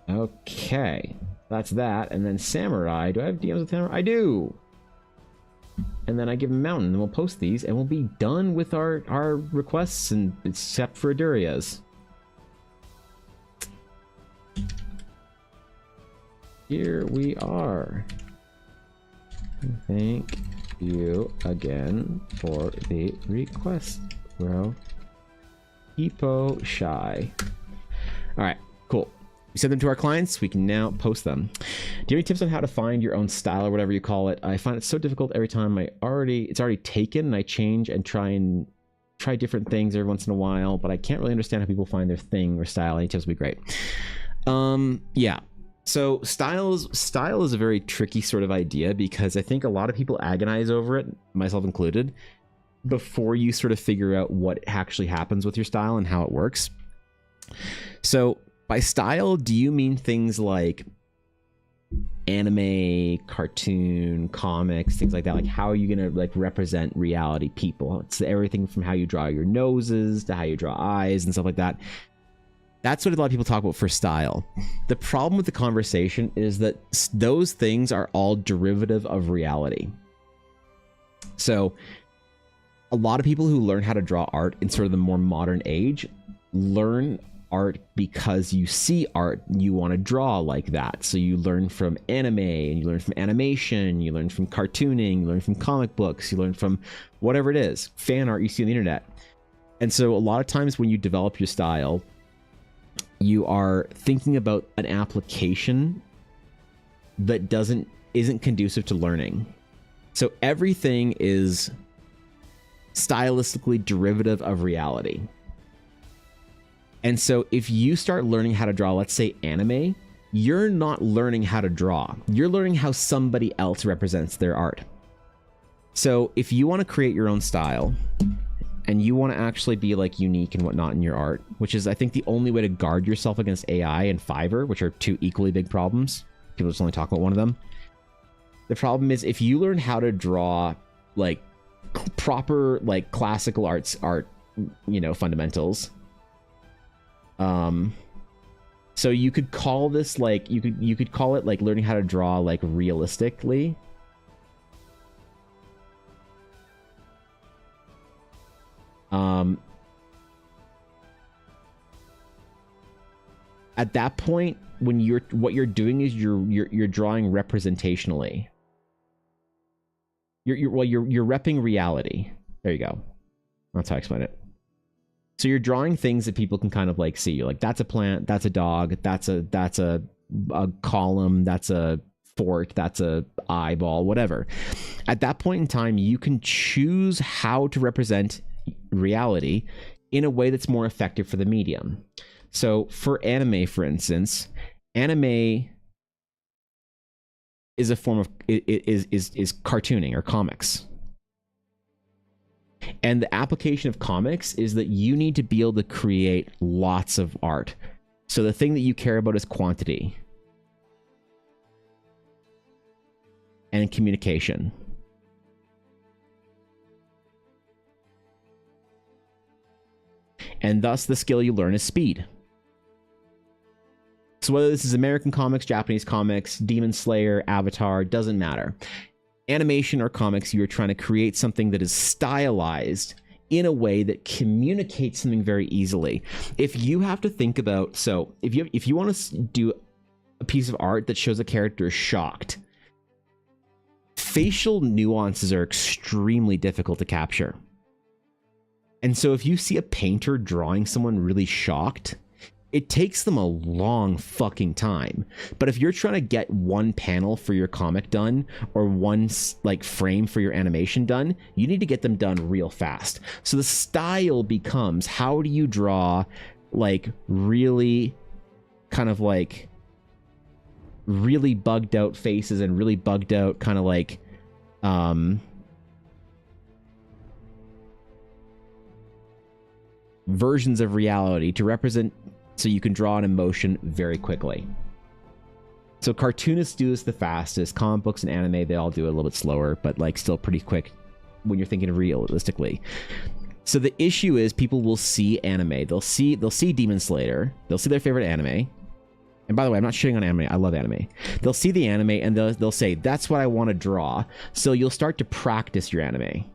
Okay, that's that. And then Samurai. Do I have DMs with Samurai? I do. And then I give him Mountain, and we'll post these, and we'll be done with our requests, and except for Aduria's. Here we are. Thank you again for the request, bro. Hippo Shy. All right, cool. We send them to our clients. We can now post them. Do you have any tips on how to find your own style or whatever you call it? I find it so difficult every time it's already taken, and I change and try different things every once in a while, but I can't really understand how people find their thing or style. Any tips would be great. Yeah. So style is a very tricky sort of idea, because I think a lot of people agonize over it, myself included, before you sort of figure out what actually happens with your style and how it works. So by style, do you mean things like anime, cartoon, comics, things like that? Like, how are you gonna like represent reality people? It's everything from how you draw your noses to how you draw eyes and stuff like that. That's what a lot of people talk about for style. The problem with the conversation is that those things are all derivative of reality. So a lot of people who learn how to draw art in sort of the more modern age learn art because you see art and you want to draw like that. So you learn from anime, and you learn from animation, you learn from cartooning, you learn from comic books, you learn from whatever it is, fan art you see on the internet. And so a lot of times when you develop your style, you are thinking about an application that isn't conducive to learning. So everything is stylistically derivative of reality. And so if you start learning how to draw, let's say anime, you're not learning how to draw. You're learning how somebody else represents their art. So if you want to create your own style, and you want to actually be like unique and whatnot in your art, which is I think the only way to guard yourself against AI and Fiverr, which are two equally big problems. People just only talk about one of them. The problem is if you learn how to draw like proper like classical art, fundamentals. So you could call this like you could call it like learning how to draw like realistically. At that point, when what you're doing is you're drawing representationally. You're repping reality. There you go. That's how I explain it. So you're drawing things that people can kind of like see. You're like, that's a plant, that's a dog, that's a column, that's a fort, that's a eyeball, whatever. At that point in time, you can choose how to represent reality in a way that's more effective for the medium. So for anime, for instance, anime is a form of is cartooning or comics. And the application of comics is that you need to be able to create lots of art. So the thing that you care about is quantity and communication. And thus the skill you learn is speed. So whether this is American comics, Japanese comics, Demon Slayer, Avatar, doesn't matter. Animation or comics, you're trying to create something that is stylized in a way that communicates something very easily. If you have to think about, so if you want to do a piece of art that shows a character shocked, facial nuances are extremely difficult to capture. And so if you see a painter drawing someone really shocked, it takes them a long fucking time. But if you're trying to get one panel for your comic done or one like frame for your animation done, you need to get them done real fast. So the style becomes, how do you draw like really kind of like really bugged out faces and really bugged out kind of like versions of reality to represent so you can draw an emotion very quickly. So cartoonists do this the fastest. Comic books and anime, they all do it a little bit slower, but like still pretty quick when you're thinking realistically. So the issue is people will see anime. They'll see Demon Slayer. They'll see their favorite anime. And by the way, I'm not shitting on anime. I love anime. They'll see the anime and they'll say, that's what I want to draw. So you'll start to practice your anime.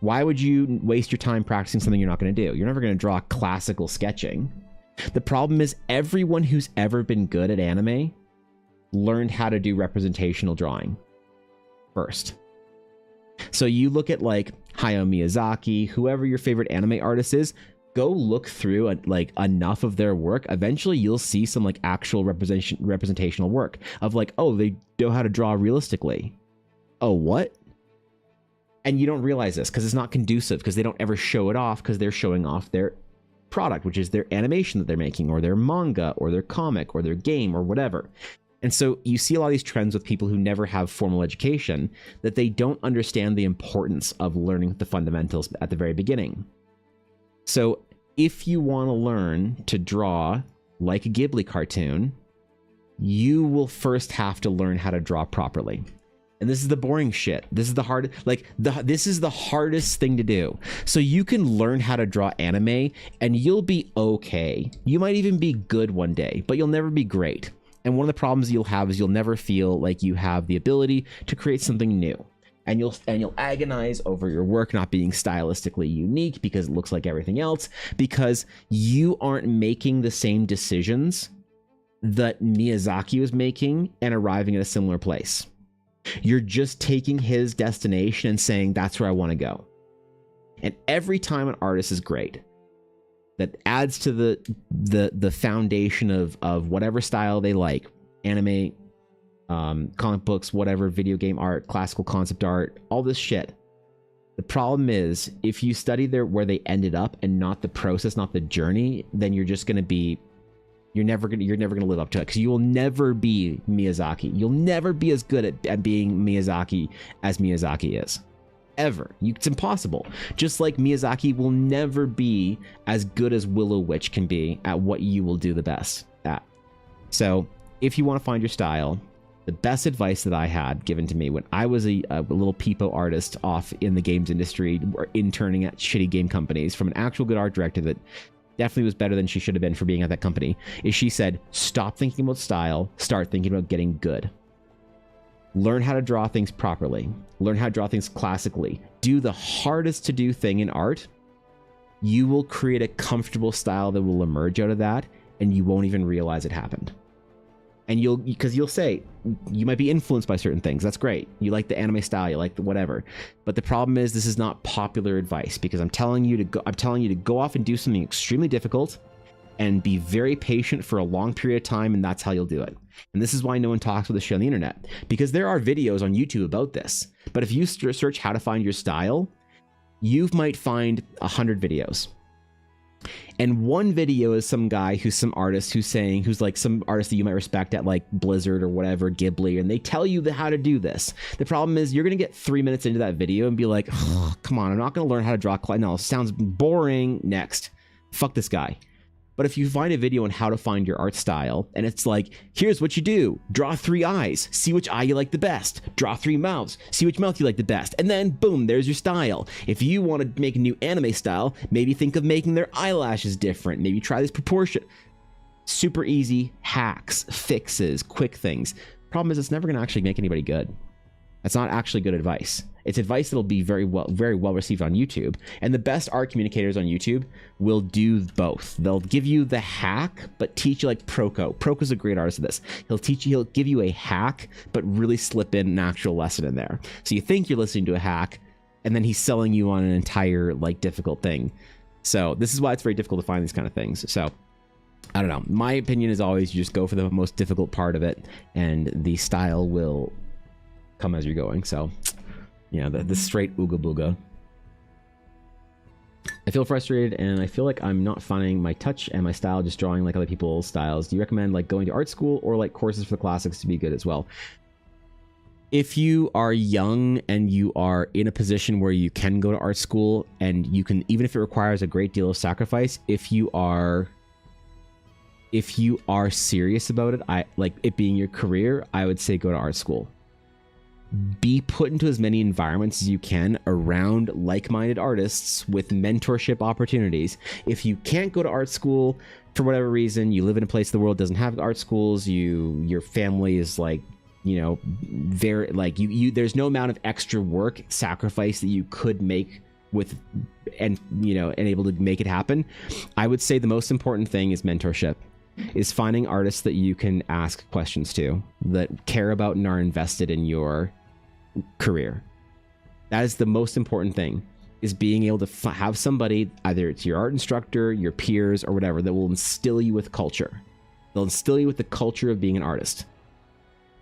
Why would you waste your time practicing something you're not going to do? You're never going to draw classical sketching. The problem is everyone who's ever been good at anime learned how to do representational drawing first. So you look at like Hayao Miyazaki, whoever your favorite anime artist is, go look through like enough of their work. Eventually you'll see some like actual representational work of like, oh, they know how to draw realistically. Oh, what? And you don't realize this because it's not conducive, because they don't ever show it off, because they're showing off their product, which is their animation that they're making, or their manga, or their comic, or their game, or whatever. And so you see a lot of these trends with people who never have formal education, that they don't understand the importance of learning the fundamentals at the very beginning. So if you want to learn to draw like a Ghibli cartoon, you will first have to learn how to draw properly. And this is the boring shit. This is the hard, this is the hardest thing to do. So you can learn how to draw anime and you'll be okay. You might even be good one day, but you'll never be great. And one of the problems you'll have is you'll never feel like you have the ability to create something new. And you'll agonize over your work not being stylistically unique because it looks like everything else, because you aren't making the same decisions that Miyazaki was making and arriving at a similar place. You're just taking his destination and saying, that's where I want to go. And every time an artist is great, that adds to the foundation of whatever style they like, anime, comic books, whatever, video game art, classical concept art, all this shit. The problem is, if you study where they ended up and not the process, not the journey, then you're just going to be, you're never going to live up to it, because you will never be Miyazaki. You'll never be as good at being Miyazaki as Miyazaki is. Ever. It's impossible. Just like Miyazaki will never be as good as Willow Witch can be at what you will do the best at. So if you want to find your style, the best advice that I had given to me when I was a little peepo artist off in the games industry, or interning at shitty game companies, from an actual good art director that definitely was better than she should have been for being at that company, is she said, stop thinking about style, start thinking about getting good. Learn how to draw things properly. Learn how to draw things classically. Do the hardest to do thing in art. You will create a comfortable style that will emerge out of that, and you won't even realize it happened. And because you'll say, you might be influenced by certain things. That's great. You like the anime style, you like the whatever. But the problem is, this is not popular advice, because I'm telling you to go off and do something extremely difficult and be very patient for a long period of time, and that's how you'll do it. And this is why no one talks about this shit on the internet, because there are videos on YouTube about this. But if you search how to find your style, you might find 100 videos. And one video is some guy who's some artist who's like some artist that you might respect at like Blizzard or whatever, Ghibli, and they tell you how to do this. The problem is, you're going to get 3 minutes into that video and be like, oh, come on, I'm not going to learn how to draw. No, sounds boring. Next. Fuck this guy. But if you find a video on how to find your art style, and it's like, here's what you do. Draw 3 eyes. See which eye you like the best. Draw 3 mouths. See which mouth you like the best. And then, boom, there's your style. If you want to make a new anime style, maybe think of making their eyelashes different. Maybe try this proportion. Super easy hacks, fixes, quick things. Problem is, it's never going to actually make anybody good. That's not actually good advice. It's advice that'll be very well received on YouTube. And the best art communicators on YouTube will do both. They'll give you the hack, but teach you, like Proko. Proko's a great artist at this. He'll give you a hack, but really slip in an actual lesson in there. So you think you're listening to a hack, and then he's selling you on an entire like difficult thing. So this is why it's very difficult to find these kind of things. So I don't know. My opinion is always, you just go for the most difficult part of it, and the style will come as you're going. So yeah, the straight ooga booga. I feel frustrated, and I feel like I'm not finding my touch and my style, just drawing like other people's styles. Do you recommend like going to art school or like courses for the classics to be good as well? if you are young and you are in a position where you can go to art school and you can, even if it requires a great deal of sacrifice, if you are serious about it, I like it being your career, I would say go to art school. Be put into as many environments as you can around like-minded artists with mentorship opportunities. If you can't go to art school for whatever reason, you live in a place the world doesn't have art schools, your family is like, you know, very like you there's no amount of extra work sacrifice that you could make with and you know and able to make it happen. I would say the most important thing is mentorship, is finding artists that you can ask questions to, that care about and are invested in your career. That is the most important thing, is being able to have somebody, either it's your art instructor, your peers, or whatever, that will instill you with culture. They'll instill you with the culture of being an artist.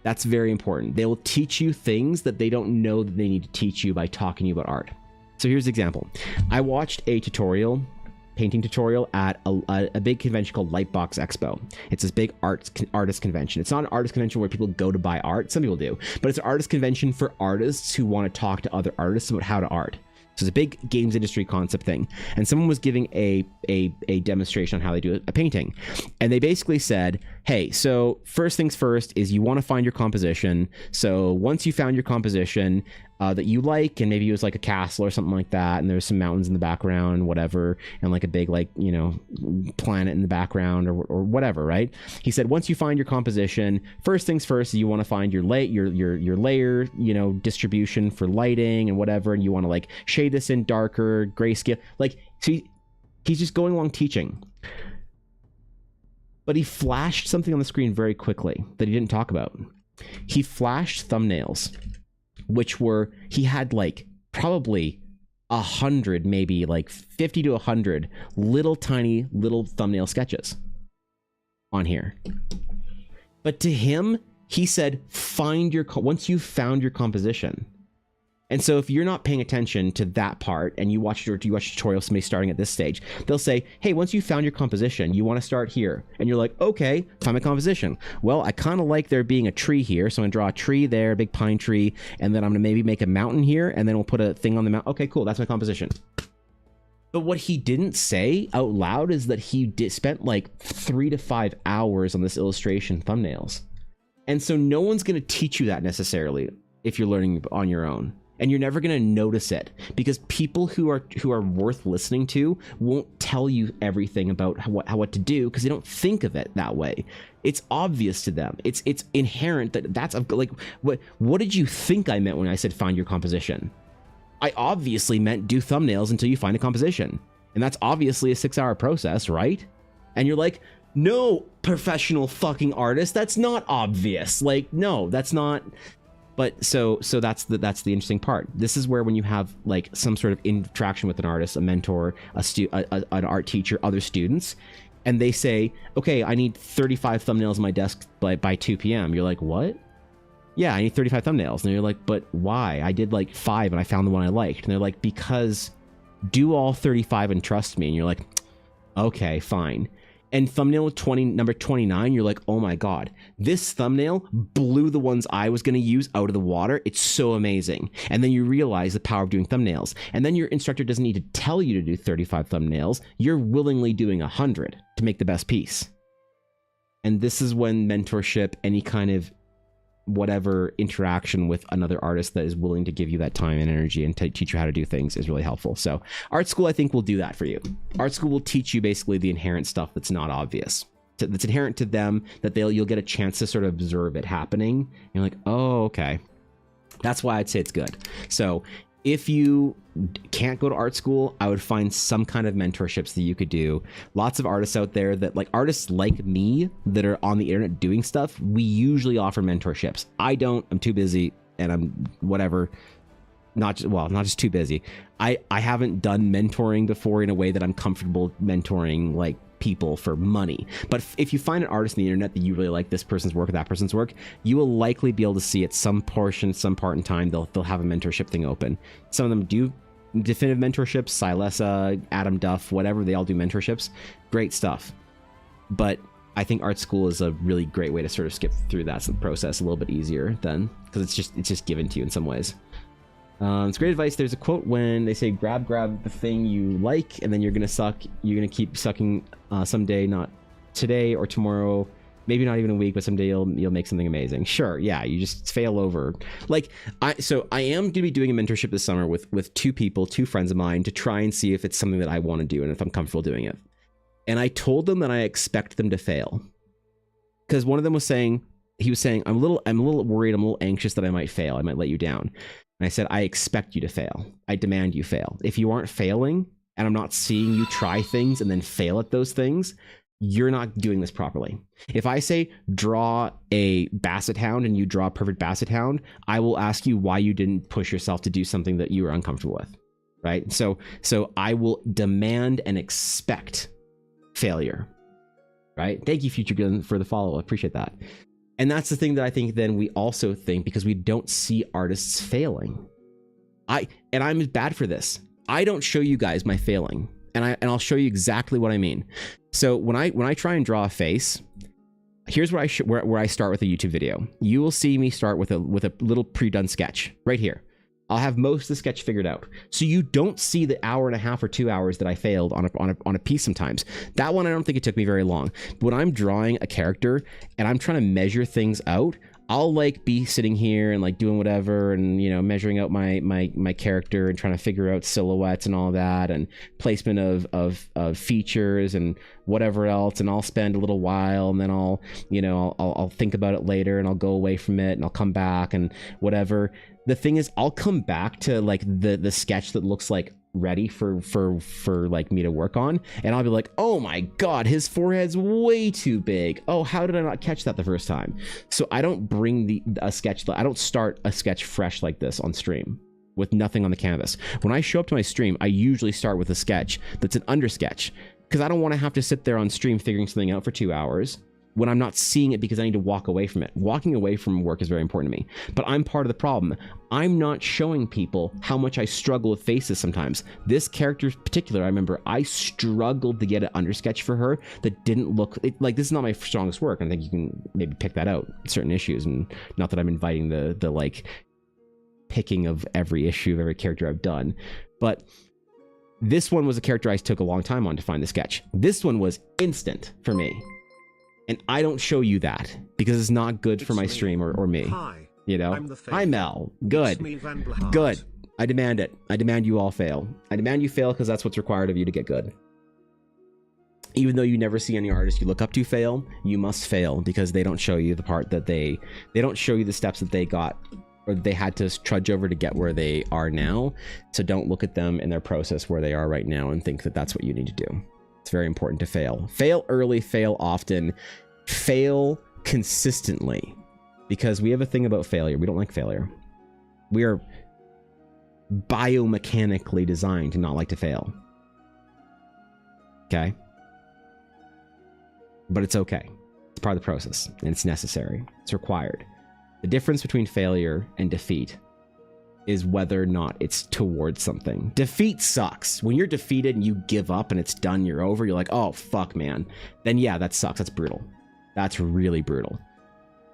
That's very important. They will teach you things that they don't know that they need to teach you by talking to you about art. So here's an example. I watched a painting tutorial at a big convention called Lightbox Expo. It's this big artist convention. It's not an artist convention where people go to buy art. Some people do, but it's an artist convention for artists who want to talk to other artists about how to art. So it's a big games industry concept thing. And someone was giving a demonstration on how they do a painting. And they basically said, hey, so first things first is you want to find your composition. So once you found your composition that you like, and maybe it was like a castle or something like that, and there's some mountains in the background, whatever, and like a big, like, you know, planet in the background or whatever, right? He said, once you find your composition, first things first, you want to find your layer, you know, distribution for lighting and whatever, and you want to like shade this in darker, grayscale. Like, so he's just going along teaching. But he flashed something on the screen very quickly that he didn't talk about. He flashed thumbnails, which were, he had like probably 100, maybe like 50 to 100 little tiny little thumbnail sketches on here. But to him, he said, once you've found your composition. And so if you're not paying attention to that part and you watch a tutorial of somebody starting at this stage, they'll say, hey, once you found your composition, you want to start here. And you're like, okay, find my composition. Well, I kind of like there being a tree here. So I'm going to draw a tree there, a big pine tree. And then I'm going to maybe make a mountain here. And then we'll put a thing on the mountain. Okay, cool. That's my composition. But what he didn't say out loud is that he spent like 3 to 5 hours on this illustration thumbnails. And so no one's going to teach you that necessarily if you're learning on your own. And you're never going to notice it, because people who are worth listening to won't tell you everything about what to do, because they don't think of it that way. It's obvious to them. It's inherent that's like, what did you think I meant when I said find your composition? I obviously meant do thumbnails until you find a composition. And that's obviously a 6-hour process, right? And you're like, no, professional fucking artist, that's not obvious. Like, no, that's not. But so that's the interesting part. This is where when you have like some sort of interaction with an artist, a mentor, an art teacher, other students, and they say, okay, I need 35 thumbnails on my desk by 2 p.m. You're like, what? Yeah, I need 35 thumbnails. And you're like, but why? I did like 5 and I found the one I liked. And they're like, because do all 35 and trust me. And you're like, okay, fine. And thumbnail number 29, you're like, oh my God, this thumbnail blew the ones I was going to use out of the water. It's so amazing. And then you realize the power of doing thumbnails. And then your instructor doesn't need to tell you to do 35 thumbnails. You're willingly doing 100 to make the best piece. And this is when mentorship, any kind of whatever interaction with another artist that is willing to give you that time and energy and teach you how to do things, is really helpful. So art school, I think, will do that for you. Art school will teach you basically the inherent stuff that's not obvious, that's inherent to them, that you'll get a chance to sort of observe it happening. And you're like, oh, okay. That's why I'd say it's good. So if you can't go to art school, I would find some kind of mentorships that you could do. Lots of artists out there that, like artists like me that are on the internet doing stuff, we usually offer mentorships. I don't, I'm too busy, and I'm whatever. Not just too busy. I haven't done mentoring before in a way that I'm comfortable mentoring like people for money. But if you find an artist on the internet that you really like, this person's work or that person's work, you will likely be able to see at some part in time they'll have a mentorship thing open. Some of them do definitive mentorships. Silessa, Adam Duff, whatever, they all do mentorships. Great stuff. But I think art school is a really great way to sort of skip through that process a little bit easier then, because it's just given to you in some ways. It's great advice. There's a quote when they say grab the thing you like, and then you're gonna keep sucking someday, not today or tomorrow, maybe not even a week, but someday you'll make something amazing. Sure, yeah, you just fail over. Like I am gonna be doing a mentorship this summer with two friends of mine, to try and see if it's something that I want to do and if I'm comfortable doing it. And I told them that I expect them to fail, because one of them was saying, I'm a little worried, I'm a little anxious that I might fail, I might let you down. And I said, I expect you to fail. I demand you fail. If you aren't failing, and I'm not seeing you try things and then fail at those things, you're not doing this properly. If I say draw a basset hound and you draw a perfect basset hound, I will ask you why you didn't push yourself to do something that you were uncomfortable with, right? So I will demand and expect failure, right? Thank you, Future Gun, for the follow. I appreciate that. And that's the thing that I think then we also think, because we don't see artists failing. I'm bad for this. I don't show you guys my failing, and I'll show you exactly what I mean. So when I try and draw a face, here's where I start with a YouTube video. You will see me start with a little pre-done sketch right here. I'll have most of the sketch figured out, so you don't see the hour and a half or 2 hours that I failed on a piece sometimes. That one, I don't think it took me very long. But when I'm drawing a character and I'm trying to measure things out, I'll like be sitting here and like doing whatever, and measuring out my character and trying to figure out silhouettes and all that, and placement of features and whatever else, and I'll spend a little while, and then I'll think about it later, and I'll go away from it, and I'll come back and whatever. The thing is, I'll come back to like the sketch that looks like ready for like me to work on, and I'll be like, oh my god, his forehead's way too big. Oh, how did I not catch that the first time? So I don't bring I don't start a sketch fresh like this on stream with nothing on the canvas. When I show up to my stream, I usually start with a sketch that's an under sketch, because I don't want to have to sit there on stream figuring something out for 2 hours when I'm not seeing it, because I need to walk away from it. Walking away from work is very important to me, but I'm part of the problem. I'm not showing people how much I struggle with faces sometimes. This character in particular, I remember I struggled to get an undersketch for her that didn't look like, this is not my strongest work. I think you can maybe pick that out, certain issues, and not that I'm inviting the like picking of every issue of every character I've done, but this one was a character I took a long time on to find the sketch. This one was instant for me. And I don't show you that because it's not good for my stream or me. Hi, Hi, Mel. Good. Good. I demand it. I demand you all fail. I demand you fail, because that's what's required of you to get good. Even though you never see any artist you look up to fail, you must fail, because they don't show you the part that they don't show you the steps that they got, or they had to trudge over to get where they are now. So don't look at them in their process where they are right now and think that that's what you need to do. It's very important to fail. Fail early, fail often, fail consistently, because we have a thing about failure. We don't like failure. We are biomechanically designed to not like to fail. Okay? But it's okay. It's part of the process, and it's necessary. It's required. The difference between failure and defeat is whether or not it's towards something. Defeat sucks. When you're defeated and you give up and it's done, you're over, you're like, oh, fuck, man. Then yeah, that sucks. That's brutal. That's really brutal.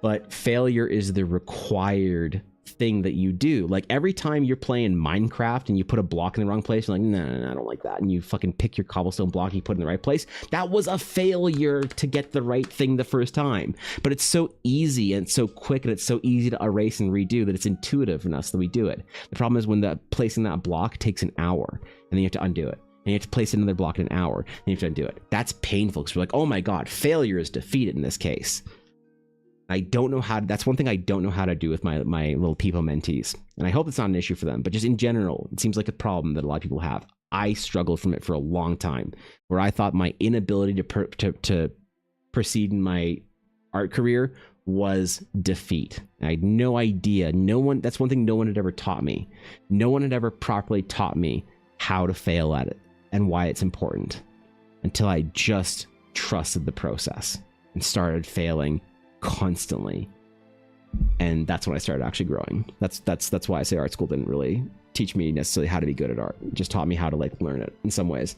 But failure is the required thing that you do. Like every time you're playing Minecraft and you put a block in the wrong place, you're like, no, I don't like that. And you fucking pick your cobblestone block, you put it in the right place. That was a failure to get the right thing the first time. But it's so easy and so quick, and it's so easy to erase and redo that it's intuitive in us that we do it. The problem is when placing that block takes an hour, and then you have to undo it. And you have to place another block in an hour, and you have to undo it. That's painful, because we're like, oh my god, failure is defeated in this case. I don't know how that's one thing I don't know how to do with my little people mentees. And I hope it's not an issue for them, but just in general, it seems like a problem that a lot of people have. I struggled from it for a long time, where I thought my inability to proceed in my art career was defeat. I had no idea. That's one thing no one had ever taught me. No one had ever properly taught me how to fail at it and why it's important, until I just trusted the process and started failing constantly. And that's when I started actually growing. That's why I say art school didn't really teach me necessarily how to be good at art. It just taught me how to like learn it in some ways.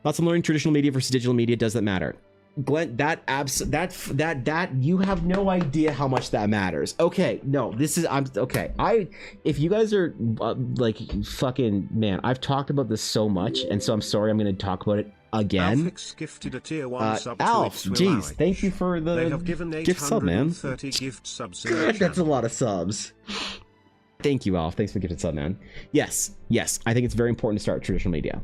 Lots of learning traditional media versus digital media. Does that matter? Glenn, that you have no idea how much that matters. Okay, no, this is okay. If you guys are like fucking man, I've talked about this so much, and so I'm sorry, I'm going to talk about it again. Alphix gifted a tier 1 sub to Alf, jeez, thank you for the they have given gift sub, man. Gift subs. God, that's a lot of subs. Thank you, Alf. Thanks for the gifted sub, man. Yes, I think it's very important to start traditional media.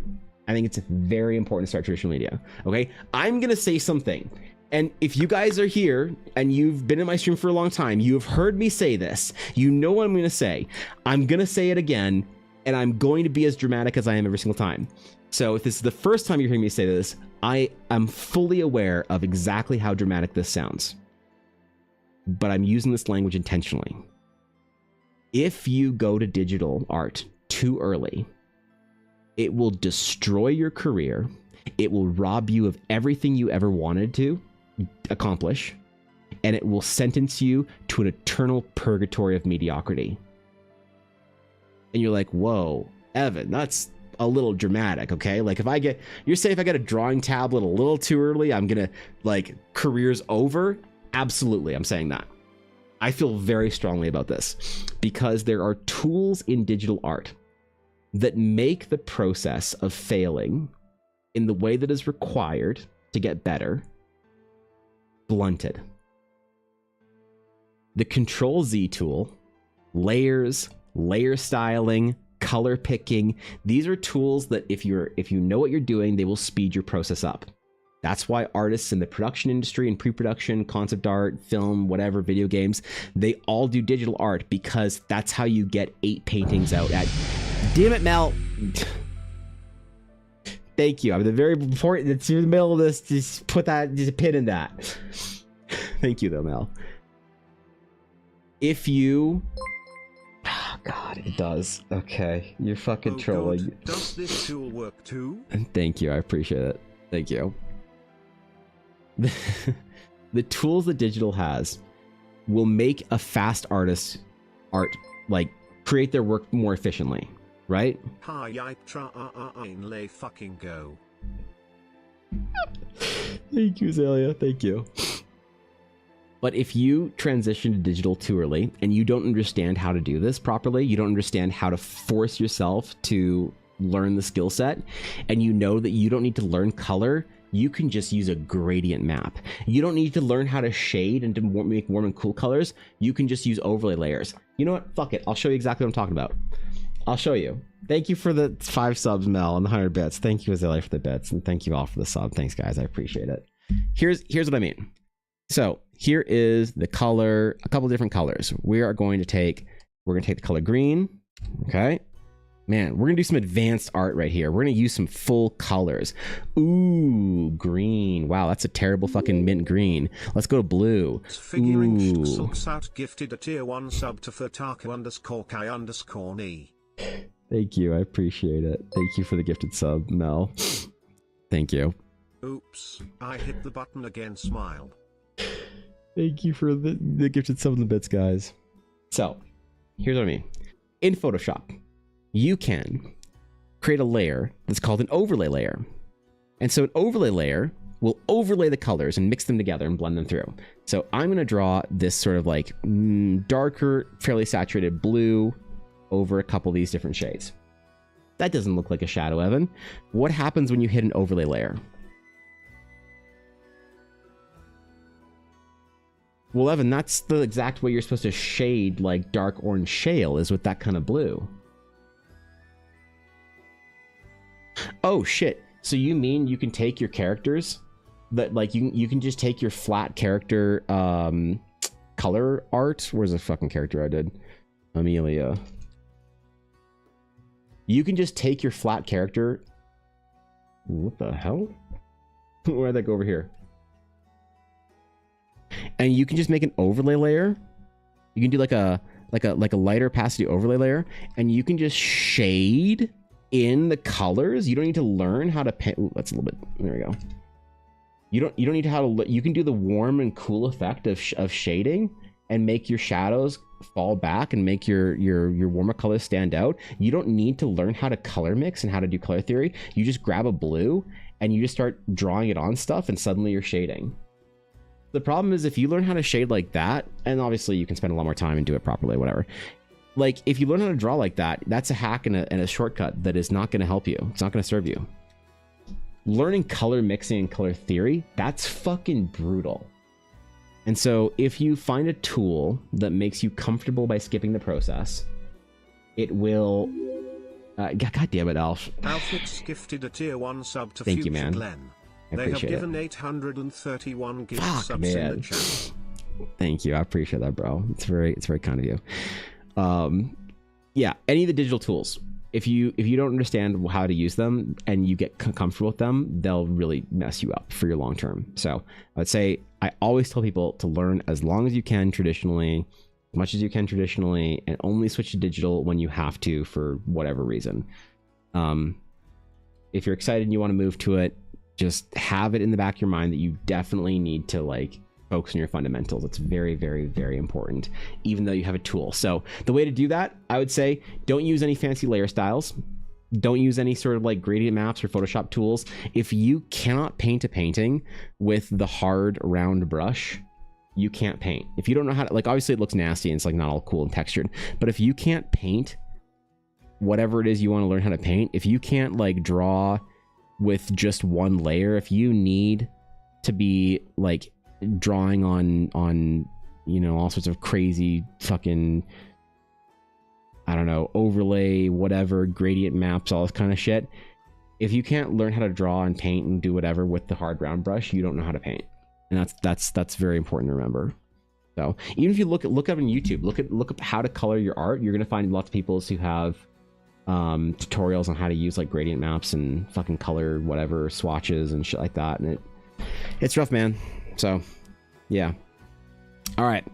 I think it's very important to start traditional media. Okay, I'm gonna say something, and if you guys are here and you've been in my stream for a long time, you have heard me say this. You know what I'm gonna say. I'm gonna say it again, and I'm going to be as dramatic as I am every single time. So if this is the first time you're hearing me say this, I am fully aware of exactly how dramatic this sounds, but I'm using this language intentionally. If you go to digital art too early, it will destroy your career. It will rob you of everything you ever wanted to accomplish, and it will sentence you to an eternal purgatory of mediocrity. And you're like, whoa, Evan, that's a little dramatic, okay? Like you're saying if I get a drawing tablet a little too early, I'm gonna, like, career's over? Absolutely, I'm saying that. I feel very strongly about this because there are tools in digital art that make the process of failing in the way that is required to get better blunted. The Control-Z tool, layers, layer styling, color picking, these are tools that if you know what you're doing, they will speed your process up. That's why artists in the production industry and pre-production, concept art, film, whatever, video games, they all do digital art because that's how you get 8 paintings out at... Damn it, Mel! Thank you. I'm the very important... It's in the middle of this. Just put that... Just a pin in that. Thank you, though, Mel. If you... Oh, God, it does. Okay. You're fucking trolling. God. Does this tool work too? Thank you. I appreciate it. Thank you. The tools that digital has will make a fast artist art, like, create their work more efficiently, right? Fucking go. Thank you, Azalea. Thank you. But if you transition to digital too early and you don't understand how to do this properly, you don't understand how to force yourself to learn the skill set, and you know that you don't need to learn color, you can just use a gradient map. You don't need to learn how to shade and to make warm and cool colors. You can just use overlay layers. You know what? Fuck it. I'll show you exactly what I'm talking about. I'll show you. Thank you for the 5 subs, Mel, and the 100 bits. Thank you, Azalea, for the bits, and thank you all for the sub. Thanks, guys. I appreciate it. Here's what I mean. So here is the color, a couple different colors. We're going to take the color green. Okay. Man, we're gonna do some advanced art right here. We're gonna use some full colors. Ooh, green. Wow, that's a terrible fucking mint green. Let's go to blue. Ooh. Gifted a tier 1 sub to Furtaku_Kai_me. Thank you, I appreciate it. Thank you for the gifted sub, Mel. Thank you. Oops, I hit the button again, smile. Thank you for the gifted sub and the bits, guys. So, here's what I mean. In Photoshop, you can create a layer that's called an overlay layer. And so an overlay layer will overlay the colors and mix them together and blend them through. So I'm going to draw this sort of like darker, fairly saturated blue over a couple of these different shades. That doesn't look like a shadow, Evan. What happens when you hit an overlay layer? Well, Evan, that's the exact way you're supposed to shade like dark orange shale, is with that kind of blue. Oh shit, so you mean you can take your characters that, like, you can just take your flat character color art. Where's the fucking character I did? Amelia. You can just take your flat character. What the hell? Where'd that go over here? And you can just make an overlay layer. You can do like a lighter opacity overlay layer, and you can just shade in the colors. You don't need to learn how to paint. Ooh, that's a little bit. There we go. You don't need how to. You can do the warm and cool effect of shading, and make your shadows fall back and make your warmer colors stand out, you don't need to learn how to color mix and how to do color theory. You just grab a blue and you just start drawing it on stuff, and suddenly you're shading. The problem is if you learn how to shade like that, and obviously you can spend a lot more time and do it properly, whatever. Like, if you learn how to draw like that, that's a hack and a shortcut that is not going to help you. It's not going to serve you. Learning color mixing and color theory, that's fucking brutal. And so if you find a tool that makes you comfortable by skipping the process, it will... God damn it, Alf. Alfix gifted a tier 1 sub to Thank Future you, man. Glenn. I They have appreciate given it. 831 gift Fuck, subs man. in the channel. Thank you. I appreciate that, bro. It's very kind of you. Yeah, any of the digital tools. If you don't understand how to use them and you get comfortable with them, they'll really mess you up for your long term. So I would say I always tell people to learn as long as you can traditionally, as much as you can traditionally, and only switch to digital when you have to for whatever reason. If you're excited and you want to move to it, just have it in the back of your mind that you definitely need to like focus on your fundamentals. It's very, very, very important, even though you have a tool. So the way to do that, I would say, don't use any fancy layer styles. Don't use any sort of like gradient maps or Photoshop tools. If you cannot paint a painting with the hard round brush, you can't paint. If you don't know how to, like, obviously it looks nasty and it's like not all cool and textured, but if you can't paint whatever it is you want to learn how to paint, if you can't like draw with just one layer, if you need to be like drawing on you know, all sorts of crazy fucking, I don't know, overlay, whatever, gradient maps, all this kind of shit, if you can't learn how to draw and paint and do whatever with the hard round brush, you don't know how to paint. And that's very important to remember. So even if you look up on YouTube, look up how to color your art, you're gonna find lots of people who have tutorials on how to use like gradient maps and fucking color whatever swatches and shit like that, and it's rough, man. So yeah. All right.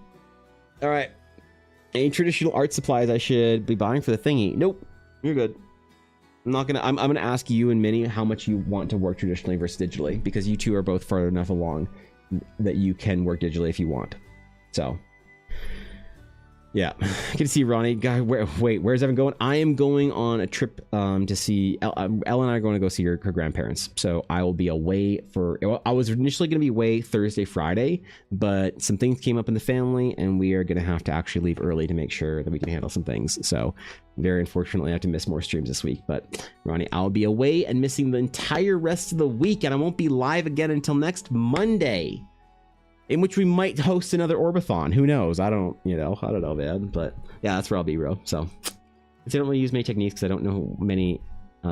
Any traditional art supplies I should be buying for the thingy? Nope, you're good. I'm gonna ask you and Minnie how much you want to work traditionally versus digitally, because you two are both far enough along that you can work digitally if you want. So yeah, good to see you, Ronnie. Guy, where's Evan going? I am going on a trip to see Elle and I are going to go see her grandparents. So I will be away for. I was initially going to be away Thursday, Friday, but some things came up in the family, and we are going to have to actually leave early to make sure that we can handle some things. So very unfortunately, I have to miss more streams this week. But Ronnie, I'll be away and missing the entire rest of the week, and I won't be live again until next Monday, in which we might host another Orbathon. Who knows? I don't know, man. But yeah, that's where I'll be, bro. So I don't really use many techniques because I don't know many.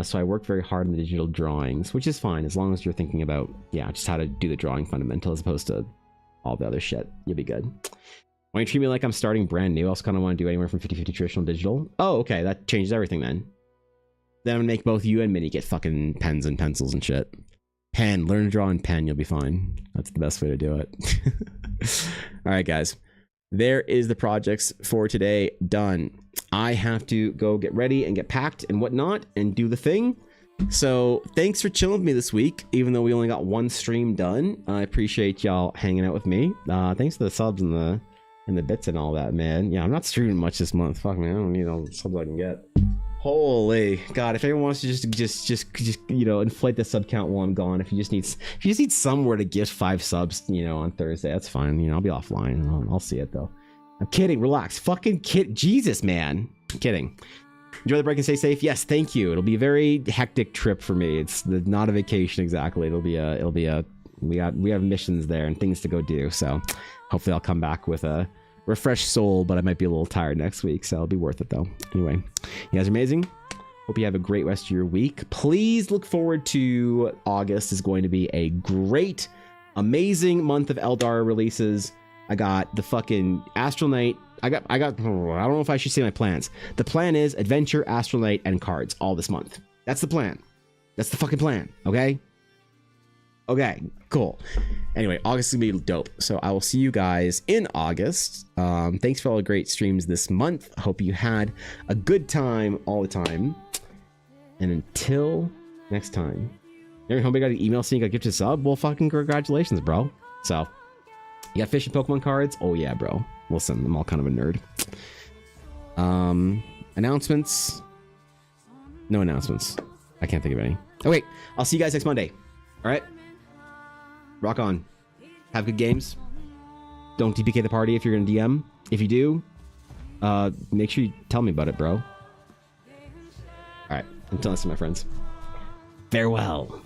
So I work very hard on the digital drawings, which is fine as long as you're thinking about, yeah, just how to do the drawing fundamental as opposed to all the other shit. You'll be good. Why you treat me like I'm starting brand new? I also kind of want to do anywhere from 50-50 traditional digital. Oh, okay. That changes everything then. Then I'm going to make both you and Minnie get fucking pens and pencils and shit. Pen, learn to draw in pen, you'll be fine. That's the best way to do it. All right, guys, there is the projects for today done. I have to go get ready and get packed and whatnot and do the thing. So thanks for chilling with me this week, even though we only got one stream done. I appreciate y'all hanging out with me. Thanks for the subs and the bits and all that, man. Yeah, I'm not streaming much this month. Fuck, man, I don't need all the subs I can get. Holy God, if anyone wants to just you know, inflate the sub count while I'm gone, if you just need somewhere to gift 5 subs, you know, on Thursday, that's fine. You know, I'll be offline. I'll see it though. I'm kidding. Relax. Fucking kid. Jesus, man. I'm kidding. Enjoy the break and stay safe. Yes, thank you. It'll be a very hectic trip for me. It's not a vacation exactly. We have missions there and things to go do. So hopefully I'll come back with a refreshed soul, but I might be a little tired next week, so it'll be worth it though. Anyway, you guys are amazing. Hope you have a great rest of your week. Please look forward to August. Is going to be a great, amazing month of Eldar releases. I got the fucking Astral Knight. I don't know if I should say my plans. The plan is Adventure, Astral Knight, and cards all this month. That's the plan. That's the fucking plan. Okay? Okay, cool. Anyway, August is gonna be dope. So I will see you guys in August. Thanks for all the great streams this month. Hope you had a good time all the time. And until next time. Homie got an email saying you got gifted sub? Well, fucking congratulations, bro. So, you got fish and Pokemon cards? Oh yeah, bro. Listen, I'm all kind of a nerd. Announcements. No announcements. I can't think of any. Oh, wait. I'll see you guys next Monday. All right? Rock on. Have good games. Don't DPK the party if you're going to DM. If you do, make sure you tell me about it, bro. All right. Until next time, my friends. Farewell.